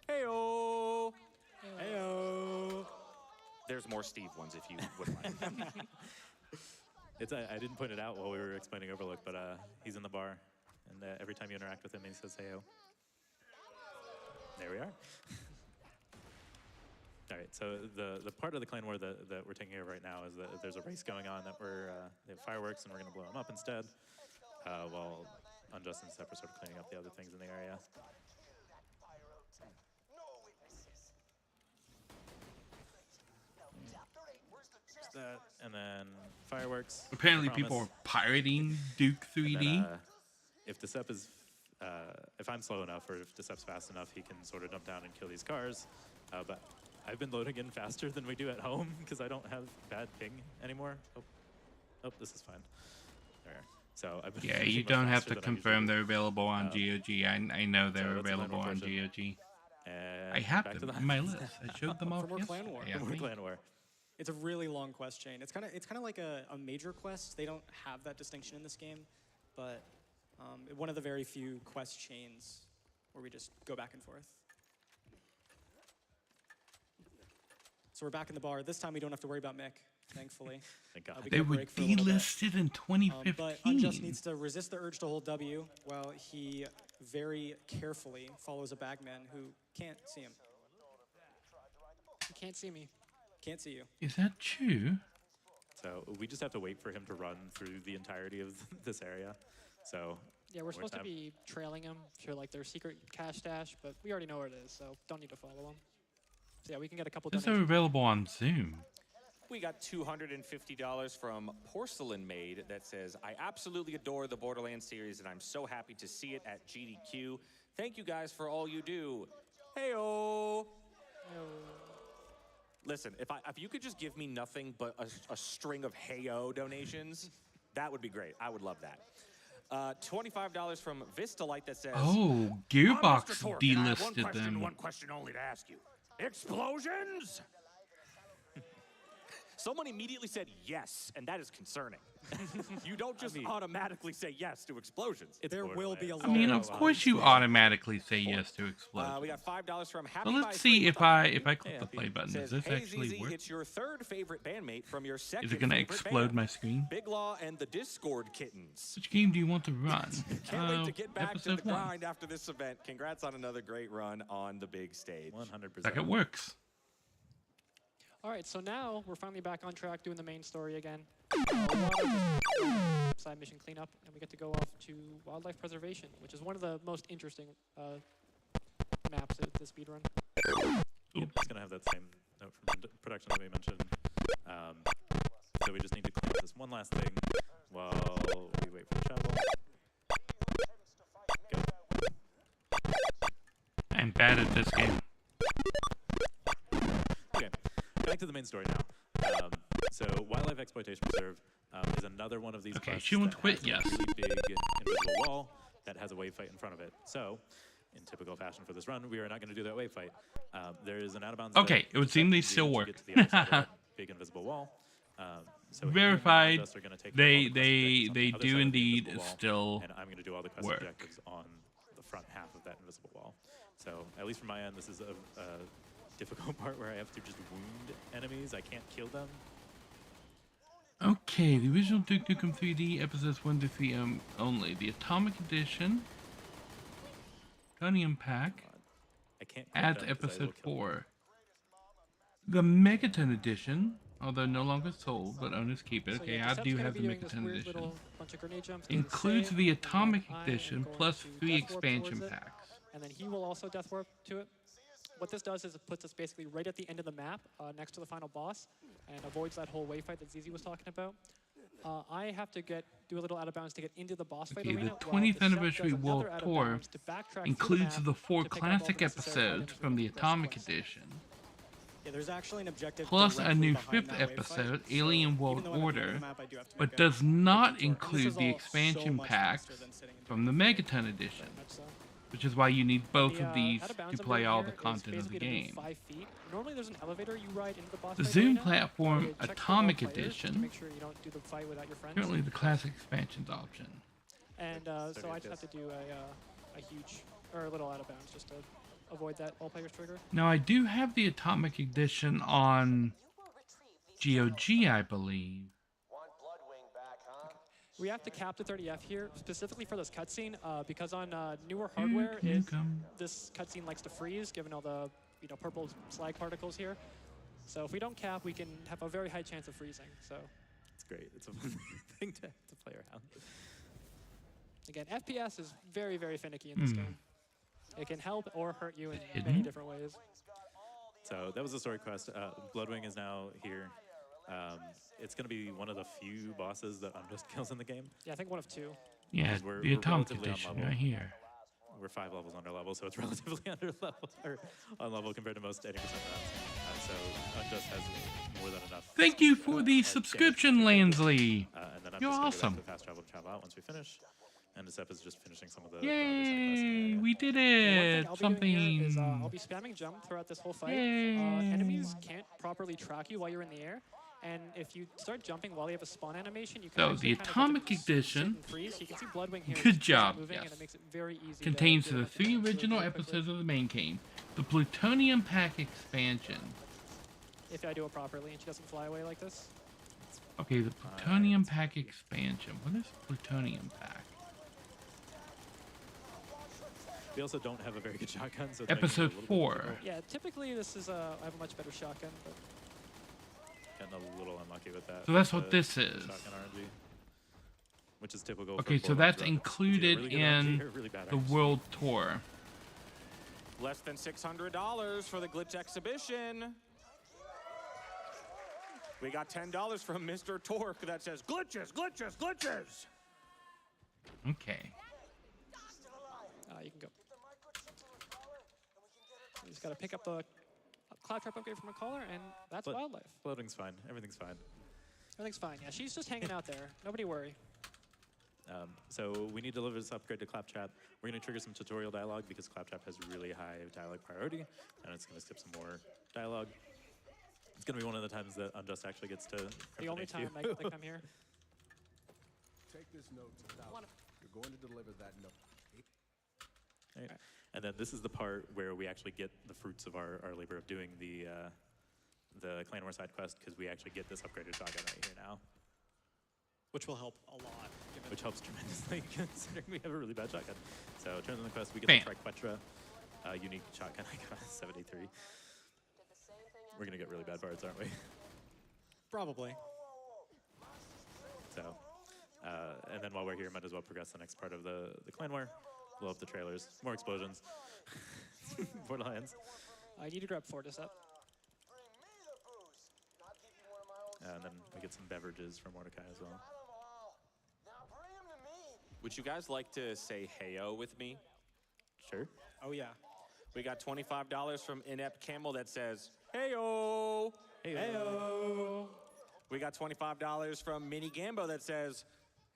"Heyo, heyo." There's more Steve ones if you would like. I didn't point it out while we were explaining Overlook, but he's in the bar, and every time you interact with him, he says "heyo." There we are. All right, so the part of the clan war that we're taking care of right now is that there's a race going on that they have fireworks, and we're going to blow them up instead, while Unjust and Step are sort of cleaning up the other things in the area. That, and then fireworks. Apparently people are pirating Duke 3D. Then, if Disep is, if I'm slow enough, or if Decep's fast enough, he can sort of jump down and kill these cars. But I've been loading in faster than we do at home because I don't have bad ping anymore. Oh, this is fine. There. So I've been Yeah, you much don't have faster to than I confirm usually they're available on GOG. I know they're so available on version. GOG. And I have back to them the in my list. I showed them off For more yesterday. clan war. I think. Clan war. It's a really long quest chain. It's kind of like a major quest. They don't have that distinction in this game, but one of the very few quest chains where we just go back and forth. So we're back in the bar. This time we don't have to worry about Mick, thankfully. Thank God. They were delisted in 2015. But Unjust needs to resist the urge to hold W while he very carefully follows a bagman who can't see him. You can't see me. Can't see you. Is that true? So we just have to wait for him to run through the entirety of this area. So Yeah, we're supposed to be trailing him to like their secret cash stash, but we already know where it is, so don't need to follow him. So yeah, we can get a couple Those donations. are available on Zoom. We got $250 from Porcelain Maid that says, "I absolutely adore the Borderlands series, and I'm so happy to see it at GDQ. Thank you guys for all you do. Heyo." Listen, if you could just give me nothing but a string of heyo donations, that would be great. I would love that. $25 from Vistalite that says, Oh, Gearbox Mr. Torque, and I have delisted them. one question only to ask you. Explosions? Someone immediately said yes, and that is concerning. You don't just automatically say yes to explosions. There will be a I mean, of course you automatically say yes to explode. We got $5 from Happy So let's see if I click the play button. Does Says, this "Hey, actually ZZ, work? it's your third favorite bandmate from your second Is it going to favorite explode band, my screen? Big Law and the Discord Kittens. Which game do you want to run? Can't wait to get back to the episode 1. grind after this event. Congrats on another great run on the big stage. 100%. Like it works. All right, so now we're finally back on track doing the main story again. Side mission cleanup, and we get to go off to wildlife preservation, which is one of the most interesting maps at the speedrun. Yep, it's going to have that same note from production that we mentioned. So we just need to clean up this one last thing while we wait for the shovel. I'm bad at this game. Okay, back to the main story now. So Wildlife Exploitation Preserve is another one of these Okay, quests she wants that quit, has a yes. really big invisible wall that has a wave fight in front of it. So, in typical fashion for this run, we are not going to do that wave fight. There is an out-of-bounds. Okay, it would seem they still work. To the other side of that big invisible wall. So Verified. Us are gonna take They all the quest objectives on the other do side of the indeed invisible wall, still and I'm going to do all the quest work. objectives on the front half of that invisible wall. So at least from my end, this is a difficult part where I have to just wound enemies. I can't kill them. Okay, the original Duke Nukem 3D episodes 1 to 3 only. The Atomic Edition Plutonium Pack I can't click adds them 'cause I will episode kill 4. The Megaton Edition, although no longer sold, but owners keep it. So Okay, yeah, I Decep's do gonna have be the doing this Megaton weird Edition. little bunch of grenade jumps, getting Includes saved, the and then Atomic I am Edition going plus to 3 death warp expansion towards it, packs. and then he will also death warp to it. What this does is it puts us basically right at the end of the map, next to the final boss, and avoids that whole wave fight that Zizi was talking about. I have to do a little out of bounds to get into the boss fight Okay, arena. the 20th anniversary World Tour includes the 4 to pick up all classic the necessary episodes items from the we need for Atomic quest. Edition, Yeah, there's actually an objective plus a directly new behind 5th that wave episode, fight, so Alien World even though I'm at the end of Order, the map, I do have to but make a does not quick detour. And this include is the all expansion so much packs faster than sitting from the Megaton Edition, So. which is why you need both The, of these out of bounds to I'm play doing all here the is content of the basically to move game. 5 feet. Normally there's an elevator you ride into the boss The fight Zoom arena, platform it checks for all Atomic players just to Edition, make sure you don't do the fight without your friends. currently the classic expansions option. And so I just have to do a huge, or a little out of bounds just to avoid that all players trigger. Now I do have the Atomic Edition on GOG, I believe. We have to cap the 30F here, specifically for this cutscene, because on newer hardware, this cutscene likes to freeze, given all the purple slag particles here. So if we don't cap, we can have a very high chance of freezing. So It's great. It's a fun thing to play around. again, FPS is very, very finicky in this game. It can help or hurt you in many Hidden? different ways. So that was the story quest. Bloodwing is now here. It's going to be one of the few bosses that Unjust kills in the game. Yeah, I think one of 2. Yeah, Because we're the Atomic relatively on Edition level. right here. We're 5 levels under level, so it's relatively under level or on level compared to most 80% rounds. So Unjust has more than enough. Thank you for the subscription, Lansley. And then I'm You're just gonna awesome. go back to fast travel out once we finish. And Decep is just finishing some of the Yay, we did One thing it. I'll be doing here is, Something. I'll be spamming jump throughout this whole fight. Yay. Enemies can't properly track you while you're in the air. And if you start jumping while you have a spawn animation, you can So actually the kind of Atomic get to sit Edition, and freeze. You can see Bloodwing here. good just job, moving, yes, and it makes it very easy contains to the 3 original episodes of the main game, the Plutonium Pack expansion. if I do it properly and she doesn't fly away like this. Okay, the Plutonium Pack expansion. What is Plutonium Pack? We also don't have a very good shotgun, so it's making it a Episode little bit 4. difficult. Yeah, typically this is I have a much better shotgun, but Getting a little unlucky with that. So that's with what the this is. Shotgun RNG, which is typical. Okay, for so full that's rounds. included Really good in RNG or really bad the RNG? World Tour. Less than $600 for the glitch exhibition. We got $10 from Mr. Torque that says glitches, glitches, glitches. Okay. you can go. You just got to pick up the cloud trap upgrade from a caller, and that's wildlife. Floating's fine. Everything's fine. Everything's fine. Yeah, she's just hanging out there. Nobody worry. So we need to deliver this upgrade to Claptrap. We're going to trigger some tutorial dialogue because Claptrap has really high dialogue priority, and it's going to skip some more dialogue. It's going to be one of the times that Unjust actually gets to. The only time I think I'm here. Take this note to Thousand. You're going to deliver that note. Right. And then this is the part where we actually get the fruits of our labor of doing the Clan War side quest, because we actually get this upgraded shotgun right here now. Which will help a lot. Which helps tremendously considering we have a really bad shotgun. So turns on the quest, we get Bam. the Triquetra unique shotgun. I got 73. We're gonna get really bad parts, aren't we? Probably. So, and then while we're here, might as well progress the next part of the Clan War. Blow up the trailers, more explosions. Borderlands. I need to grab Fortis up. And then we get some beverages from Mordecai as well. Would you guys like to say heyo with me? Sure. Oh, yeah. We got $25 from Inept Camel that says, heyo. Heyo. We got $25 from Mini Gambo that says,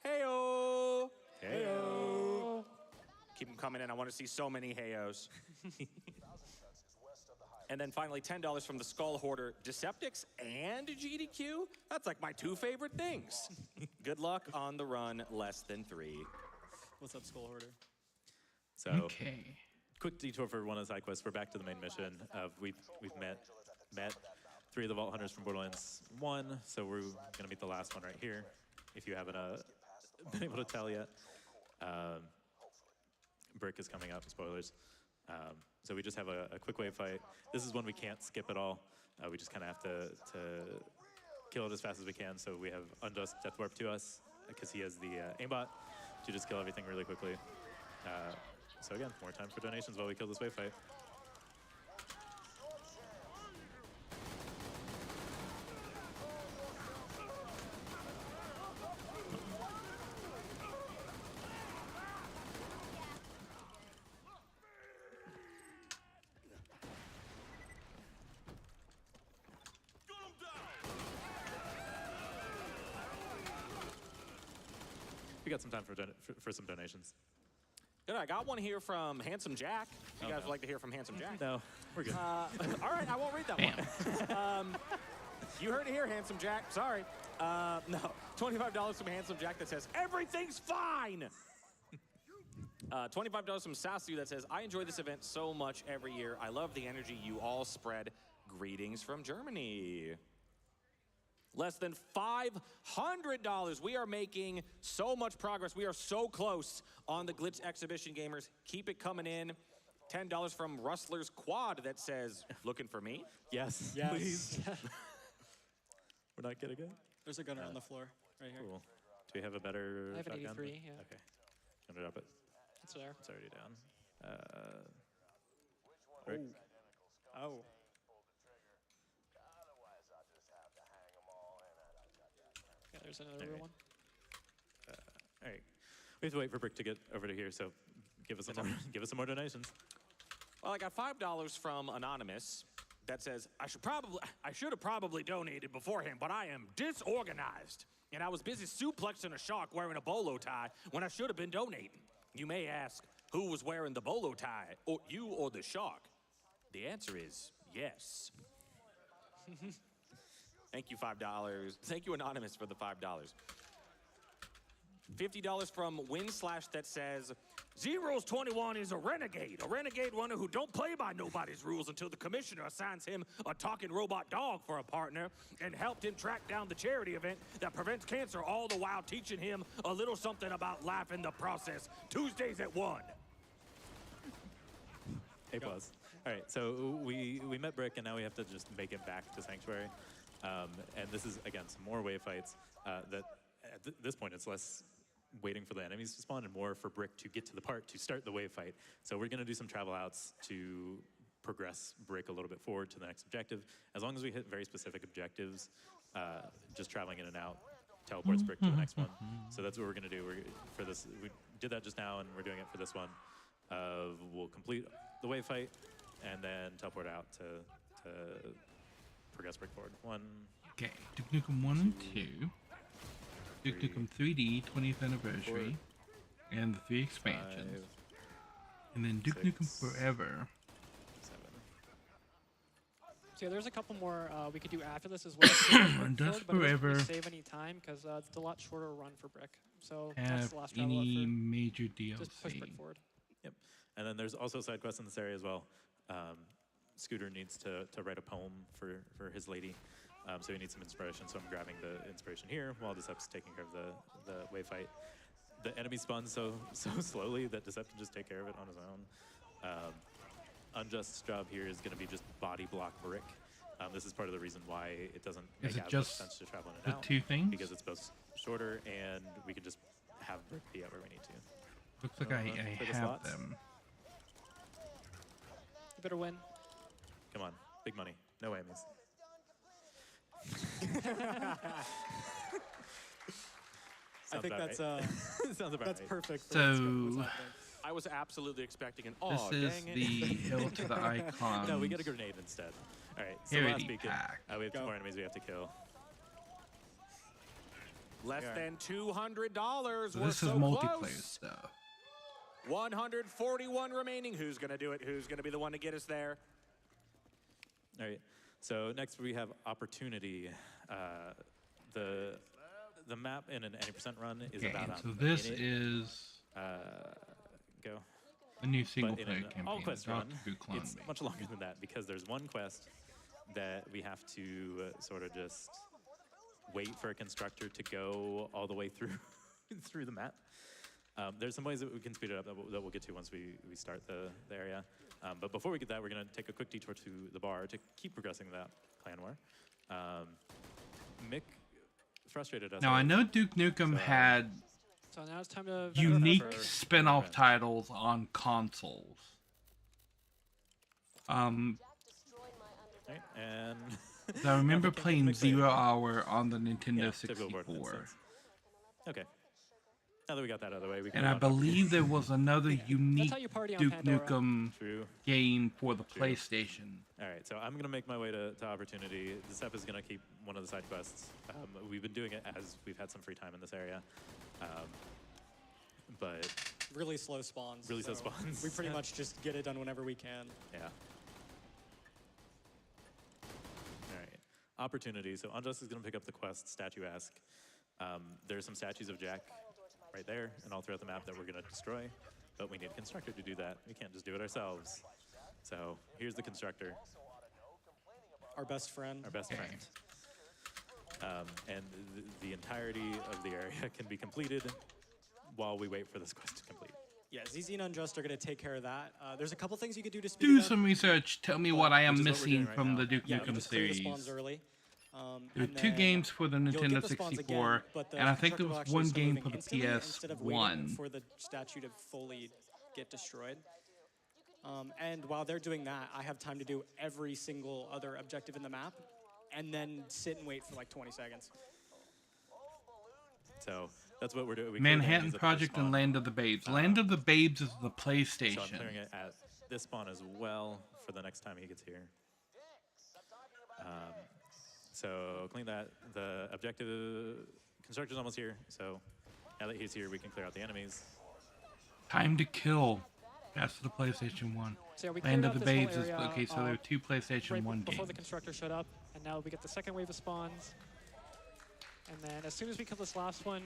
heyo. Heyo. Keep them coming in. I want to see so many heyos. And then finally, $10 from the Skull Hoarder, Deceptics, and GDQ. That's like my two favorite things. Good luck on the run, less than 3. What's up, Skull Hoarder? So, Okay. quick detour for one of the side quests. We're back to the main mission. We've met 3 of the Vault Hunters from Borderlands 1, so we're gonna meet the last one right here, if you haven't been able to tell yet. Brick is coming up, spoilers. So we just have a quick wave fight. This is one we can't skip at all. We just kind of have to kill it as fast as we can. So we have Unjust Death Warp to us because he has the aimbot to just kill everything really quickly. So again, more time for donations while we kill this wave fight. We got some time for some donations. Good, I got one here from Handsome Jack. You guys no. would like to hear from Handsome Jack? No, we're good. All right, I won't read that one. You heard it here, Handsome Jack. Sorry. No, $25 from Handsome Jack that says, everything's fine. $25 from Sasu that says, I enjoy this event so much every year. I love the energy you all spread. Greetings from Germany. Less than $500. We are making so much progress. We are so close on the Glitch Exhibition Gamers. Keep it coming in. $10 from Rustler's Quad that says, looking for me? Yes, Yes. please. We're not getting it? There's a gunner on the floor right here. Cool. Do we have a better I have an shotgun? 83, yeah. Okay. I'm gonna drop it. It's there. It's already down. Oh. Rick? Oh. Yeah, there's another All real right. one. All right. We have to wait for Brick to get over to here, so give us some more, give us some more donations. Well, I got $5 from Anonymous that says, I should have probably donated beforehand, but I am disorganized. And I was busy suplexing a shark wearing a bolo tie when I should have been donating. You may ask, who was wearing the bolo tie, or you or the shark? The answer is yes. Thank you, $5. Thank you, Anonymous, for the $5. $50 from Winslash that says, Zeros21 is a renegade runner who don't play by nobody's rules until the commissioner assigns him a talking robot dog for a partner and helped him track down the charity event that prevents cancer, all the while teaching him a little something about life in the process. Tuesdays at 1. A plus. All right, so we met Brick, and now we have to just make it back to Sanctuary. And this is, again, some more wave fights that at this point it's less waiting for the enemies to spawn and more for Brick to get to the part to start the wave fight. So we're going to do some travel outs to progress Brick a little bit forward to the next objective. As long as we hit very specific objectives, just traveling in and out teleports Brick to the next one. So that's what we're going to do for this. We did that just now, and we're doing it for this one. We'll complete the wave fight and then teleport out to progress Brick forward. Okay, Duke Nukem 1 and 2. Duke Nukem 3D 20th anniversary, and the 3 expansions, and then Duke Nukem Forever. So yeah, there's a couple more we could do after this as well. Dust but it doesn't Forever. really save any time because it's a lot shorter run for Brick. So that's Have the last travel out any for major just push Brick DLC? forward. Yep. And then there's also side quests in this area as well. Scooter needs to write a poem for his lady. So he needs some inspiration, so I'm grabbing the inspiration here while Decep's taking care of the wave fight. The enemy spawns so slowly that Decep can just take care of it on his own. Unjust's job here is going to be just body block Brick. This is part of the reason why it doesn't make as much sense to travel in and out. The 2 things? Because it's both shorter and we can just have Brick be out where we need to. Looks like I have slots. them. You better win. Come on, big money, no whammies. I think that's sounds about that's right. perfect. For So I was absolutely expecting an this is dang the it. hill to the icons. No, we get a grenade instead. All right, so Parody last beacon. pack. We have 2 more enemies we have to kill. Less than $200. So We're this is so multiplayer close. stuff. 141 remaining. Who's going to do it? Who's going to be the one to get us there? All right, so next we have Opportunity. The map in an 80% run is Okay, about so a this minute. is Go. a new single But in player an campaign. all-quest run, Doctor Who clone it's me. much longer than that because there's one quest that we have to sort of just wait for a constructor to go all the way through through the map. There's some ways that we can speed it up that we'll get to once we start the area. But before we get that, we're going to take a quick detour to the bar to keep progressing that clan war. Mick frustrated us. Now, I know Duke Nukem had So now it's time to unique spin-off titles on consoles. And I remember playing 0 Hour on the Nintendo Yeah, typical board 64. Okay. Now that we got that out of the way, we can And I move on. believe there was another unique how you party on Duke Pandora. Nukem True. game for the True. PlayStation. All right, so I'm going to make my way to Opportunity. This app is going to keep one of the side quests. We've been doing it as we've had some free time in this area. But Really slow spawns. Really slow spawns. We pretty much just get it done whenever we can. Yeah. All right. Opportunity. So Unjust is going to pick up the quest, Statue-esque. There's some statues of Jack right there and all throughout the map that we're going to destroy. But we need a constructor to do that. We can't just do it ourselves. So here's the constructor. Our best friend. Our best friend. And the entirety of the area can be completed while we wait for this quest to complete. Yeah, ZZ and Unjust are going to take care of that. There's a couple things you could do to speed Do it up. some research. Tell me what I am which is what we're missing doing right from now. the Duke Yeah, Nukem just clear the series. spawns early. There were And 2 then games for the you'll Nintendo get the spawns 64, again, but the and I think there constructor will was actually 1 start game moving for the instantly instead of waiting PS1. for the statue to fully get destroyed. And while they're doing that, I have time to do every single other objective in the map, and then sit and wait for like 20 seconds. So that's what we're doing. We clear the Manhattan enemies at the first Project and spawn. Land of the Babes. Land of the Babes is the So I'm PlayStation. clearing it at this spawn as well for the next time he gets here. So clean that. The objective constructor's almost here. So now that he's here, we can clear out the enemies. Time to Kill. That's the PlayStation 1. So yeah, we Land cleared of out the this whole Babes is area, okay. So there are 2 PlayStation right 1 before the games. constructor showed up, and now we get the second wave of spawns. And then as soon as we kill this last one,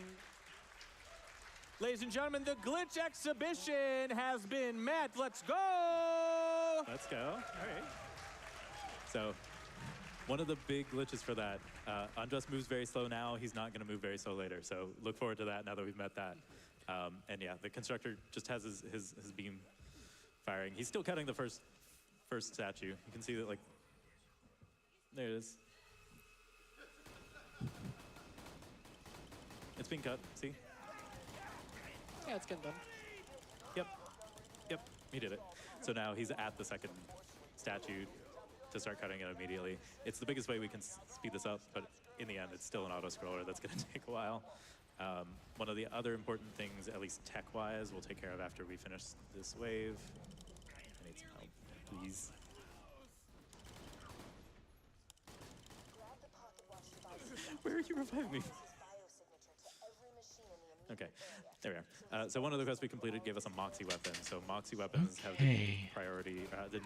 Ladies and gentlemen, the glitch exhibition has been met. Let's go! Let's go. All right. So one of the big glitches for that, Unjust moves very slow now. He's not going to move very slow later. So look forward to that now that we've met that. And yeah, the constructor just has his beam firing. He's still cutting the first statue. You can see that, like, there it is. It's being cut, see? yeah, it's getting done. Yep, he did it. So now he's at the second statue to start cutting it immediately. It's the biggest way we can speed this up, but in the end, it's still an auto-scroller that's going to take a while. One of the other important things, at least tech-wise, we'll take care of after we finish this wave. I need some help, please. Where are you reviving me? Okay, there we are. So one of the quests we completed gave us a Moxie weapon. So Moxie weapons have the priority, the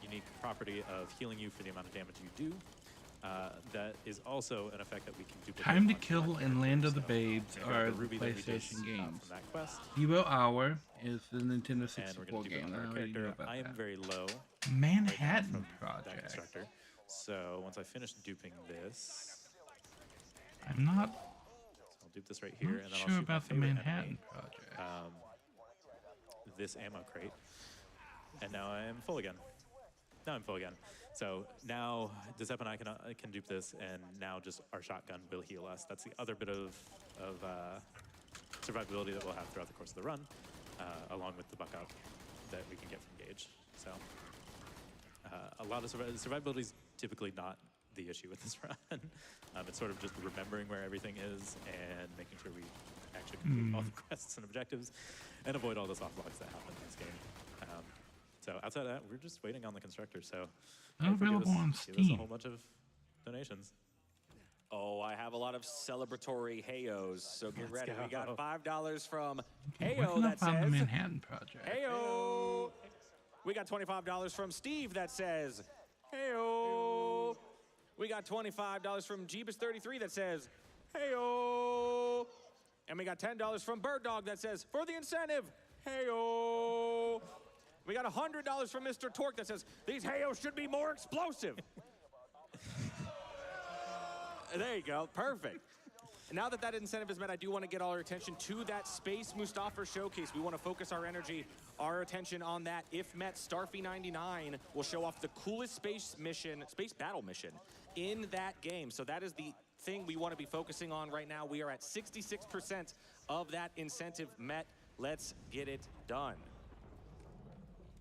unique property of healing you for the amount of damage you do. That is also an effect that we can duplicate. Time to on Kill weapons. and Land of the Babes So we're gonna are grab the ruby that we just, PlayStation games. from that quest. 0 Hour is the Nintendo And we're 64 going to do game. that I on our already know character. about I am that. very low. Manhattan That Project. constructor. So once I finish duping this, I'm not I'll dupe this right here, and then I'll sure shoot my about the favorite Manhattan enemy, Project. this ammo crate, and now I am full again. Now I'm full again. So now Giuseppe and I can dupe this, and now just our shotgun will heal us. That's the other bit of survivability that we'll have throughout the course of the run, along with the buck up that we can get from Gage. So a lot of survivability is typically not the issue with this run. It's sort of just remembering where everything is and making sure we actually complete all the quests and objectives and avoid all the soft logs that happen in this game. So outside of that, we're just waiting on the constructor. So Available on give us a Steam. whole bunch of donations. Oh, I have a lot of celebratory Hayos, so get Let's ready. go. We got $5 from Where Hayo can I that find the says, Manhattan Project? Heyo. We got $25 from Steve that says, Heyo. We got $25 from Jeebus33 that says, Heyo. And we got $10 from Bird Dog that says, for the incentive, Heyo. We got $100 from Mr. Torque that says, these Hayos should be more explosive. There you go, perfect. now that that incentive is met, I do want to get all our attention to that Space Mustafa showcase. We want to focus our energy, our attention on that. If met, Starfy 99 will show off the coolest space battle mission in that game. So that is the thing we want to be focusing on right now. We are at 66% of that incentive met. Let's get it done.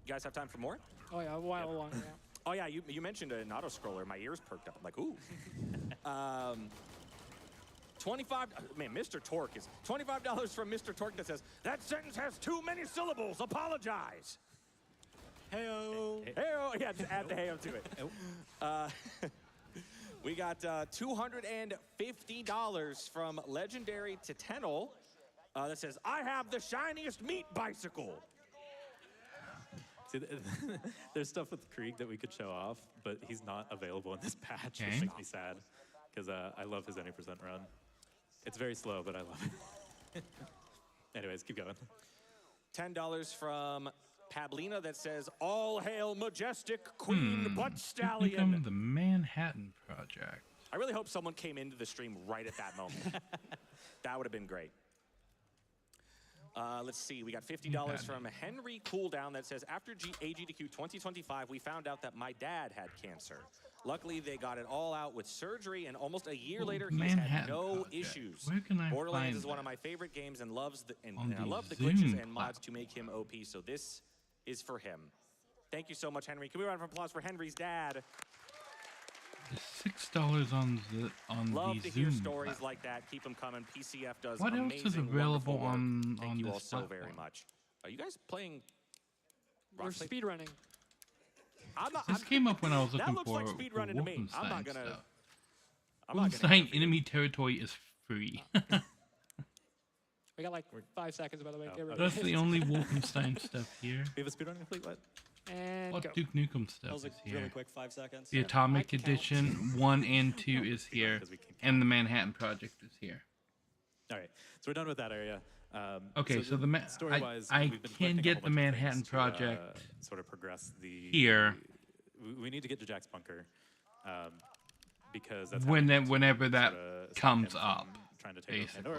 You guys have time for more? Oh yeah, a while longer. Yeah. Oh yeah, you mentioned an auto scroller. My ears perked up. I'm like, ooh. 25, man, Mr. Torque is $25 from Mr. Torque that says, that sentence has too many syllables, apologize. Heyo. Heyo, yeah, just add the heyo to it. We got $250 from Legendary to Tenel that says, I have the shiniest meat bicycle. See, there's stuff with Krieg that we could show off, but he's not available in this patch, which makes me sad, because I love his any % run. It's very slow, but I love it. Anyways, keep going. $10 from Pablina that says, all hail majestic Queen Butt Stallion. Become the Manhattan Project. I really hope someone came into the stream right at that moment. That would have been great. Let's see, we got $50 from Henry Cooldown that says, after AGDQ 2025, we found out that my dad had cancer. Luckily, they got it all out with surgery, and almost a year later, he's had no issues. Where can I Borderlands find is one that? of my favorite games and loves the On I the love the Zoom glitches and mods to make him OP, so this is for him. Thank you so much, Henry. Can we round of applause for Henry's dad? $6 on the Love the to Zoom hear stories platform. like that. Keep them coming. PCF does What else amazing, is available wonderful work. on Thank you all this so very platform? much. Are you guys playing? We're speedrunning. This came up when I was that looking looks for like speedrunning to me. I'm not gonna. stuff. I'm not gonna. Wolfenstein enemy territory is free. We got like 5 seconds, by the way. Get ready. That's the only Wolfenstein stuff here. We have a speedrun complete. What? And What go. Duke Nukem stuff That was is like here? really quick, 5 seconds. The Atomic Edition 1 and 2 is here, and the Manhattan Project is here. All right, so we're done with that area. Okay, so story-wise, I we've been can collecting a get whole the bunch of Manhattan things to, Project sort of progress the here. We need to get to Jack's bunker because that's Whenever that sorta stop comes him up, from trying to take over basically.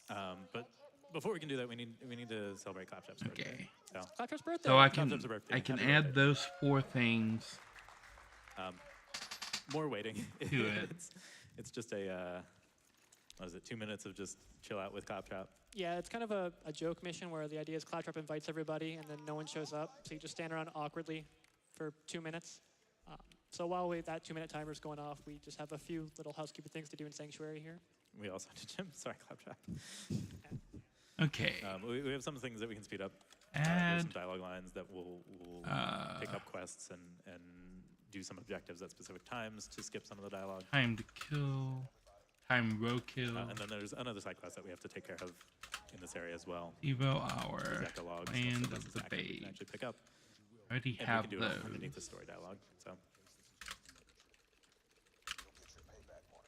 Pandora. But before we can do that, we need to celebrate Claptrap's birthday. So Claptrap's birthday. So I Claptrap's can birthday. I can Happy add birthday. those 4 things. More waiting. To it. It's just a what is it? 2 minutes of just chill out with Claptrap. Yeah, it's kind of a joke mission where the idea is Claptrap invites everybody and then no one shows up. So you just stand around awkwardly for 2 minutes. So while that 2-minute timer is going off, we just have a few little housekeeping things to do in Sanctuary here. We also have to Jim. Sorry, Claptrap. Okay. We have some things that we can speed up. Add, there's some dialogue lines that will pick up quests and do some objectives at specific times to skip some of the dialogue. Time to kill. Time row kill. And then there's another side quest that we have to take care of in this area as well. Evo hour. Zachalog, Land so of the we can Babe. actually pick up. Already And have we can do it those. underneath the story dialogue. So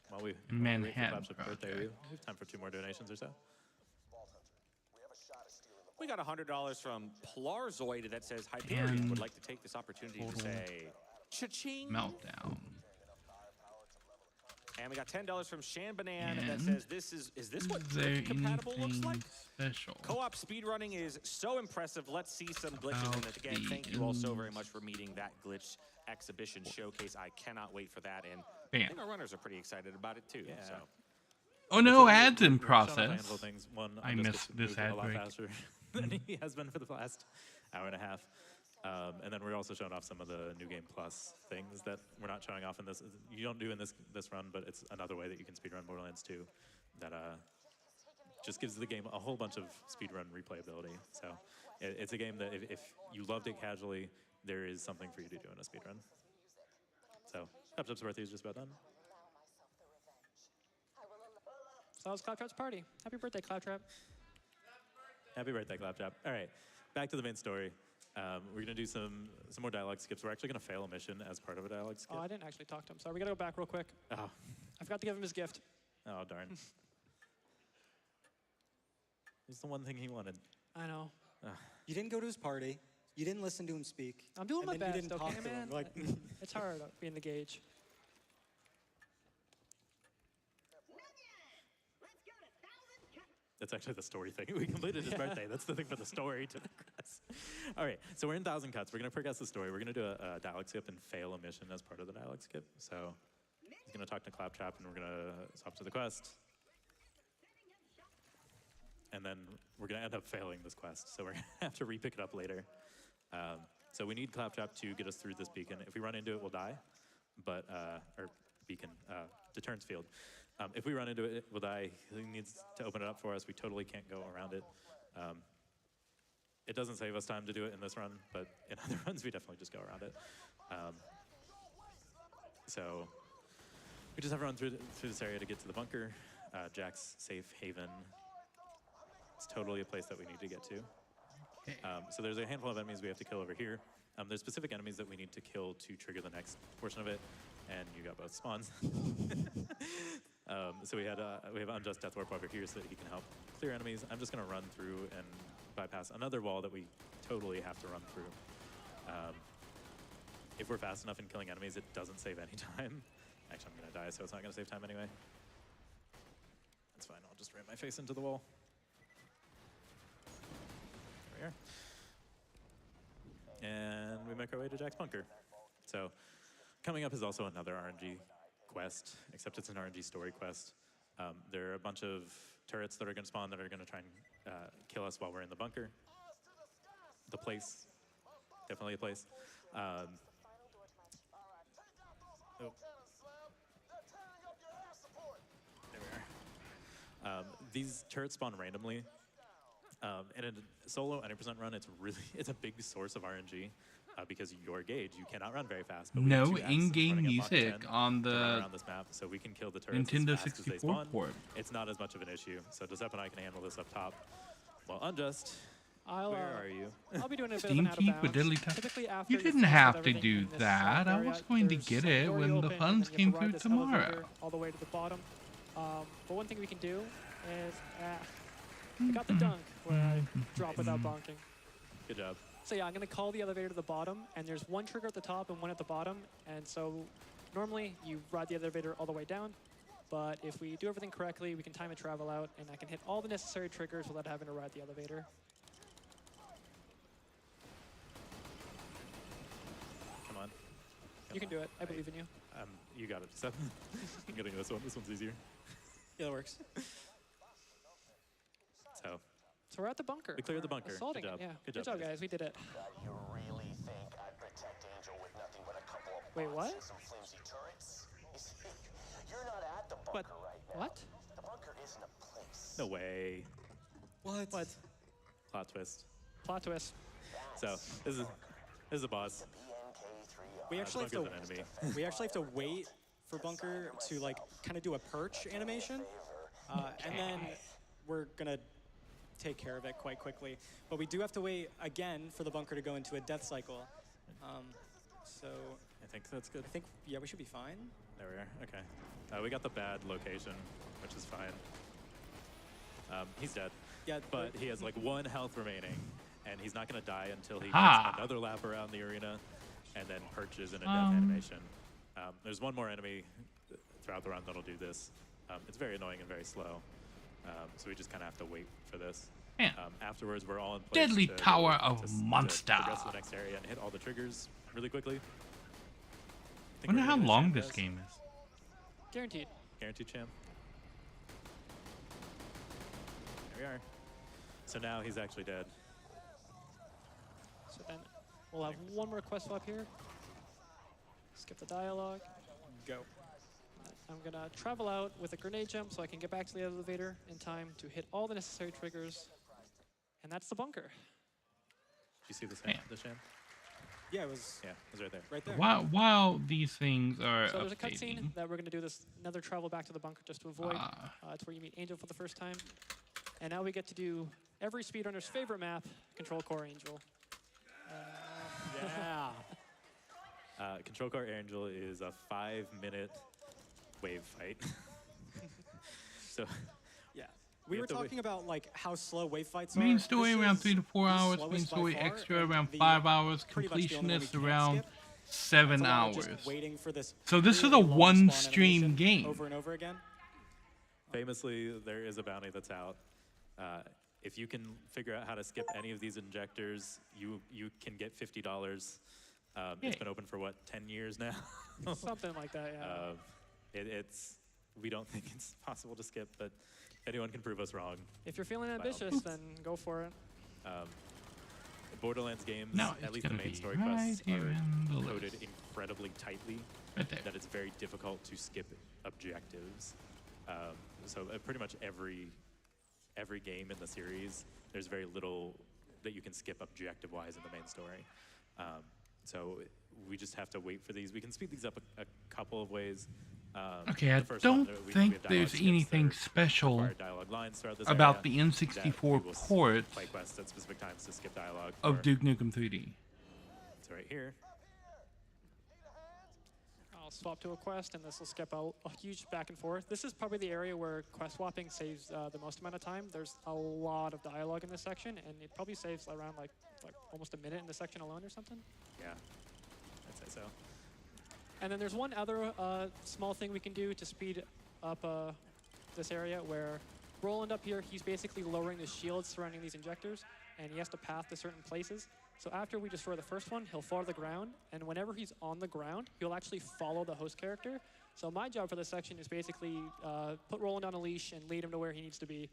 while we Manhattan wait for Claptrap's birthday, we have time for 2 more donations or so. We got $100 from Plarzoid that says Hyperion And would like to take this opportunity to say cha-ching. Meltdown. And we got $10 from Shan Banan that And says is this what Is there glitch compatible looks like? anything special? Co-op speedrunning is so impressive. Let's see some glitches in it. Again, thank you all so very much for meeting that glitch exhibition showcase. I cannot wait for that. And I Bam. think our runners are pretty excited about it too. Yeah. So. Oh no, ads in We've shown off a process. handful of things. One, I Andres missed gets this moved ad a lot break. faster than he has been for the last hour and a half. And then we're also showing off some of the New Game Plus things that we're not showing off in this. You don't do in this run, but it's another way that you can speedrun Borderlands 2 that just gives the game a whole bunch of speedrun replayability. So it's a game that if you loved it casually, there is something for you to do in a speedrun. So Claptrap's birthday is just about done. So that was Claptrap's party. Happy birthday, Claptrap. Happy birthday, Claptrap. All right, back to the main story. We're gonna do some more dialogue skips. We're actually gonna fail a mission as part of a dialogue skip. Oh, I didn't actually talk to him. Sorry, we gotta go back real quick. Oh, I forgot to give him his gift. oh darn. It's the one thing he wanted. I know. You didn't go to his party. You didn't listen to him speak. I'm doing and my then best, you didn't okay, talk to man? him. Like, It's hard being the gauge. That's actually the story thing. We completed his birthday. That's the thing for the story to progress. All right, so we're in 1,000 cuts. We're going to progress the story. We're going to do a dialogue skip and fail a mission as part of the dialogue skip. So he's going to talk to Claptrap, and we're going to swap to the quest. And then we're going to end up failing this quest, so we're going to have to re-pick it up later. So we need Claptrap to get us through this beacon. If we run into it, we'll die. But, or beacon, deterrence field. If we run into it, we'll die. He needs to open it up for us. We totally can't go around it. It doesn't save us time to do it in this run, but in other runs, we definitely just go around it. So we just have to run through this area to get to the bunker. Jack's safe haven. It's totally a place that we need to get to. So there's a handful of enemies we have to kill over here. There's specific enemies that we need to kill to trigger the next portion of it, and you got both spawns. So we have Unjust Death Warp over here so that he can help clear enemies. I'm just going to run through and bypass another wall that we totally have to run through. If we're fast enough in killing enemies, it doesn't save any time. Actually, I'm going to die, so it's not going to save time anyway. That's fine. I'll just ram my face into the wall. There we are. And we make our way to Jack's bunker. So coming up is also another RNG quest, except it's an RNG story quest. There are a bunch of turrets that are going to spawn that are going to try and kill us while we're in the bunker. The place, definitely a place. Oh. There we are. These turrets spawn randomly. In a solo 90% run, it's a big source of RNG. Because your gauge, you cannot run very fast. But no in-game music on the around this map, so we can kill the turrets Nintendo as fast 64 as they spawn. port. It's not as much of an issue. So Giuseppe and I can handle this up top. Well, Unjust, where are you? I'll be doing a bit Steam of an Keep out with of bounds. Diddly Tap. Typically after You you're didn't finished have with to everything do in this that. I area, was going to there's get some it doors when the open, and funds then you came have to through ride this tomorrow. elevator all the way to the bottom. But one thing we can do is, I got the dunk where I drop without bonking. Good job. So yeah, I'm gonna call the elevator to the bottom, and there's one trigger at the top and one at the bottom, and so normally you ride the elevator all the way down, but if we do everything correctly, we can time a travel out, and I can hit all the necessary triggers without having to ride the elevator. Come on. You can do it. I believe in you. You got it, Giuseppe. I'm getting this one. This one's easier. Yeah, that works. So we're at the bunker. We cleared the bunker. Assaulting Good job. it, yeah. Good Good job, job, guys. We did it. You really think I'd protect Angel with nothing but a couple of Wait, what? bots and some flimsy turrets? You see, you're not at the bunker right now. What? The bunker isn't a place. No way. What? Plot twist. Plot twist. So this is a boss. We actually have to. Bunker's an enemy. We actually have to wait for bunker to like kind of do a perch animation, and then we're gonna take care of it quite quickly. But we do have to wait again for the bunker to go into a death cycle. So I think that's good. I think yeah, we should be fine. There we are. Okay. We got the bad location, which is fine. He's dead. Yeah, but he has like 1 health remaining, and he's not gonna die until he Ha! gets another lap around the arena, and then perches in a death animation. There's one more enemy throughout the run that'll do this. It's very annoying and very slow. So we just kind of have to wait for this. Yeah. Afterwards, we're all in place Deadly to Power of Monster. To progress to the next area and hit all the triggers really quickly. I wonder how long this game is. Guaranteed. Guaranteed, champ. There we are. So now he's actually dead. So then we'll have one more quest swap here. Skip the dialogue. Go. I'm gonna travel out with a grenade jump so I can get back to the elevator in time to hit all the necessary triggers. And that's the bunker. Did you see the sham? Yeah, it was. Yeah, it was right there. Right there. While these things are So there's a updating, cutscene that we're gonna do another travel back to the bunker just to avoid. It's where you meet Angel for the first time. And now we get to do every speedrunner's favorite map, Control Core Angel. Yeah. Control Core Angel is a 5-minute wave fight. So yeah, we were talking about like how slow wave fights are. main story This around is 3 to 4 the hours, slowest main by story far, extra and around the 5 hours, pretty much the only one we completionist can't around skip. 7 That's a lot of just hours. waiting for this So this is really a long one spawn stream animation game. over and over again. famously, there is a bounty that's out. If you can figure out how to skip any of these injectors, you can get $50. It's been open for what, 10 years now? Something like that, yeah. We don't think it's possible to skip, but if anyone can prove us wrong. If you're feeling ambitious, then go for it. Borderlands games, No, at least the main story quests, are coded incredibly tightly that it's very difficult to skip objectives. So pretty much every game in the series, there's very little that you can skip objective-wise in the main story. So we just have to wait for these. We can speed these up a couple of ways. Okay, I don't think there's anything special about the N64 port of Duke Nukem 3D. It's right here. I'll swap to a quest, and this will skip a huge back and forth. This is probably the area where quest swapping saves the most amount of time. There's a lot of dialogue in this section, and it probably saves around like almost a minute in this section alone or something. Yeah, I'd say so. And then there's one other small thing we can do to speed up this area where Roland up here, he's basically lowering the shields surrounding these injectors, and he has to path to certain places. So after we destroy the first one, he'll fall to the ground, and whenever he's on the ground, he'll actually follow the host character. So my job for this section is basically put Roland on a leash and lead him to where he needs to be.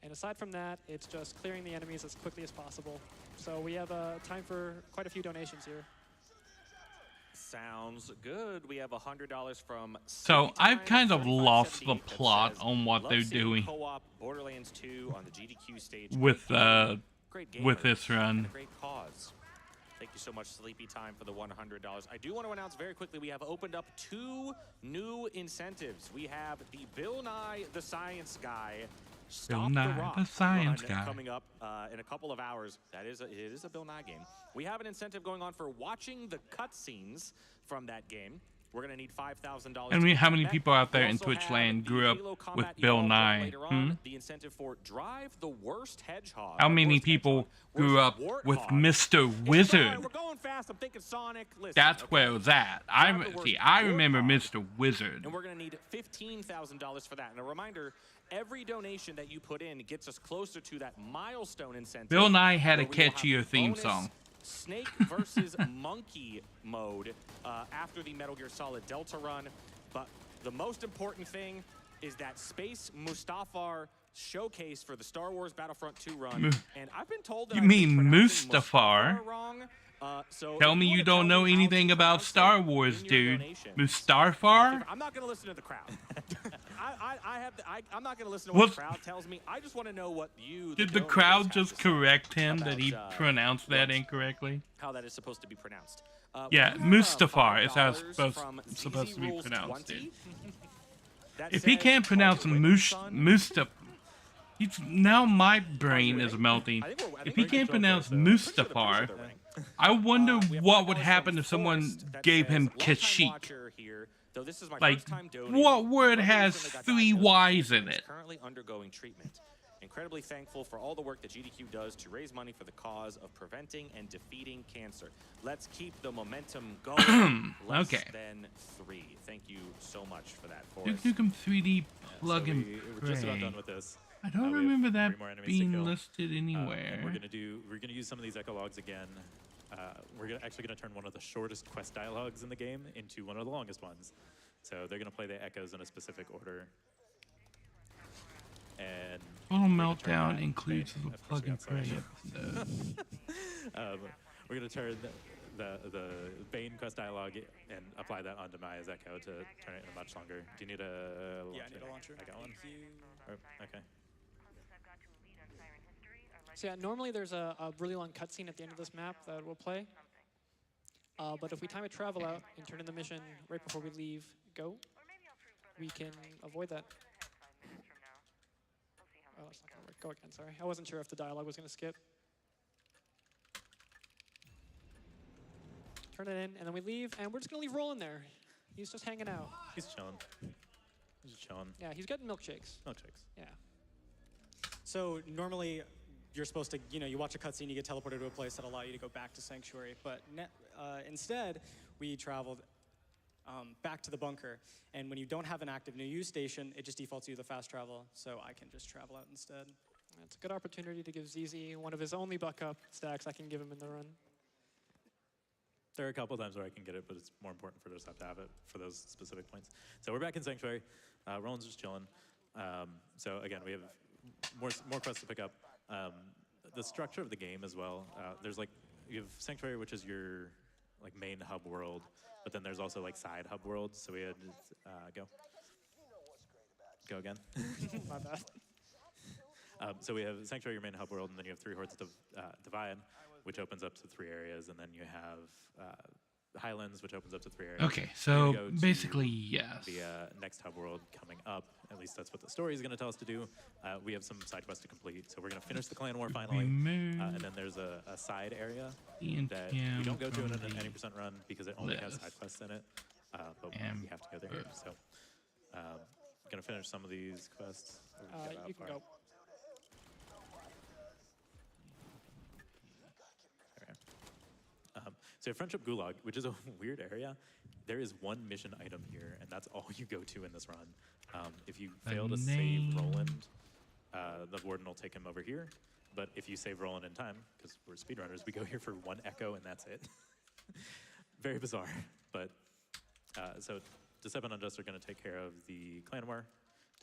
And aside from that, it's just clearing the enemies as quickly as possible. So we have time for quite a few donations here. Sounds good. We have $100 from. So I've kind of lost the plot on what they're doing Co-op Borderlands 2 on the GDQ stage with great this run. Great cause. Thank you so much, Sleepy Time, for the $100. I do want to announce very quickly we have opened up 2 new incentives. We have the Bill Nye the Science Guy. Bill Nye the Science Guy coming up in a couple of hours. It is a Bill Nye game. We have an incentive going on for watching the cutscenes from that game. We're going to need $5,000. I mean, how many people out there in Twitch land grew up with Bill Nye? The incentive for Drive the Worst Hedgehog. How many people grew up with Mr. Wizard? We're going fast. I'm thinking Sonic. Listen, That's where it was at. I remember Mr. Wizard. And we're going to need $15,000 for that. And a reminder, every donation that you put in gets us closer to that milestone incentive. Bill Nye had a catchier theme song. Snake versus Monkey mode after the Metal Gear Solid Delta run. But the most important thing is that Space Mustafar showcase for the Star Wars Battlefront 2 run. And I've been told that You mean Mustafar? wrong. Tell me you don't know anything about Star Wars, dude. Mustafar? I'm not going to listen to the crowd. I'm not going to listen to what the crowd tells me. I just want to know what you... Did the crowd just correct him that he pronounced that incorrectly? How that is supposed to be pronounced. Yeah, Mustafar is how it's supposed to be pronounced, dude. If he can't pronounce Mustafar... Now my brain is melting. If he can't pronounce Mustafar, I wonder what would happen if someone gave him Kashyyyk. Like, what word has 3 Y's in it? Currently undergoing treatment. Incredibly thankful for all the work that GDQ does to raise money for the cause of preventing and defeating cancer. Let's keep the momentum going. Less than 3. Thank you so much for that. Duke Nukem 3D plug and We're just about play. done with this. I don't remember that being listed anywhere. We're gonna use some of these echo logs again. We're actually gonna turn one of the shortest quest dialogues in the game into one of the longest ones. So they're gonna play the echoes in a specific order. And Total Meltdown includes the plug and play episode. We're gonna turn the Bane quest dialogue and apply that onto Maya's echo to turn it into much longer. Do you need a launcher? Yeah, I need a launcher. I got one. Okay. So yeah, normally there's a really long cutscene at the end of this map that we'll play. But if we time a travel out and turn in the mission right before we leave, we can avoid that. Oh, that's not gonna work. Go again, sorry. I wasn't sure if the dialogue was gonna skip. Turn it in, and then we leave, and we're just gonna leave Roland there. He's just hanging out. He's chilling. He's chilling. Yeah, he's getting milkshakes. Milkshakes. Yeah. So normally you're supposed to, you watch a cutscene, you get teleported to a place that allow you to go back to Sanctuary. But instead, we traveled back to the bunker. And when you don't have an active new use station, it just defaults you to the fast travel. So I can just travel out instead. It's a good opportunity to give ZZ one of his only buck up stacks I can give him in the run. There are a couple times where I can get it, but it's more important for us to have it for those specific points. So we're back in Sanctuary. Roland's just chilling. So again, we have more quests to pick up. The structure of the game as well. There's like, you have Sanctuary, which is your like main hub world, but then there's also like side hub worlds. So we had go again. My bad. So we have Sanctuary, your main hub world, and then you have 3 Hordes of Divide, which opens up to 3 areas, and then you have Highlands, which opens up to 3 areas. Okay, so basically, yes. The next hub world coming up, at least that's what the story is going to tell us to do. We have some side quests to complete, so we're going to finish the clan war finally. And then there's a side area that we don't go to in an 90% run because it only has side quests in it, but we have to go there. So going to finish some of these quests. You can go. So Friendship Gulag, which is a weird area, there is one mission item here, and that's all you go to in this run. If you fail to save Roland, the warden will take him over here. But if you save Roland in time, because we're speedrunners, we go here for 1 echo, and that's it. Very bizarre. But so Deception and Unjust are going to take care of the clan war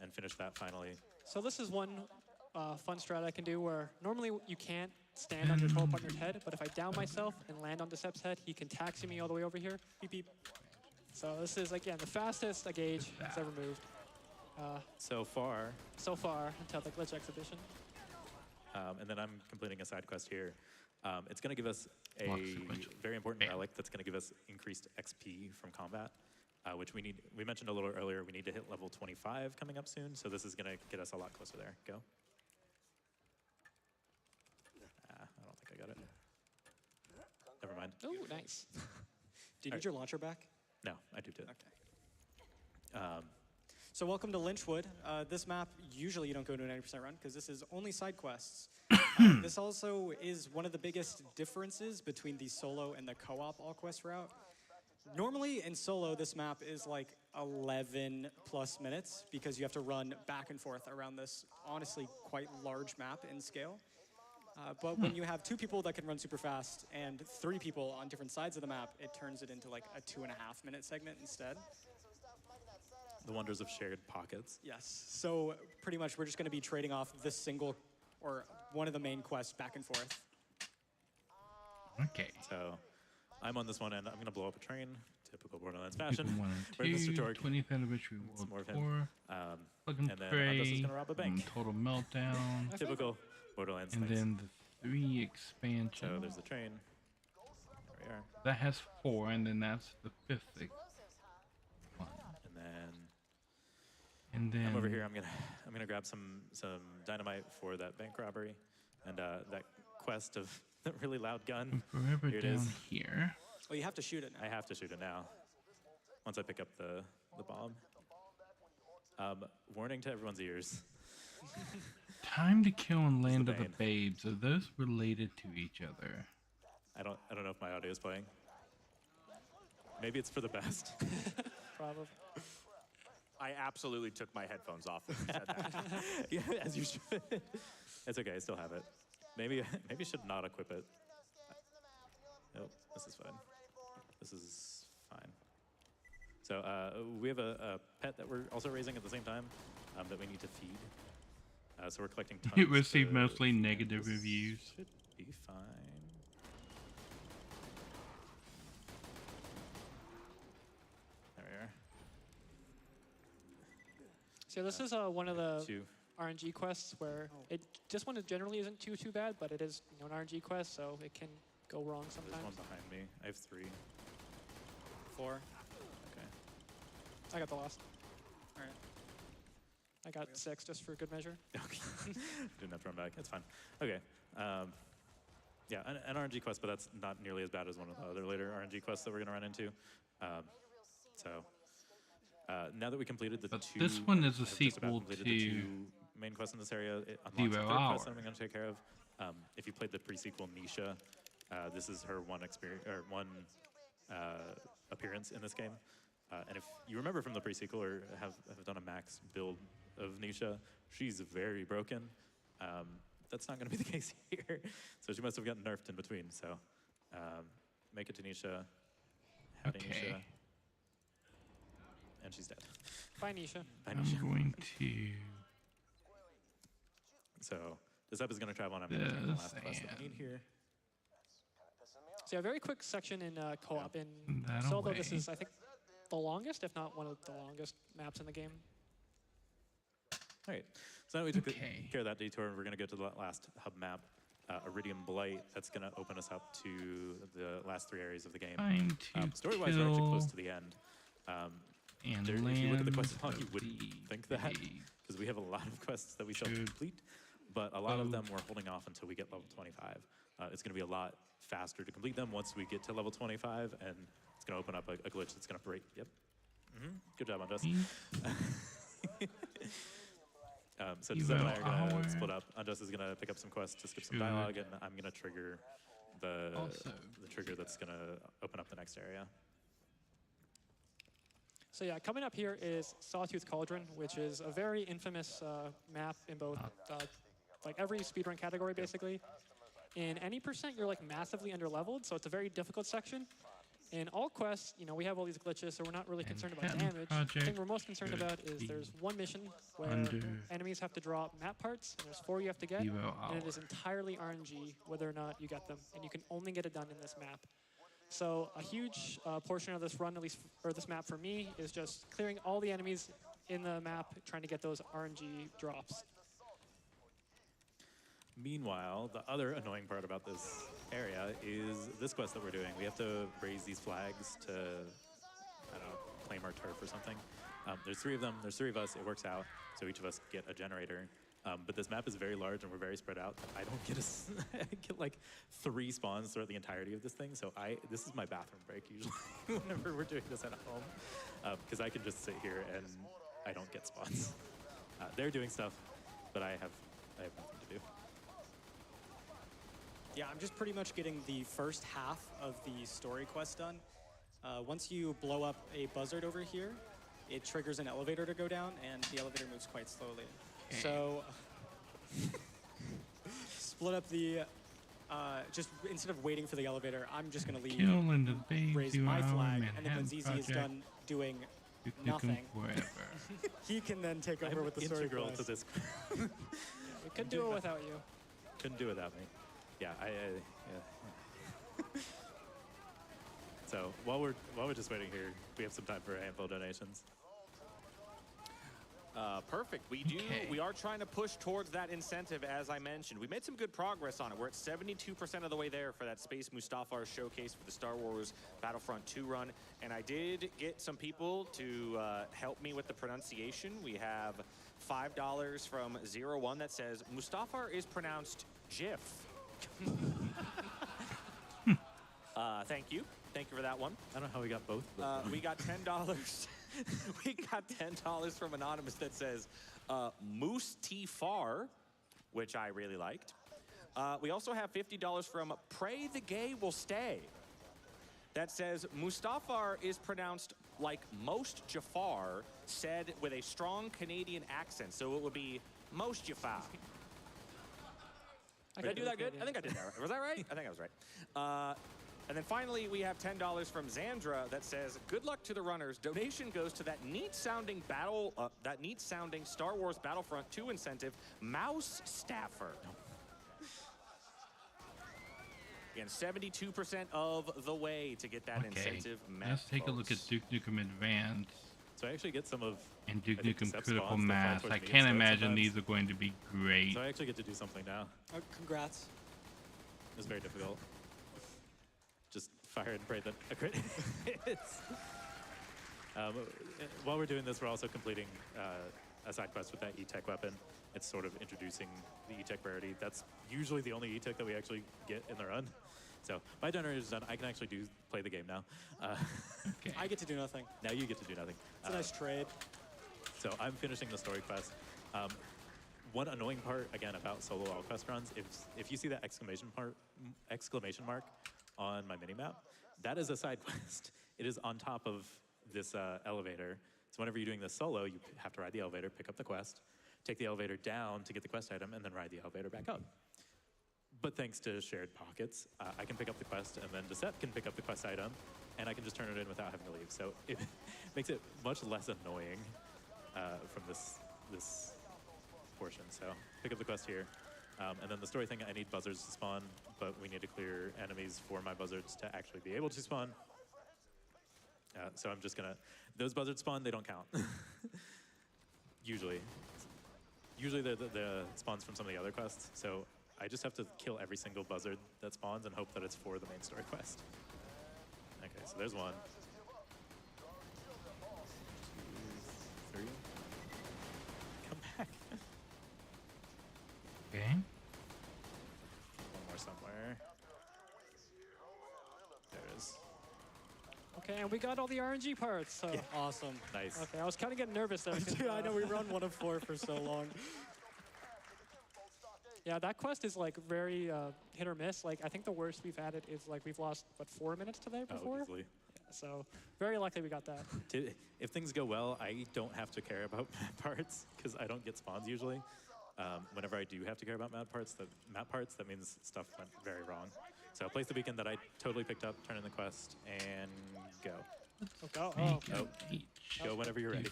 and finish that finally. So this is one fun strat I can do where normally you can't stand on your troll partner's head, but if I down myself and land on Decep's head, he can taxi me all the way over here. Beep, beep. So this is, again, the fastest a gauge has ever moved. So far, until the glitch exhibition. And then I'm completing a side quest here. It's going to give us a very important relic that's going to give us increased XP from combat, which we need. We mentioned a little earlier, we need to hit level 25 coming up soon, so this is going to get us a lot closer there. Go. I don't think I got it. Never mind. Oh, nice. Do you need your launcher back? No, I do too. Okay. So welcome to Lynchwood. This map, usually you don't go to a 90% run because this is only side quests. This also is one of the biggest differences between the solo and the co-op all quest route. Normally in solo, this map is like 11 plus minutes because you have to run back and forth around this honestly quite large map in scale. But when you have 2 people that can run super fast and 3 people on different sides of the map, it turns it into like a 2.5 minute segment instead. The wonders of shared pockets. Yes, so pretty much we're just going to be trading off this single or one of the main quests back and forth. Okay. So I'm on this one and I'm going to blow up a train, typical Borderlands fashion. 1 Where's and 2, Mr. Torque? 20th anniversary It's more World of him. War. Plug and And then Pray. Unjust is going to rob a bank. Total Meltdown. Typical Borderlands And things. then the 3 expansion. So there's the train. There we are. That has 4, and then that's the 5th one. And then I'm over here. I'm gonna grab some dynamite for that bank robbery, and that quest of that really loud gun. Forever Here it down is. here. Well, you have to shoot it now. I have to shoot it now. Once I pick up the bomb. Warning to everyone's ears. Time to Kill and Land of the Babes. Are those related to each other? I don't know if my audio is playing. Maybe it's for the best. Probably. I absolutely took my headphones off when you said that. Yeah, as you should. It's okay, I still have it. Maybe should not equip it. Nope, this is fine. This is fine. So we have a pet that we're also raising at the same time that we need to feed. So we're collecting tons. It received mostly negative reviews. Should be fine. There we are. So this is one of the RNG quests where this one generally isn't too bad, but it is an RNG quest, so it can go wrong sometimes. There's one behind me. I have 3. 4. Okay. I got the last. All right. I got 6 just for good measure. Okay. Didn't have to run back. It's fine. Okay. Yeah, an RNG quest, but that's not nearly as bad as one of the other later RNG quests that we're going to run into. Now that we completed the 2... This one is a just about sequel completed to the 2 main quests in this area. It unlocks a 0 third quest that Hour. I'm going to take care of. If you played the pre-sequel Nisha, this is her one appearance in this game. And if you remember from the pre-sequel or have done a max build of Nisha, she's very broken. That's not going to be the case here. So she must have gotten nerfed in between. So make it to Nisha. Howdy, Nisha. And she's dead. Bye, Nisha. Bye, I'm Nisha. going to. So this up is going to travel, and I'm going to take the last quest that we need here. So yeah, very quick section in co-op. In That solo, away. this is, I think, the longest, if not one of the longest maps in the game. All right. So now we took care of that detour, and we're going to go to the last hub map, Iridium Blight. That's going to open us up to the last 3 areas of the game. Trying to Story-wise, we're actually kill close to the end. and If you look at the land quest log, you wouldn't think that, because we have a lot of quests that we still complete, but a lot of them we're holding off until we get level 25. It's going to be a lot faster to complete them once we get to level 25, and it's going to open up a glitch that's going to break. Yep. Good job on Dust. So Giuseppe and I are going to split up. Undust is going to pick up some quests to skip some dialogue, and I'm going to trigger the trigger that's going to open up the next area. So yeah, coming up here is Sawtooth Cauldron, which is a very infamous map in both, like every speedrun category, basically. In any percent, you're like massively underleveled, so it's a very difficult section. In all quests, you know, we have all these glitches, so we're not really concerned about damage. The thing we're most concerned about is there's one mission where enemies have to drop map parts, and there's 4 you have to get, and it is entirely RNG whether or not you get them, and you can only get it done in this map. So a huge portion of this run, at least, or this map for me, is just clearing all the enemies in the map, trying to get those RNG drops. Meanwhile, the other annoying part about this area is this quest that we're doing. We have to raise these flags to, I don't know, claim our turf or something. There's 3 of them. There's 3 of us. It works out. So each of us get a generator. But this map is very large and we're very spread out. I don't get I get like 3 spawns throughout the entirety of this thing. So this is my bathroom break usually whenever we're doing this at home, because I can just sit here and I don't get spawns. They're doing stuff, but I have nothing to do. Yeah, I'm just pretty much getting the first half of the story quest done. Once you blow up a buzzard over here, it triggers an elevator to go down, and the elevator moves quite slowly. So, split up the, just instead of waiting for the elevator, I'm just going to leave, raise my flag, and then when ZZ is done doing nothing, he can then take over with the story quest. To this. We couldn't do it without you. Couldn't do it without me. Yeah, So while we're just waiting here, we have some time for a handful of donations. Perfect. We are trying to push towards that incentive, as I mentioned. We made some good progress on it. We're at 72% of the way there for that Space Mustafar showcase for the Star Wars Battlefront 2 run. And I did get some people to help me with the pronunciation. We have $5 from 01 that says Mustafar is pronounced GIF. Thank you. Thank you for that one. I don't know how we got both. We got $10. We got $10 from Anonymous that says Moose T Far, which I really liked. We also have $50 from Pray the Gay Will Stay. That says Mustafar is pronounced like most Jafar, said with a strong Canadian accent. So it would be most Jafar. Did I do that good? I think I did that right. Was that right? I think I was right. And then finally, we have $10 from Xandra that says, "Good luck to the runners. Donation goes to that neat-sounding Star Wars Battlefront 2 incentive, Mouse Staffer." Again, 72% of the way to get that incentive met. Let's take a look at Duke Nukem Advance. So I actually get some of and Duke Nukem Critical Mass. I can't imagine these are going to be great. So I actually get to do something now. Congrats. It was very difficult. Just fire and pray that a crit hits. While we're doing this, we're also completing a side quest with that E-Tech weapon. It's sort of introducing the E-Tech rarity. That's usually the only E-Tech that we actually get in the run. So my generator is done. I can actually play the game now. I get to do nothing. Now you get to do nothing. It's a nice trade. So I'm finishing the story quest. One annoying part, again, about solo all quest runs, if you see that exclamation mark on my minimap, that is a side quest. It is on top of this elevator. So whenever you're doing this solo, you have to ride the elevator, pick up the quest, take the elevator down to get the quest item, and then ride the elevator back up. But thanks to shared pockets, I can pick up the quest, and then Decept can pick up the quest item, and I can just turn it in without having to leave. So it makes it much less annoying from this portion. So pick up the quest here. And then the story thing, I need buzzards to spawn, but we need to clear enemies for my buzzards to actually be able to spawn. So I'm just gonna, those buzzards spawn, they don't count. Usually they're the spawns from some of the other quests. So I just have to kill every single buzzard that spawns and hope that it's for the main story quest. Okay, so there's 1. 2, 3. Come back. Okay. 1 more somewhere. There it is. Okay, and we got all the RNG parts, so. Yeah. Awesome. Nice. Okay, I was kind of getting nervous there. Dude, I know we run 1 of 4 for so long. Yeah, that quest is like very hit or miss. Like, I think the worst we've had it is like we've lost, what, 4 minutes today before? Oh, easily. Yeah, so very lucky we got that. If things go well, I don't have to care about map parts because I don't get spawns usually. Whenever I do have to care about map parts, that means stuff went very wrong. So place the beacon that I totally picked up, turn in the quest, and go. Go whenever you're ready.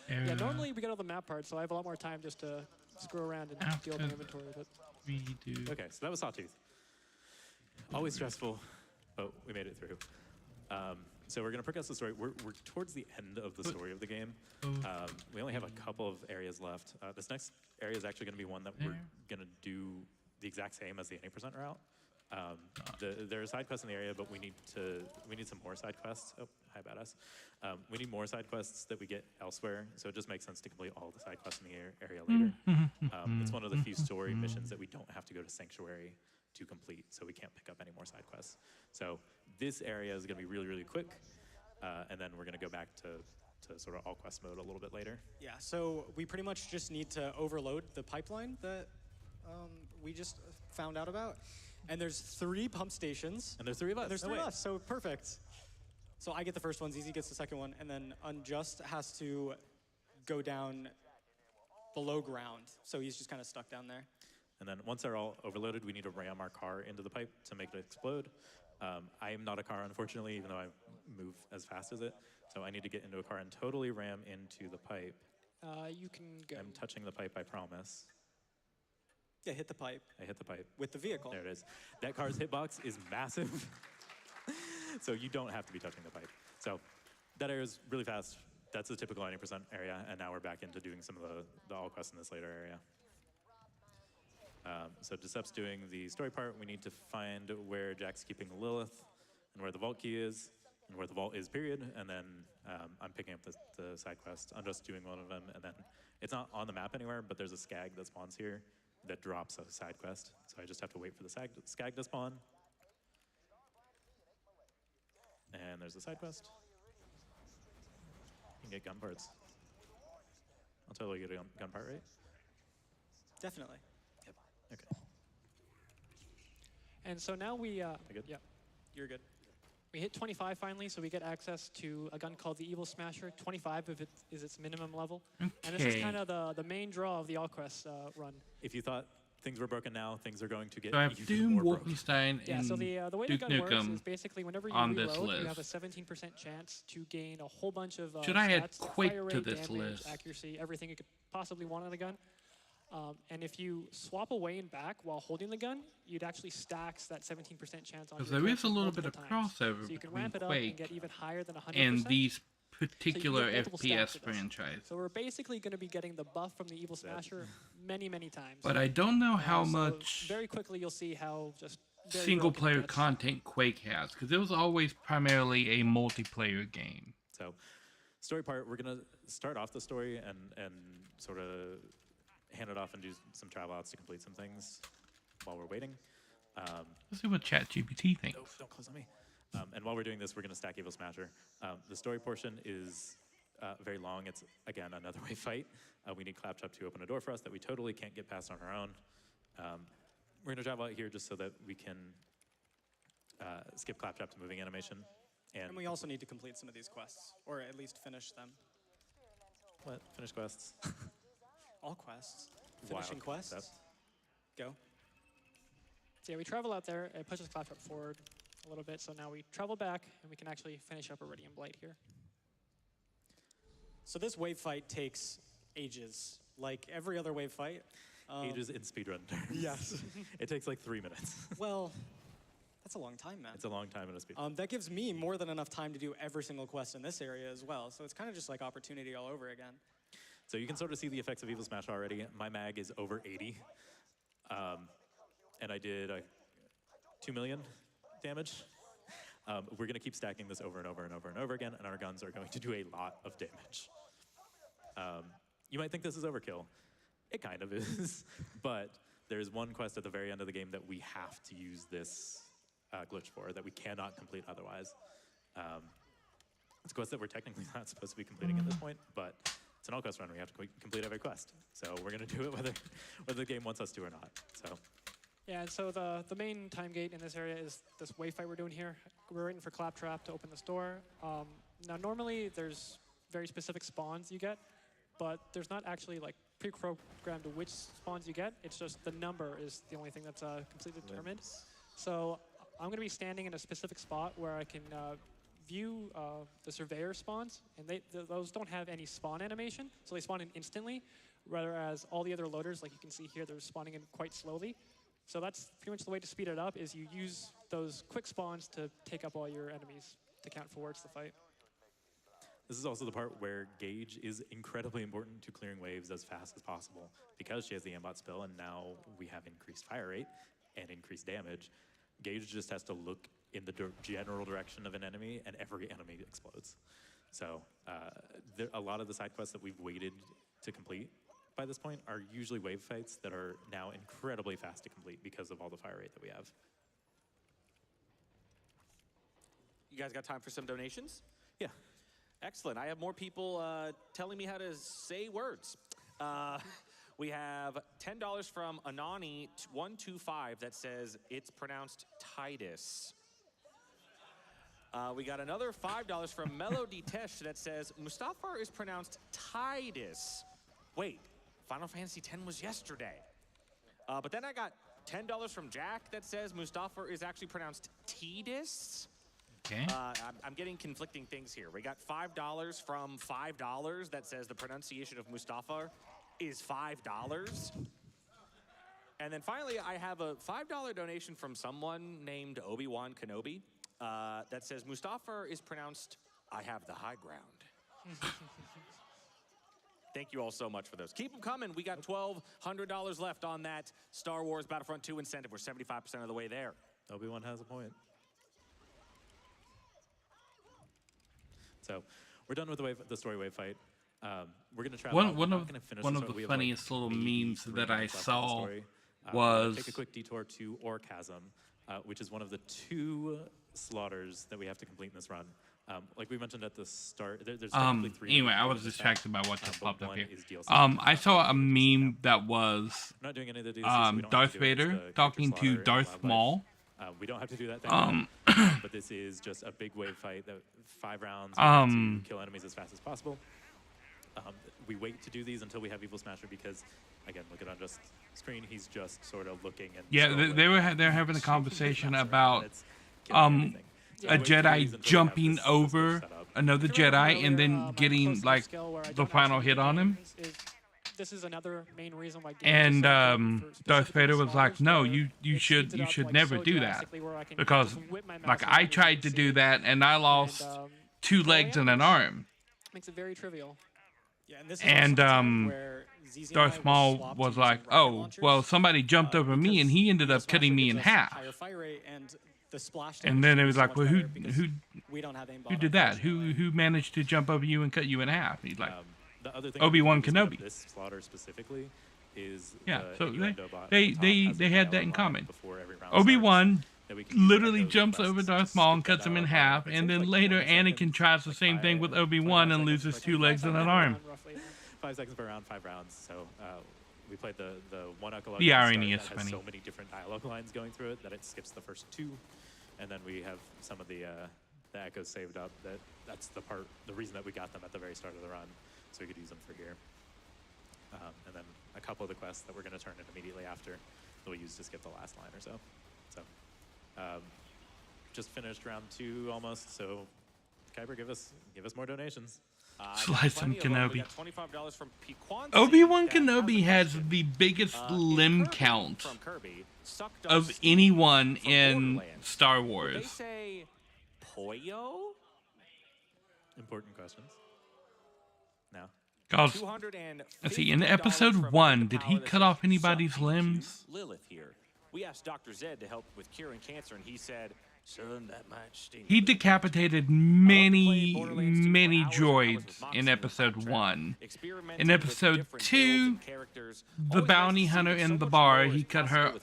Yeah, normally we get all the map parts, so I have a lot more time just to screw around and deal with the inventory. But Okay, so that was Sawtooth. Always stressful, but we made it through. So we're gonna progress the story. We're towards the end of the story of the game. We only have a couple of areas left. This next area is actually gonna be one that we're gonna do the exact same as the 80% route. There are side quests in the area, but we need some more side quests. Oh, hi, badass. We need more side quests that we get elsewhere, so it just makes sense to complete all the side quests in the area later. It's one of the few story missions that we don't have to go to Sanctuary to complete, so we can't pick up any more side quests. So this area is going to be really, really quick, and then we're going to go back to sort of all quest mode a little bit later. Yeah, so we pretty much just need to overload the pipeline that we just found out about. And there's 3 pump stations. And there's 3 of us. There's 3 of us, so perfect. So I get the first one, ZZ gets the second one, and then Unjust has to go down below ground. So he's just kind of stuck down there. And then once they're all overloaded, we need to ram our car into the pipe to make it explode. I am not a car, unfortunately, even though I move as fast as it. So I need to get into a car and totally ram into the pipe. You can go. I'm touching the pipe, I promise. Yeah, hit the pipe. I hit the pipe. With the vehicle. There it is. That car's hitbox is massive. So you don't have to be touching the pipe. So that area is really fast. That's a typical 90% area, and now we're back into doing some of the all quests in this later area. So Decept's doing the story part. We need to find where Jack's keeping Lilith, and where the vault key is, and where the vault is, period. And then I'm picking up the side quest. I'm just doing one of them, and then it's not on the map anywhere, but there's a skag that spawns here that drops a side quest. So I just have to wait for the skag to spawn. And there's a side quest. You can get gun parts. I'll totally get a gun part, right? Definitely. Yep. Okay. And so now we, good? Yeah, you're good. We hit 25 finally, so we get access to a gun called the Evil Smasher. 25 if it is its minimum level. Okay. And this is kind of the main draw of the All Quest run. If you thought things were broken now, things are going to get So I have even Doom, more broken. Wolfenstein, Yeah, and so the way Duke the gun works Nukem is basically whenever you on this reload, you have a list. 17% chance to gain a whole bunch of Should I add stats, like Quake fire to rate, this damage, list? accuracy, everything you could possibly want on a gun. And if you swap away and back while holding the gun, you'd actually stacks that 17% chance on Because your there clip is a little bit multiple of times. crossover So you can between ramp it up and Quake get even higher than 100%. and these particular so multiple FPS stacks with this. franchise. So we're basically going to be getting the buff from the Evil Smasher many, many times. But I don't know how So much very quickly you'll see how just very single broken player it gets. content Quake has, because it was always primarily a multiplayer game. So, story part, we're gonna start off the story and sort of hand it off and do some travel outs to complete some things while we're waiting. Let's see what ChatGPT thinks. Don't close on me. And while we're doing this, we're gonna stack Evil Smasher. The story portion is very long. It's, again, another way fight. We need Claptrap to open a door for us that we totally can't get past on our own. We're gonna travel out here just so that we can skip Claptrap to moving animation. And we also need to complete some of these quests, or at least finish them. What? Finish quests? all quests. Finishing quests. Yep. Go. So yeah, we travel out there. It pushes Claptrap forward a little bit. So now we travel back, and we can actually finish up Iridium Blight here. So this wave fight takes ages, like every other wave fight. Ages in speedrun terms. Yes. It takes like 3 minutes. Well, that's a long time, man. It's a long time in a speedrun. That gives me more than enough time to do every single quest in this area as well. So it's kind of just like opportunity all over again. So you can sort of see the effects of Evil Smash already. My mag is over 80. And I did 2 million damage. We're going to keep stacking this over and over and over and over again, and our guns are going to do a lot of damage. You might think this is overkill. It kind of is, but there's one quest at the very end of the game that we have to use this glitch for, that we cannot complete otherwise. It's a quest that we're technically not supposed to be completing at this point, but it's an all-quest run. We have to complete every quest. So we're going to do it whether the game wants us to or not. So. Yeah, and so the main time gate in this area is this wave fight we're doing here. We're waiting for Claptrap to open this door. Now, normally there's very specific spawns you get, but there's not actually like pre-programmed which spawns you get. It's just the number is the only thing that's completely determined. So I'm going to be standing in a specific spot where I can view the surveyor spawns, and those don't have any spawn animation, so they spawn in instantly, whereas all the other loaders, like you can see here, they're spawning in quite slowly. So that's pretty much the way to speed it up, is you use those quick spawns to take up all your enemies to count towards the fight. This is also the part where Gage is incredibly important to clearing waves as fast as possible. Because she has the aimbot spill, and now we have increased fire rate and increased damage, Gage just has to look in the general direction of an enemy, and every enemy explodes. So a lot of the side quests that we've waited to complete by this point are usually wave fights that are now incredibly fast to complete because of all the fire rate that we have. You guys got time for some donations? Yeah. Excellent. I have more people telling me how to say words. We have $10 from Anani125 that says it's pronounced Titus. We got another $5 from Melody Tesh that says Mustafar is pronounced Titus. Wait, Final Fantasy X was yesterday. But then I got $10 from Jack that says Mustafar is actually pronounced Tidus. Okay. I'm getting conflicting things here. We got $5 from $5 that says the pronunciation of Mustafar is $5. And then finally, I have a $5 donation from someone named Obi-Wan Kenobi that says Mustafar is pronounced I have the high ground. Thank you all so much for those. Keep them coming. We got $1,200 left on that Star Wars Battlefront 2 incentive. We're 75% of the way there. Obi-Wan has a point. So we're done with the story wave fight. We're going to try. One of the funniest little memes that I saw was take a quick detour to Orchasm, which is one of the 2 slaughters that we have to complete in this run. Like we mentioned at the start, there's technically 3. Anyway, I was distracted by what just popped up here. I saw a meme that was I'm not doing any of the DLC, Darth Vader talking to Darth Maul. We don't have to do that thing, but this is just a big wave fight, that 5 rounds to kill enemies as fast as possible. We wait to do these until we have Evil Smasher because, again, look at on just screen, he's just sort of looking and yeah, they're having a conversation about a Jedi jumping over another Jedi and then getting like the final hit on him. This is another main reason why. And Darth Vader was like, "No, you should never do that because like I tried to do that and I lost 2 legs and an arm." Makes it very trivial. Yeah, and this is and Darth Maul was like, "Oh, well, somebody jumped over me and he ended up cutting me in half." And then it was like, "Well, who did that? Who managed to jump over you and cut you in half?" He's like, Obi-Wan Kenobi. This slaughter specifically is yeah, so they had that in common. Obi-Wan literally jumps over Darth Maul and cuts him in half, and then later Anakin tries the same thing with Obi-Wan and loses 2 legs and an arm. 5 seconds per round, 5 rounds. So we played the one epilogue. The irony is has funny. So many different dialogue lines going through it that it skips the first 2, and then we have some of the echoes saved up. That's the reason that we got them at the very start of the run, so we could use them for here. and then a couple of the quests that we're going to turn in immediately after that we'll use to skip the last line or so. So, just finished round 2 almost. So, Kyber, give us more donations. Slide some Kenobi. $25 from Pequancy. Obi-Wan Kenobi has the biggest limb count of anyone in Star Would they Wars. say Poyo? Important questions. No. Cause, let's see, in episode 1, did he cut off anybody's limbs? Lilith here. We asked Dr. Zed to help with curing cancer, and he said, "Son, that might sting." He decapitated many droids in episode 1. In episode 2, the bounty hunter in the bar, he cut her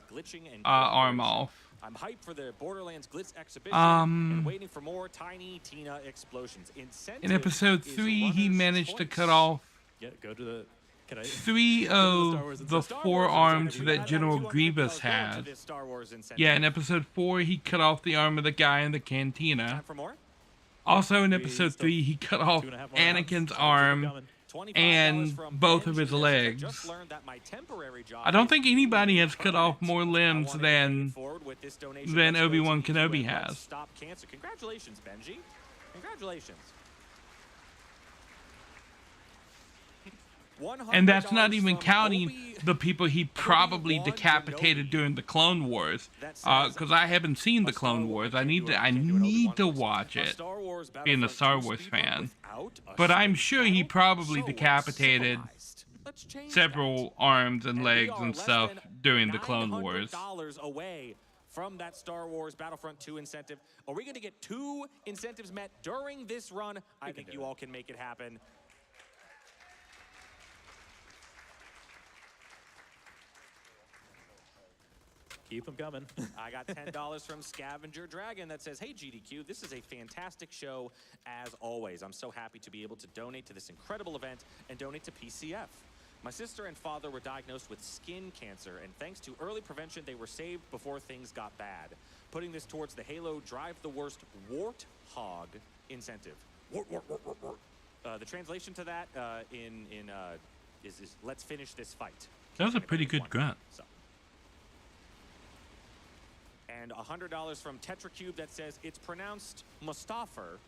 arm off. I'm hyped for the Borderlands Glitz exhibition and waiting for more Tiny Tina explosions. In episode 3, he managed to cut off 3 of the 4 arms that General Grievous had. Yeah, in episode 4, he cut off the arm of the guy in the cantina. Also in episode 3, he cut off Anakin's arm and both of his legs. I don't think anybody has cut off more limbs than Obi-Wan Kenobi has. Stop cancer. Congratulations, Benji. Congratulations. And that's not even counting the people he probably decapitated during the Clone Wars. Because I haven't seen the Clone Wars. I need to watch it, being a Star Wars fan. But I'm sure he probably decapitated several arms and legs and stuff during the Clone Wars. Away from that Star Wars Battlefront 2 incentive. Are we going to get 2 incentives met during this run? I think you all can make it happen. Keep them coming. I got $10 from Scavenger Dragon that says, "Hey GDQ, this is a fantastic show as always. I'm so happy to be able to donate to this incredible event and donate to PCF. My sister and father were diagnosed with skin cancer, and thanks to early prevention, they were saved before things got bad. Putting this towards the Halo Drive the Worst Warthog incentive." The translation to that is "Let's finish this fight." That was a pretty good grunt. So. And $100 from Tetracube that says it's pronounced Mustafar.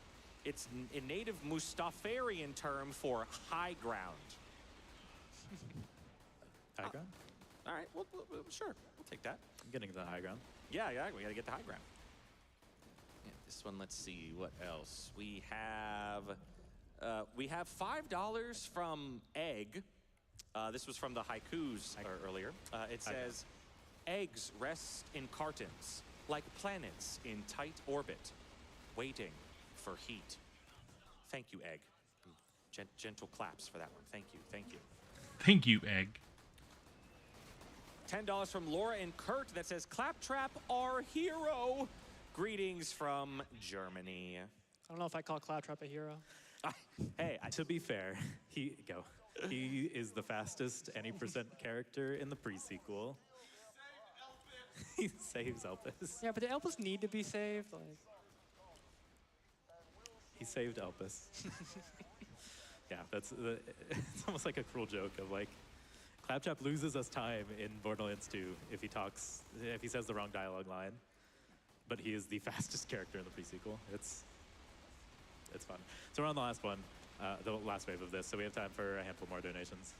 It's a native Mustafarian term for high ground. High ground? All right, well, sure, we'll take that. I'm getting to the high ground. Yeah, we gotta get the high ground. Yeah, this one, let's see, what else? We have $5 from Egg. This was from the haikus earlier. It says, "Eggs rest in cartons, like planets in tight orbit, waiting for heat." Thank you, Egg. Gentle claps for that one. Thank you, thank you. Thank you, Egg. $10 from Laura and Kurt that says, "Claptrap, our hero. Greetings from Germany." I don't know if I call Claptrap a hero. Hey, to be fair, he is the fastest any % character in the pre-sequel. He saves Elpis. Yeah, but did Elpis need to be saved? Like, he saved Elpis. Yeah, it's almost like a cruel joke of like, Claptrap loses us time in Borderlands 2 if he says the wrong dialogue line, but he is the fastest character in the pre-sequel. It's fun. So we're on the last one, the last wave of this, so we have time for a handful more donations.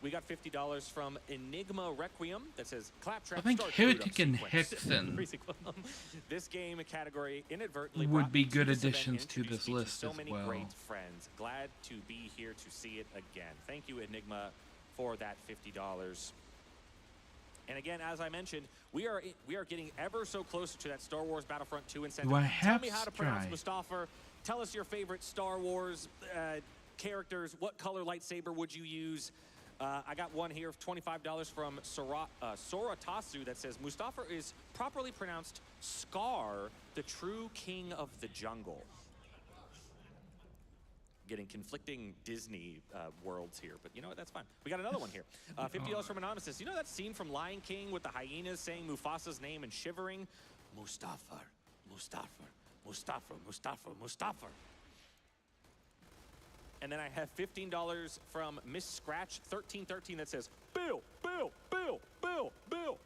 We got $50 from Enigma Requiem that says, "Claptrap." I think Heretic and Hexen This game category inadvertently would be brought good to this event, additions to introduced this me list so as many well. great friends. Glad to be here to see it again. Thank you, Enigma, for that $50. And again, as I mentioned, we are getting ever so closer to that Star Wars Battlefront 2 incentive. Do I Tell have me how to pronounce Stripe? Mustafar. Tell us your favorite Star Wars characters. What color lightsaber would you use? I got one here, $25 from Soratasu that says, "Mustafar is properly pronounced Scar, the true king of the jungle." Getting conflicting Disney worlds here, but you know what, that's fine. We got another one here. $50 from Anonymous. You know that scene from Lion King with the hyenas saying Mufasa's name and shivering? Mustafar, Mustafar, Mustafar, Mustafar, Mustafar. And then I have $15 from Miss Scratch 1313 that says, Bill, Bill, Bill, Bill, Bill.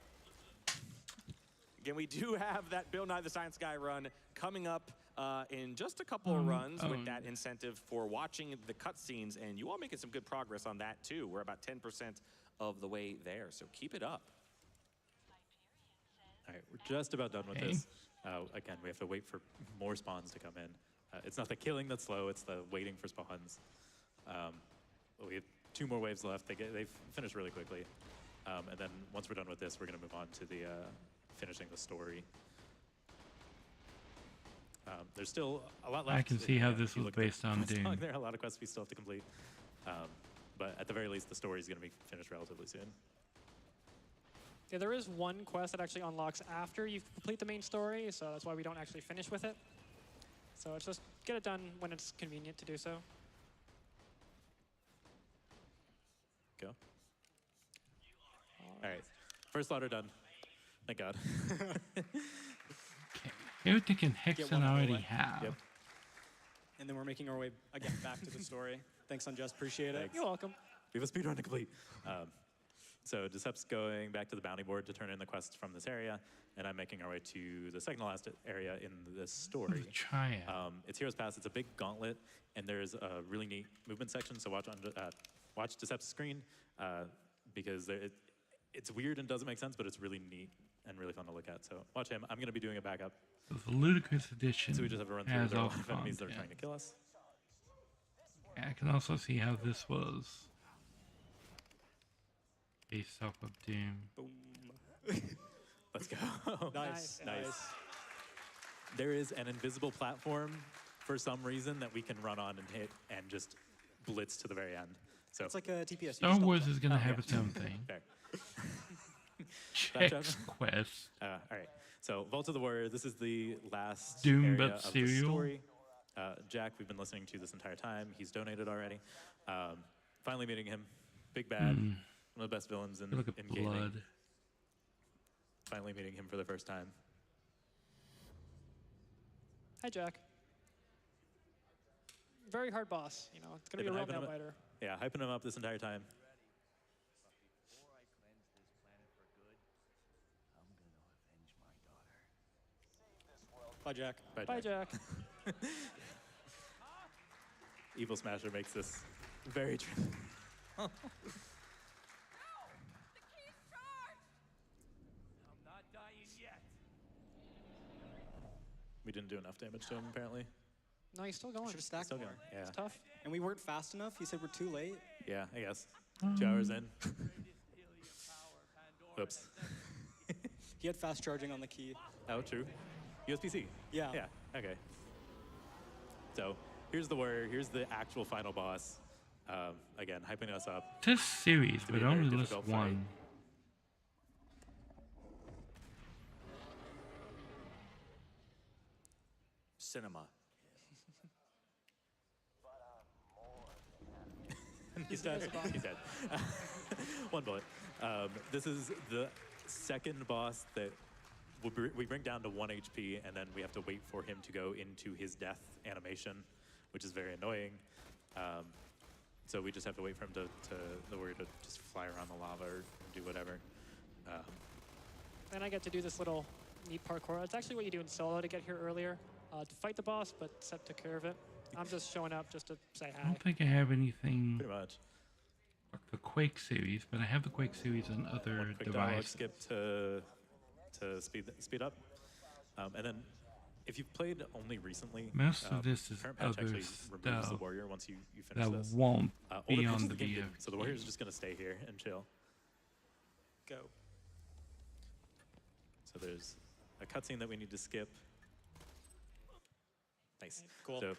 Again, we do have that Bill Nye the Science Guy run coming up in just a couple of runs with that incentive for watching the cutscenes, and you all making some good progress on that too. We're about 10% of the way there, so keep it up. All right, we're just about done with this. Again, we have to wait for more spawns to come in. It's not the killing that's slow, it's the waiting for spawns. We have 2 more waves left. They've finished really quickly. And then once we're done with this, we're gonna move on to the finishing the story. There's still a lot left. I can see how this was based on Doom. There are a lot of quests we still have to complete. But at the very least, the story is gonna be finished relatively soon. Yeah, there is one quest that actually unlocks after you complete the main story, so that's why we don't actually finish with it. So it's just get it done when it's convenient to do so. Go. All right, first slaughter done. Thank God. Heretic and Hexen already have. Yep. And then we're making our way again back to the story. Thanks, Unjust. Appreciate it. Thanks. You're welcome. We have a speedrun to complete. So Decep's going back to the bounty board to turn in the quests from this area, and I'm making our way to the second to last area in this story. Try it. It's Heroes Pass. It's a big gauntlet, and there's a really neat movement section. So watch Decep's screen because it's weird and doesn't make sense, but it's really neat and really fun to look at. So watch him. I'm going to be doing a backup. It's a ludicrous edition. So we just have to run through. There are a lot of enemies that are trying to kill us. Yeah, I can also see how this was based off of Doom. Boom. Let's go. Nice. There is an invisible platform for some reason that we can run on and hit and just blitz to the very end. So it's like a TPS. Star Wars is going to have its own thing. Chex quest. All right. So Vault of the Warrior. This is the last Doom area but of cereal. the story. Jack, we've been listening to this entire time. He's donated already. Finally meeting him. Big bad. One of the best villains in gaming. Blood. Finally meeting him for the first time. Hi, Jack. Very hard boss. You know, it's gonna be a real nail biter. Yeah, hyping him up this entire time. Bye, Jack. Bye, Jack. Evil Smasher makes this very true. We didn't do enough damage to him, apparently. No, he's still going. Should have stacked Still more. going, yeah. It's tough. And we weren't fast enough. He said we're too late. Yeah, I guess. 2 hours in. Whoops. He had fast charging on the key. Oh, true. USB-C. Yeah. Yeah, okay. So, here's the warrior. Here's the actual final boss. Again, hyping us up. This series, To be but a very only list difficult fight. one. Cinema. He's dead. He's dead. One bullet. This is the second boss that we bring down to 1 HP, and then we have to wait for him to go into his death animation, which is very annoying. So we just have to wait for him the warrior to just fly around the lava or do whatever. Then I get to do this little neat parkour. It's actually what you do in solo to get here earlier to fight the boss, but Sep took care of it. I'm just showing up just to say I hi. don't think I have anything Pretty much. like the Quake series, but I have the Quake series on other Quick dialogue devices. skip to speed up. And then if you've played only recently, Most of this is current patch other actually removes the stuff warrior once you finish that this. won't Older be patches on of the game VF. didn't, so the warrior's just gonna stay here and chill. Go. So there's a cutscene that we need to skip. Nice. Cool. So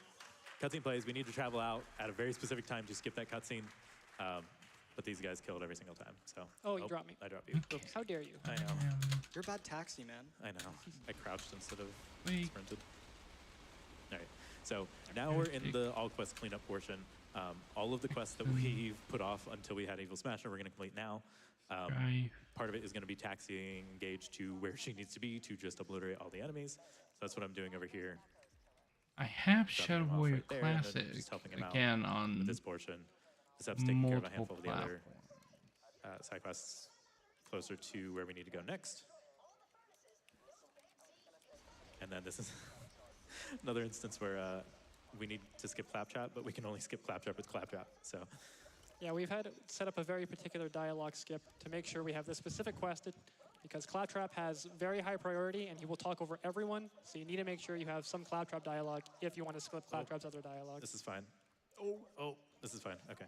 cutscene plays, we need to travel out at a very specific time to skip that cutscene. But these guys kill it every single time. So Oh, you dropped me. I dropped you. Oops. How dare you? I know. You're a bad taxi, man. I know. I crouched instead of Wait. sprinted. All right. So now we're in the all quest cleanup portion. All of the quests that we've put off until we had Evil Smasher, we're going to complete now. Part of it is going to be taxiing Gage to where she needs to be to just obliterate all the enemies. So that's what I'm doing over here. I have dropping Shadow him off Warrior right there, and then Classic just helping him again out on with this portion. This taking care of a multiple handful of the other platforms. side quests closer to where we need to go next. And then this is another instance where we need to skip Claptrap, but we can only skip Claptrap with Claptrap. So Yeah, we've had set up a very particular dialogue skip to make sure we have this specific quest because Claptrap has very high priority and he will talk over everyone. So you need to make sure you have some Claptrap dialogue if you want to skip Claptrap's other dialogue. this is fine. Oh, this is fine. Okay.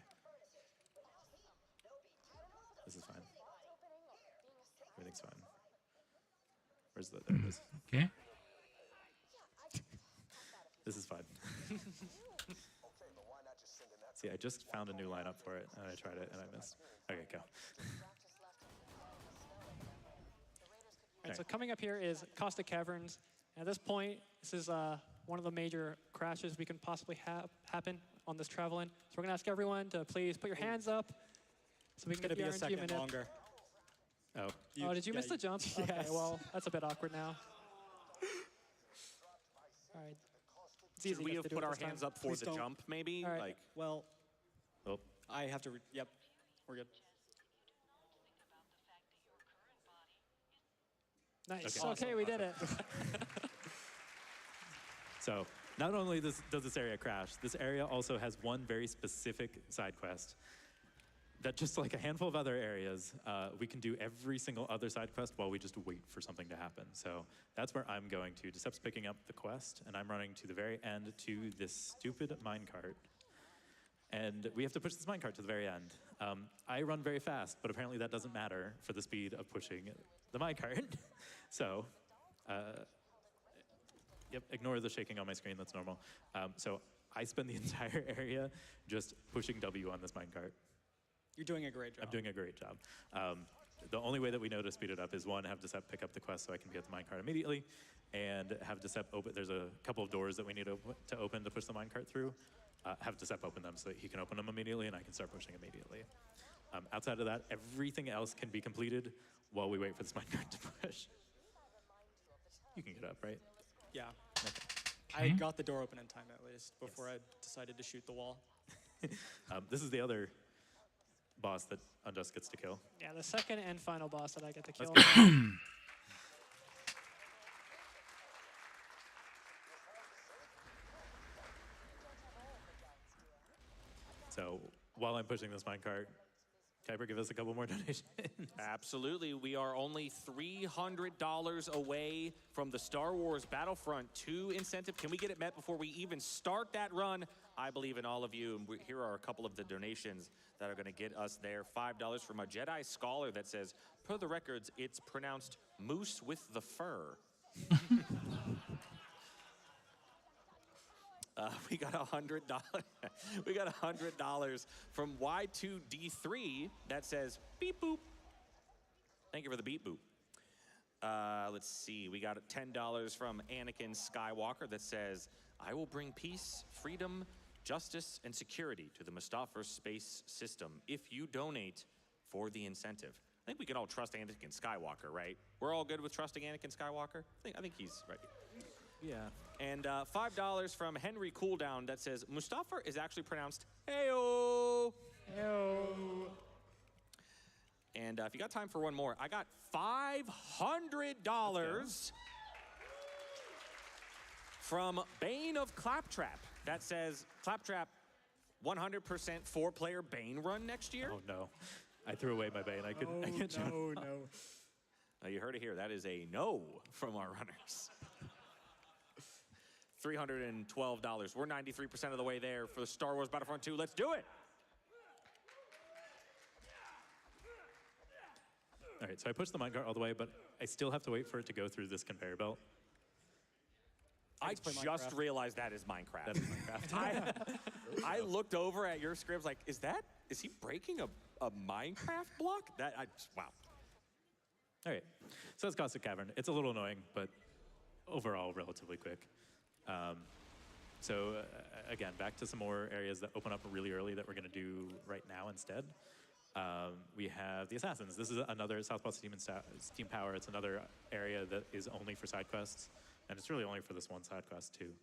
This is fine. Everything's fine. Where's the, there it is. Okay. This is fine. See, I just found a new lineup for it, and I tried it, and I missed. Okay, go. All right, so coming up here is Caustic Caverns. At this point, this is one of the major crashes we can possibly happen on this travel in. So we're gonna ask everyone to please put your hands up so we can get the be a RNG second minute. longer. Oh. Oh, did you miss the jump? Okay, Yes. well, that's a bit awkward now. All right. It's Should easy we enough have to do put it our this time. hands up for Please the don't. jump, maybe? All right. Like, Well, oh. I have to, yep, we're good. Nice. Okay. Okay, we did it. So not only does this area crash, this area also has one very specific side quest that just like a handful of other areas, we can do every single other side quest while we just wait for something to happen. So that's where I'm going to. Decep's picking up the quest, and I'm running to the very end to this stupid minecart. And we have to push this minecart to the very end. I run very fast, but apparently that doesn't matter for the speed of pushing the minecart. So, yep, ignore the shaking on my screen, that's normal. So I spend the entire area just pushing W on this minecart. You're doing a great job. I'm doing a great job. The only way that we know to speed it up is one, have Decep pick up the quest so I can get the minecart immediately, and have Decep open, there's a couple of doors that we need to open to push the minecart through. Have Decep open them so that he can open them immediately and I can start pushing immediately. Outside of that, everything else can be completed while we wait for this minecart to push. You can get up, right? Yeah. Okay. I got the door open in time at least before I decided to shoot the wall. This is the other boss that Unjust gets to kill. Yeah, the second and final boss that I get to kill. So while I'm pushing this minecart, Kuiper, give us a couple more donations. absolutely. We are only $300 away from the Star Wars Battlefront 2 incentive. Can we get it met before we even start that run? I believe in all of you. And here are a couple of the donations that are going to get us there. $5 from a Jedi Scholar that says, per the records, it's pronounced moose with the fur. We got $100. We got $100 from Y2D3 that says beep boop. Thank you for the beep boop. Let's see. We got $10 from Anakin Skywalker that says, I will bring peace, freedom, justice, and security to the Mustafar space system if you donate for the incentive. I think we can all trust Anakin Skywalker, right? We're all good with trusting Anakin Skywalker? I think he's right. Yeah. And $5 from Henry Cooldown that says, Mustafar is actually pronounced heyo. Heyo. And if you got time for one more, I got $500 from Bane of Claptrap that says, Claptrap, 100% 4-player Bane run next year? Oh no, I threw away my Bane. I can't jump. No. You heard it here. That is a no from our runners. $312. We're 93% of the way there for the Star Wars Battlefront 2. Let's do it. All right, so I pushed the minecart all the way, but I still have to wait for it to go through this conveyor belt. I just realized that is Minecraft. That is Minecraft. I looked over at your scripts like, is he breaking a Minecraft block? Wow. All right, so that's Caustic Cavern. It's a little annoying, but overall relatively quick. Again, back to some more areas that open up really early that we're gonna do right now instead. We have the Assassins. This is another Southpaw Steam Power. It's another area that is only for side quests, and it's really only for this one side quest too.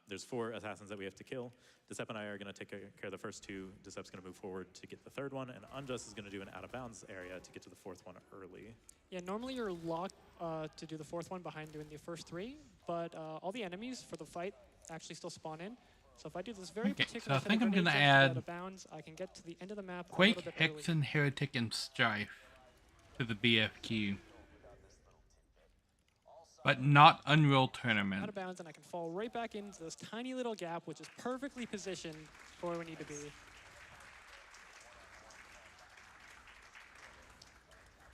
There's 4 assassins that we have to kill. Decep and I are going to take care of the first 2. Decep's going to move forward to get the 3rd one, and Unjust is going to do an out-of-bounds area to get to the 4th one early. Yeah, normally you're locked to do the 4th one behind doing the first 3, but all the enemies for the fight actually still spawn in. So if I do this very particular so I think I'm gonna gonna add out of bounds, I can get to the end of the map Quake, a little bit early. Hexen, Heretic, and Strife to the BFQ. But not Unreal Tournament. Out of bounds, and I can fall right back into this tiny little gap, which is perfectly positioned for where we need to be.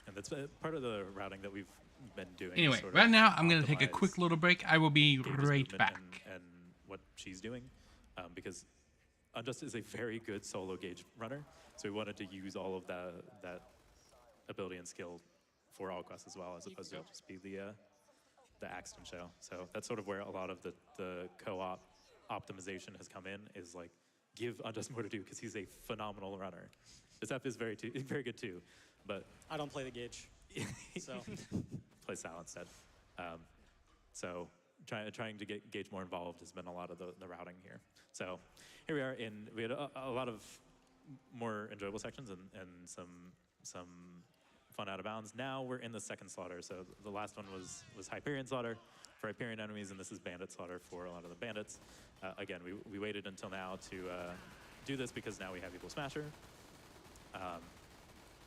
And that's part of the routing that we've been doing. Anyway, sort of right now I'm going to take a optimize quick little break. I will be Gamer's right movement back. And what she's doing, because Unjust is a very good solo gauge runner, so we wanted to use all of that ability and skill for all quests as well, as opposed to just be the Axton show. So that's sort of where a lot of the co-op optimization has come in, is like, give Unjust more to do, because he's a phenomenal runner. Decep is very good too, but I don't play the gauge, so play Sal instead. So trying to get Gage more involved has been a lot of the routing here. So here we are we had a lot of more enjoyable sections and some fun out of bounds. Now we're in the second slaughter. So the last one was Hyperion slaughter for Hyperion enemies, and this is bandit slaughter for a lot of the bandits. Again, we waited until now to do this because now we have Equal Smasher.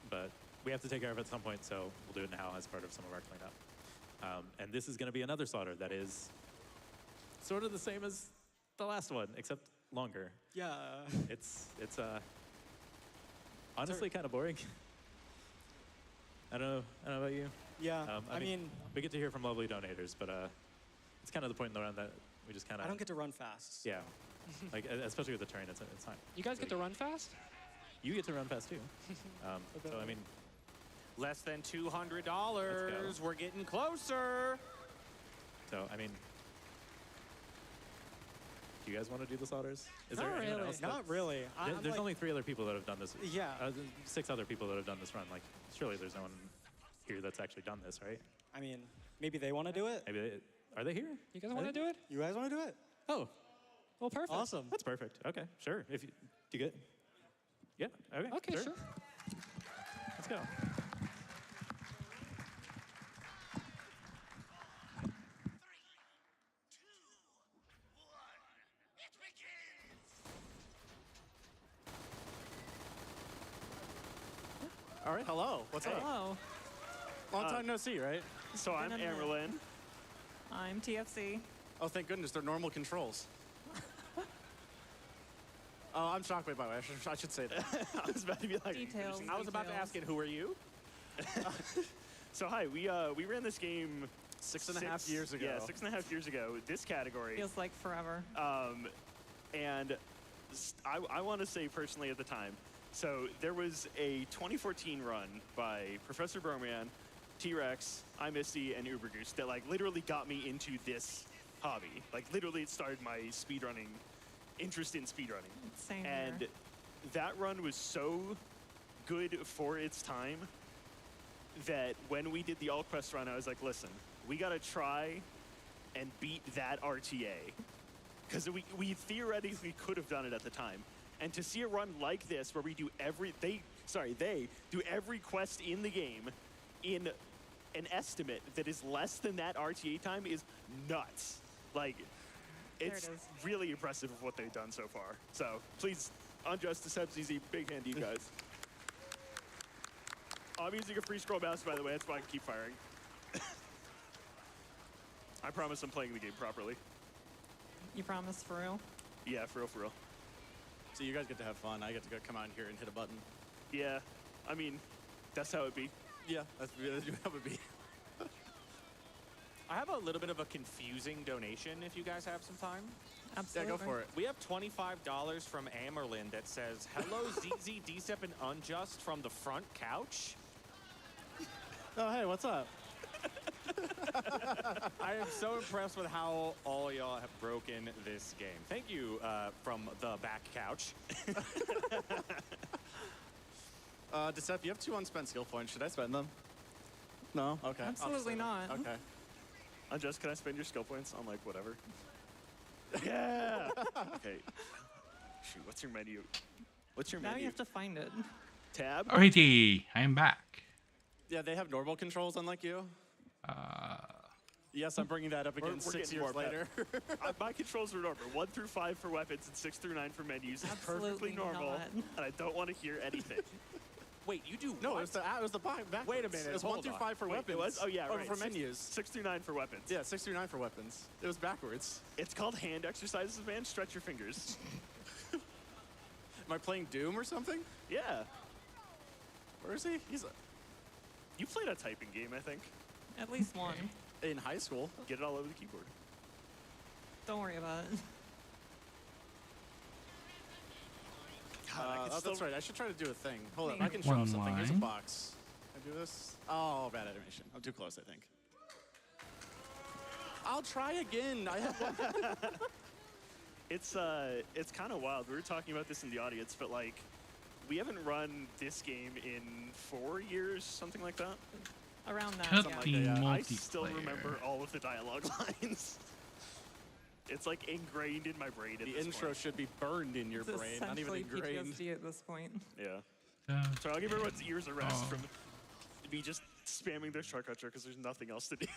But we have to take care of it at some point, so we'll do it now as part of some of our cleanup. And this is going to be another slaughter that is sort of the same as the last one, except longer. Yeah. It's honestly kind of boring. I don't know about you. Yeah, I mean, we get to hear from lovely donators, but it's kind of the point in the round that we just kind of. I don't get to run fast. Yeah, like especially with the terrain, it's fine. You guys get to run fast? You get to run fast too. So I mean, less than $200. We're getting closer. So I mean, do you guys want to do the slaughters? Is there anyone else? Not really. There's like, only 3 other people that have done this. Yeah. 6 other people that have done this run. Like, surely there's no one here that's actually done this, right? I mean, maybe they want to do it. Maybe are they here? You guys want to do it? You guys want to do it? Oh, well, perfect. Awesome. That's perfect. Okay, sure. If you do you get? Yeah. Okay. Okay, sure. Let's go. All right, hello. What's up? Hello. Long time no see, right? So I'm Amerlin. I'm TFC. Oh, thank goodness, they're normal controls. Oh, I'm Shockwave, by the way. I should say that. I was about to be like, details. I was about to ask it, who are you? So hi, we ran this game 6.5 years ago. Yeah, 6.5 years ago. This category. Feels like forever. And I want to say personally at the time, so there was a 2014 run by Professor Broman, T-Rex, iMisty, and Ubergoose that like literally got me into this hobby. Like literally it started my speedrunning, interest in speedrunning. Same and here. that run was so good for its time that when we did the All Quest run, I was like, listen, we gotta try and beat that RTA. Because we theoretically could have done it at the time. And to see a run like this where we do they do every quest in the game in an estimate that is less than that RTA time is nuts. Like, it's really impressive of what they've done so far. So please, Unjust, Decep, ZZ, big hand to you guys. I'm using a free scroll mouse, by the way, that's why I can keep firing. I promise I'm playing the game properly. You promise, for real? Yeah, for real, for real. So you guys get to have fun. I get to go come out here and hit a button. Yeah, I mean, that's how it be. Yeah, that's how it be. I have a little bit of a confusing donation if you guys have some time. Absolutely. Yeah, go for it. We have $25 from Amerlin that says, hello ZZ, Decep, and Unjust from the front couch. Oh, hey, what's up? I am so impressed with how all y'all have broken this game. Thank you from the back couch. Decep, you have 2 unspent skill points. Should I spend them? No? Okay. Absolutely not. Okay. Unjust, can I spend your skill points on like whatever? Yeah. Okay. Shoot, what's your menu? What's your Now menu? you have to find it. Tab? Alrighty, I am back. Yeah, they have normal controls unlike you. Yes, I'm bringing that up again We're 6 getting years more later. My controls are normal. 1 through 5 for weapons and 6 through 9 for menus. It's perfectly Absolutely normal, not. and I don't want to hear anything. Wait, you do? No, it was the backwards. Wait a minute. It was hold 1 through on. 5 for Wait, weapons. It was? Oh yeah, Or right. for 6 menus. 6 through 9 for weapons. Yeah, 6 through 9 for weapons. It was backwards. It's called hand exercises, man. Stretch your fingers. Am I playing Doom or something? Yeah. Where is he? You played a typing game, I think. At least one. In high school. Get it all over the keyboard. Don't worry about it. Oh, that's right. I should try to do a thing. Hold up. Me. I can show him One something. Here's a line. box. Can I do this? Oh, bad animation. I'm too close, I think. I'll try again. I have one. It's kind of wild. We were talking about this in the audience, but like, we haven't run this game in 4 years, something like that. Around that, Cut yeah. the I still multiplayer. remember all of the dialogue lines. It's like ingrained in my brain. At The this intro point. should be burned in your It's brain, not even essentially ingrained. PTSD at this point. Yeah. So I'll give everyone's ears a rest Oh. from me just spamming their shortcut because there's nothing else to do.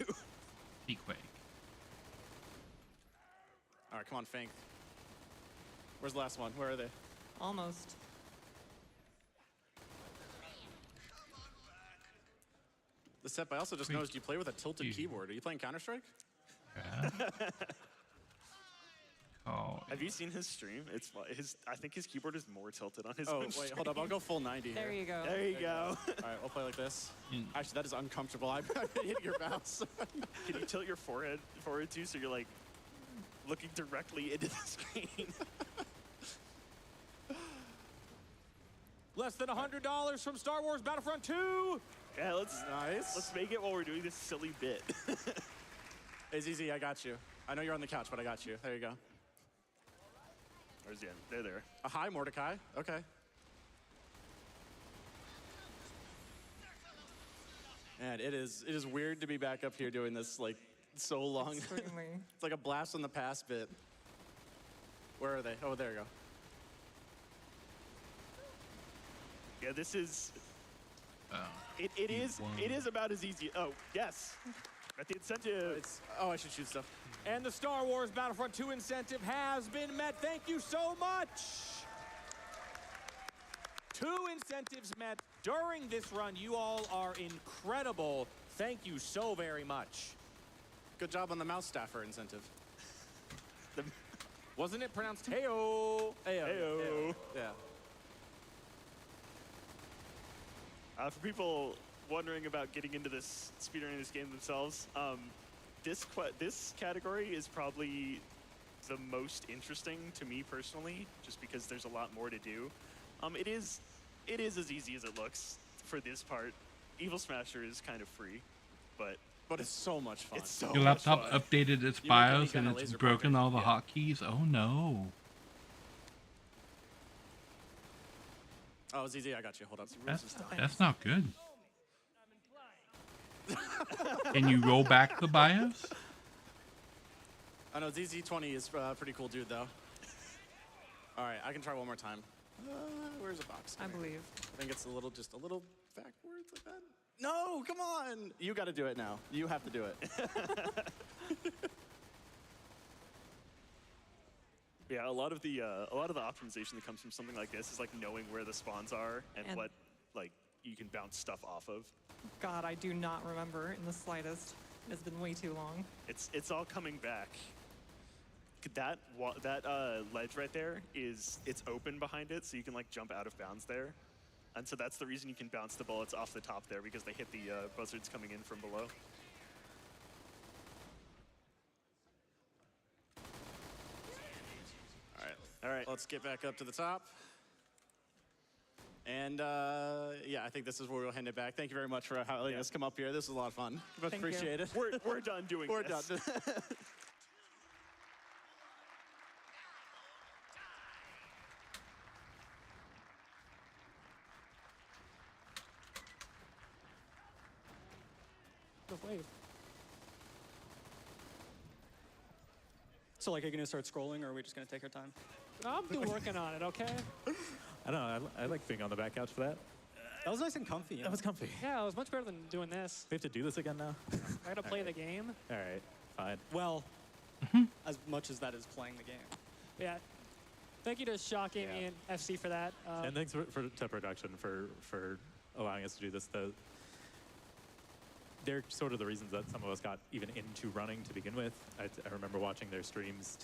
Quake. All right, come on, Fink. Where's the last one? Where are they? Almost. The Sep, I also just noticed you play with a tilted keyboard. Are you playing Counter-Strike? Yeah. Oh. Have you seen his stream? It's I think his keyboard is more tilted on his Oh, own wait, stream. hold up. I'll go full 90 There here. you go. There you go. All right, we'll play like this. Actually, that is uncomfortable. I'm hitting your mouse. Can you tilt your forehead forward too so you're like looking directly into the screen? Less than $100 from Star Wars Battlefront 2. Yeah, let's make it while we're doing this silly bit. It's easy. I got you. I know you're on the couch, but I got you. There you go. Where's the end? They're there. Hi, Mordecai. Okay. Man, it is weird to be back up here doing this like so long. Extremely. It's like a blast from the past bit. Where are they? Oh, there you go. Yeah, this is. Oh. It is about as easy. Oh yes, at the incentive. Oh, I should shoot stuff. And the Star Wars Battlefront 2 incentive has been met. Thank you so much. 2 incentives met during this run. You all are incredible. Thank you so very much. Good job on the mouse staffer incentive. Wasn't it pronounced heyo? Heyo. Yeah. For people wondering about getting into this speedrunning this game themselves, this category is probably the most interesting to me personally, just because there's a lot more to do. It is as easy as it looks for this part. Evil Smasher is kind of free, but it's so much fun. It's so Your much laptop fun. updated its You make any BIOS kind and of it's laser broken pointer. all the hotkeys. Oh no. Oh, it's easy. I got you. Hold up. That's not good. Can you roll back the BIOS? I know ZZ20 is pretty cool dude though. All right, I can try one more time. Where's the box? I believe. I think it's just a little backwards like that. No, come on! You got to do it now. You have to do it. Yeah, a lot of the optimization that comes from something like this is like knowing where the spawns are and what like you can bounce stuff off of. God, I do not remember in the slightest. It's been way too long. It's all coming back. That ledge right there it's open behind it, so you can like jump out of bounds there, and so that's the reason you can bounce the bullets off the top there, because they hit the buzzards coming in from below. All right. Let's get back up to the top. And yeah, I think this is where we'll hand it back. Thank you very much for letting us come up here. This was a lot of fun. Much Thank you. appreciated. We're done doing We're this. done. The wave. So like, are you gonna start scrolling, or are we just gonna take our time? I'm still working on it, okay? I don't know. I like being on the back couch for that. That was nice and comfy. That was comfy. Yeah, it was much better than doing this. We have to do this again now? I gotta play the game. All right, fine. Well, as much as that is playing the game. Yeah. Thank you to Shock Gaming and FC for that. And thanks to production for allowing us to do this. They're sort of the reasons that some of us got even into running to begin with. I remember watching their streams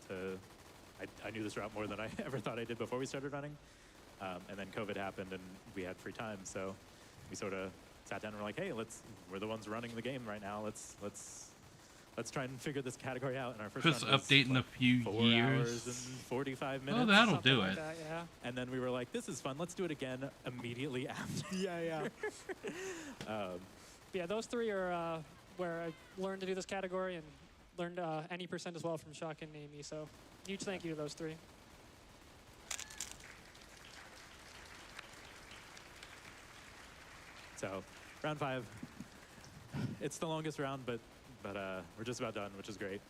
I knew this route more than I ever thought I did before we started running. And then COVID happened and we had free time. So we sort of sat down and were like, hey, we're the ones running the game right now. Let's try and figure this category out. And our first Chris run was update in a few 4 years. hours and 45 minutes. Oh, that'll do Like it. that, yeah. And then we were like, this is fun. Let's do it again immediately after. Yeah. Yeah, those three are where I learned to do this category and learned any percent as well from Shock and Amy. So huge thank you to those three. So round 5, it's the longest round, but we're just about done, which is great.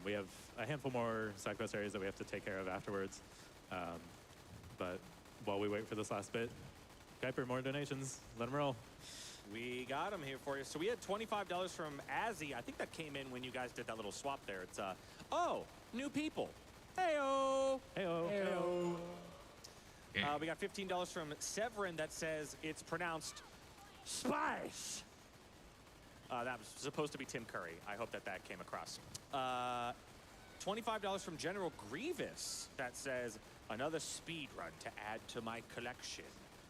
We have a handful more side quest areas that we have to take care of afterwards. But while we wait for this last bit, Kuiper, more donations. Let them roll. We got them here for you. So we had $25 from Azzy. I think that came in when you guys did that little swap there. It's, oh, new people. Heyo. Heyo. Heyo. We got $15 from Severin that says it's pronounced spice. That was supposed to be Tim Curry. I hope that came across. $25 from General Grievous that says another speed run to add to my collection.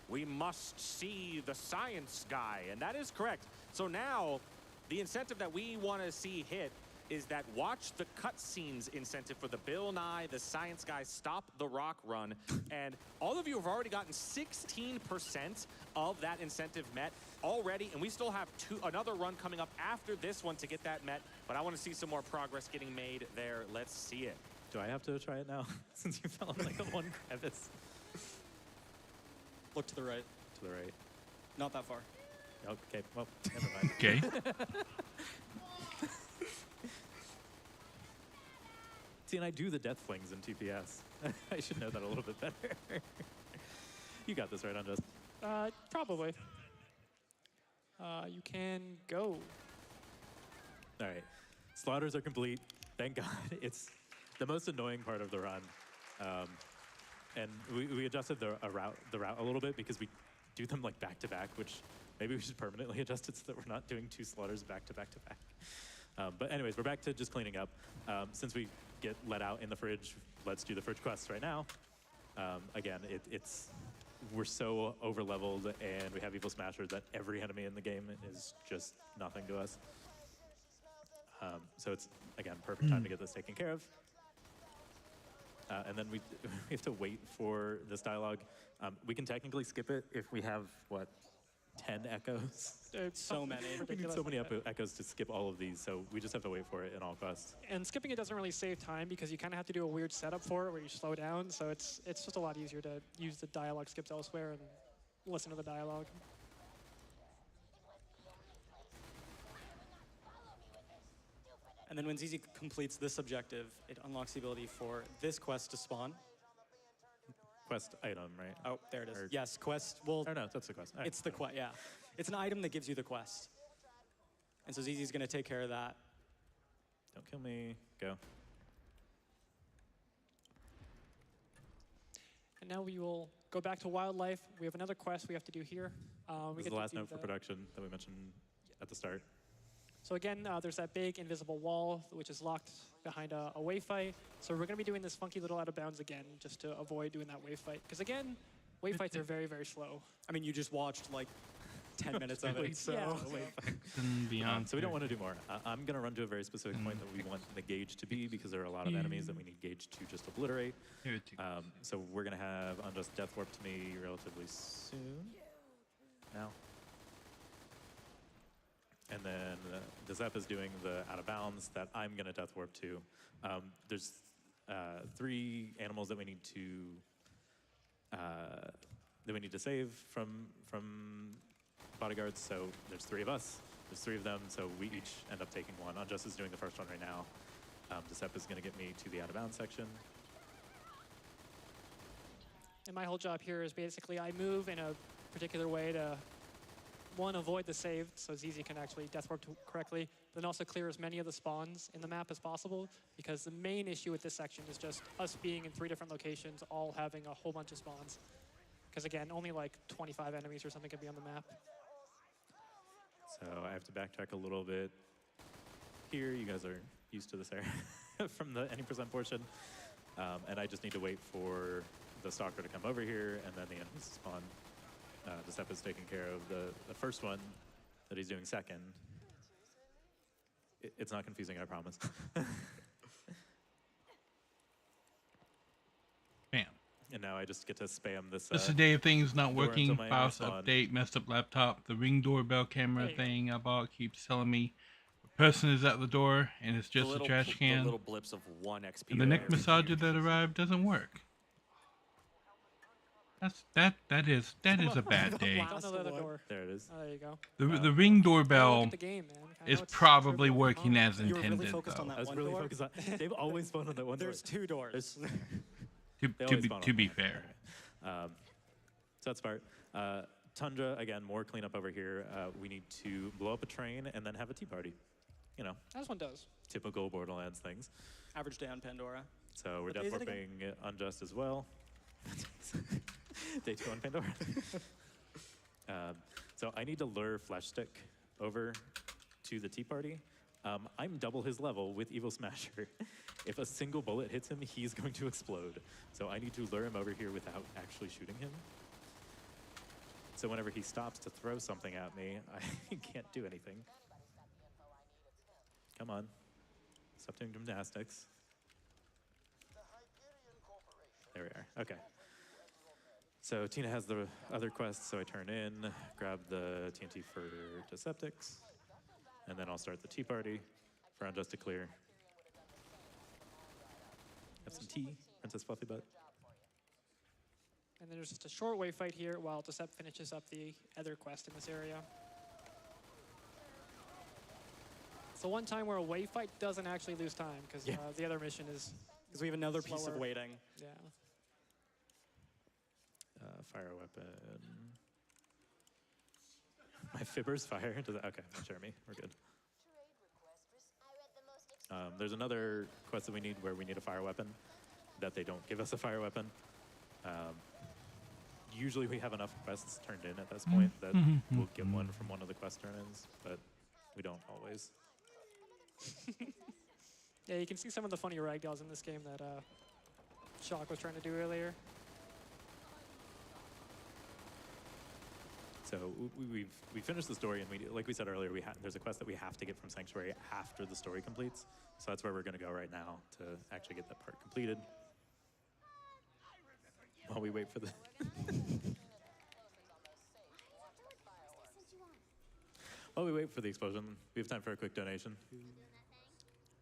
We must see the science guy, and that is correct. So now, the incentive that we want to see hit is that watch the cutscenes incentive for the Bill Nye, the Science Guy, Stop the Rock run. And all of you have already gotten 16% of that incentive met already, and we still have another run coming up after this one to get that met, but I want to see some more progress getting made there. Let's see it. Do I have to try it now, since you fell in like a one crevice? Look to the right. To the right. Not that far. Okay, well, never mind. Okay. See, and I do the death flings in TPS. I should know that a little bit better. You got this right, Unjust. Probably. You can go. All right. Slaughters are complete. Thank God. It's the most annoying part of the run. And we adjusted the route a little bit because we do them like back to back, which maybe we should permanently adjust it so that we're not doing 2 slaughters back to back to back. But anyways, we're back to just cleaning up. Since we get let out in the fridge, let's do the fridge quests right now. Again, we're so over leveled and we have evil smashers that every enemy in the game is just nothing to us. So it's, again, perfect time to get this taken care of. And then we have to wait for this dialogue. We can technically skip it if we have, what, 10 echoes? It's so many. We need so many echoes to skip all of these, so we just have to wait for it in all quests. And skipping it doesn't really save time because you kind of have to do a weird setup for it where you slow down. So it's just a lot easier to use the dialogue skips elsewhere and listen to the dialogue. And then when ZZ completes this objective, it unlocks the ability for this quest to spawn. Quest item, right? Oh, there it is. Yes, quest. Well, or no, that's the quest. It's the quest, yeah. It's an item that gives you the quest. And so ZZ's going to take care of that. Don't kill me. Go. And now we will go back to wildlife. We have another quest we have to do here. This is the last note for production that we mentioned at the start. So again, there's that big invisible wall, which is locked behind a wave fight. So we're going to be doing this funky little out of bounds again, just to avoid doing that wave fight. Because again, wave fights are very, very slow. I mean, you just watched like 10 minutes of it, so. Yeah. So we don't want to do more. I'm going to run to a very specific point that we want the gauge to be because there are a lot of enemies that we need gauge to just obliterate. So we're going to have Unjust Death Warp to me relatively soon. Now. And then the Zep is doing the out of bounds that I'm going to Death Warp to. There's 3 animals that we need to save from bodyguards. So there's 3 of us. There's 3 of them. So we each end up taking one. Unjust is doing the first one right now. Decep is going to get me to the out of bounds section. And my whole job here is basically I move in a particular way to, one, avoid the save so ZZ can actually death warp correctly, but then also clear as many of the spawns in the map as possible, because the main issue with this section is just us being in 3 different locations, all having a whole bunch of spawns. Because again, only like 25 enemies or something can be on the map. So I have to backtrack a little bit. Here, you guys are used to this area from the any percent portion. And I just need to wait for the stalker to come over here, and then the enemies spawn. Decep is taking care of the first one that he's doing second. It's not confusing, I promise. Bam. And now I just get to spam this. This is the day of things not working. BIOS update, messed up laptop. The Ring doorbell camera thing I bought keeps telling me a person is at the door, and it's just a trash can. The little blips of 1 XP. And the neck massager that arrived doesn't work. That is a bad day. There it is. Oh, there you go. The Ring doorbell the game, man. is probably working as You were intended. really focused on that though. I was really focused on. They've always spawned on that one door. There's 2 doors. To be fair. So that's part. Tundra, again, more cleanup over here. We need to blow up a train and then have a tea party. You know. As one does. Typical Borderlands things. Average day on Pandora. So we're What day is it again? death warping Unjust as well. Day 2 on Pandora. So I need to lure Flesh Stick over to the tea party. I'm double his level with Evil Smasher. If a single bullet hits him, he's going to explode. So I need to lure him over here without actually shooting him. So whenever he stops to throw something at me, I can't do anything. Come on. Stop doing gymnastics. There we are. Okay. So Tina has the other quest, so I turn in, grab the TNT for Deceptics, and then I'll start the tea party for Unjust to clear. Have some tea, Princess Fluffy Butt. And then there's just a short wave fight here while Decep finishes up the other quest in this area. It's the one time where a wave fight doesn't actually lose time, because the other mission is Because we have another piece of slower. waiting. Yeah. Fire weapon. My fibber's fire. Does it, okay, Jeremy, we're good. There's another quest that we need where we need a fire weapon, that they don't give us a fire weapon. Usually we have enough quests turned in at this point that we'll get one from one of the quest turn-ins, but we don't always. Yeah, you can see some of the funny ragdolls in this game that Shock was trying to do earlier. So we finished the story, and like we said earlier, there's a quest that we have to get from Sanctuary after the story completes. So that's where we're going to go right now to actually get that part completed. While we wait for the while we wait for the explosion, we have time for a quick donation.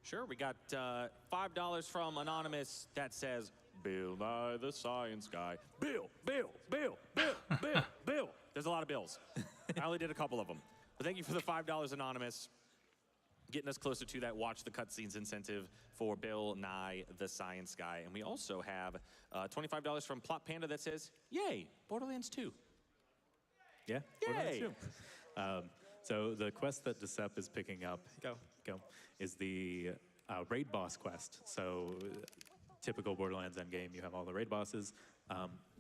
Sure, we got $5 from Anonymous that says, Bill Nye the Science Guy. Bill. There's a lot of bills. I only did a couple of them. But thank you for the $5, Anonymous. Getting us closer to that Watch the Cutscenes incentive for Bill Nye the Science Guy. And we also have $25 from Plot Panda that says, yay, Borderlands 2. Yeah, Yay! 2. So the quest that Decep is picking up is the raid boss quest. So typical Borderlands endgame, you have all the raid bosses.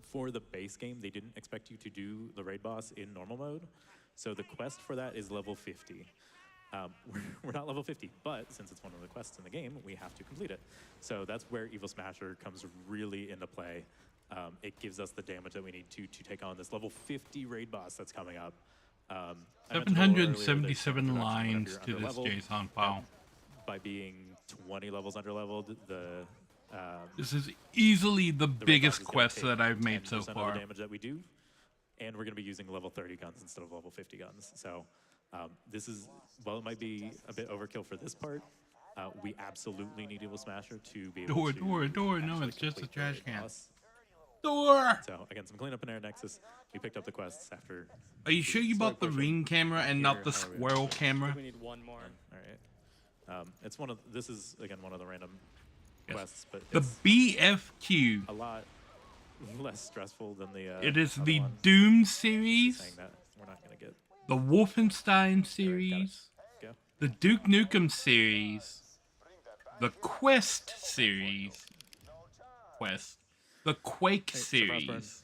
For the base game, they didn't expect you to do the raid boss in normal mode. So the quest for that is level 50. We're not level 50, but since it's one of the quests in the game, we have to complete it. So that's where Evil Smasher comes really into play. It gives us the damage that we need to take on this level 50 raid boss that's coming up. 777 lines to this JSON file. By being 20 levels underleveled, this is easily the biggest quest that I've made so far. Of the damage that we do, and we're going to be using level 30 guns instead of level 50 guns. So this is, while it might be a bit overkill for this part, we absolutely need Evil Smasher to be able to Door. No, it's just a trash can. Boss. Door! So again, some cleanup in Air Nexus. We picked up the quests after. Are you sure you bought the Ring camera and not the Squirrel camera? We need one more. All right. It's one of this is again one of the random quests, but the it's BFQ. a lot less stressful than the. It is other the ones. Doom series. Saying that we're not gonna get The Wolfenstein series. Go. The Duke Nukem series. The Quest series. The Quake Hey, so series. Frostburn,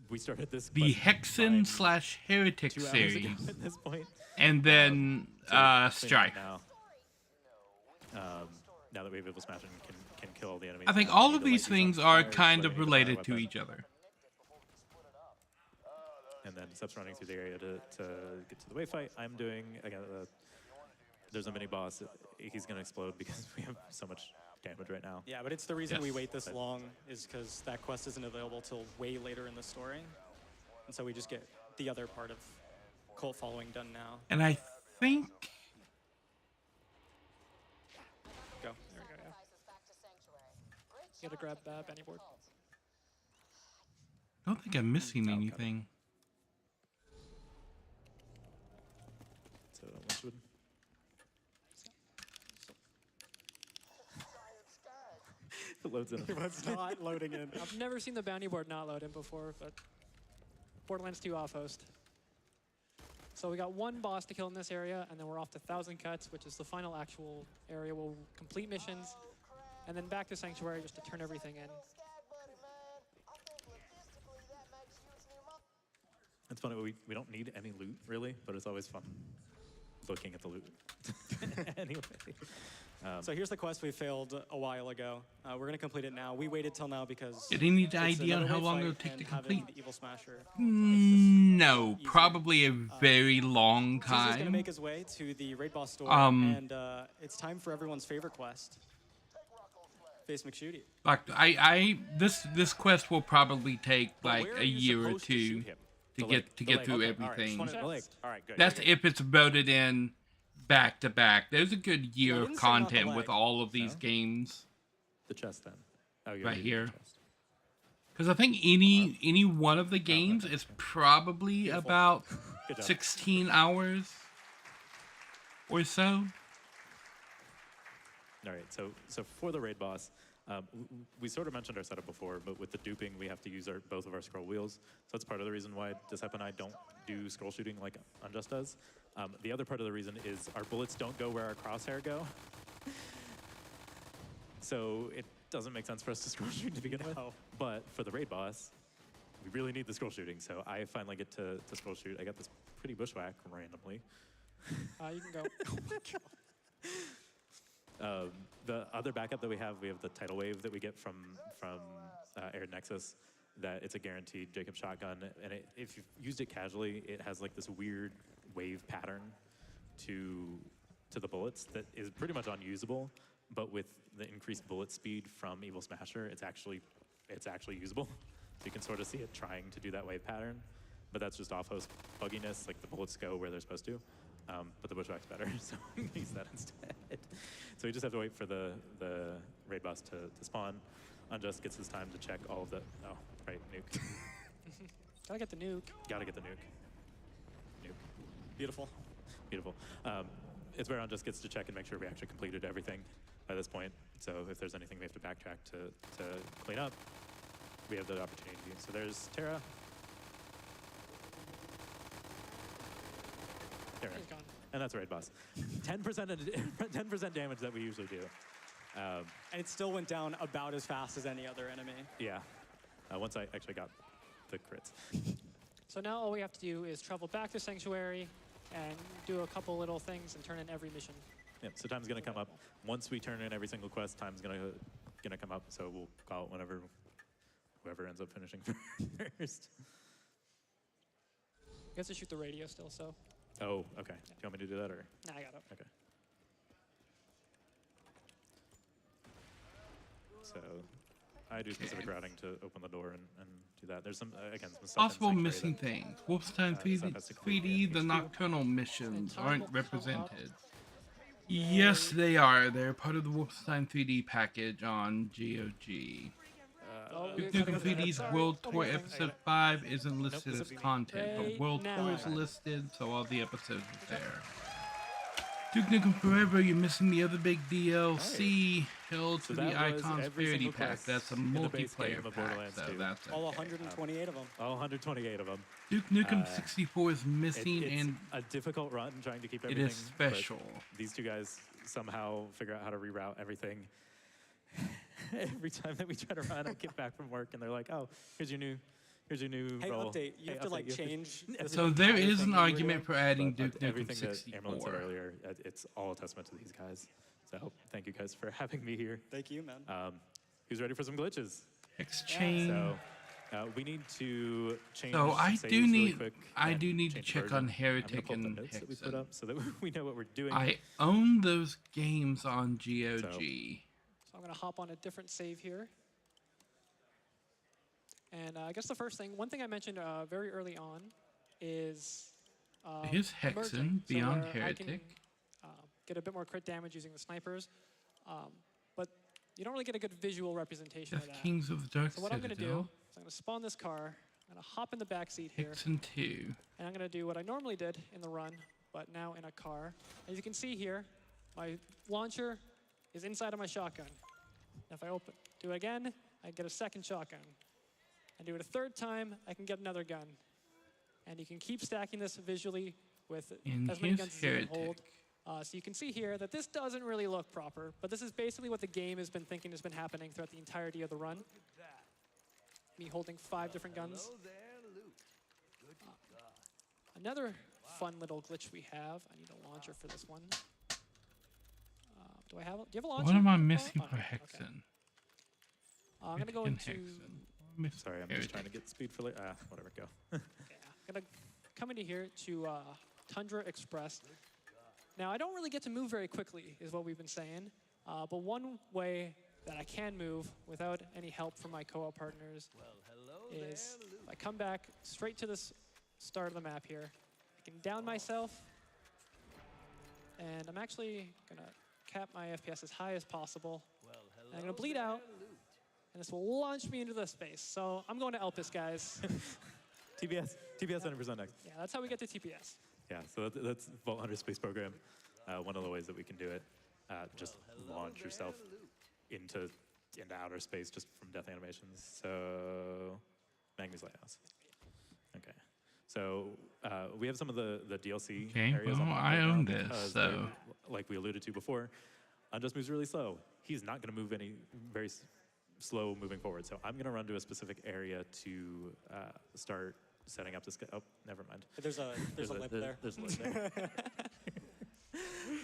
we started this. The quest Hexen / Heretic 2 hours series. ago at this point. And then So clean up Strife. Now. Now that we have Evil Smash and can kill all the enemies. I think now all we of need to these light these things on are fire, kind so of we need to related fire to weapon. each other. And then steps running through the area to get to the wave fight. I'm doing again. There's a mini boss. He's gonna explode because we have so much damage right now. Yeah, but it's the reason Yes. we wait this But- long is because that quest isn't available till way later in the story. And so we just get the other part of cult following done now. And I think Go. There we go, yeah. You gotta grab Benny board. I don't think I'm missing anything. So Westwood. It loads in. It's not loading in. I've never seen the bounty board not load in before, but Borderlands 2 off host. So we got one boss to kill in this area, and then we're off to 1,000 Cuts, which is the final actual area. We'll complete missions, and then back to Sanctuary just to turn everything in. It's funny, we don't need any loot, really, but it's always fun looking at the loot. Anyway. So here's the quest we failed a while ago. We're going to complete it now. We waited till now because... Did he need it's an idea on another how wave long fight it'll take and to having complete? the Evil Smasher. No, probably a very long He's going to time. make his way to the raid boss store, and it's time for everyone's favorite quest. Face McShooty. Like this quest will probably take like a year or two to get through everything. All right, good. That's if it's voted in back to back. There's a good year of content with all of these games. The chest then. Oh, you're right reading here. the chest. Because I think any one of the games is probably about Good job. 16 hours or so. All right, so for the raid boss, we sort of mentioned our setup before, but with the duping, we have to use both of our scroll wheels. So that's part of the reason why Disep and I don't do scroll shooting like Unjust does. The other part of the reason is our bullets don't go where our crosshair go. So it doesn't make sense for us to scroll shoot to begin with. But for the raid boss, we really need the scroll shooting. So I finally get to scroll shoot. I got this pretty bushwhack randomly. You can go. Oh my God. The other backup that we have the tidal wave that we get from Air Nexus. That it's a guaranteed Jacob shotgun, and if you've used it casually, it has like this weird wave pattern to the bullets that is pretty much unusable. But with the increased bullet speed from Evil Smasher, it's actually usable. So you can sort of see it trying to do that wave pattern, but that's just off-host bugginess. Like the bullets go where they're supposed to. But the bushwhack's better, so we use that instead. So we just have to wait for the raid boss to spawn. Unjust gets his time to check all of the... Oh, right, nuke. Gotta get the nuke. Gotta get the nuke. Nuke. Beautiful. Beautiful. It's where Unjust gets to check and make sure we actually completed everything by this point. So if there's anything we have to backtrack to clean up, we have the opportunity to use. So there's Terra. There. And that's raid boss. 10% damage that we usually do. And it still went down about as fast as any other enemy. Yeah. Once I actually got the crits. So now all we have to do is travel back to Sanctuary and do a couple little things and turn in every mission. Yep. So time's gonna come up once we turn in every single quest. Time's gonna come up. So we'll call it whenever whoever ends up finishing first. You have to shoot the radio still, so. Oh, okay. Do you want me to do that or? Nah, I got it. Okay. So I do specific routing to open the door and do that. There's some, again, some stuff Possible in missing Sanctuary things. Wolfenstein 3D, the nocturnal missions aren't represented. Yes, they are. They're part of the Wolfenstein 3D package on GOG. Duke Nukem 3D's World Tour Episode 5 isn't listed as content, but World Tour is listed, so all the episodes are there. Duke Nukem Forever, you're missing the other big DLC. Held to the Icons Parody Pack. That's a multiplayer pack. So that's all 128 of them. All 128 of them. Duke Nukem 64 is missing, it's and a difficult run trying to keep it everything. is special. These two guys somehow figure out how to reroute everything. Every time that we try to run, I get back from work and they're like, "Oh, here's your new Hey, role. update. You have to like change. So there is an argument for adding Duke Nukem everything 64. that Amerlin said earlier. It's all a testament to these guys. So thank you guys for having me here. Thank you, man. Who's ready for some glitches? Exchange. So we need to change. So I saves do really quick. quick I and do need to change check version. on Heretic I'm gonna pull up and the notes that we put Hexen. up so that we know what we're doing. I own those games on GOG. So I'm going to hop on a different save here. And I guess the first thing, one thing I mentioned very early on is Here's Hexen, merging. Beyond where I can, Heretic. get a bit more crit damage using the snipers, but you don't really get a good visual representation of that. Kings of the Dark So what I'm going to do Citadel. is I'm going to spawn this car, I'm going to hop in the back seat here, Hexen 2. and I'm going to do what I normally did in the run, but now in a car. As you can see here, my launcher is inside of my shotgun. If I do it again, I get a second shotgun. And do it a third time, I can get another gun. And you can keep stacking this visually with And as many here's guns as you can Heretic. hold. So you can see here that this doesn't really look proper, but this is basically what the game has been thinking has been happening throughout the entirety of the run. Me holding 5 different guns. Another fun little glitch we have. I need a launcher for this one. Do you have a launcher? What am I missing Oh, for okay. Hexen? I'm going to go Heretic into... and Hexen. Sorry, I'm just trying to get speed for later. Whatever, go. I'm going to come into here to Tundra Express. Now, I don't really get to move very quickly, is what we've been saying. But one way that I can move without any help from my co-op partners is if I come back straight to this start of the map here. I can down myself, and I'm actually going to cap my FPS as high as possible. And I'm going to bleed out, and this will launch me into the space. So I'm going to Elpis, guys. TPS 100% next. Yeah, that's how we get to TPS. Yeah, so that's Vault Hunter Space Program. One of the ways that we can do it. Just launch yourself into outer space just from death animations. So, Magnus Lighthouse. Okay. So we have some of the DLC areas. Well, unlocked I right now own this, because so. they're, like we alluded to before, Unjust moves really slow. He's not going to move any very slow moving forward. So I'm going to run to a specific area to start setting up this. Oh, never mind. There's a lip there. There's a lip there.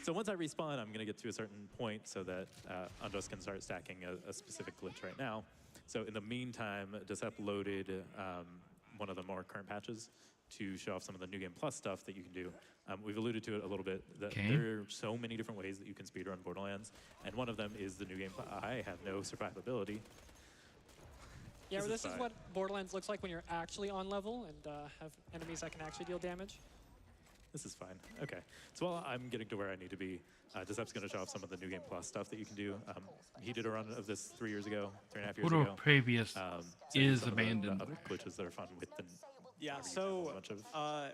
So once I respawn, I'm going to get to a certain point so that Unjust can start stacking a specific glitch right now. So in the meantime, Decep loaded one of the more current patches to show off some of the New Game Plus stuff that you can do. We've alluded to it a little bit. That there are so many different ways that you can speedrun Borderlands, and one of them is the New Game Plus. I have no survivability. Yeah, this is what Borderlands looks like when you're actually on level and have enemies that can actually deal damage. This is fine. Okay. So while I'm getting to where I need to be, Decep's going to show off some of the New Game Plus stuff that you can do. He did a run of this 3.5 years ago. Portal Previous is abandoned. Other glitches that are fun with the. Yeah, so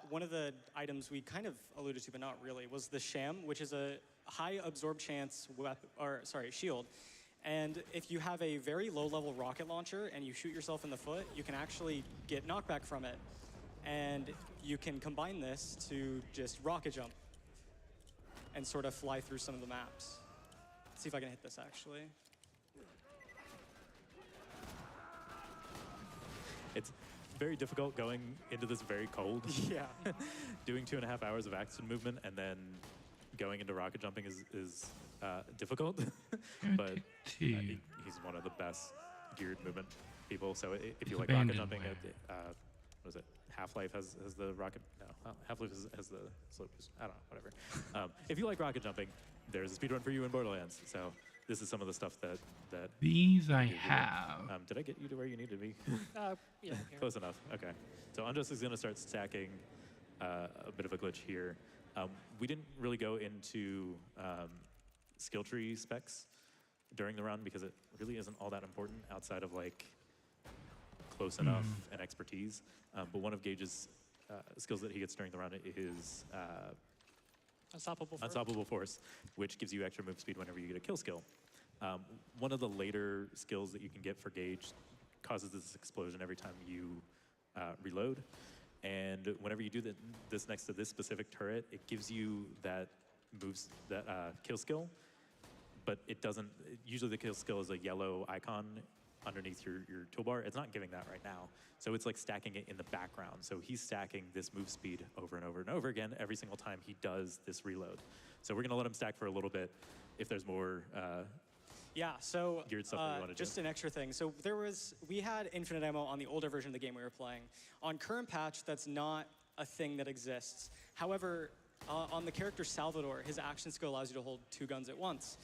one of the items we kind of alluded to, but not really, was the Sham, which is a high absorb chance shield. And if you have a very low-level rocket launcher and you shoot yourself in the foot, you can actually get knockback from it. And you can combine this to just rocket jump and sort of fly through some of the maps. Let's see if I can hit this, actually. It's very difficult going into this very cold. Yeah. Doing 2.5 hours of action movement and then going into rocket jumping is difficult. But he's one of the best geared movement people. So if you like rocket jumping, what is it? Half-Life has the rocket. No, Half-Life has the slope boost. I don't know, whatever. If you like rocket jumping, there's a speedrun for you in Borderlands. So this is some of the stuff that These I have. Did I get you to where you need to be? Yeah. Here. Close enough. Okay. So Unjust is going to start stacking a bit of a glitch here. We didn't really go into skill tree specs during the run because it really isn't all that important outside of like close enough and expertise. But one of Gage's skills that he gets during the run is Unstoppable Force, which gives you extra move speed whenever you get a kill skill. One of the later skills that you can get for Gage causes this explosion every time you reload. And whenever you do this next to this specific turret, it gives you that kill skill, but it doesn't. Usually the kill skill is a yellow icon underneath your toolbar. It's not giving that right now. So it's like stacking it in the background. So he's stacking this move speed over and over and over again every single time he does this reload. So we're gonna let him stack for a little bit if there's more yeah, so geared stuff that you want to just do. an extra thing. So we had infinite ammo on the older version of the game we were playing. On current patch, that's not a thing that exists. However, on the character Salvador, his action skill allows you to hold 2 guns at once.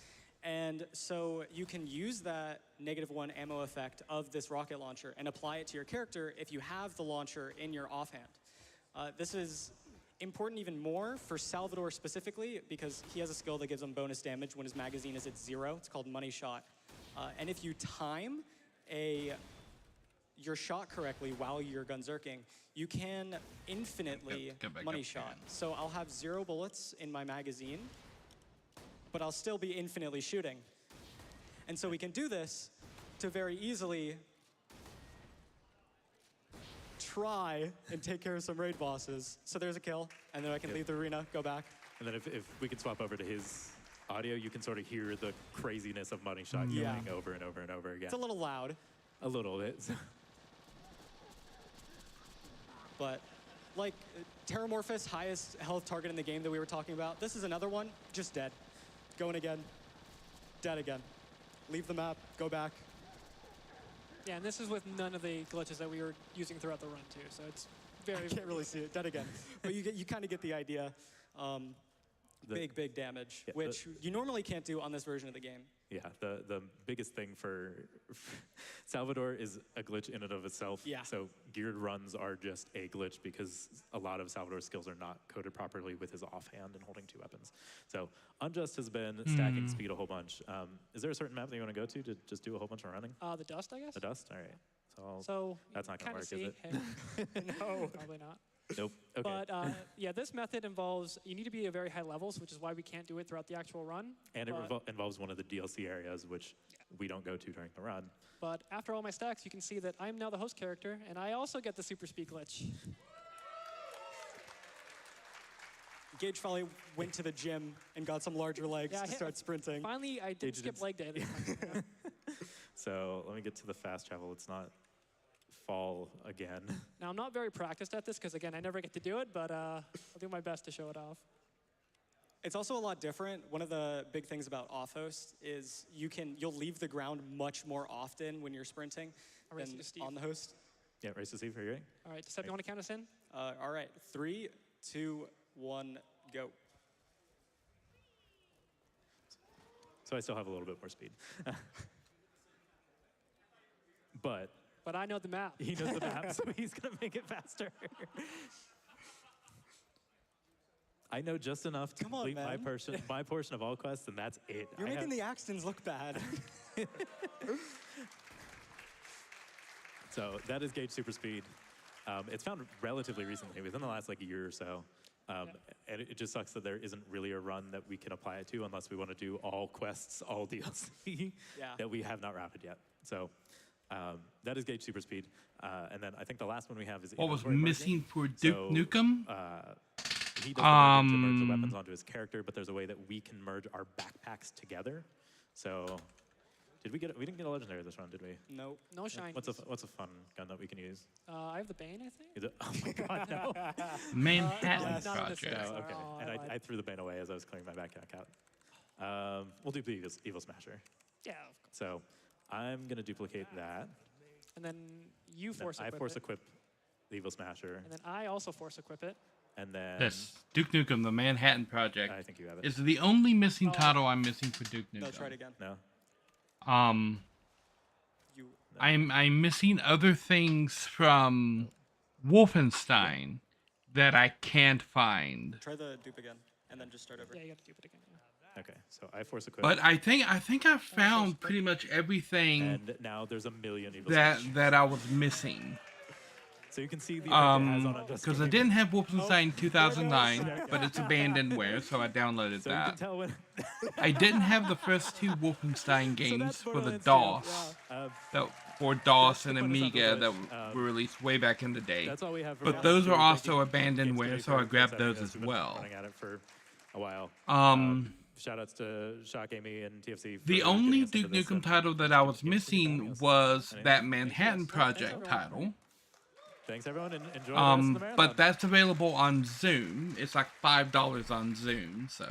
And so you can use that -1 ammo effect of this rocket launcher and apply it to your character if you have the launcher in your offhand. This is important even more for Salvador specifically because he has a skill that gives him bonus damage when his magazine is at 0. It's called Money Shot. And if you time your shot correctly while you're gunzerking, you can infinitely money shot. So I'll have 0 bullets in my magazine, but I'll still be infinitely shooting. And so we can do this to very easily try and take care of some raid bosses. So there's a kill, and then I can leave the arena, go back. And then if we could swap over to his audio, you can sort of hear the craziness of Money Shot yelling over and over and over again. It's a little loud. A little bit. But like Terramorphous, highest health target in the game that we were talking about, this is another one, just dead. Going again, dead again. Leave the map, go back. Yeah, and this is with none of the glitches that we were using throughout the run too, so it's very... I can't really see it, dead again. But you kind of get the idea. Big damage, which you normally can't do on this version of the game. Yeah, the biggest thing for Salvador is a glitch in and of itself. Yeah. So geared runs are just a glitch because a lot of Salvador's skills are not coded properly with his offhand and holding 2 weapons. So Unjust has been stacking speed a whole bunch. Is there a certain map that you want to go to just do a whole bunch of running? The Dust, I guess. The Dust? All right. So that's not going to work, is it? No, probably not. Nope. Okay. But yeah, this method involves, you need to be at very high levels, which is why we can't do it throughout the actual run. And it involves one of the DLC areas, which we don't go to during the run. But after all my stacks, you can see that I'm now the host character, and I also get the super speed glitch. Gage finally went to the gym and got some larger legs to start sprinting. Finally, I did skip leg day this time. So let me get to the fast travel. Let's not fall again. Now, I'm not very practiced at this because, again, I never get to do it, but I'll do my best to show it off. It's also a lot different. One of the big things about off-host is you'll leave the ground much more often when you're sprinting than on the host. Yeah, race to Steve, are you ready? All right, Steph, you want to count us in? All right, 3, 2, 1, go. So I still have a little bit more speed. But I know the map. He knows the map, so he's going to make it faster. I know just enough to complete my portion of all quests, and that's it. You're making the Axtons look bad. So that is Gage Super Speed. It's found relatively recently, within the last year or so. And it just sucks that there isn't really a run that we can apply it to unless we want to do all quests, all DLC that we have not routed yet. So that is Gage Super Speed. And then I think the last one we have is what was missing for Duke Nukem? He doesn't to merge the weapons onto his character, but there's a way that we can merge our backpacks together. So we didn't get a legendary this run, did we? Nope. No shiny. What's a fun gun that we can use? I have the Bane, I think. Is it? Oh my God, no. Manhattan Project. No, okay. And I threw the Bane away as I was clearing my backpack out. We'll do the Evil Smasher. Yeah, of course. So I'm gonna duplicate that. And then you force equip I force equip the Evil Smasher. And then I also force equip it. And then Yes, Duke Nukem, the Manhattan Project. I think you have it. Is the only missing title I'm missing for Duke Nukem. No, try it again. No. I'm missing other things from Wolfenstein that I can't find. Try the dupe again, and then just start over. Yeah, you have to dupe it again. Yeah. Okay, so I force equip. But I think I found pretty much everything. And now there's a million Evil that I was missing. So you can see the effect it has on Unjust because I Gaming. didn't have Wolfenstein 2009, but it's abandonware, so I downloaded So you that. can tell when I didn't have the first 2 Wolfenstein games for the DOS, for DOS and Amiga that were released way back in the day. That's all we have for But now. those are Thank also you, abandonware, Games so I Committee, for grabbed having those us. as We've been well. running at it for a while. Shout outs to Shock Amy and TFC. The for only getting us into Duke this Nukem and title that I was missing was that Manhattan Project title. Thanks everyone, and enjoy the rest of the marathon. But that's available on Zoom. It's like $5 on Zoom, so.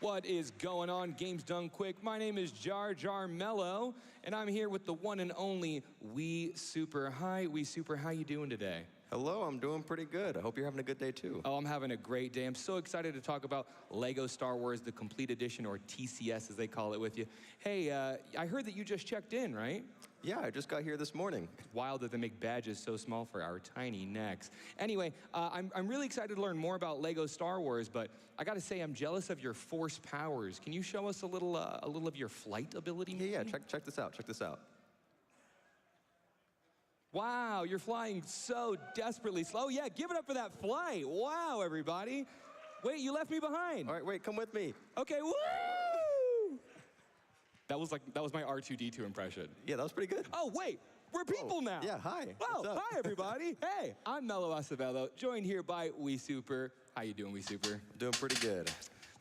What is going on, Games Done Quick? My name is Jar Jar Mello, and I'm here with the one and only We Super. Hi, We Super. How you doing today? Hello, I'm doing pretty good. I hope you're having a good day too. Oh, I'm having a great day. I'm so excited to talk about LEGO Star Wars, the Complete Edition, or TCS as they call it, with you. Hey, I heard that you just checked in, right? Yeah, I just got here this morning. Wild that they make badges so small for our tiny necks. Anyway, I'm really excited to learn more about LEGO Star Wars, but I gotta say I'm jealous of your force powers. Can you show us a little of your flight ability? Maybe? Yeah, check this out. Check this out. Wow, you're flying so desperately slow. Yeah, give it up for that flight. Wow, everybody. Wait, you left me behind. All right, wait, come with me. Okay, woo! That was my R2-D2 impression. Yeah, that was pretty good. Oh, wait, we're people now. Yeah, hi. Oh, What's up? hi, everybody. Hey, I'm Mello Acevedo, joined here by We Super. How you doing, We Super? Doing pretty good.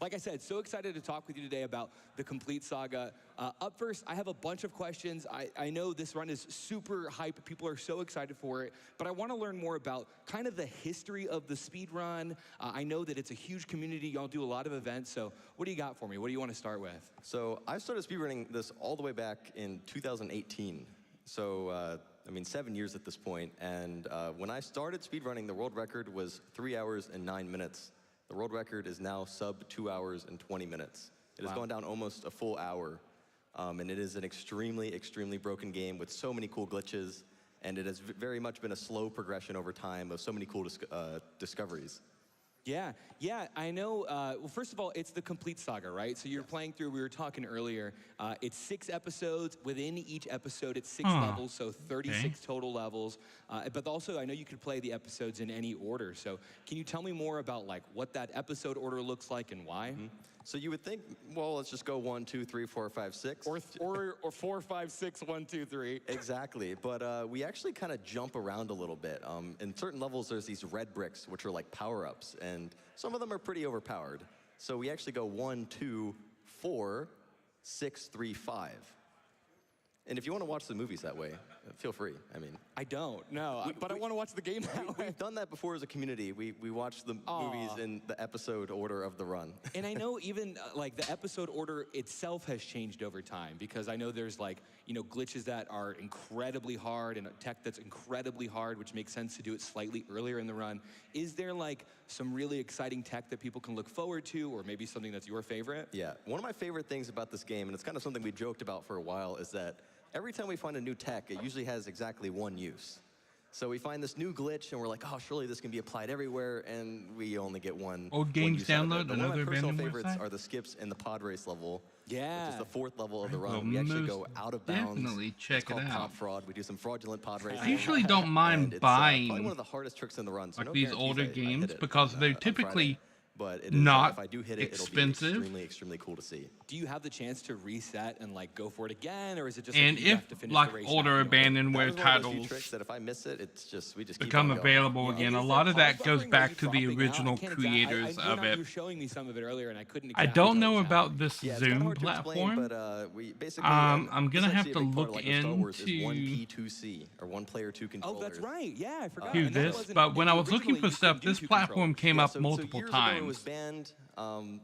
Like I said, so excited to talk with you today about the complete saga. Up first, I have a bunch of questions. I know this run is super hype. People are so excited for it. But I want to learn more about kind of the history of the speed run. I know that it's a huge community. Y'all do a lot of events. So what do you got for me? What do you want to start with? So I started speedrunning this all the way back in 2018. So, I mean, 7 years at this point. And when I started speedrunning, the world record was 3 hours and 9 minutes. The world record is now sub 2 hours and 20 minutes. It has gone down almost a full hour. And it is an extremely, extremely broken game with so many cool glitches. And it has very much been a slow progression over time of so many cool discoveries. Yeah, I know. Well, first of all, it's the complete saga, right? So you're playing through, we were talking earlier, it's 6 episodes. Within each episode, it's 6 levels, so 36 total levels. But also, I know you could play the episodes in any order. So can you tell me more about like what that episode order looks like and why? So you would think, well, let's just go 1, 2, 3, 4, 5, 6. Or 4, 5, 6, 1, 2, 3. Exactly, but we actually kind of jump around a little bit. In certain levels, there's these red bricks, which are like power-ups, and some of them are pretty overpowered. So we actually go 1, 2, 4, 6, 3, 5. And if you want to watch the movies that way, feel free. I mean, I don't, no, but I want to watch the game that way. We've done that before as a community. We watch the movies in the episode order of the run. And I know even like the episode order itself has changed over time, because I know there's like, you know, glitches that are incredibly hard and tech that's incredibly hard, which makes sense to do it slightly earlier in the run. Is there like some really exciting tech that people can look forward to, or maybe something that's your favorite? Yeah, one of my favorite things about this game, and it's kind of something we joked about for a while, is that every time we find a new tech, it usually has exactly one use. So we find this new glitch, and we're like, oh, surely this can be applied everywhere, and we only get one. Old Games use out of it. Download, But another one of my personal abandoned favorites website? are the skips in the pod race level. Yeah. Which is the 4th level of the I will run. We actually go most out of bounds. definitely check It's called it out. pod fraud. We do some fraudulent pod racing. I usually don't mind And it's, buying probably one of the hardest tricks in the run. So like no these guarantees older I hit games it because on, they're on typically Friday. But it is, not if I do hit it, expensive. it'll be extremely, extremely cool to see. Do you have the chance to reset and like go for it again, or is it just And like you if have to finish like the race older now? abandonware That was one of those few titles tricks that if I miss it, it's just we just keep become on going. available again, a lot of that goes back to the original You creators of were it. showing me some of it earlier, and I couldn't. I Exactly don't tell know what's about this Yeah, it's kinda Zoom hard to explain, platform. but we basically, I'm gonna this have actually to a big part look of Lego Star Wars is into 1P2C, or one player, two controllers. Oh, that's right. Yeah, I forgot. do And that this, wasn't- but when I was looking originally for you stuff, couldn't do this two platform controllers. came Yeah, up so multiple years ago it was times. banned.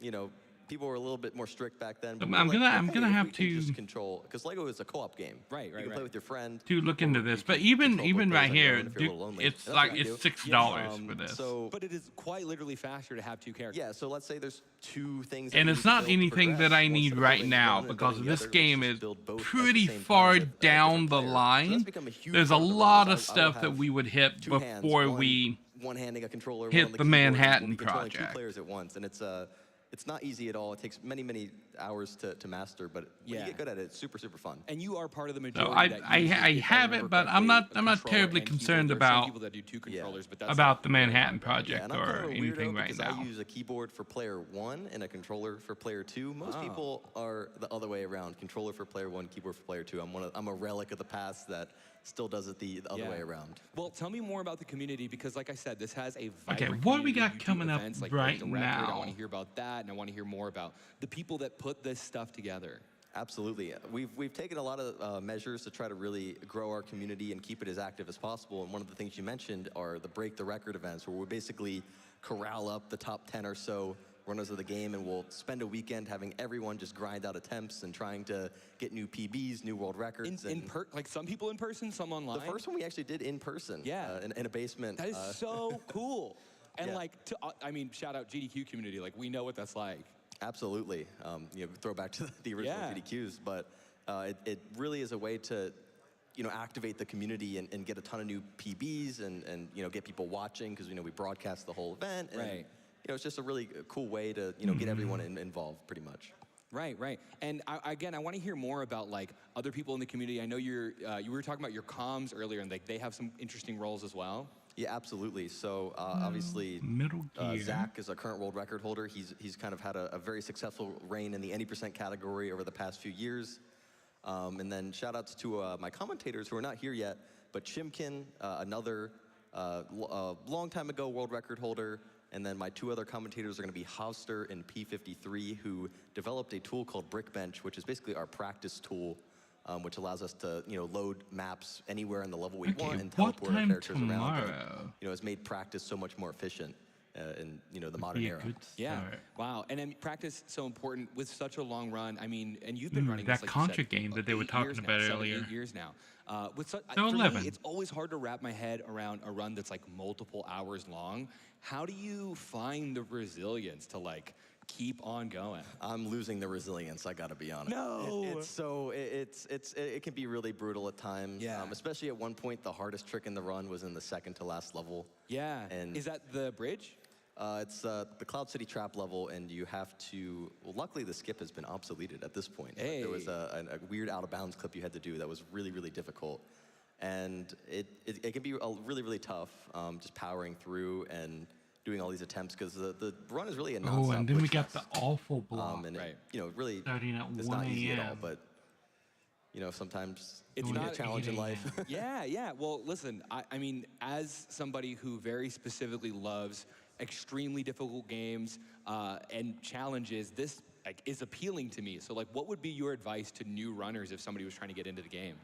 You know, people were a little bit more strict back then. But I'm we were gonna- like, I'm hey, gonna if have we can to- just control, because Lego is a co-op game. Right, You can play with your friend. To look into this, but even right here, it's like it's $6 for this. So, But it is quite literally faster to have two characters. yeah, so let's say there's 2 things. that And you it's need to not build to anything that progress. I Well, need instead of right building now one and because building the this other, let's game just is build both at the pretty same time far with a down different the player. So line. that's become a huge There's a part of the lot run. of I will stuff that have we would hit 2 hands, before we one handing a controller, hit one on the keyboard, and Manhattan we'll be controlling 2 Project. players at once, and it's it's not easy at all. It takes many, many hours to master, but when you get good at it, it's super, super fun. And you are part of the So majority. I have it, but I'm not terribly concerned about the Manhattan Project or anything right now. I use a keyboard for player 1 and a controller for player 2. Most people are the other way around: controller for player 1, keyboard for player 2. I'm a relic of the past that still does it the other way around. Well, tell me more about the community, because like I said, this has a Okay, vibrant what do we got community. You do coming up events like right Break the Record. I now? want to hear about that, and I want to hear more about the people that put this stuff together. Absolutely. We've taken a lot of measures to try to really grow our community and keep it as active as possible. And one of the things you mentioned are the Break the Record events, where we basically corral up the top 10 or so runners of the game, and we'll spend a weekend having everyone just grind out attempts and trying to get new PBs, new world records. Like some people in person, some online? The first one we actually did in person, in a basement. That is so cool. And I mean, shout out GDQ community. Like, we know what that's like. Absolutely. Throw back to the original GDQs, but it really is a way to, activate the community and get a ton of new PBs and get people watching, because we broadcast the whole event. And, it's just a really cool way to, get everyone involved, pretty much. Right. And again, I want to hear more about like other people in the community. I know you were talking about your comms earlier, and like they have some interesting roles as well. Yeah, absolutely. So obviously, Zach is a current world record holder. He's kind of had a very successful reign in the 80% category over the past few years. And then shout outs to my commentators who are not here yet, but Chimkin, another long time ago world record holder. And then my two other commentators are going to be Hauster and P53, who developed a tool called Brickbench, which is basically our practice tool, which allows us to load maps anywhere in the level we want and teleport our characters around. And, has made practice so much more efficient in the modern era. Yeah. Wow. And then practice so important with such a long run. I mean, and you've been running that this, like Contra game that they were talking about earlier. 8 years now. For 11. me, it's always hard to wrap my head around a run that's like multiple hours long. How do you find the resilience to like keep on going? I'm losing the resilience, I gotta be honest. No! It can be really brutal at times. Yeah. Especially at one point, the hardest trick in the run was in the second to last level. Yeah. And is that the bridge? It's the Cloud City Trap level, and you have to, well, luckily the skip has been obsoleted at this point. Hey. There was a weird out of bounds clip you had to do that was really, really difficult. And it can be really, really tough just powering through and doing all these attempts, because the run is really a nonstop. Oh, and then we push got fest. the awful block. And it, really, starting at it's 1 not easy at all, a.m. but sometimes It's you not get a challenge in life. Yeah. Well, listen, I mean, as somebody who very specifically loves extremely difficult games and challenges, this like is appealing to me. So like, what would be your advice to new runners if somebody was trying to get into the game?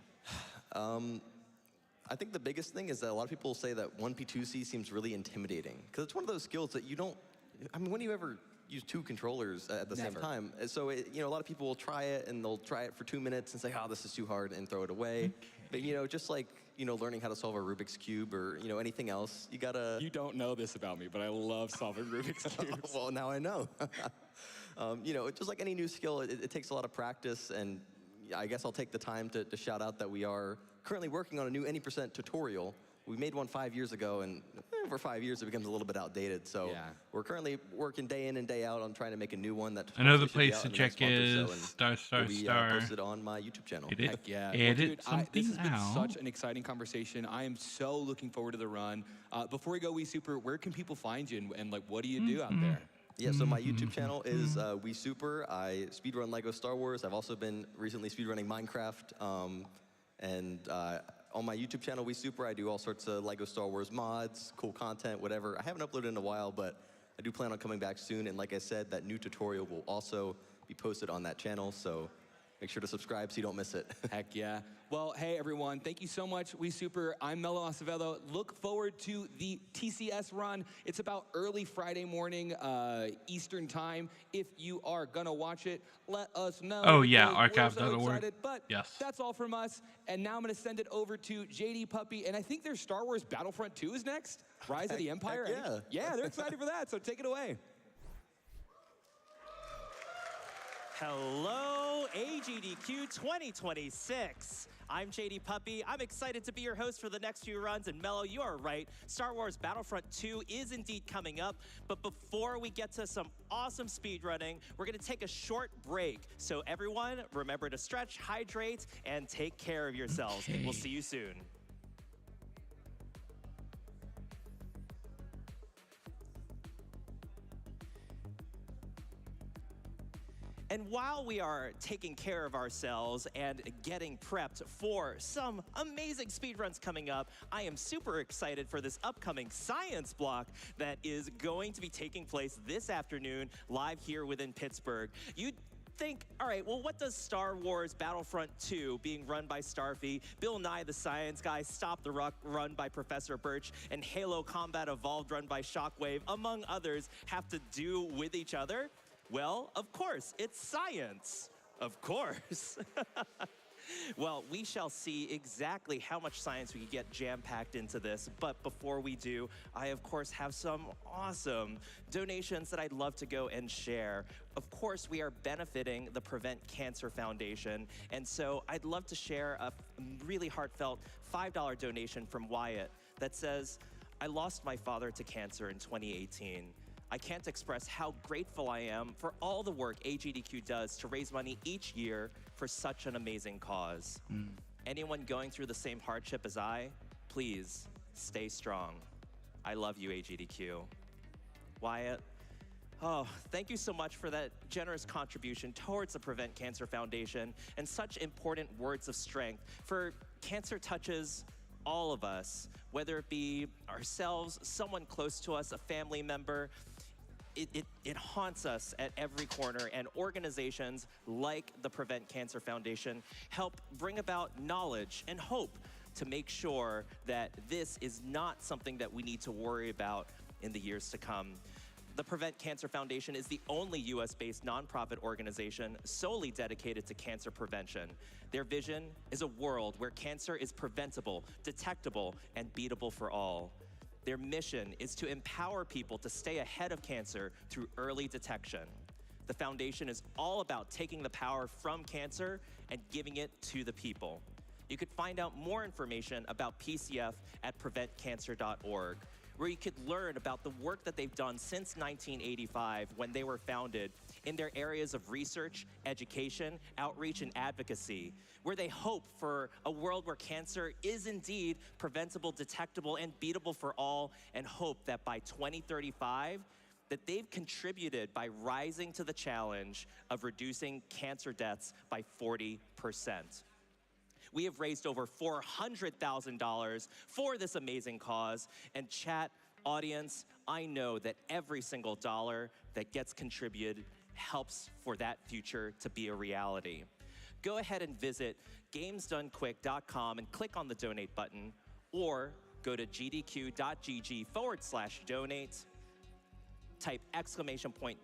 I think the biggest thing is that a lot of people say that 1P2C seems really intimidating, because it's one of those skills that you don't, I mean, when do you ever use two controllers at the same time? So, a lot of people will try it, and they'll try it for 2 minutes and say, oh, this is too hard, and throw it away. But, just like, learning how to solve a Rubik's Cube or, anything else, you gotta... You don't know this about me, but I love solving Rubik's Cubes. Well, now I know. Just like any new skill, it takes a lot of practice, and I guess I'll take the time to shout out that we are currently working on a new any% tutorial. We made one 5 years ago, and over 5 years it becomes a little bit outdated. So we're currently working day in and day out on trying to make a new one that Another place to check is star. Posted on my YouTube channel. Edit Dude, this has been out. such an exciting conversation. I am so looking forward to the run. Before we go, We Super, where can people find you, and like, what do you do out there? Yeah, so my YouTube channel is We Super. I speedrun Lego Star Wars. I've also been recently speedrunning Minecraft. On my YouTube channel, We Super, I do all sorts of Lego Star Wars mods, cool content, whatever. I haven't uploaded in a while, but I do plan on coming back soon. And like I said, that new tutorial will also be posted on that channel. So make sure to subscribe so you don't miss it. Heck yeah. Well, hey, everyone. Thank you so much, We Super. I'm Melo Acevedo. Look forward to the TCS run. It's about early Friday morning, Eastern time. If you are going to watch it, let us know. Oh, yeah, archive.org. archive.org. But yes. That's all from us. And now I'm going to send it over to JD Puppy. And I think their Star Wars Battlefront 2 is next. Rise of the Empire. Yeah. Yeah, they're excited for that. So take it away. Hello, AGDQ 2026. I'm JD Puppy. I'm excited to be your host for the next few runs. And Mello, you are right. Star Wars Battlefront 2 is indeed coming up. But before we get to some awesome speedrunning, we're going to take a short break. So everyone, remember to stretch, hydrate, and take care of yourselves. Okay. We'll see you soon. And while we are taking care of ourselves and getting prepped for some amazing speedruns coming up, I am super excited for this upcoming science block that is going to be taking place this afternoon live here within Pittsburgh. You'd think, all right, well, what does Star Wars Battlefront 2, being run by Starfy, Bill Nye the Science Guy, Stop the Rock, run by Professor Birch, and Halo Combat Evolved, run by Shockwave, among others, have to do with each other? Well, of course, it's science. Of course. Well, we shall see exactly how much science we can get jam-packed into this. But before we do, I, of course, have some awesome donations that I'd love to go and share. Of course, we are benefiting the Prevent Cancer Foundation. And so I'd love to share a really heartfelt $5 donation from Wyatt that says, I lost my father to cancer in 2018. I can't express how grateful I am for all the work AGDQ does to raise money each year for such an amazing cause. Anyone going through the same hardship as I, please stay strong. I love you, AGDQ. Wyatt, oh, thank you so much for that generous contribution towards the Prevent Cancer Foundation and such important words of strength. For cancer touches all of us, whether it be ourselves, someone close to us, a family member. It haunts us at every corner, and organizations like the Prevent Cancer Foundation help bring about knowledge and hope to make sure that this is not something that we need to worry about in the years to come. The Prevent Cancer Foundation is the only US-based nonprofit organization solely dedicated to cancer prevention. Their vision is a world where cancer is preventable, detectable, and beatable for all. Their mission is to empower people to stay ahead of cancer through early detection. The foundation is all about taking the power from cancer and giving it to the people. You could find out more information about PCF at preventcancer.org, where you could learn about the work that they've done since 1985 when they were founded in their areas of research, education, outreach, and advocacy, where they hope for a world where cancer is indeed preventable, detectable, and beatable for all, and hope that by 2035, that they've contributed by rising to the challenge of reducing cancer deaths by 40%. We have raised over $400,000 for this amazing cause. And chat, audience, I know that every single dollar that gets contributed helps for that future to be a reality. Go ahead and visit gamesdonequick.com and click on the donate button, or go to gdq.gg/donate, type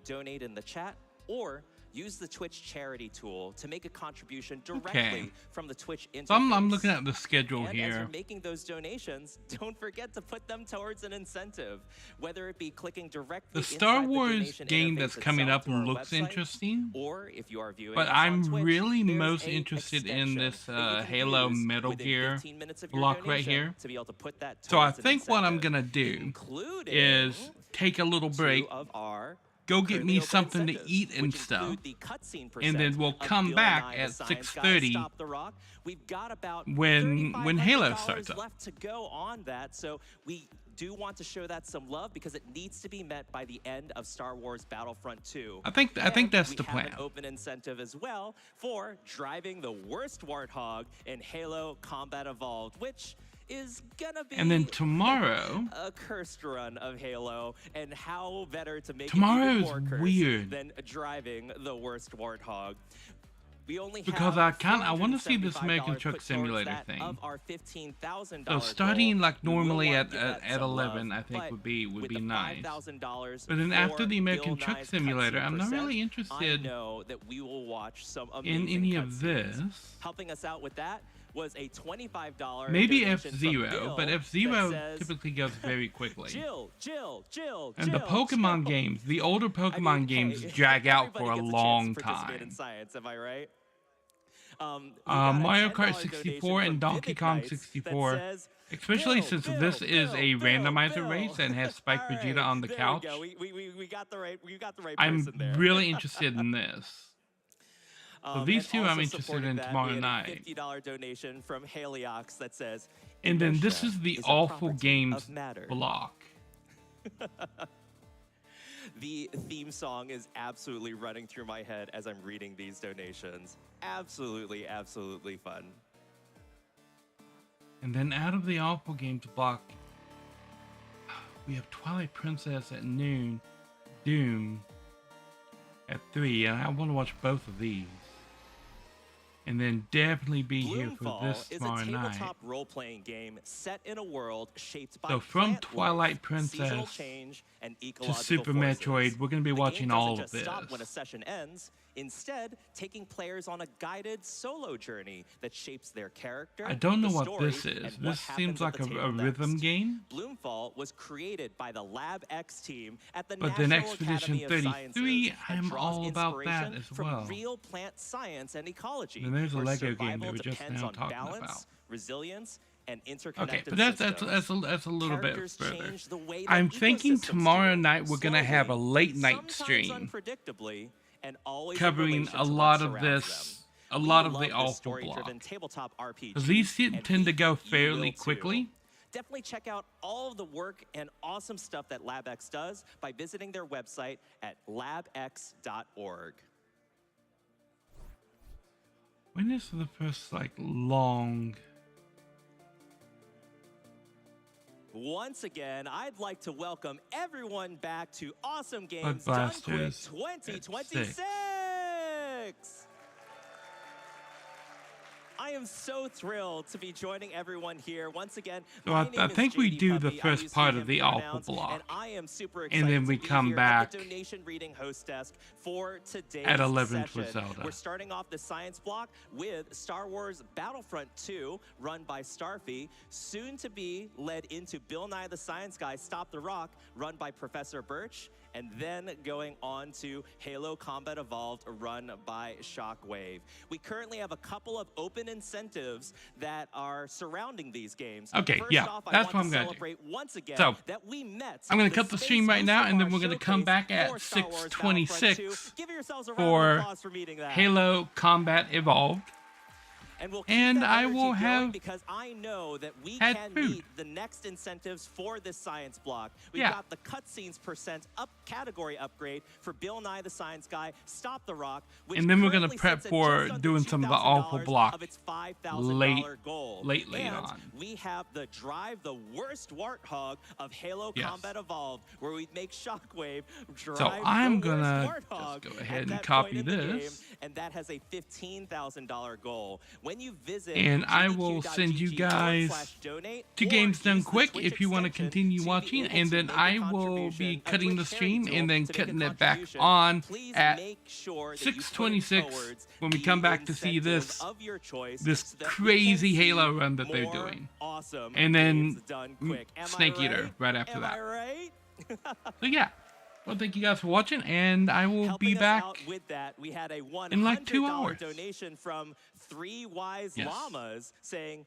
!donate in the chat, or use the Twitch charity tool to make a contribution directly from the Twitch interface. So I'm looking at the schedule and here. as you're making those donations, don't forget to put them towards an incentive, whether it be clicking directly The Star Wars the game that's coming up looks interesting, or if you are viewing but us on I'm Twitch, really there's most a interested in extension this that you can Halo use Metal within Gear 15 minutes of your block right donation here. to be able to put that So I towards an think what I'm incentive, gonna do including is take a little break, of our go get me currently open something to incentives, eat and which stuff, include the cutscene and then we'll percent of come Bill back Nye, at the Science Guy, 6:30 Stop the Rock. We've got about when Halo $3,500 starts up. left to go on that, so we do want to show that some love because it needs to be met by the end of Star Wars Battlefront 2. I think that's the We plan. have an open incentive as well for driving the worst Warthog in Halo Combat Evolved, which is gonna be And then tomorrow, a cursed run of Halo, and how better to make it Tomorrow even is more cursed weird. than driving the worst Warthog. We only Because have I want to see this $475 American Truck put towards Simulator that thing. of our $15,000 So starting goal. like We will normally wanna at give that at some 11, love, I think but would be with nice. the $5,000 But then after for the American Bill Truck Nye's Simulator, cutscene I'm not really percent, I interested know that we will watch some in amazing any of cutscenes. this. Helping us out with that was a $25 Maybe donation from F-Zero, Bill but that F-Zero says, typically goes very quickly. Jill, And the Pokemon games, the older Pokemon games drag out for a long time. In science, am I right? Mario Kart 64 and Donkey Kong 64, especially since this is a randomizer race and has Spike Vegeta on the couch. We got the right person I'm there. really interested in this. So these two I'm interested in tomorrow night. $50 donation from Haliox that says, and then this is the Awful Games block. The theme song is absolutely running through my head as I'm reading these donations. Absolutely, absolutely fun. And then out of the Awful Games block, we have Twilight Princess at noon, Doom at 3, and I want to watch both of these. And then definitely be here for this tomorrow night. Is a tabletop role-playing game set in a world shaped by So from plant Twilight life, Princess seasonal change, and to ecological Super forces. Metroid, we're going to be The watching game all of doesn't this. just stop when a session ends, instead taking players on a guided solo journey that shapes their character. I don't know the what story, this is. and what This seems happens at like the a table rhythm next. game. Bloomfall was created by the Lab X team at the But National then Expedition Academy of 33, Sciences and I'm draws all about that inspiration as from well. real plant science and ecology. And there's a where Lego game survival they were just depends now on talking balance, about. resilience, and interconnected Okay, but that's systems. a little bit Characters further. change the way that I'm thinking ecosystems tomorrow do, night we're gonna have a slowly, late night sometimes stream unpredictably, and always in covering relation a to lot what of surrounds this, them. a lot We of love the this awful story-driven block. tabletop RPG, Because these and tend to go you fairly will too. quickly. Definitely check out all of the work and awesome stuff that LabX does by visiting their website at labx.org. When is the first like long? Once again, I'd like to welcome everyone back to Awesome Games Bug Done Quick Blasters 2026. I am so thrilled to be joining everyone here once again. So My I name is think we JD do the Puppy. I first use part he, of him the awful pronouns, block, and I am super excited and then we to be come here back at the donation reading host desk for today's at 11 session. with Zelda. We're starting off the science block with Star Wars Battlefront 2, run by Starfy, soon to be led into Bill Nye the Science Guy Stop the Rock, run by Professor Birch, and then going on to Halo Combat Evolved, run by Shockwave. We currently have a couple of open incentives that are surrounding these games. Okay, First yeah, off, that's I what want I'm to gonna do. celebrate once again So, that we met I'm going to cut the stream right now, and then we're going to come back at for Star Wars 6:26 Give yourselves a round of for applause for meeting that. Halo Combat Evolved. And we'll keep And that I energy will going have because I know that we had can food. meet the next incentives for this science block. We've Yeah. got the cutscenes % up category upgrade for Bill Nye the Science Guy, Stop the Rock, which And then we're gonna currently prep sits at for just under doing some of the awful $2,000 block of its $5,000 goal. later and on. we have the Drive the Worst Warthog of Halo Yes. Combat Evolved, where we make Shockwave drive So I'm the gonna worst Warthog just go at ahead and that copy point in the game, this. and that has a $15,000 goal. When you visit And I will send you guys to Games Done Quick if you want to continue watching, and then I will be cutting the stream and then cutting it back on at 6:26 when we come back to see this crazy Halo run that they're doing, and then Snake Eater right after that. So yeah. Well, thank you guys for watching, and I will be back with that, we had a in like 2 $100 hours. donation from 3 Wise Yes. Llamas saying,